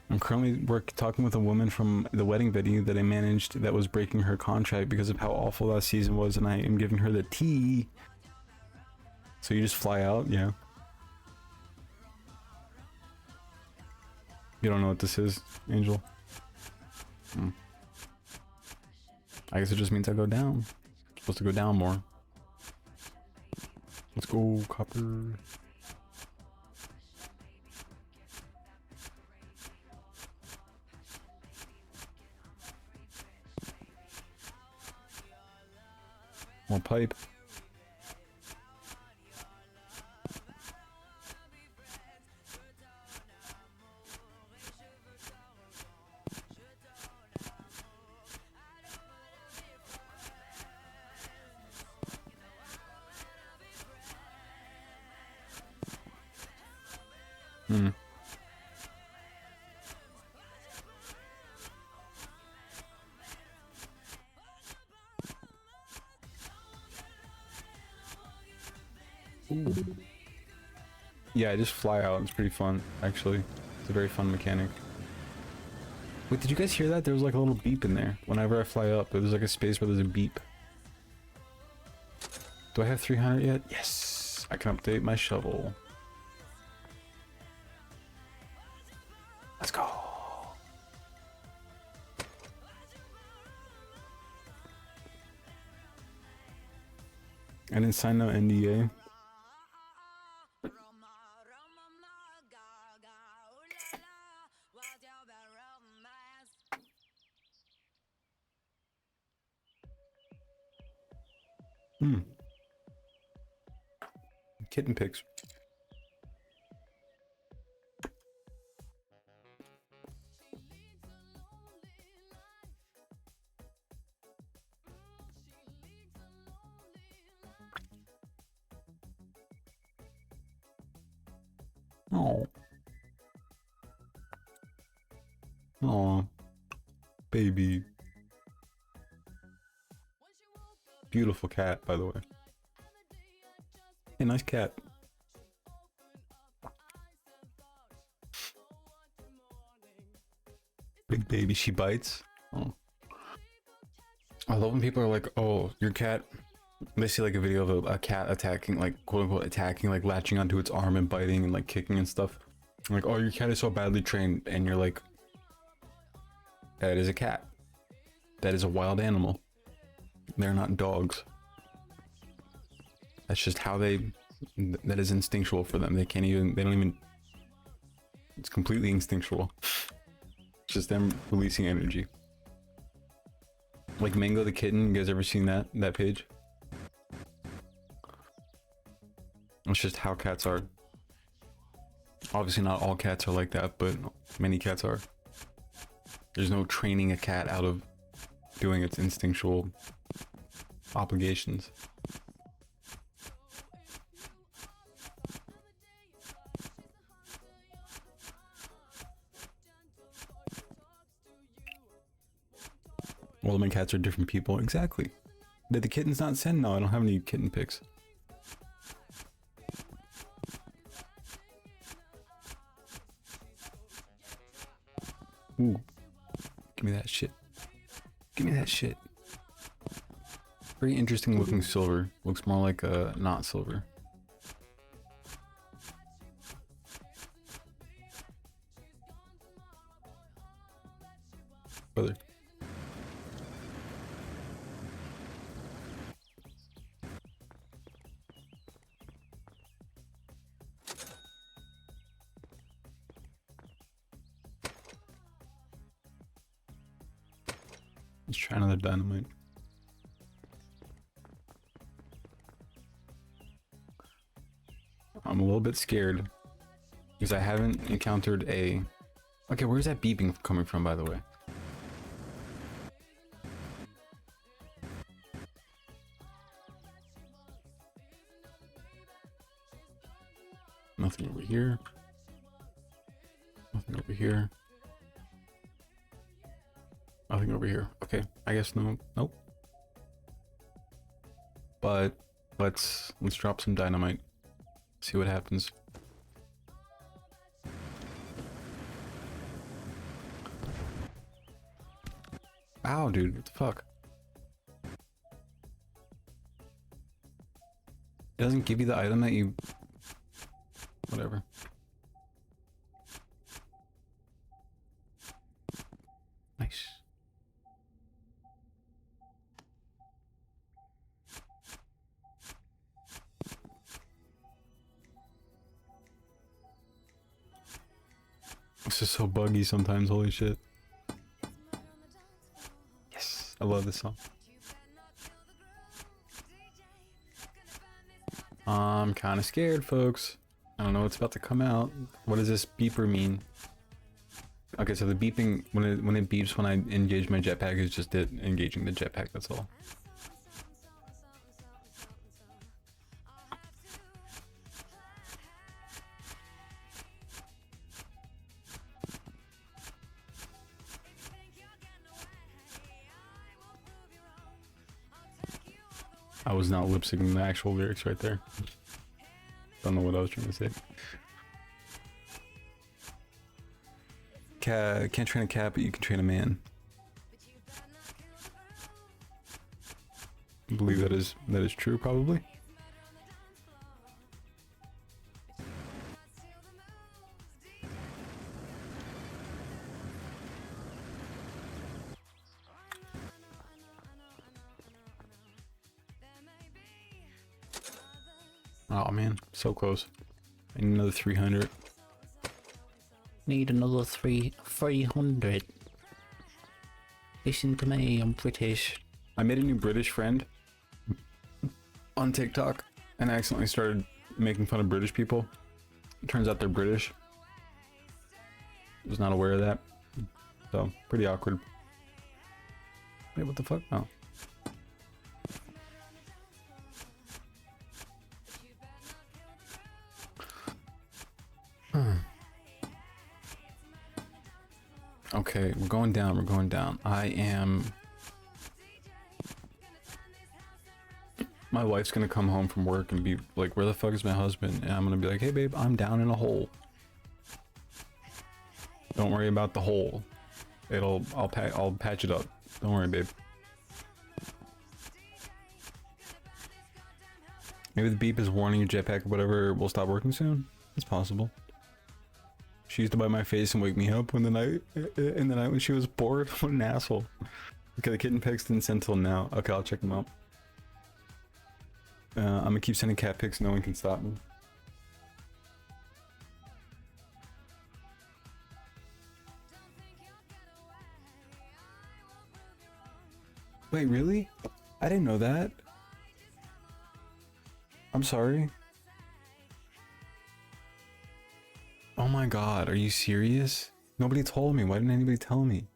I'm currently talking with a woman from the wedding venue that I managed that was breaking her contract because of how awful last season was, and I am giving her the tea. So you just fly out? Yeah. You don't know what this is, Angel? I guess it just means I go down. I'm supposed to go down more. Let's go, copper. More pipe. Ooh. Yeah, I just fly out. It's pretty fun, actually. It's a very fun mechanic. Wait, did you guys hear that? There was like a little beep in there. Whenever I fly up, there's like a space where there's a beep. Do I have 300 yet? Yes! I can update my shovel. Let's go! I didn't sign no NDA. Kitten pics. Oh. Oh. Baby. Beautiful cat, by the way. Hey, nice cat. Big baby, she bites. Oh. I love when people are like, oh, your cat. They see like a video of a cat attacking, like quote unquote attacking, like latching onto its arm and biting and like kicking and stuff. I'm like, oh, your cat is so badly trained. And you're like, that is a cat. That is a wild animal. They're not dogs. That's just how they, that is instinctual for them. They don't even, it's completely instinctual. It's just them releasing energy. Like Mango the kitten, you guys ever seen that page? It's just how cats are. Obviously not all cats are like that, but many cats are. There's no training a cat out of doing its instinctual obligations. Well, my cats are different people. Exactly. Did the kittens not send? No, I don't have any kitten pics. Ooh. Give me that shit. Give me that shit. Very interesting looking silver. Looks more like a not silver. Brother. Let's try another dynamite. I'm a little bit scared because I haven't encountered a... Okay, where's that beeping coming from, by the way? Nothing over here. Nothing over here. Nothing over here. Okay, I guess no. Nope. But let's drop some dynamite. See what happens. Ow, dude, what the fuck? It doesn't give you the item that you... Whatever. Nice. This is so buggy sometimes, holy shit. Yes, I love this song. I'm kind of scared, folks. I don't know what's about to come out. What does this beeper mean? Okay, so the beeping, when it beeps when I engage my jetpack, is just it engaging the jetpack, that's all. I was not lip syncing the actual lyrics right there. Don't know what I was trying to say. Can't train a cat, but you can train a man. I believe that is true, probably. Oh man, so close. I need another 300. Need another 300. Listen to me, I'm British. I made a new British friend on TikTok and I accidentally started making fun of British people. It turns out they're British. Was not aware of that. So, pretty awkward. Wait, what the fuck? Oh. Okay, we're going down, we're going down. My wife's gonna come home from work and be like, where the fuck is my husband? And I'm gonna be like, hey babe, I'm down in a hole. Don't worry about the hole. I'll patch it up. Don't worry, babe. Maybe the beep is warning your jetpack or whatever will stop working soon. It's possible. She used to bite my face and wake me up in the night when she was bored. What an asshole. Okay, the kitten pics didn't send till now. Okay, I'll check them out. I'm gonna keep sending cat pics. No one can stop me. Wait, really? I didn't know that. I'm sorry. Oh my god, are you serious? Nobody told me. Why didn't anybody tell me?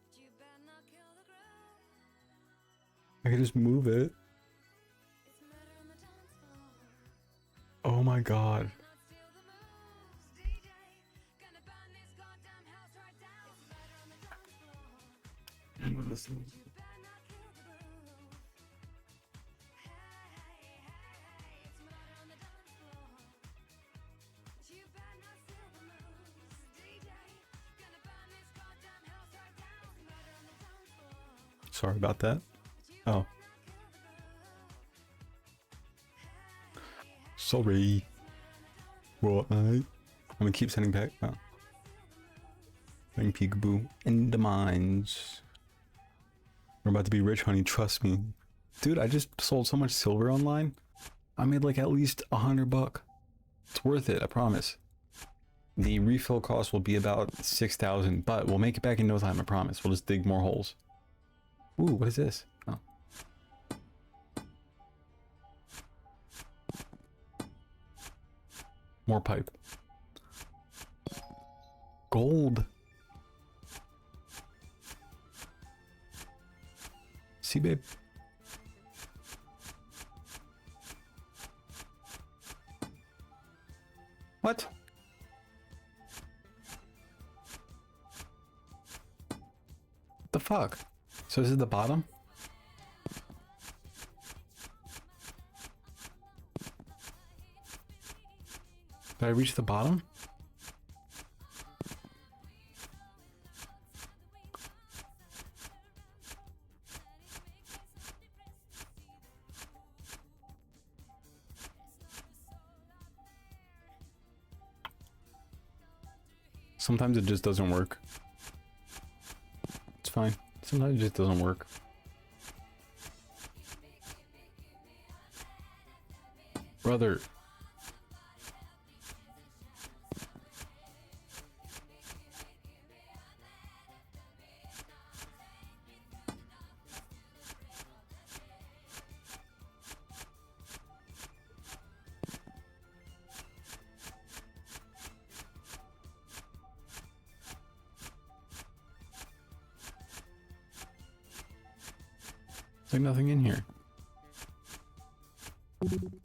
I could just move it. Oh my god. Listen. Sorry about that. Oh. Sorry. What, mate? I'm gonna keep sending back. Oh. Sending peekaboo in the mines. We're about to be rich, honey. Trust me. Dude, I just sold so much silver online. I made like at least $100. It's worth it, I promise. The refill cost will be about 6,000, but we'll make it back in no time, I promise. We'll just dig more holes. Ooh, what is this? Oh. More pipe. Gold. See, babe? What? The fuck? So this is the bottom? Did I reach the bottom? Sometimes it just doesn't work. It's fine. Sometimes it just doesn't work. Brother. There's like nothing in here. Put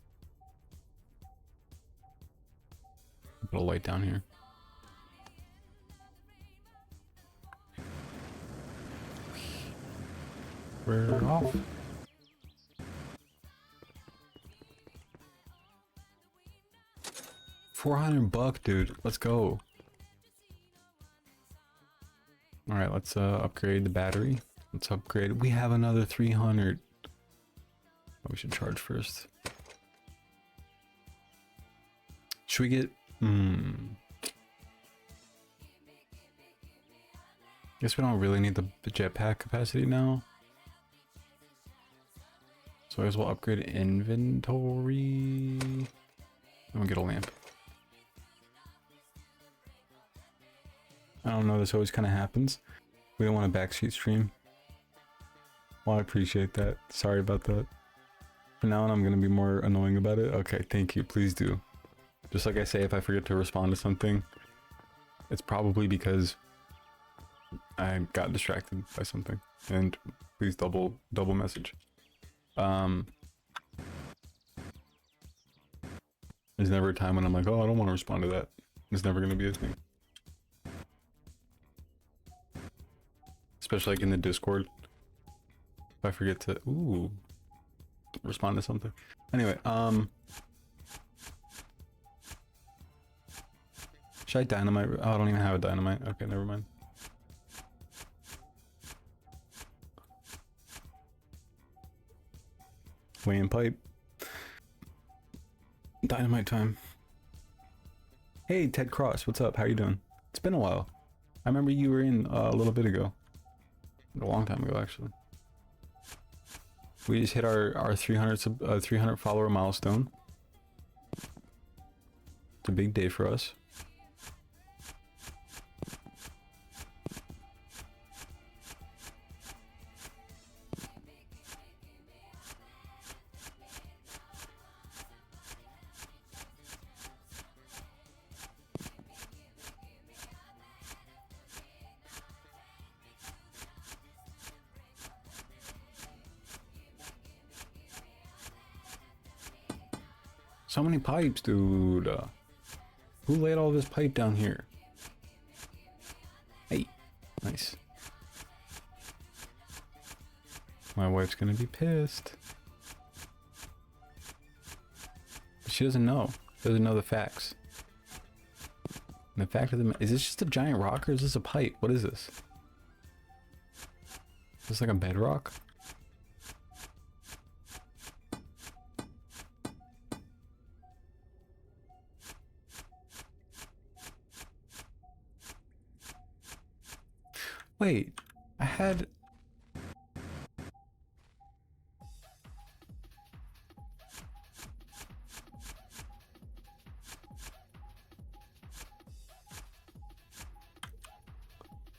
a light down here. We're off. $400, dude. Let's go. All right, let's upgrade the battery. Let's upgrade. We have another 300. Oh, we should charge first. Should we get? Guess we don't really need the jetpack capacity now. So I guess we'll upgrade inventory. And we'll get a lamp. I don't know, this always kind of happens. We don't want a backseat stream. Well, I appreciate that. Sorry about that. From now on, I'm going to be more annoying about it. Okay, thank you. Please do. Just like I say, if I forget to respond to something, it's probably because I got distracted by something. And please double message. There's never a time when I'm like, oh, I don't want to respond to that. It's never going to be a thing. Especially like in the Discord. If I forget to respond to something. Anyway, should I dynamite? Oh, I don't even have a dynamite. Okay, never mind. Weighing pipe. Dynamite time. Hey, Ted Cross, what's up? How you doing? It's been a while. I remember you were in a little bit ago. A long time ago, actually. We just hit our 300 follower milestone. It's a big day for us. So many pipes, dude. Who laid all this pipe down here? Hey, nice. My wife's gonna be pissed. She doesn't know. Doesn't know the facts. And the fact of the is this just a giant rock or is this a pipe? What is this? Is this like a bedrock? Wait, I had...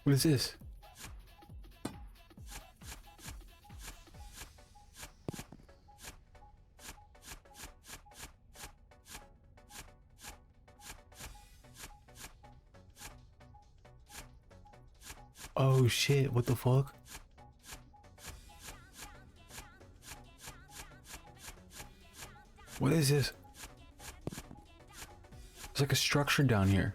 What is this? Oh shit, what the fuck? What is this? There's like a structure down here.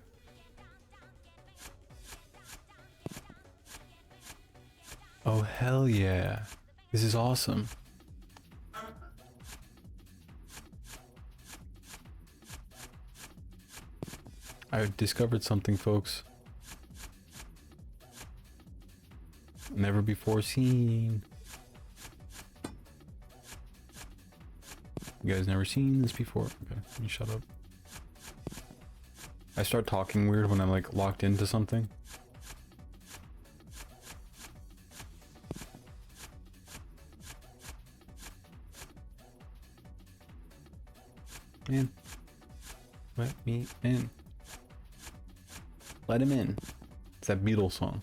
Oh hell yeah. This is awesome. I've discovered something, folks. Never before seen. You guys never seen this before? Okay, let me shut up. I start talking weird when I'm like locked into something. Man, let me in. Let him in. It's that Beatles song.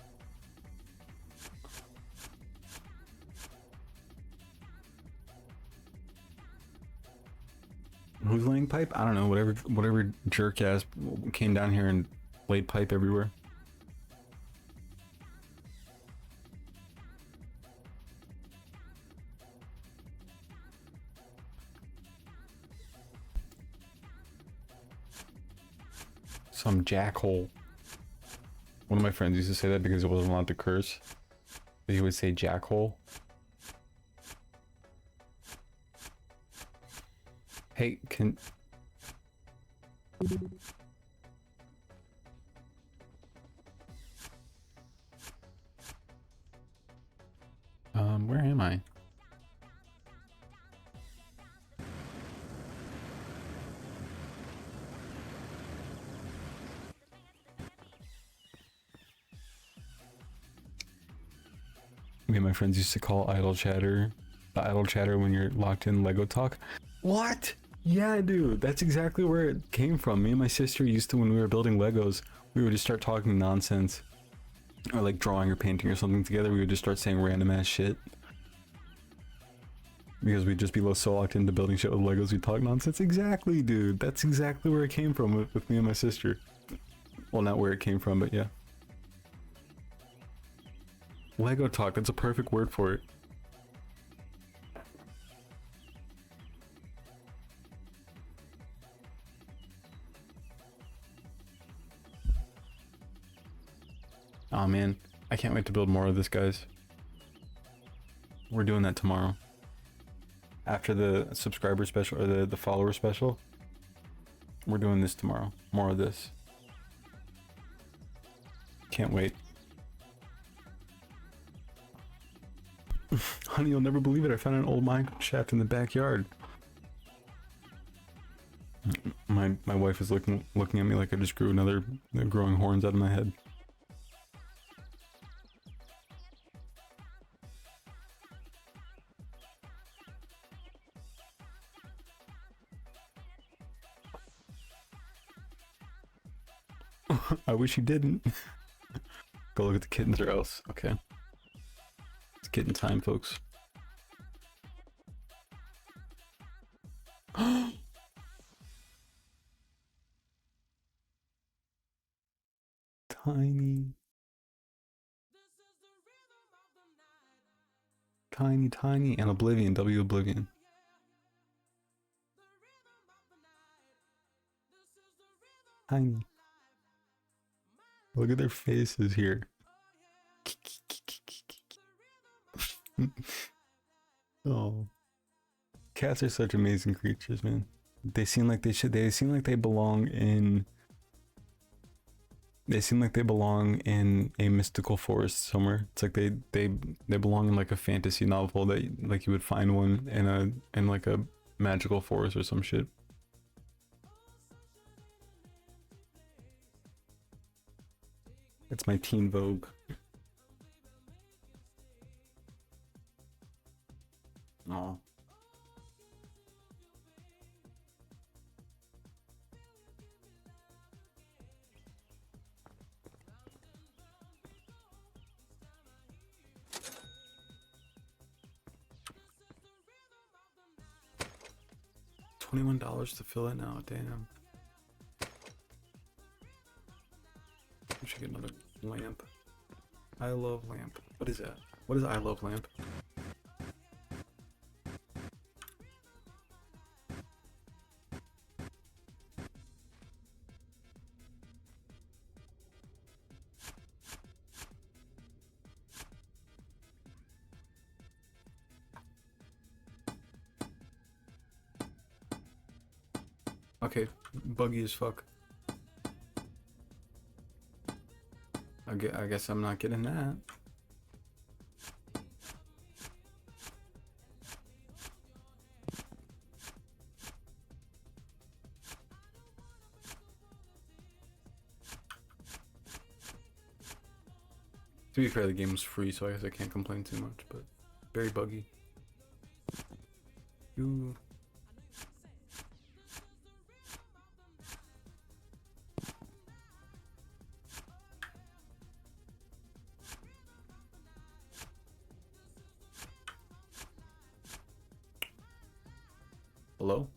Who's laying pipe? I don't know. Whatever jerk ass came down here and laid pipe everywhere. Some jackhole. One of my friends used to say that because it wasn't allowed to curse. But he would say jackhole. Hey, Where am I? Me and my friends used to call idle chatter the idle chatter when you're locked in Lego talk. What? Yeah, dude, that's exactly where it came from. Me and my sister used to, when we were building Legos, we would just start talking nonsense, or like drawing or painting or something together. We would just start saying random ass shit because we'd just be so locked into building shit with Legos, we'd talk nonsense. Exactly, dude. That's exactly where it came from with me and my sister. Well, not where it came from, but yeah. Lego talk, that's a perfect word for it. Oh man, I can't wait to build more of this, guys. We're doing that tomorrow. After the subscriber special, or the follower special. We're doing this tomorrow. More of this. Can't wait. Honey, you'll never believe it. I found an old mine shaft in the backyard. My wife is looking at me like I just grew growing horns out of my head. I wish you didn't. Go look at the kittens or else. Okay. It's kitten time, folks. Tiny. Tiny, and Oblivion, W Oblivion. Tiny. Look at their faces here. Oh. Cats are such amazing creatures, man. They seem like they belong in a mystical forest somewhere. It's like they belong in like a fantasy novel that like you would find one in like a magical forest or some shit. It's my teen Vogue. Oh. $21 to fill it now, damn. We should get another lamp. I love lamp. What is that? What is I love lamp? Okay, buggy as fuck. I guess I'm not getting that. To be fair, the game was free, so I guess I can't complain too much, but very buggy. Ooh. Hello?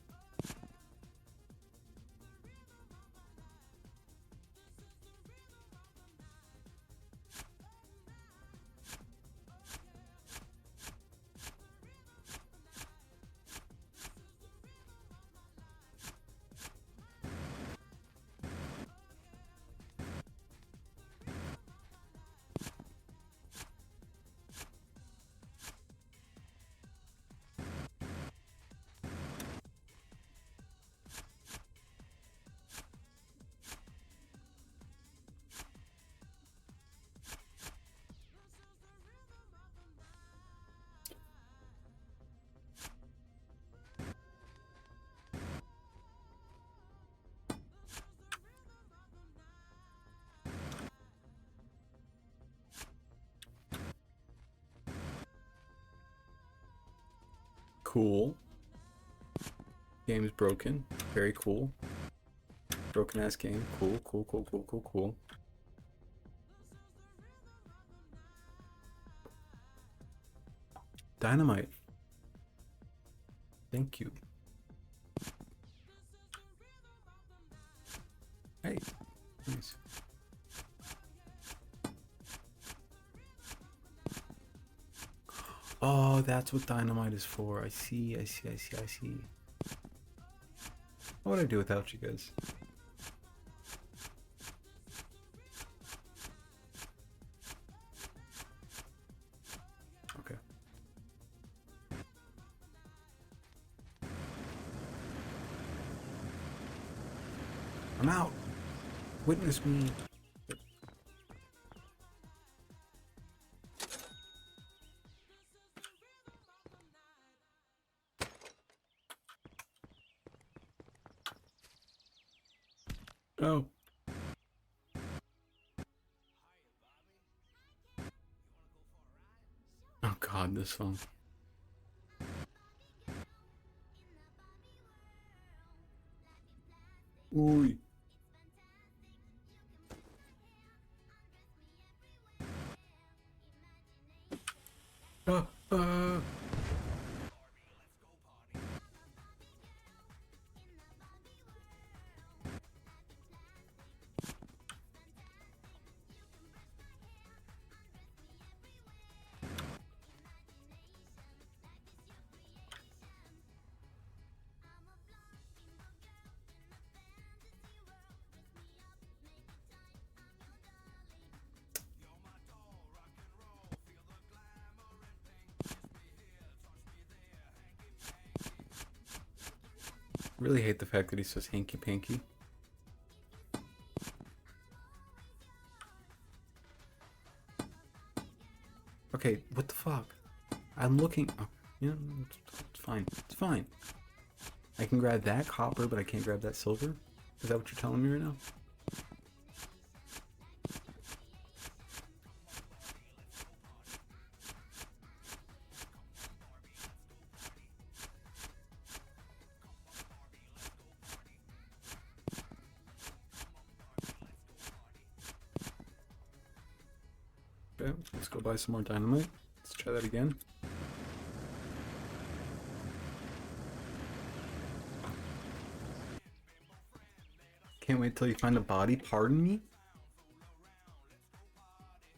Cool. Game is broken. Very cool. Broken ass game. Cool, cool, cool, cool, cool, cool. Dynamite. Thank you. Hey. Nice. Oh, that's what dynamite is for. I see, I see, I see, I see. What would I do without you guys? Okay. I'm out. Witness me. Oh. Oh God, this song. Ooh. Uh. Really hate the fact that he says hanky panky. Okay, what the fuck? I'm looking. Oh, you know, it's fine. It's fine. I can grab that copper, but I can't grab that silver? Is that what you're telling me right now? Okay, let's go buy some more dynamite. Let's try that again. Can't wait till you find a body. Pardon me?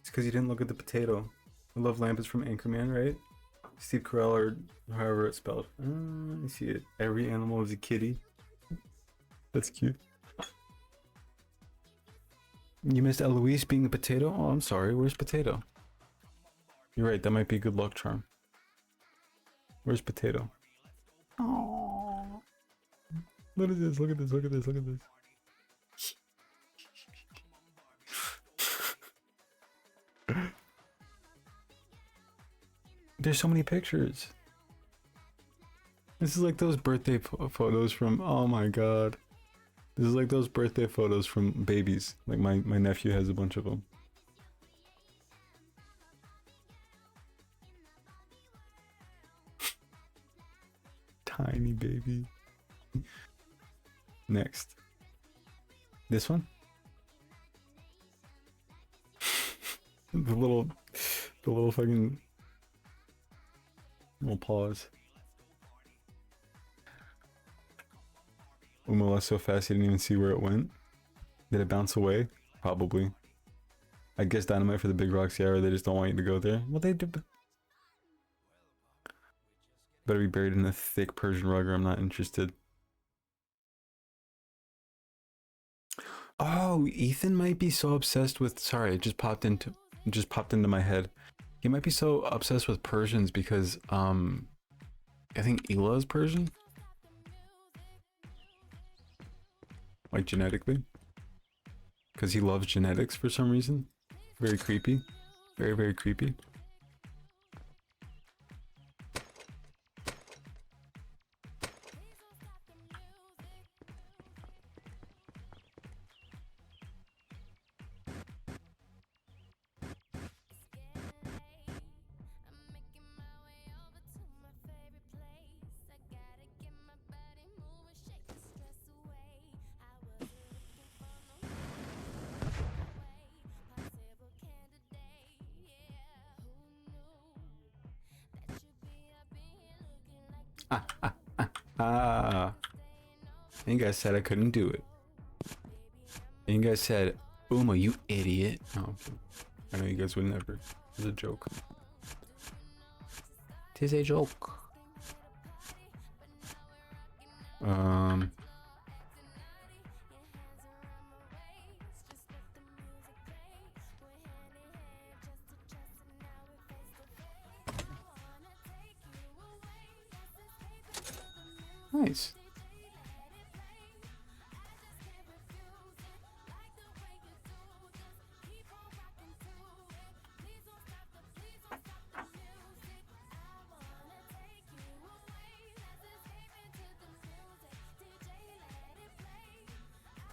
It's because you didn't look at the potato. I love lamp is from Anchorman, right? Steve Carell, or however it's spelled. I see it. Every animal is a kitty. That's cute. You missed Eloise being the potato? Oh, I'm sorry. Where's potato? You're right. That might be a good luck charm. Where's potato? Oh. Look at this. Look at this. Look at this. Look at this. There's so many pictures. This is like those birthday photos from, oh my God. This is like those birthday photos from babies. Like my nephew has a bunch of them. Tiny baby. Next. This one? the little fucking little paws. Uma left so fast you didn't even see where it went. Did it bounce away? Probably. I guess dynamite for the big rocks, yeah, or they just don't want you to go there. Well, they do. Better be buried in a thick Persian rug or I'm not interested. Oh, Ethan might be so obsessed with, sorry, it just popped into my head. He might be so obsessed with Persians because I think Ela is Persian. Like genetically. Because he loves genetics for some reason. Very creepy. Very, very creepy. You guys said I couldn't do it. And you guys said, Uma, you idiot. Oh, I know you guys would never. It's a joke. Tis a joke. Nice.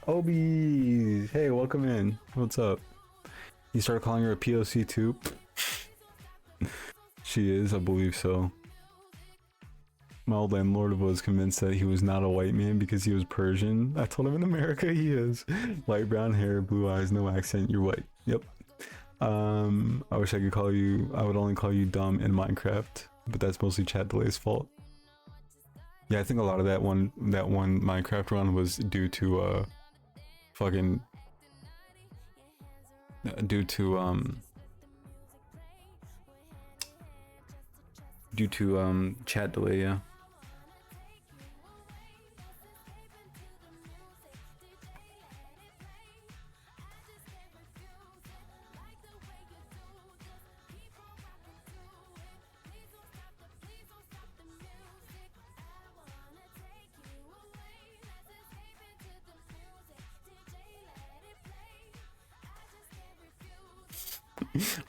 Obi, hey, welcome in. What's up? You started calling her a POC too? She is, I believe so. My old landlord was convinced that he was not a white man because he was Persian. I told him in America he is. Light brown hair, blue eyes, no accent, you're white. Yep. I wish I could call you, I would only call you dumb in Minecraft, but that's mostly chat delay's fault. Yeah, I think a lot of that one Minecraft run was due to chat delay, yeah.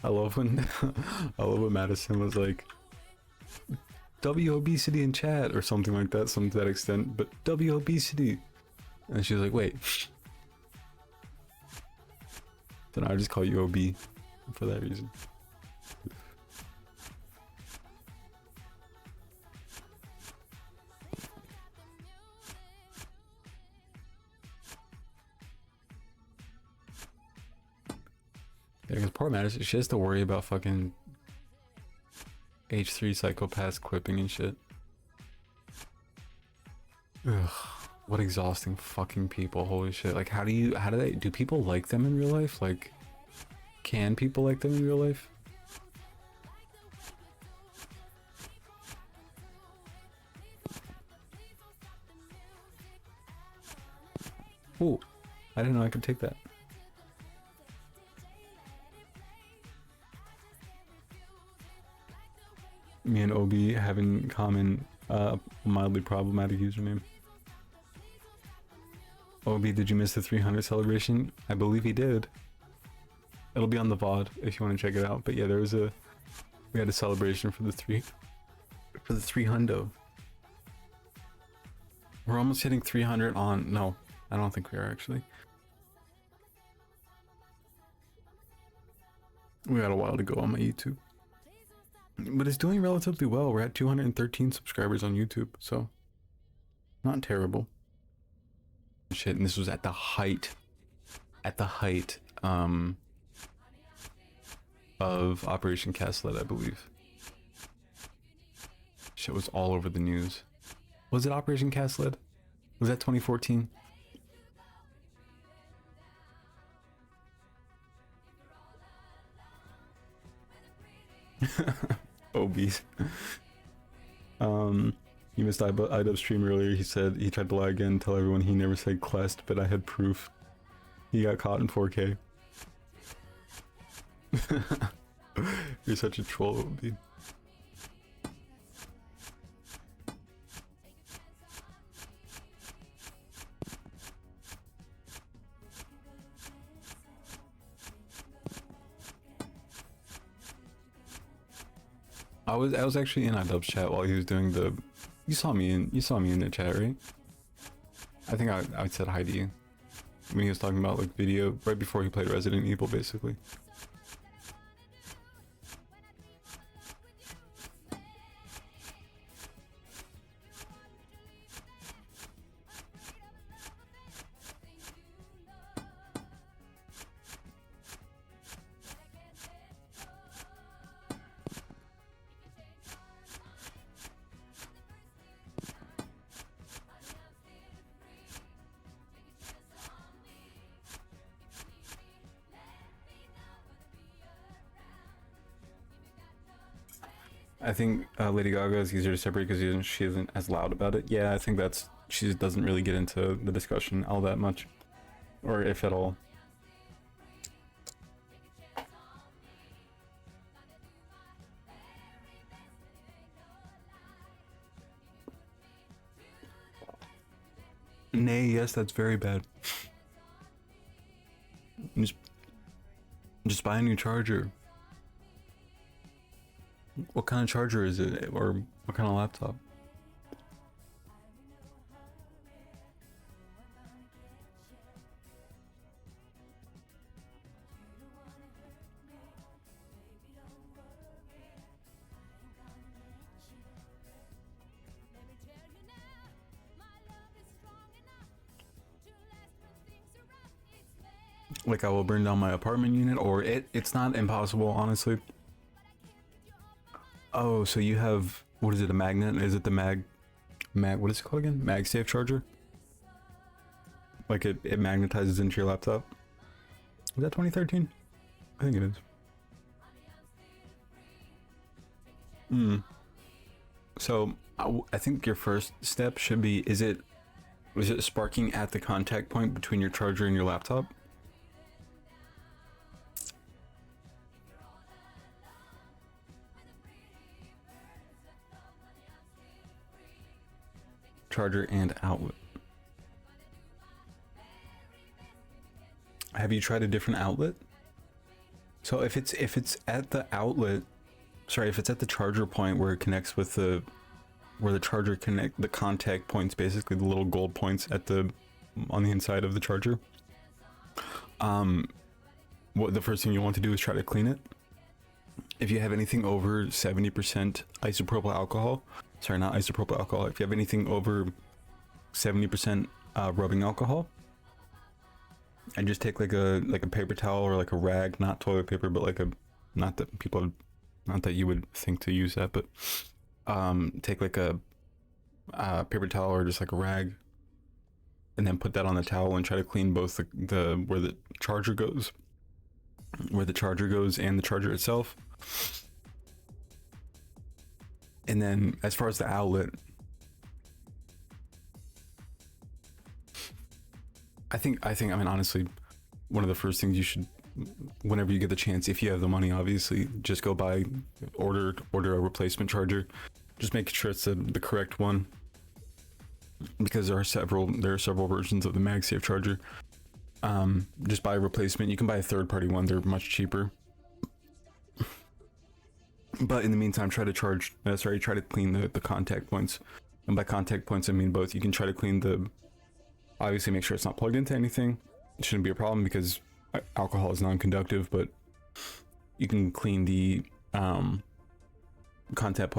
I love when Madison was like, W obesity in chat or something like that, something to that extent, but W obesity, and she was like, wait. Then I just call you OB for that reason. Yeah, because poor Madison, she has to worry about fucking H3 psychopaths clipping and shit. Ugh, what exhausting fucking people, holy shit. Like, do people like them in real life? Like, can people like them in real life? Ooh, I didn't know I could take that. Me and Obi have in common a mildly problematic username. Obi, did you miss the 300 celebration? I believe he did. It'll be on the VOD if you want to check it out. But yeah, we had a celebration for the 300. We're almost hitting 300 on, no, I don't think we are actually. We got a while to go on my YouTube. But it's doing relatively well. We're at 213 subscribers on YouTube, so not terrible. Shit, and this was at the height of Operation Castlet, I believe. Shit was all over the news. Was it Operation Castlet? Was that 2014? Obies. You missed IDub's stream earlier. He said he tried to lie again, tell everyone he never said Quest, but I had proof. He got caught in 4K. You're such a troll, Obi. I was actually in iDubbbz chat while he was doing the. You saw me in the chat, right? I think I said hi to you when he was talking about like video right before he played Resident Evil, basically. I think Lady Gaga is easier to separate because she isn't as loud about it. Yeah, I think she just doesn't really get into the discussion all that much, or if at all. Nay, yes, that's very bad. Just buy a new charger. What kind of charger is it, or what kind of laptop? Like I will burn down my apartment unit, or it's not impossible, honestly. Oh, so you have, what is it, a magnet? Is it the mag, what is it called again? MagSafe charger? Like it magnetizes into your laptop? Is that 2013? I think it is. So I think your first step should be, is it sparking at the contact point between your charger and your laptop? Charger and outlet. Have you tried a different outlet? So if it's at the outlet, sorry, if it's at the charger point where it connects with where the charger the contact points, basically the little gold points on the inside of the charger. What the first thing you want to do is try to clean it. If you have anything over 70% isopropyl alcohol, sorry, not isopropyl alcohol. If you have anything over 70% rubbing alcohol, and just take like a paper towel or like a rag, not toilet paper, but like not that you would think to use that, but take like a paper towel or just like a rag, and then put that on the towel and try to clean both the where the charger goes and the charger itself. And then as far as the outlet, I mean, honestly, one of the first things you should, whenever you get the chance, if you have the money, obviously, just go order a replacement charger. Just make sure it's the correct one, because there are several versions of the MagSafe charger. Just buy a replacement. You can buy a third-party one. They're much cheaper. But in the meantime, try to clean the contact points. And by contact points, I mean both. You can try to clean obviously make sure it's not plugged into anything. It shouldn't be a problem because alcohol is non-conductive, but you can clean the contact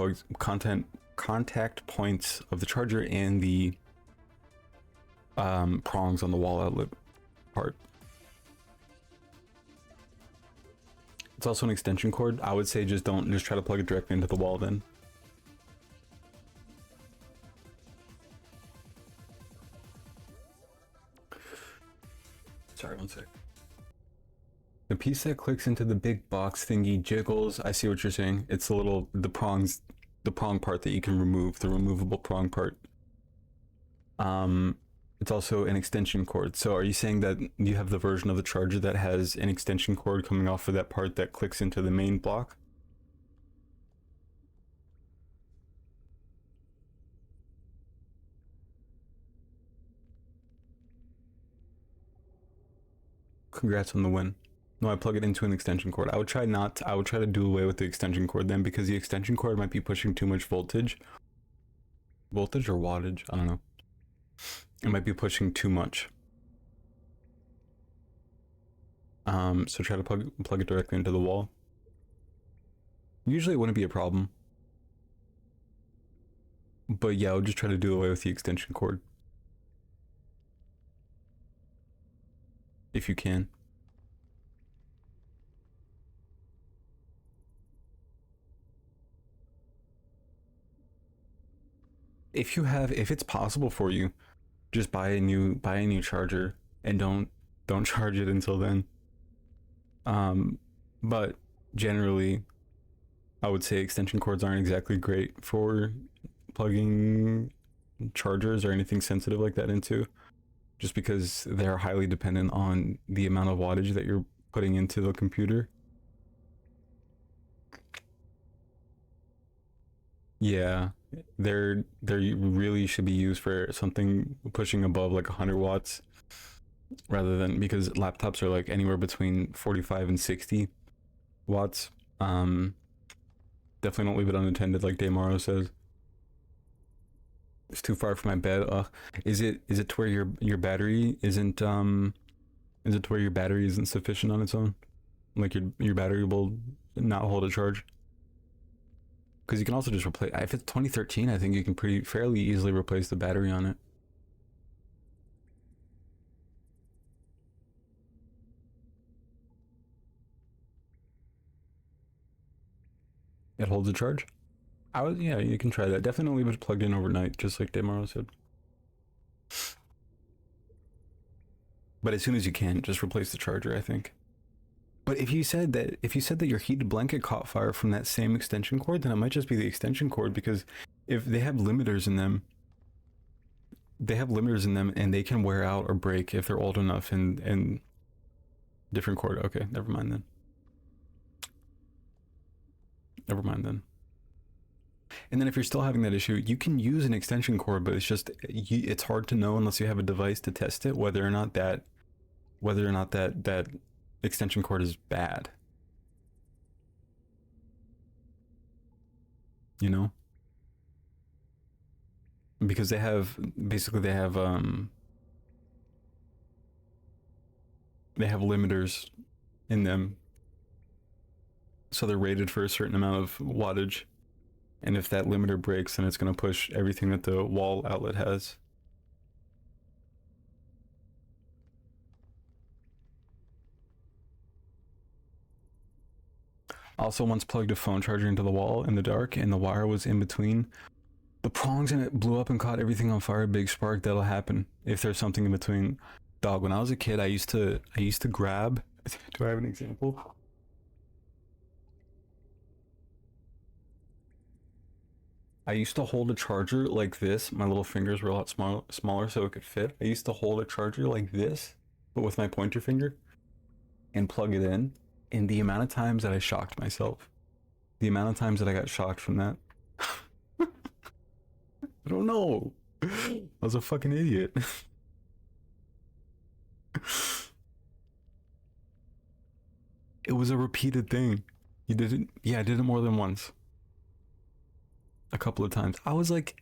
points of the charger and the prongs on the wall outlet part. It's also an extension cord. I would say just try to plug it directly into the wall then. Sorry, one sec. The piece that clicks into the big box thingy jiggles. I see what you're saying. It's the prong part that you can remove, the removable prong part. It's also an extension cord. So are you saying that you have the version of the charger that has an extension cord coming off of that part that clicks into the main block? Congrats on the win. No, I plug it into an extension cord. I would try to do away with the extension cord then, because the extension cord might be pushing too much voltage. Voltage or wattage? I don't know. It might be pushing too much. So try to plug it directly into the wall. Usually it wouldn't be a problem. But yeah, I would just try to do away with the extension cord. If you can. If it's possible for you, just buy a new charger and don't charge it until then. But generally, I would say extension cords aren't exactly great for plugging chargers or anything sensitive like that into, just because they're highly dependent on the amount of wattage that you're putting into the computer. Yeah, they're really should be used for something pushing above like 100 watts rather than, because laptops are like anywhere between 45 and 60 watts. Definitely don't leave it unattended like Daymaro says. It's too far from my bed. Is it to where your battery isn't is it to where your battery isn't sufficient on its own? Like your battery will not hold a charge? Because you can also just replace, if it's 2013, I think you can fairly easily replace the battery on it. It holds a charge? Yeah, you can try that. Definitely leave it plugged in overnight, just like Daymaro said. But as soon as you can, just replace the charger, I think. But if you said that your heated blanket caught fire from that same extension cord, then it might just be the extension cord, because if they have limiters in them, and they can wear out or break if they're old enough, and different cord. Okay, never mind then. And then if you're still having that issue, you can use an extension cord, but it's hard to know unless you have a device to test it whether or not that extension cord is bad. You know? Because they have limiters in them, so they're rated for a certain amount of wattage, and if that limiter breaks, then it's going to push everything that the wall outlet has. Also once plugged a phone charger into the wall in the dark, and the wire was in between the prongs, and it blew up and caught everything on fire. Big spark. That'll happen if there's something in between. Dog, when I was a kid, I used to grab, do I have an example? I used to hold a charger like this. My little fingers were a lot smaller so it could fit. I used to hold a charger like this, but with my pointer finger, and plug it in. And the amount of times that I shocked myself, the amount of times that I got shocked from that, I don't know. I was a fucking idiot. It was a repeated thing. You did it? Yeah, I did it more than once. A couple of times. I was like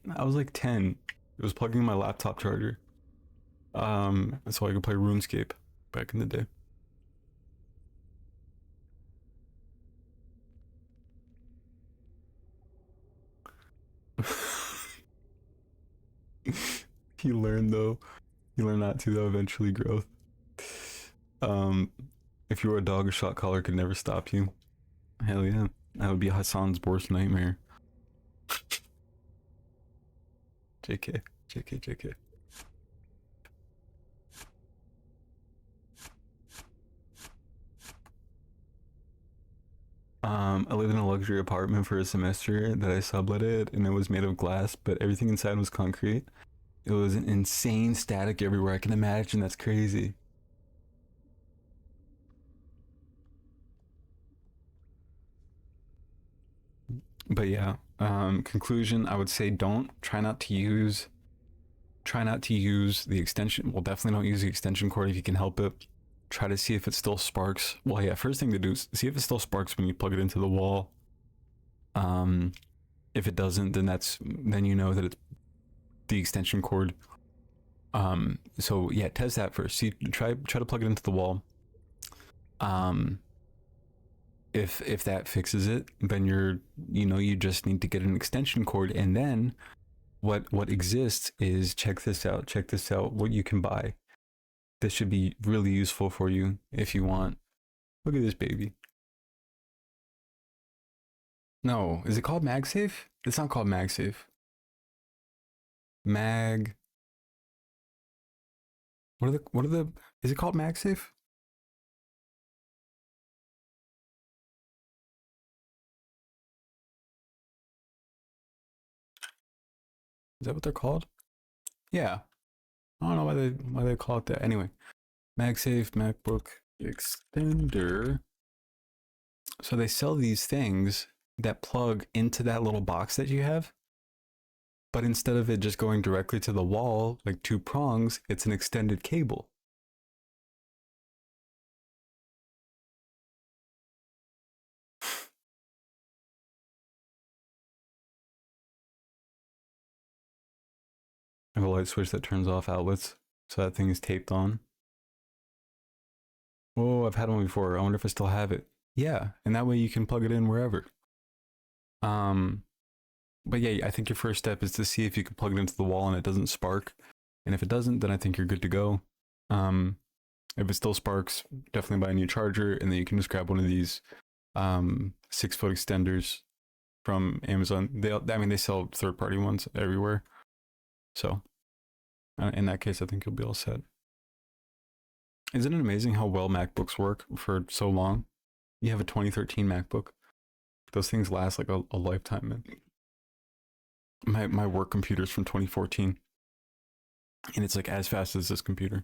10. It was plugging my laptop charger. So I could play RuneScape back in the day. You learn not to though, eventually growth. If you were a dog, a shot collar could never stop you. Hell yeah. That would be Hassan's worst nightmare. JK. I lived in a luxury apartment for a semester that I subletted, and it was made of glass, but everything inside was concrete. It was an insane static everywhere. I can imagine. That's crazy. But yeah, conclusion, I would say try not to use the extension. Well, definitely don't use the extension cord if you can help it. Try to see if it still sparks. Well, yeah, first thing to do is see if it still sparks when you plug it into the wall. If it doesn't, then you know that it's the extension cord. So yeah, test that first. See, try to plug it into the wall. If that fixes it, then you just need to get an extension cord, and then what exists is, check this out, what you can buy. This should be really useful for you if you want. Look at this baby. No, is it called MagSafe? It's not called MagSafe. Is it called MagSafe? Is that what they're called? Yeah. I don't know why they call it that. Anyway, MagSafe MacBook extender. So they sell these things that plug into that little box that you have. But instead of it just going directly to the wall, like 2 prongs, it's an extended cable. I have a light switch that turns off outlets, so that thing is taped on. Oh, I've had one before. I wonder if I still have it. Yeah, and that way you can plug it in wherever. But yeah, I think your first step is to see if you can plug it into the wall and it doesn't spark. And if it doesn't, then I think you're good to go. If it still sparks, definitely buy a new charger, and then you can just grab one of these 6-foot extenders from Amazon. They sell third-party ones everywhere. So in that case, I think you'll be all set. Isn't it amazing how well MacBooks work for so long? You have a 2013 MacBook. Those things last like a lifetime, man. My work computer's from 2014. And it's like as fast as this computer.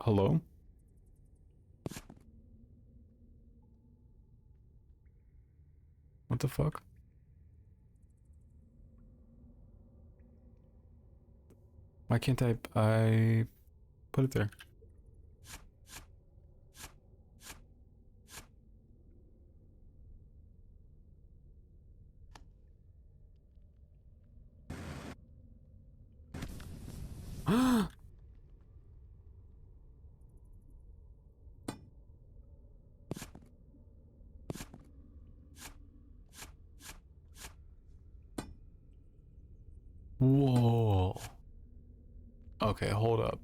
Hello? What the fuck? Why can't I put it there? Whoa. Okay, hold up.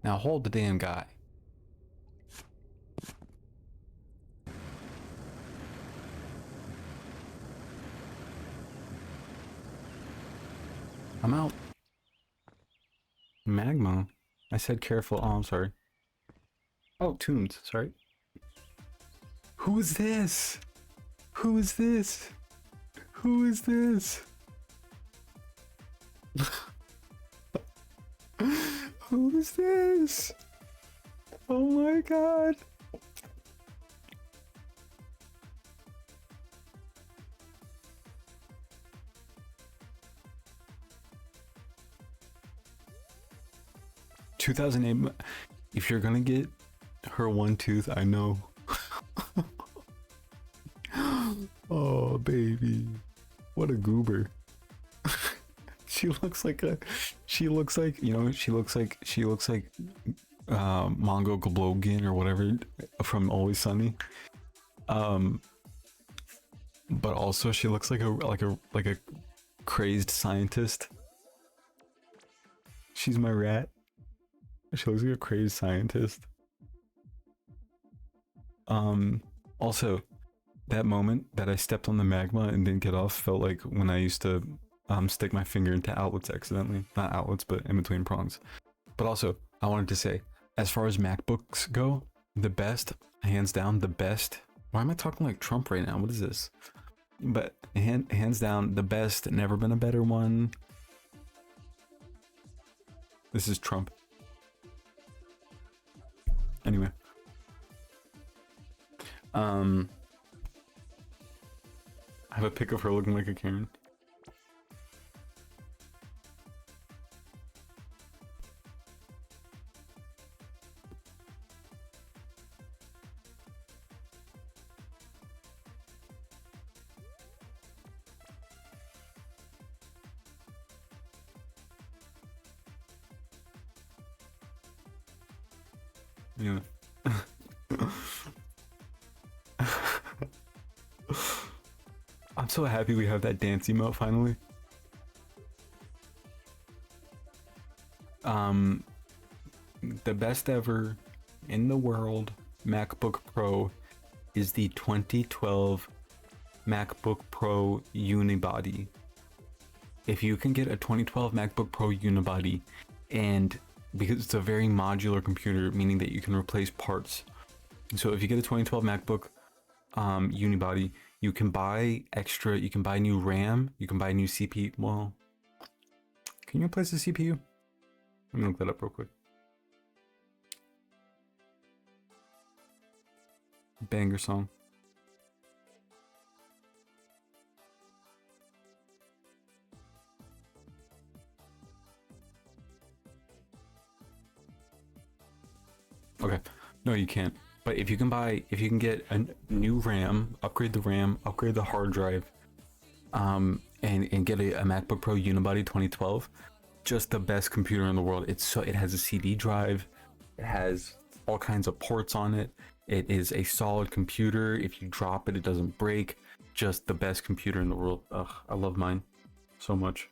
Now hold the damn guy. I'm out. Magma. I said careful. Oh, I'm sorry. Oh, Tunes. Sorry. Who is this? Who is this? Who is this? Who is this? Oh my god. $2,008. If you're gonna get her one tooth, I know. Oh baby, what a goober. She looks like Mongo Globogin or whatever from Always Sunny. But also she looks like a crazed scientist. She's my rat. She looks like a crazed scientist. Also, that moment that I stepped on the magma and didn't get off felt like when I used to stick my finger into outlets accidentally. Not outlets, but in between prongs. But also, I wanted to say, as far as MacBooks go, the best, hands down, the best. Why am I talking like Trump right now? What is this? But hands down, the best, never been a better one. This is Trump. Anyway. I have a pic of her looking like a Karen. Yeah. I'm so happy we have that dance emote finally. the best ever in the world MacBook Pro is the 2012 MacBook Pro Unibody. If you can get a 2012 MacBook Pro Unibody, and because it's a very modular computer, meaning that you can replace parts. So if you get a 2012 MacBook Unibody, you can buy extra, you can buy new RAM, you can buy new CPU. Well, can you replace the CPU? Let me look that up real quick. Banger song. Okay, no, you can't. But if you can get a new RAM, upgrade the RAM, upgrade the hard drive, and get a MacBook Pro Unibody 2012, just the best computer in the world. It has a CD drive, it has all kinds of ports on it. It is a solid computer. If you drop it, it doesn't break. Just the best computer in the world. Ugh, I love mine so much.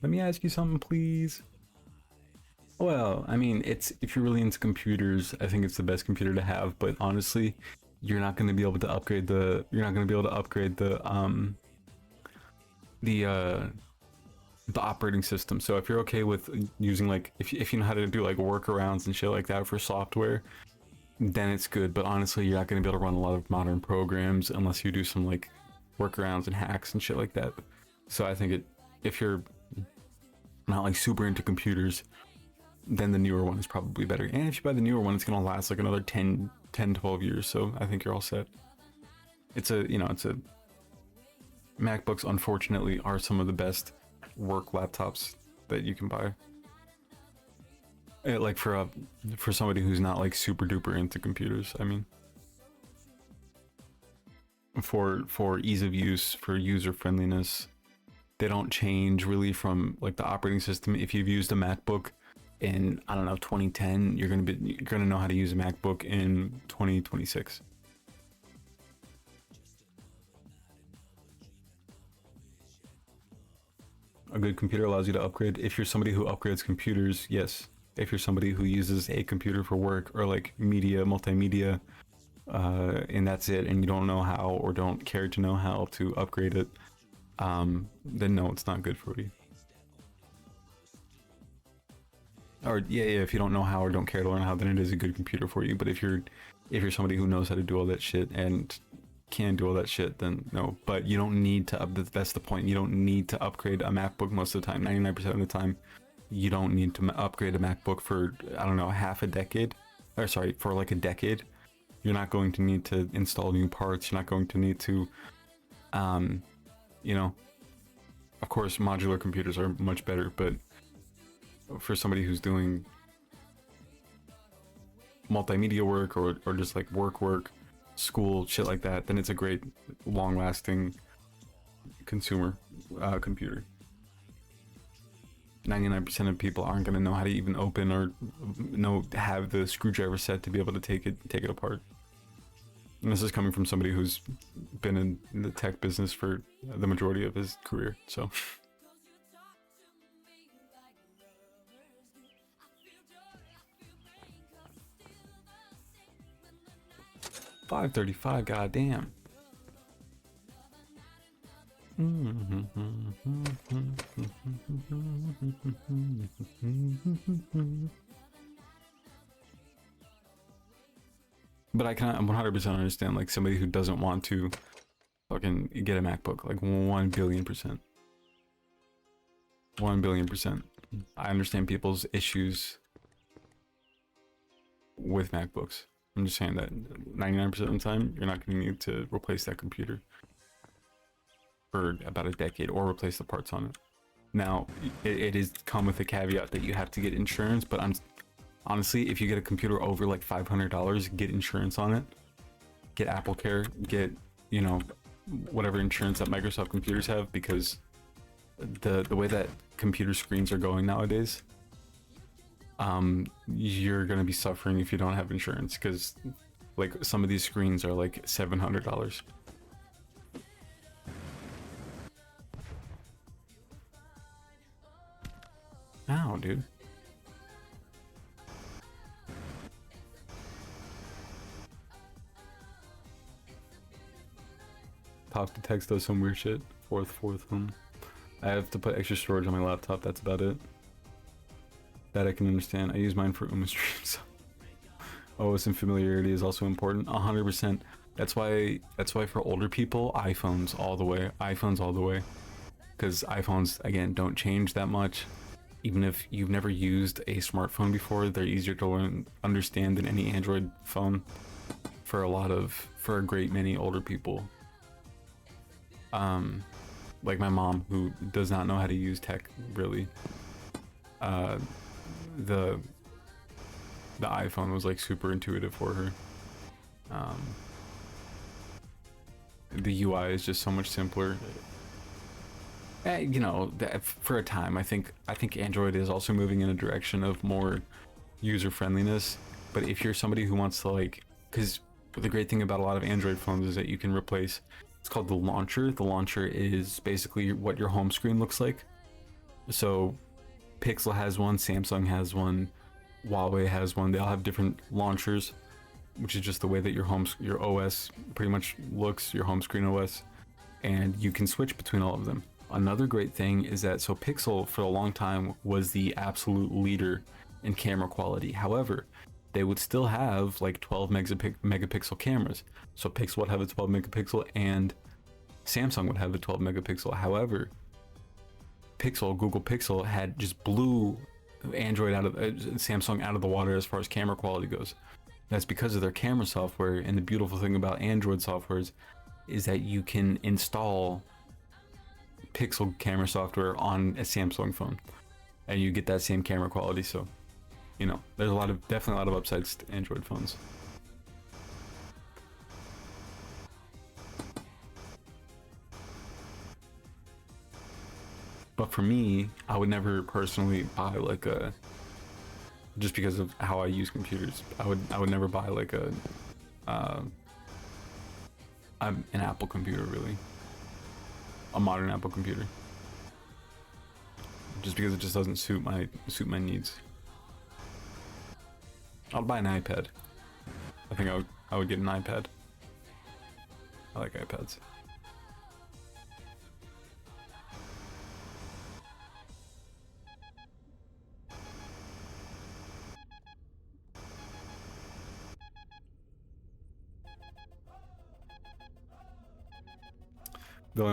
Let me ask you something, please. Well, I mean, if you're really into computers, I think it's the best computer to have, but honestly, you're not going to be able to upgrade the operating system. So if you're okay with using, like, if you know how to do like workarounds and shit like that for software, then it's good. But honestly, you're not going to be able to run a lot of modern programs unless you do some like workarounds and hacks and shit like that. So I think if you're not like super into computers, then the newer one is probably better. And if you buy the newer one, it's gonna last like another 10 12 years, so I think you're all set. MacBooks unfortunately are some of the best work laptops that you can buy, like for somebody who's not like super duper into computers. I mean, for ease of use, for user friendliness, they don't change really from like the operating system. If you've used a MacBook in, I don't know, 2010, you're gonna know how to use a MacBook in 2026. A good computer allows you to upgrade. If you're somebody who upgrades computers, yes. If you're somebody who uses a computer for work or like media, multimedia, and that's it, and you don't know how or don't care to know how to upgrade it, then no, it's not good for you. Or yeah, if you don't know how or don't care to learn how, then it is a good computer for you. But if you're somebody who knows how to do all that shit and can do all that shit, then no. But you don't need to that's the point. You don't need to upgrade a MacBook most of the time. 99% of the time, you don't need to upgrade a MacBook for, I don't know, half a decade. Or sorry, for like a decade. You're not going to need to install new parts. You're not going to need to, you know, of course, modular computers are much better, but for somebody who's doing multimedia work or just like work, school, shit like that, then it's a great long-lasting consumer computer. 99% of people aren't going to know how to even open or have the screwdriver set to be able to take it apart. And this is coming from somebody who's been in the tech business for the majority of his career, so. $5.35, goddamn. But I can 100% understand like somebody who doesn't want to fucking get a MacBook, like 1 billion%. 1 billion%. I understand people's issues with MacBooks. I'm just saying that 99% of the time, you're not going to need to replace that computer for about a decade or replace the parts on it. Now, it is come with a caveat that you have to get insurance, but honestly, if you get a computer over like $500, get insurance on it. Get Apple Care, get, you know, whatever insurance that Microsoft computers have, because the way that computer screens are going nowadays, you're gonna be suffering if you don't have insurance, because like some of these screens are like $700. Ow, dude. Talk to text does some weird shit. Fourth. I have to put extra storage on my laptop. That's about it. That I can understand. I use mine for Uma streams. OS and familiarity is also important. 100%. That's why for older people, iPhones all the way. iPhones all the way. Because iPhones, again, don't change that much. Even if you've never used a smartphone before, they're easier to learn, understand than any Android phone for a great many older people. Like my mom, who does not know how to use tech really. The iPhone was like super intuitive for her. The UI is just so much simpler. You know, for a time, I think Android is also moving in a direction of more user friendliness. But if you're somebody who wants to, like, because the great thing about a lot of Android phones is that you can replace, it's called the launcher. The launcher is basically what your home screen looks like. So Pixel has one, Samsung has one, Huawei has one. They all have different launchers, which is just the way that your OS pretty much looks, your home screen OS, and you can switch between all of them. Another great thing is that, so Pixel for a long time was the absolute leader in camera quality. However, they would still have like 12 megapixel cameras. So Pixel would have a 12 megapixel and Samsung would have a 12 megapixel. However, Google Pixel had just blew Android out of Samsung out of the water as far as camera quality goes. That's because of their camera software. And the beautiful thing about Android softwares is that you can install Pixel camera software on a Samsung phone and you get that same camera quality. So, you know, there's definitely a lot of upsides to Android phones. But for me, I would never personally buy like a, just because of how I use computers, I would never buy like an Apple computer, really. A modern Apple computer, just because it just doesn't suit my needs. I'll buy an iPad. I think I would get an iPad. I like iPads. The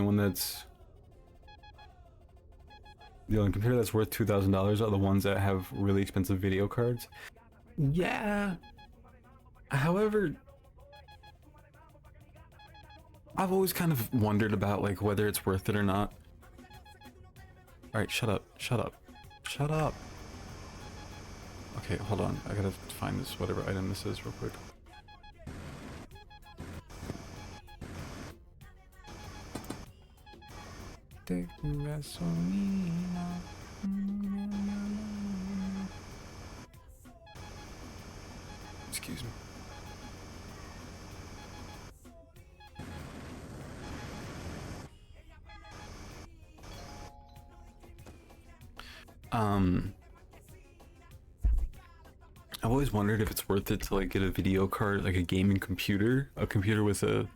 only computer that's worth $2,000 are the ones that have really expensive video cards. Yeah. However, I've always kind of wondered about like whether it's worth it or not. All right, shut up. Okay, hold on. I gotta find this, whatever item this is, real quick. Excuse me. I've always wondered if it's worth it to like get a video card, like a gaming computer, a computer with a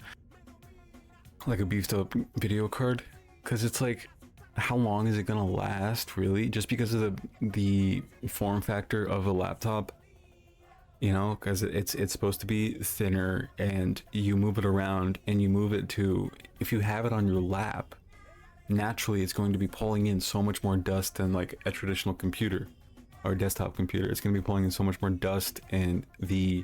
beefed up video card. Because it's like, how long is it gonna last, really? Just because of the form factor of a laptop, you know? Because it's supposed to be thinner, and you move it around, and you move it to, if you have it on your lap, naturally it's going to be pulling in so much more dust than like a traditional computer or desktop computer. It's going to be pulling in so much more dust, and the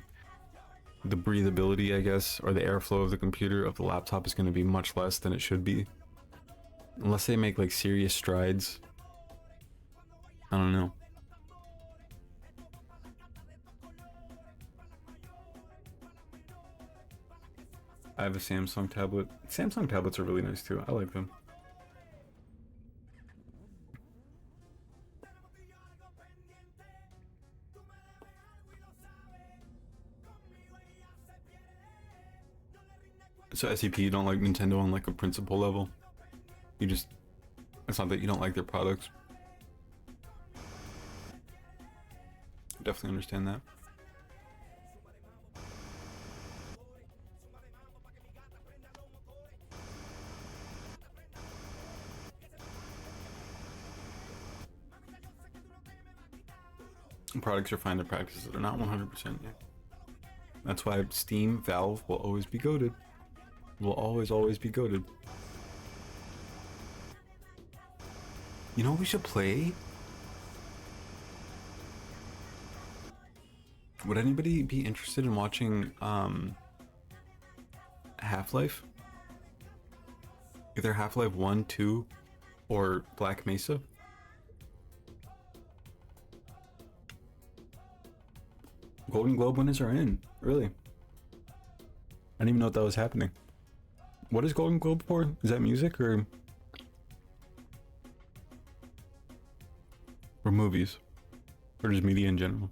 breathability, I guess, or the airflow of the computer, of the laptop, is going to be much less than it should be. Unless they make like serious strides. I don't know. I have a Samsung tablet. Samsung tablets are really nice too. I like them. So SCP, you don't like Nintendo on like a principle level? You just, it's not that you don't like their products. Definitely understand that. Products are fine, the practices are not 100% yet. That's why Steam, Valve will always be goated. Will always be goated. You know what we should play? Would anybody be interested in watching Half-Life? Either Half-Life 1, 2, or Black Mesa? Golden Globe winners are in, really. I didn't even know that was happening. What is Golden Globe for? Is that music or movies? Or just media in general?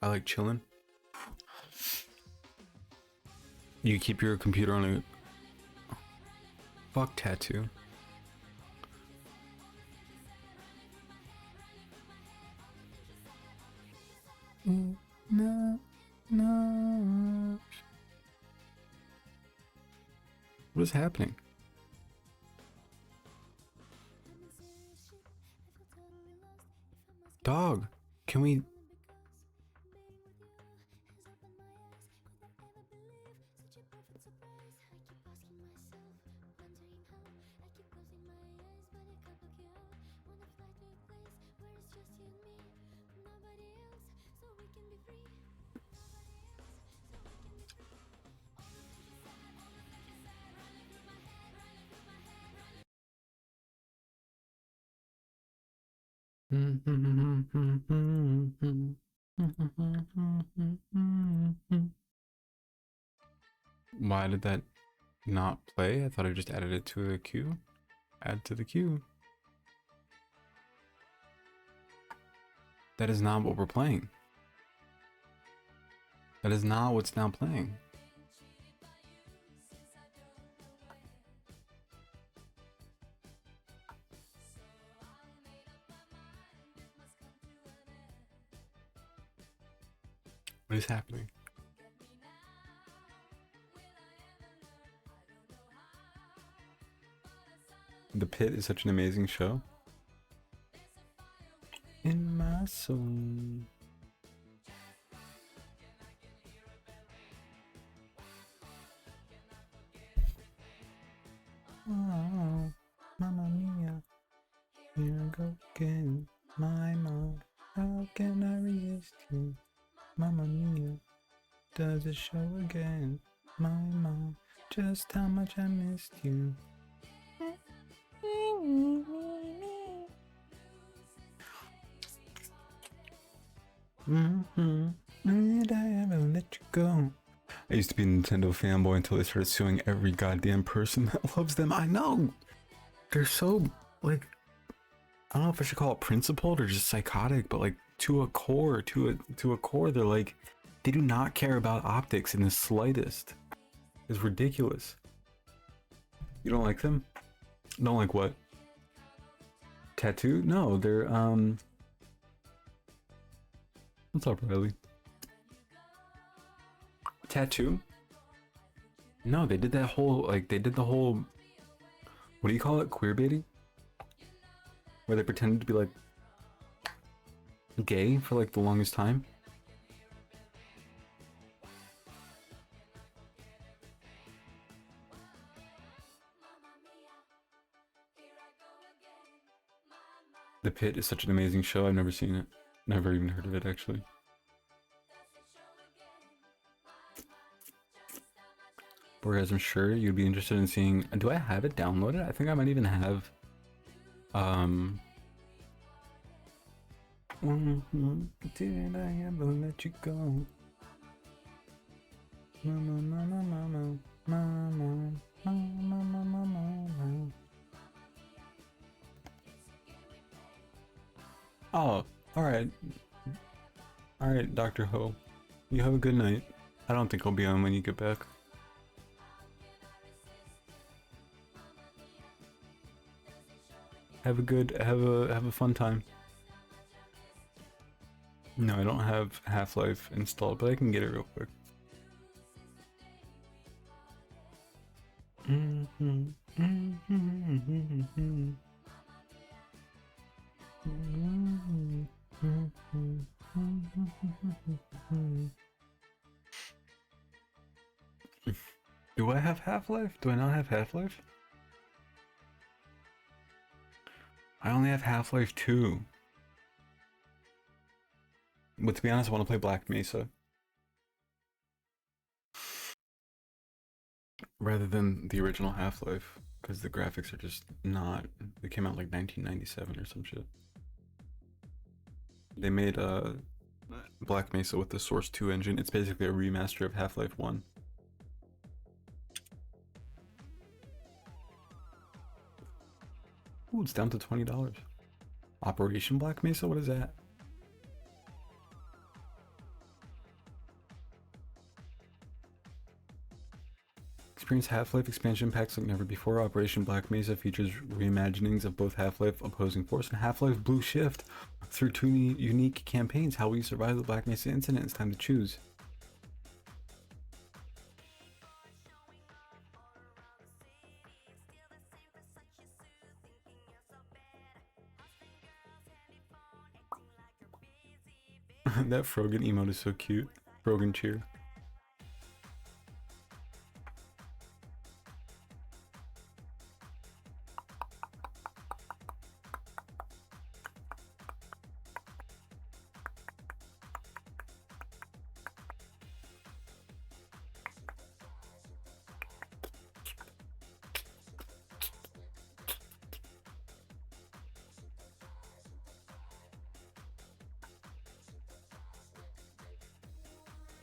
I like chilling. You keep your computer on a... Fuck tattoo. No. What is happening? Dog, can we... Why did that not play? I thought I just added it to the queue. Add to the queue. That is not what we're playing. That is not what's now playing. What is happening? The Pit is such an amazing show. In my soul. Oh, Mamma Mia. Here I go again. My mom. How can I resist you? Mamma Mia. Does it show again? My mom. Just how much I missed you. Did I ever let you go? I used to be a Nintendo fanboy until they started suing every goddamn person that loves them. I know! They're so, like, I don't know if I should call it principled or just psychotic, but like to a core, they're like, they do not care about optics in the slightest. It's ridiculous. You don't like them? Don't like what? Tattoo? No, they're, what's up, Riley? Tattoo? No, they did that whole, like, they did the whole, what do you call it? Queer baiting? Where they pretended to be, like, gay for, like, the longest time. The Pit is such an amazing show. I've never seen it. Never even heard of it, actually. Whereas I'm sure you'd be interested in seeing... Do I have it downloaded? I think I might even have... Did I ever let you go? Mama, mama, mama, mama, mama, mama, mama. right. All right, Dr. Ho. You have a good night. I don't think I'll be on when you get back. Have a fun time. No, I don't have Half-Life installed, but I can get it real quick. Do I have Half-Life? Do I not have Half-Life? I only have Half-Life 2. But to be honest, I want to play Black Mesa. Rather than the original Half-Life, because the graphics are just not... They came out like 1997 or some shit. They made Black Mesa with the Source 2 engine. It's basically a remaster of Half-Life 1. Ooh, it's down to $20. Operation Black Mesa? What is that? Experience Half-Life expansion packs like never before. Operation Black Mesa features reimaginings of both Half-Life Opposing Force and Half-Life Blue Shift. Through two unique campaigns, how will you survive the Black Mesa incident? It's time to choose. That Frogan emote is so cute. Frogan cheer.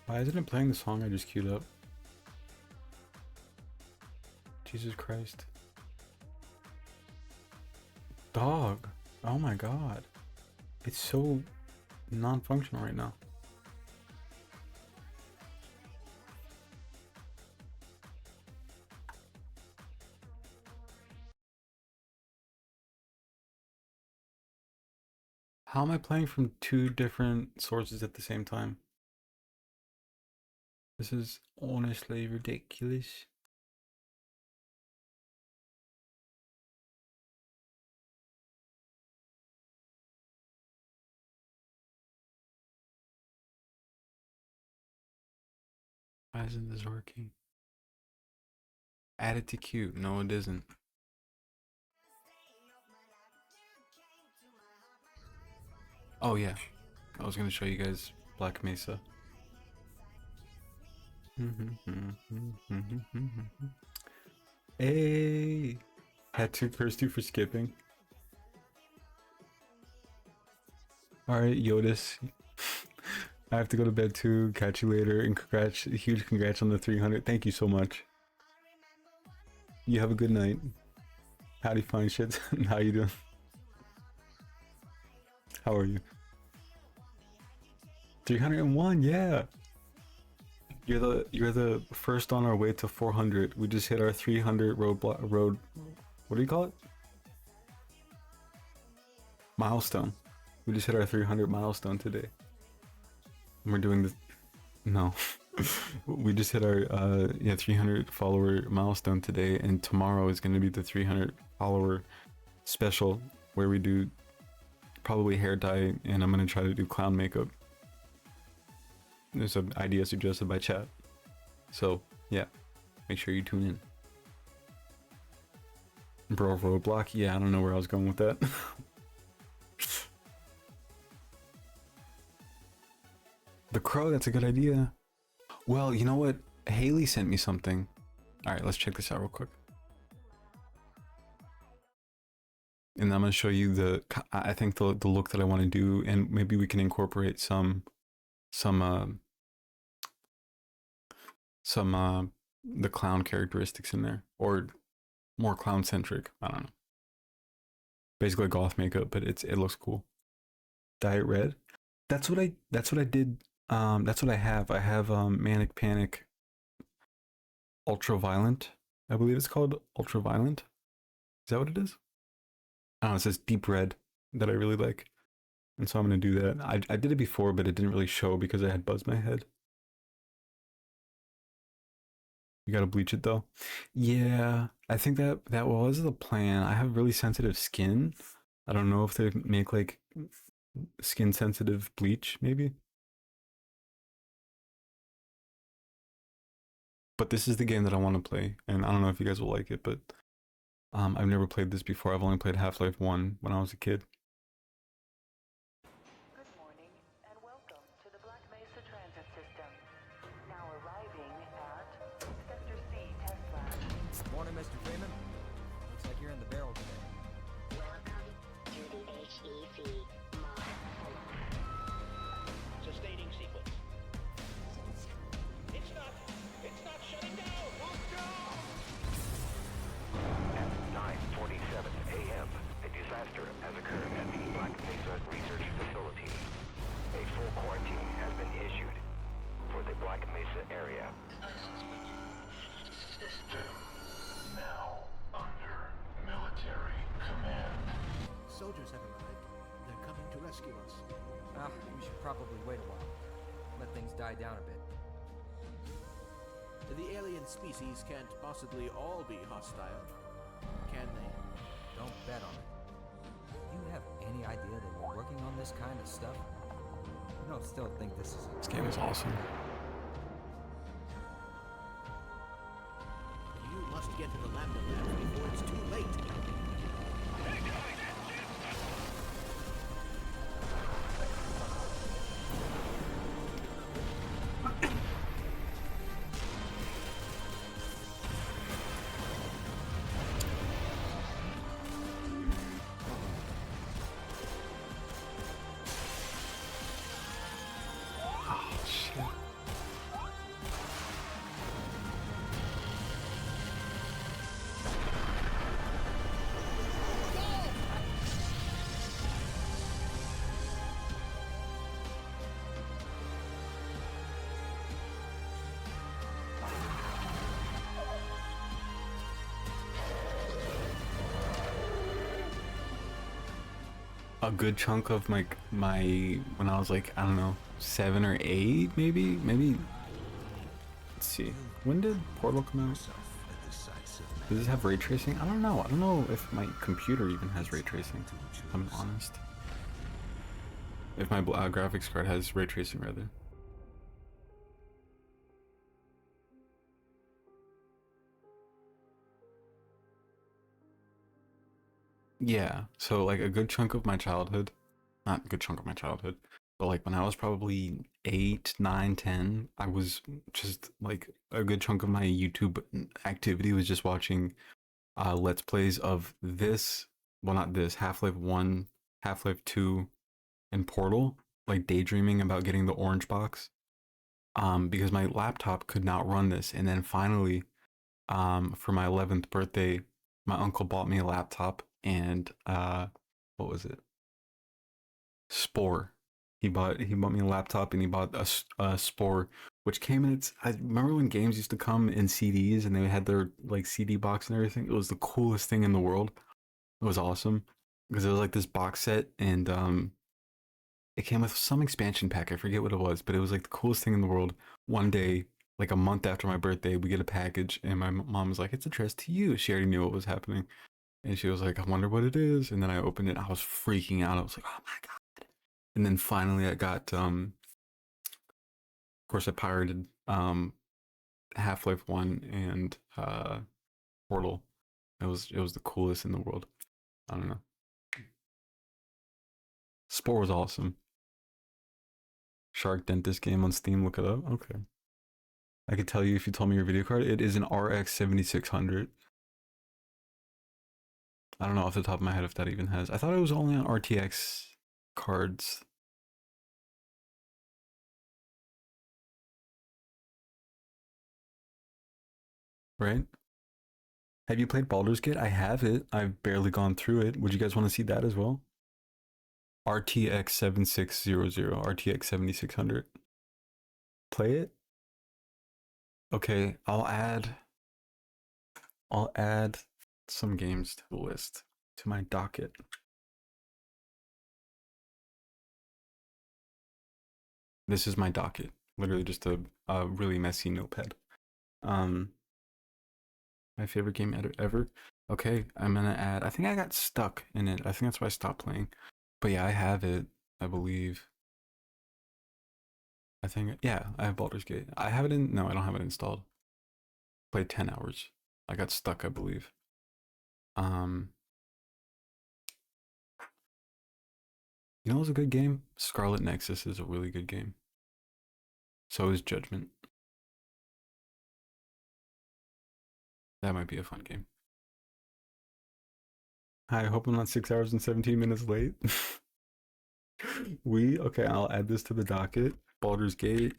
Why isn't it playing the song I just queued up? Jesus Christ. Dog. Oh my god. It's so non-functional right now. How am I playing from two different sources at the same time? This is honestly ridiculous. Why isn't this working? Add it to queue. No, it isn't. Oh yeah. I was gonna show you guys Black Mesa. Hey! Had to curse you for skipping. Alright, Yodis. I have to go to bed too. Catch you later. And huge congrats on the 300. Thank you so much. You have a good night. Howdy fine shit. How you doing? How are you? 301, yeah. You're the first on our way to 400. We just hit our 300 road. What do you call it? Milestone. We just hit our 300 milestone today. And we're doing the no. We just hit our 300 follower milestone today, and tomorrow is going to be the 300 follower special where we do probably hair dye, and I'm going to try to do clown makeup. There's an idea suggested by chat. So, yeah, make sure you tune in. Bro, roadblock? Yeah, I don't know where I was going with that. The crow, that's a good idea. Well, you know what? Haley sent me something. Alright, let's check this out real quick. And I'm going to show you I think the look that I want to do, and maybe we can incorporate some the clown characteristics in there, or more clown centric. I don't know. Basically goth makeup, but it looks cool. Dye it red. That's what I did. That's what I have. I have Manic Panic Ultraviolent. I believe it's called Ultraviolent. Is that what it is? I don't know, it says Deep Red that I really like. And so I'm gonna do that. I did it before, but it didn't really show because I had buzzed my head. You gotta bleach it though. Yeah, I think that was the plan. I have really sensitive skin. I don't know if they make like skin sensitive bleach, maybe. But this is the game that I want to play, and I don't know if you guys will like it, but I've never played this before. I've only played Half-Life 1 when I was a kid. Good morning and welcome to the Black Mesa Transit System. Now arriving at Sector C Test Lab. Morning, Mr. Freeman. Looks like you're in the barrel today. Welcome to the HEC Sustaining sequence. It's not shutting down. At 9:47 a.m., a disaster has occurred at the Black Mesa Research Facility. A full quarantine has been issued for the Black Mesa area. System now under military command. Soldiers have arrived. They're coming to rescue us. We should probably wait a while. Let things die down a bit. The alien species can't possibly all be hostile, can they? Don't bet on it. You have any idea that we're working on this kind of stuff? You don't still think this is... This game is awesome. You must get to the Lambda Lab before it's too late. A good chunk of my when I was like, I don't know, 7 or 8, maybe. Let's see. When did Portal come out? Does this have ray tracing? I don't know. I don't know if my computer even has ray tracing, if I'm honest. If my graphics card has ray tracing, rather. Yeah, so like a good chunk of my childhood, not a good chunk of my childhood, but like when I was probably 8, 9, 10, I was just like a good chunk of my YouTube activity was just watching Let's Plays of this, well, not this, Half-Life 1, Half-Life 2, and Portal, like daydreaming about getting the orange box, because my laptop could not run this. And then finally, for my 11th birthday, my uncle bought me a laptop, and what was it? Spore. He bought me a laptop, and he bought a Spore, which came in its. I remember when games used to come in CDs, and they had their like CD box and everything. It was the coolest thing in the world. It was awesome because it was like this box set, and it came with some expansion pack. I forget what it was, but it was like the coolest thing in the world. One day, like a month after my birthday, we get a package, and my mom was like, "It's addressed to you." She already knew what was happening. And she was like, "I wonder what it is." And then I opened it. I was freaking out. I was like, "Oh my God." And then finally I got, of course I pirated Half-Life 1 and Portal. It was the coolest in the world. I don't know. Spore was awesome. Shark Dentist game on Steam. Look it up. Okay. I could tell you if you told me your video card. It is an RX 7600. I don't know off the top of my head if that even has. I thought it was only on RTX cards. Right? Have you played Baldur's Gate? I have it. I've barely gone through it. Would you guys want to see that as well? RTX 7600, RTX 7600. Play it. Okay, I'll add some games to the list, to my docket. This is my docket. Literally just a really messy notepad. My favorite game ever. Okay, I'm gonna add. I think I got stuck in it. I think that's why I stopped playing. But yeah, I have it. I believe. I think yeah, I have Baldur's Gate. I have it in. No, I don't have it installed. Played 10 hours. I got stuck, I believe. You know, it's a good game. Scarlet Nexus is a really good game. So is Judgment. That might be a fun game. Hi, I hope I'm not 6 hours and 17 minutes late. Okay, I'll add this to the docket. Baldur's Gate.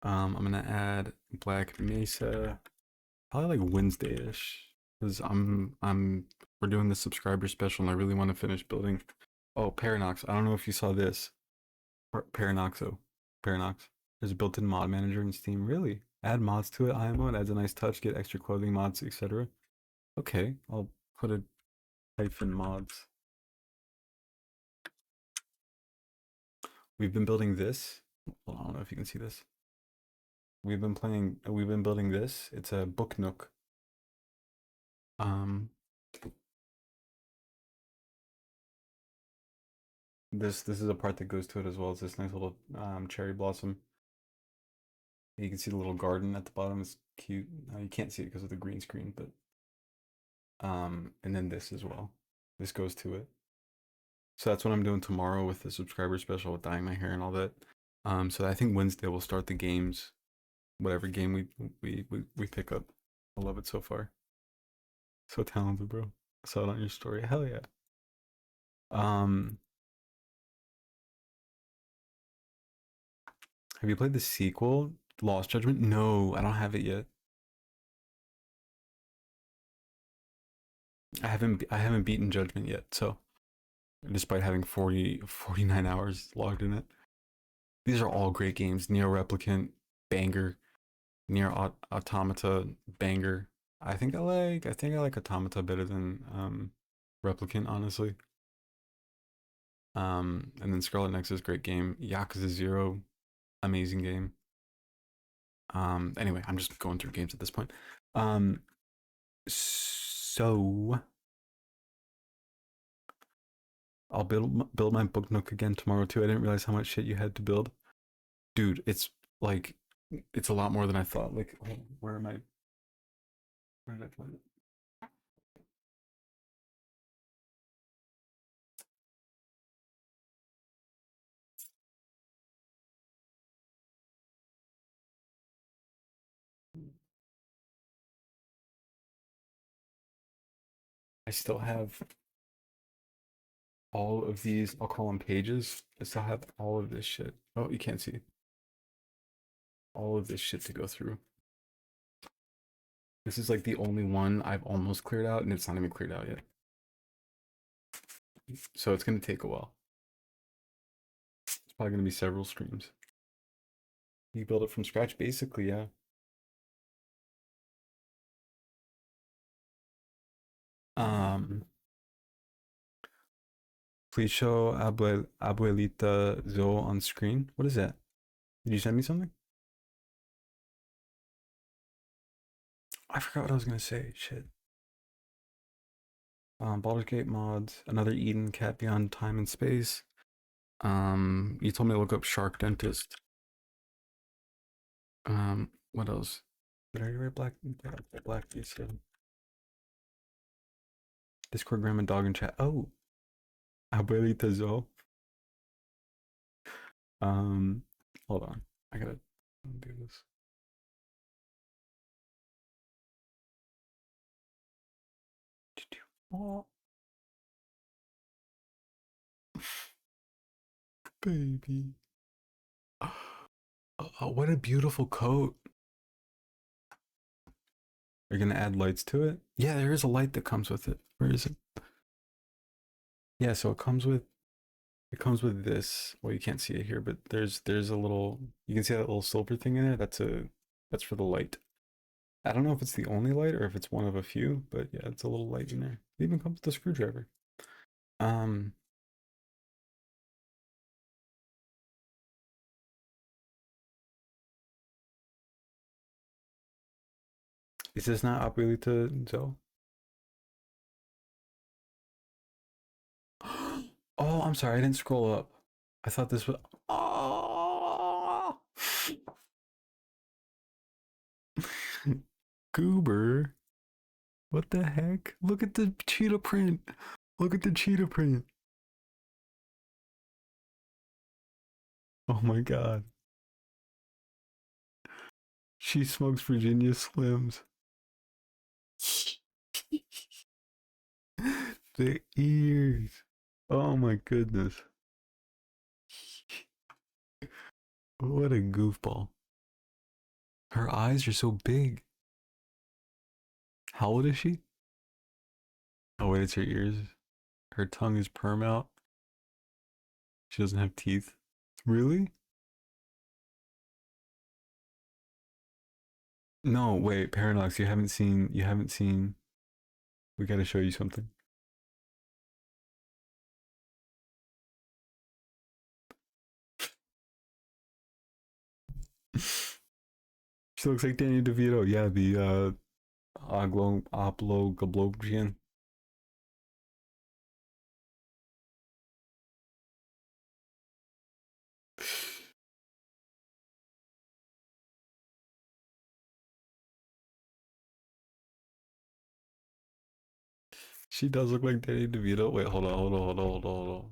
I'm gonna add Black Mesa. Probably like Wednesday-ish. Because we're doing the subscriber special and I really want to finish building. Oh, Paranox. I don't know if you saw this. Paranox. There's a built-in mod manager in Steam. Really? Add mods to it. IMO. It adds a nice touch. Get extra clothing mods, etc. Okay, I'll put a hyphen mods. We've been building this. Well, I don't know if you can see this. We've been building this. It's a book nook. This is a part that goes to it as well. It's this nice little cherry blossom. You can see the little garden at the bottom. It's cute. You can't see it because of the green screen, but and then this as well. This goes to it. So that's what I'm doing tomorrow with the subscriber special with dyeing my hair and all that. So I think Wednesday we'll start the games, whatever game we pick up. I love it so far. So talented, bro. I saw it on your story. Hell yeah. Have you played the sequel, Lost Judgment? No, I don't have it yet. I haven't beaten Judgment yet, so despite having 49 hours logged in it. These are all great games. Neo Replicant, banger. Nier Automata, banger. I think I like Automata better than Replicant, honestly. And then Scarlet Nexus, great game. Yakuza 0, amazing game. Anyway, I'm just going through games at this point. So I'll build my book nook again tomorrow too. I didn't realize how much shit you had to build. Dude, it's like it's a lot more than I thought. Like, where did I put it? I still have all of these, I'll call them pages. I still have all of this shit. Oh, you can't see. All of this shit to go through. This is like the only one I've almost cleared out, and it's not even cleared out yet. So it's going to take a while. It's probably going to be several streams. You build it from scratch, basically, yeah. Please show Abuelita Zo on screen. What is that? Did you send me something? I forgot what I was gonna say. Shit. Baldur's Gate mods, another Eden, Cat Beyond Time and Space. You told me to look up Shark Dentist. What else? Did I write Black Mesa? Discord, Grandma, Dog, and Chat. Oh, Abuelita Zo. Hold on. I gotta do this. Oh. Baby. Oh, what a beautiful coat. You're gonna add lights to it? Yeah, there is a light that comes with it. Where is it? Yeah, so it comes with this. Well, you can't see it here, but there's a little, you can see that little silver thing in there. That's for the light. I don't know if it's the only light or if it's one of a few, but yeah, it's a little light in there. It even comes with a screwdriver. Is this not Abuelita Zoe? Oh, I'm sorry, I didn't scroll up. I thought this was. Oh! Goober. What the heck? Look at the cheetah print. Look at the cheetah print. Oh my god. She smokes Virginia Slims. The ears. Oh my goodness. What a goofball. Her eyes are so big. How old is she? Oh wait, it's her ears. Her tongue is perm out. She doesn't have teeth. Really? No, wait, Paradox, you haven't seen we gotta show you something. She looks like Danny DeVito. Yeah, the Oploglobian. She does look like Danny DeVito. Wait, hold on, hold on.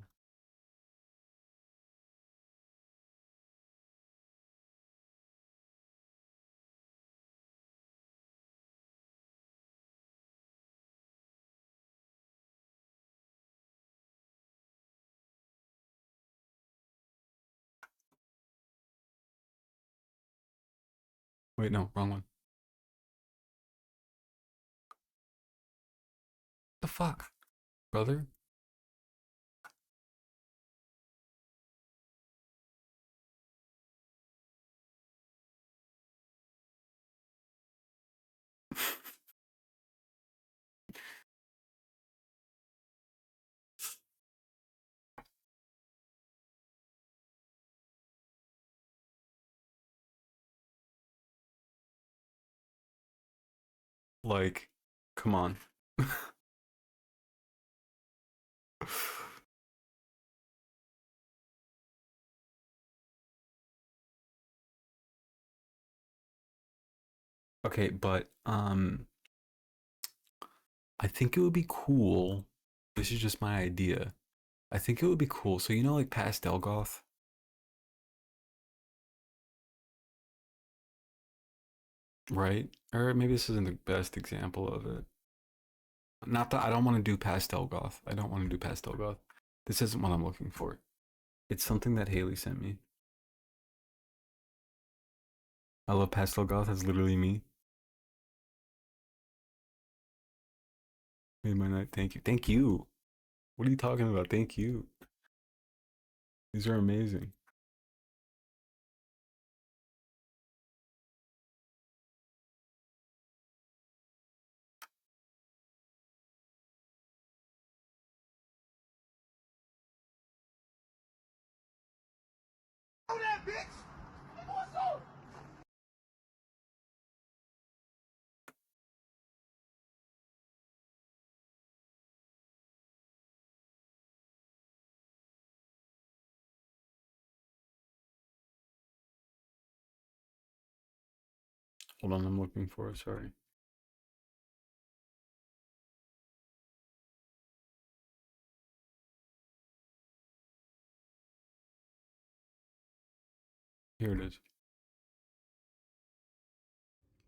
Wait, no, wrong one. The fuck, brother? Like, come on. Okay, but I think it would be cool. This is just my idea. I think it would be cool. So you know, like pastel goth, right? Or maybe this isn't the best example of it. Not that I don't want to do pastel goth. I don't want to do pastel goth. This isn't what I'm looking for. It's something that Haley sent me. I love pastel goth. That's literally me. Made my night. Thank you. Thank you. What are you talking about? Thank you. These are amazing. Oh, that bitch! What's up? Hold on, I'm looking for it. Sorry. Here it is.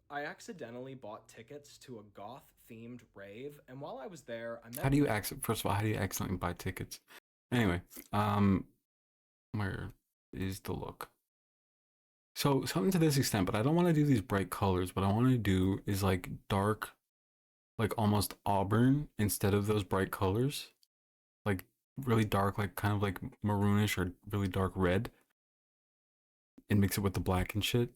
I accidentally bought tickets to a goth-themed rave, and while I was there, I met... How do you first of all, how do you accidentally buy tickets? Anyway, where is the look? So something to this extent, but I don't want to do these bright colors. What I want to do is like dark, like almost auburn instead of those bright colors. Like really dark, like kind of like maroonish or really dark red, and mix it with the black and shit.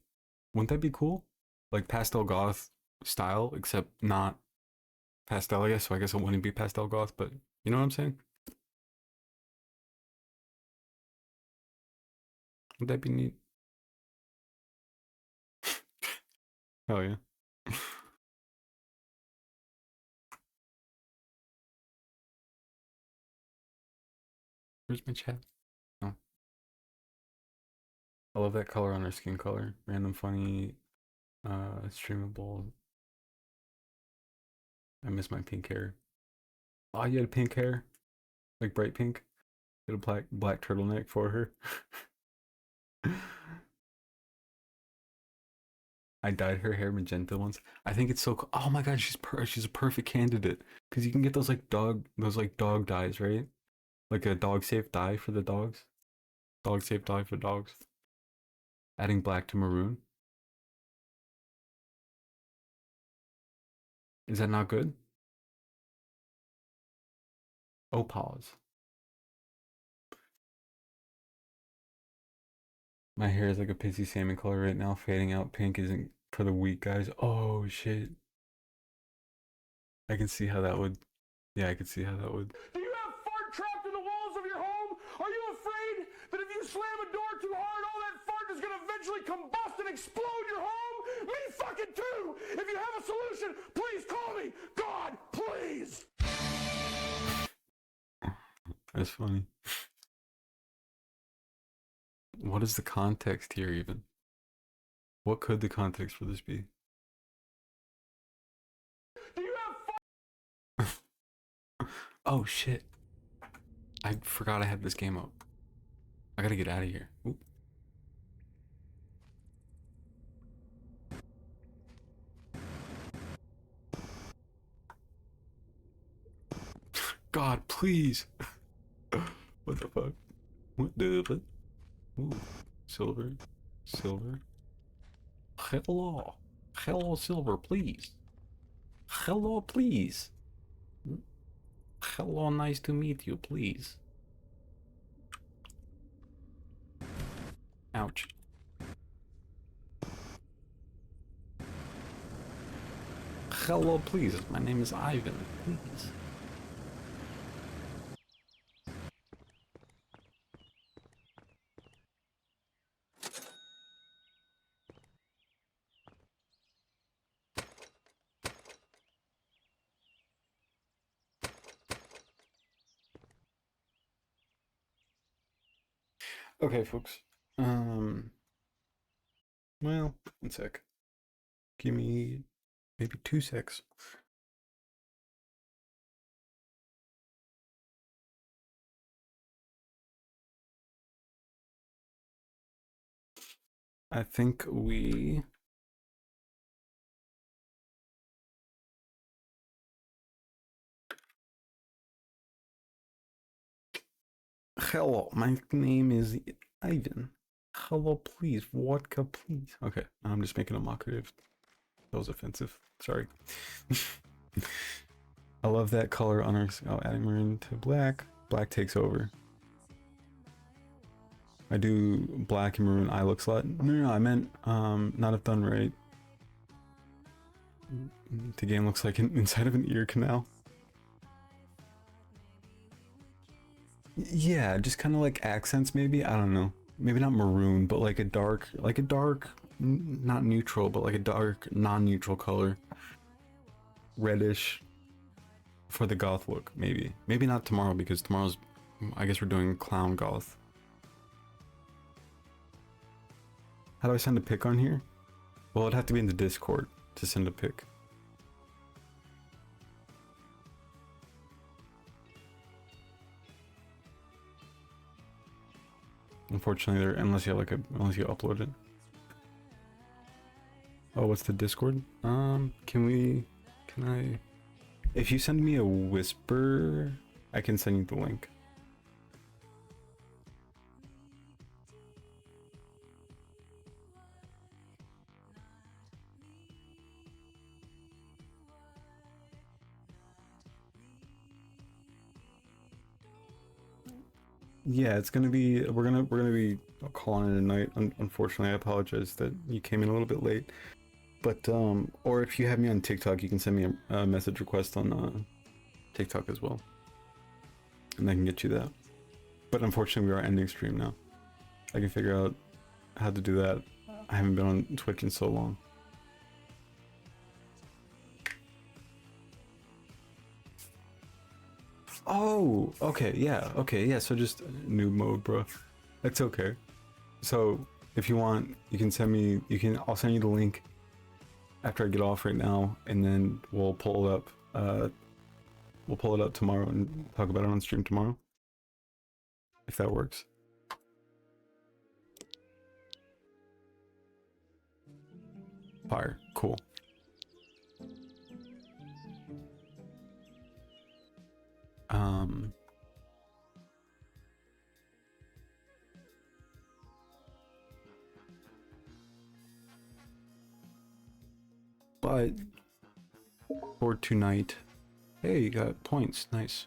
Wouldn't that be cool? Like pastel goth style, except not pastel, I guess. So I guess it wouldn't be pastel goth, but you know what I'm saying? Would that be neat? Hell yeah. Where's my chat? Oh. I love that color on her skin color. Random funny, streamable. I miss my pink hair. Oh, you had pink hair? Like bright pink? Get a black turtleneck for her. I dyed her hair magenta once. I think it's so cool. Oh my god, she's a perfect candidate because you can get those dog dyes, right? Like a dog safe dye for the dogs. Dog safe dye for dogs. Adding black to maroon. Is that not good? Oh, pause. My hair is like a pissy salmon color right now. Fading out pink isn't for the weak guys. Oh shit. I can see how that would. Yeah, I could see how that would. Do you have fart trapped in the walls of your home? Are you afraid that if you slam a door too hard, all that fart is gonna eventually combust and explode your home? Me fucking too! If you have a solution, please call me! God, please! That's funny. What is the context here even? What could the context for this be? Do you have Oh shit. I forgot I had this game up. I gotta get out of here. Oop. God, please. What the fuck? What the fuck? Ooh. Silver. Silver. Hello. Hello, Silver, please. Hello, please. Hello, nice to meet you, please. Ouch. Hello, please. My name is Ivan. Please. Okay, folks. Well, 1 sec. Give me maybe 2 secs. I think we... Hello, my name is Ivan. Hello, please. Vodka, please. Okay, I'm just making a mockery of... That was offensive. Sorry. I love that color on our... Oh, adding maroon to black. Black takes over. I do black and maroon eye look slot. No, I meant not if done right. The game looks like inside of an ear canal. Yeah, just kind of like accents maybe. I don't know. Maybe not maroon, but like a dark, not neutral, but like a dark, non-neutral color. Reddish for the goth look, maybe. Maybe not tomorrow because tomorrow's, I guess we're doing clown goth. How do I send a pic on here? Well, it'd have to be in the Discord to send a pic. Unfortunately, unless you upload it. Oh, what's the Discord? Can I? If you send me a whisper, I can send you the link. yeah, it's gonna be we're gonna be calling it a night. Unfortunately, I apologize that you came in a little bit late. But or if you have me on TikTok, you can send me a message request on TikTok as well, and I can get you that. But unfortunately, we are ending stream now. I can figure out how to do that. I haven't been on Twitch in so long. Oh, okay, yeah. So just noob mode, bro. That's okay. So if you want, you can send me. I'll send you the link after I get off right now, and then we'll pull it up. We'll pull it up tomorrow and talk about it on stream tomorrow, if that works. Fire, cool. But for tonight, hey, you got points, nice.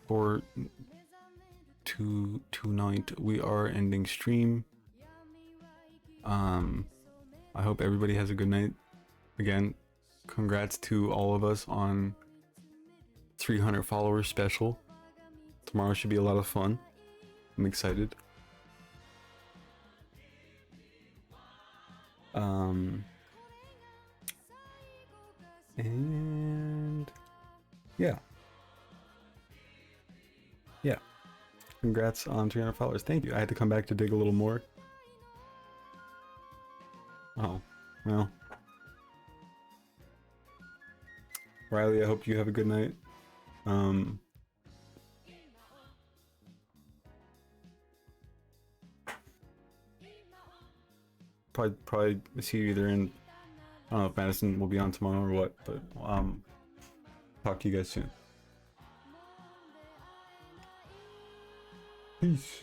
For tonight, we are ending stream. I hope everybody has a good night. Again, congrats to all of us on 300 followers special. Tomorrow should be a lot of fun. I'm excited. And yeah. Congrats on 300 followers. Thank you. I had to come back to dig a little more. Oh, well. Riley, I hope you have a good night. Probably see you either in, I don't know if Madison will be on tomorrow or what, but talk to you guys soon. Peace.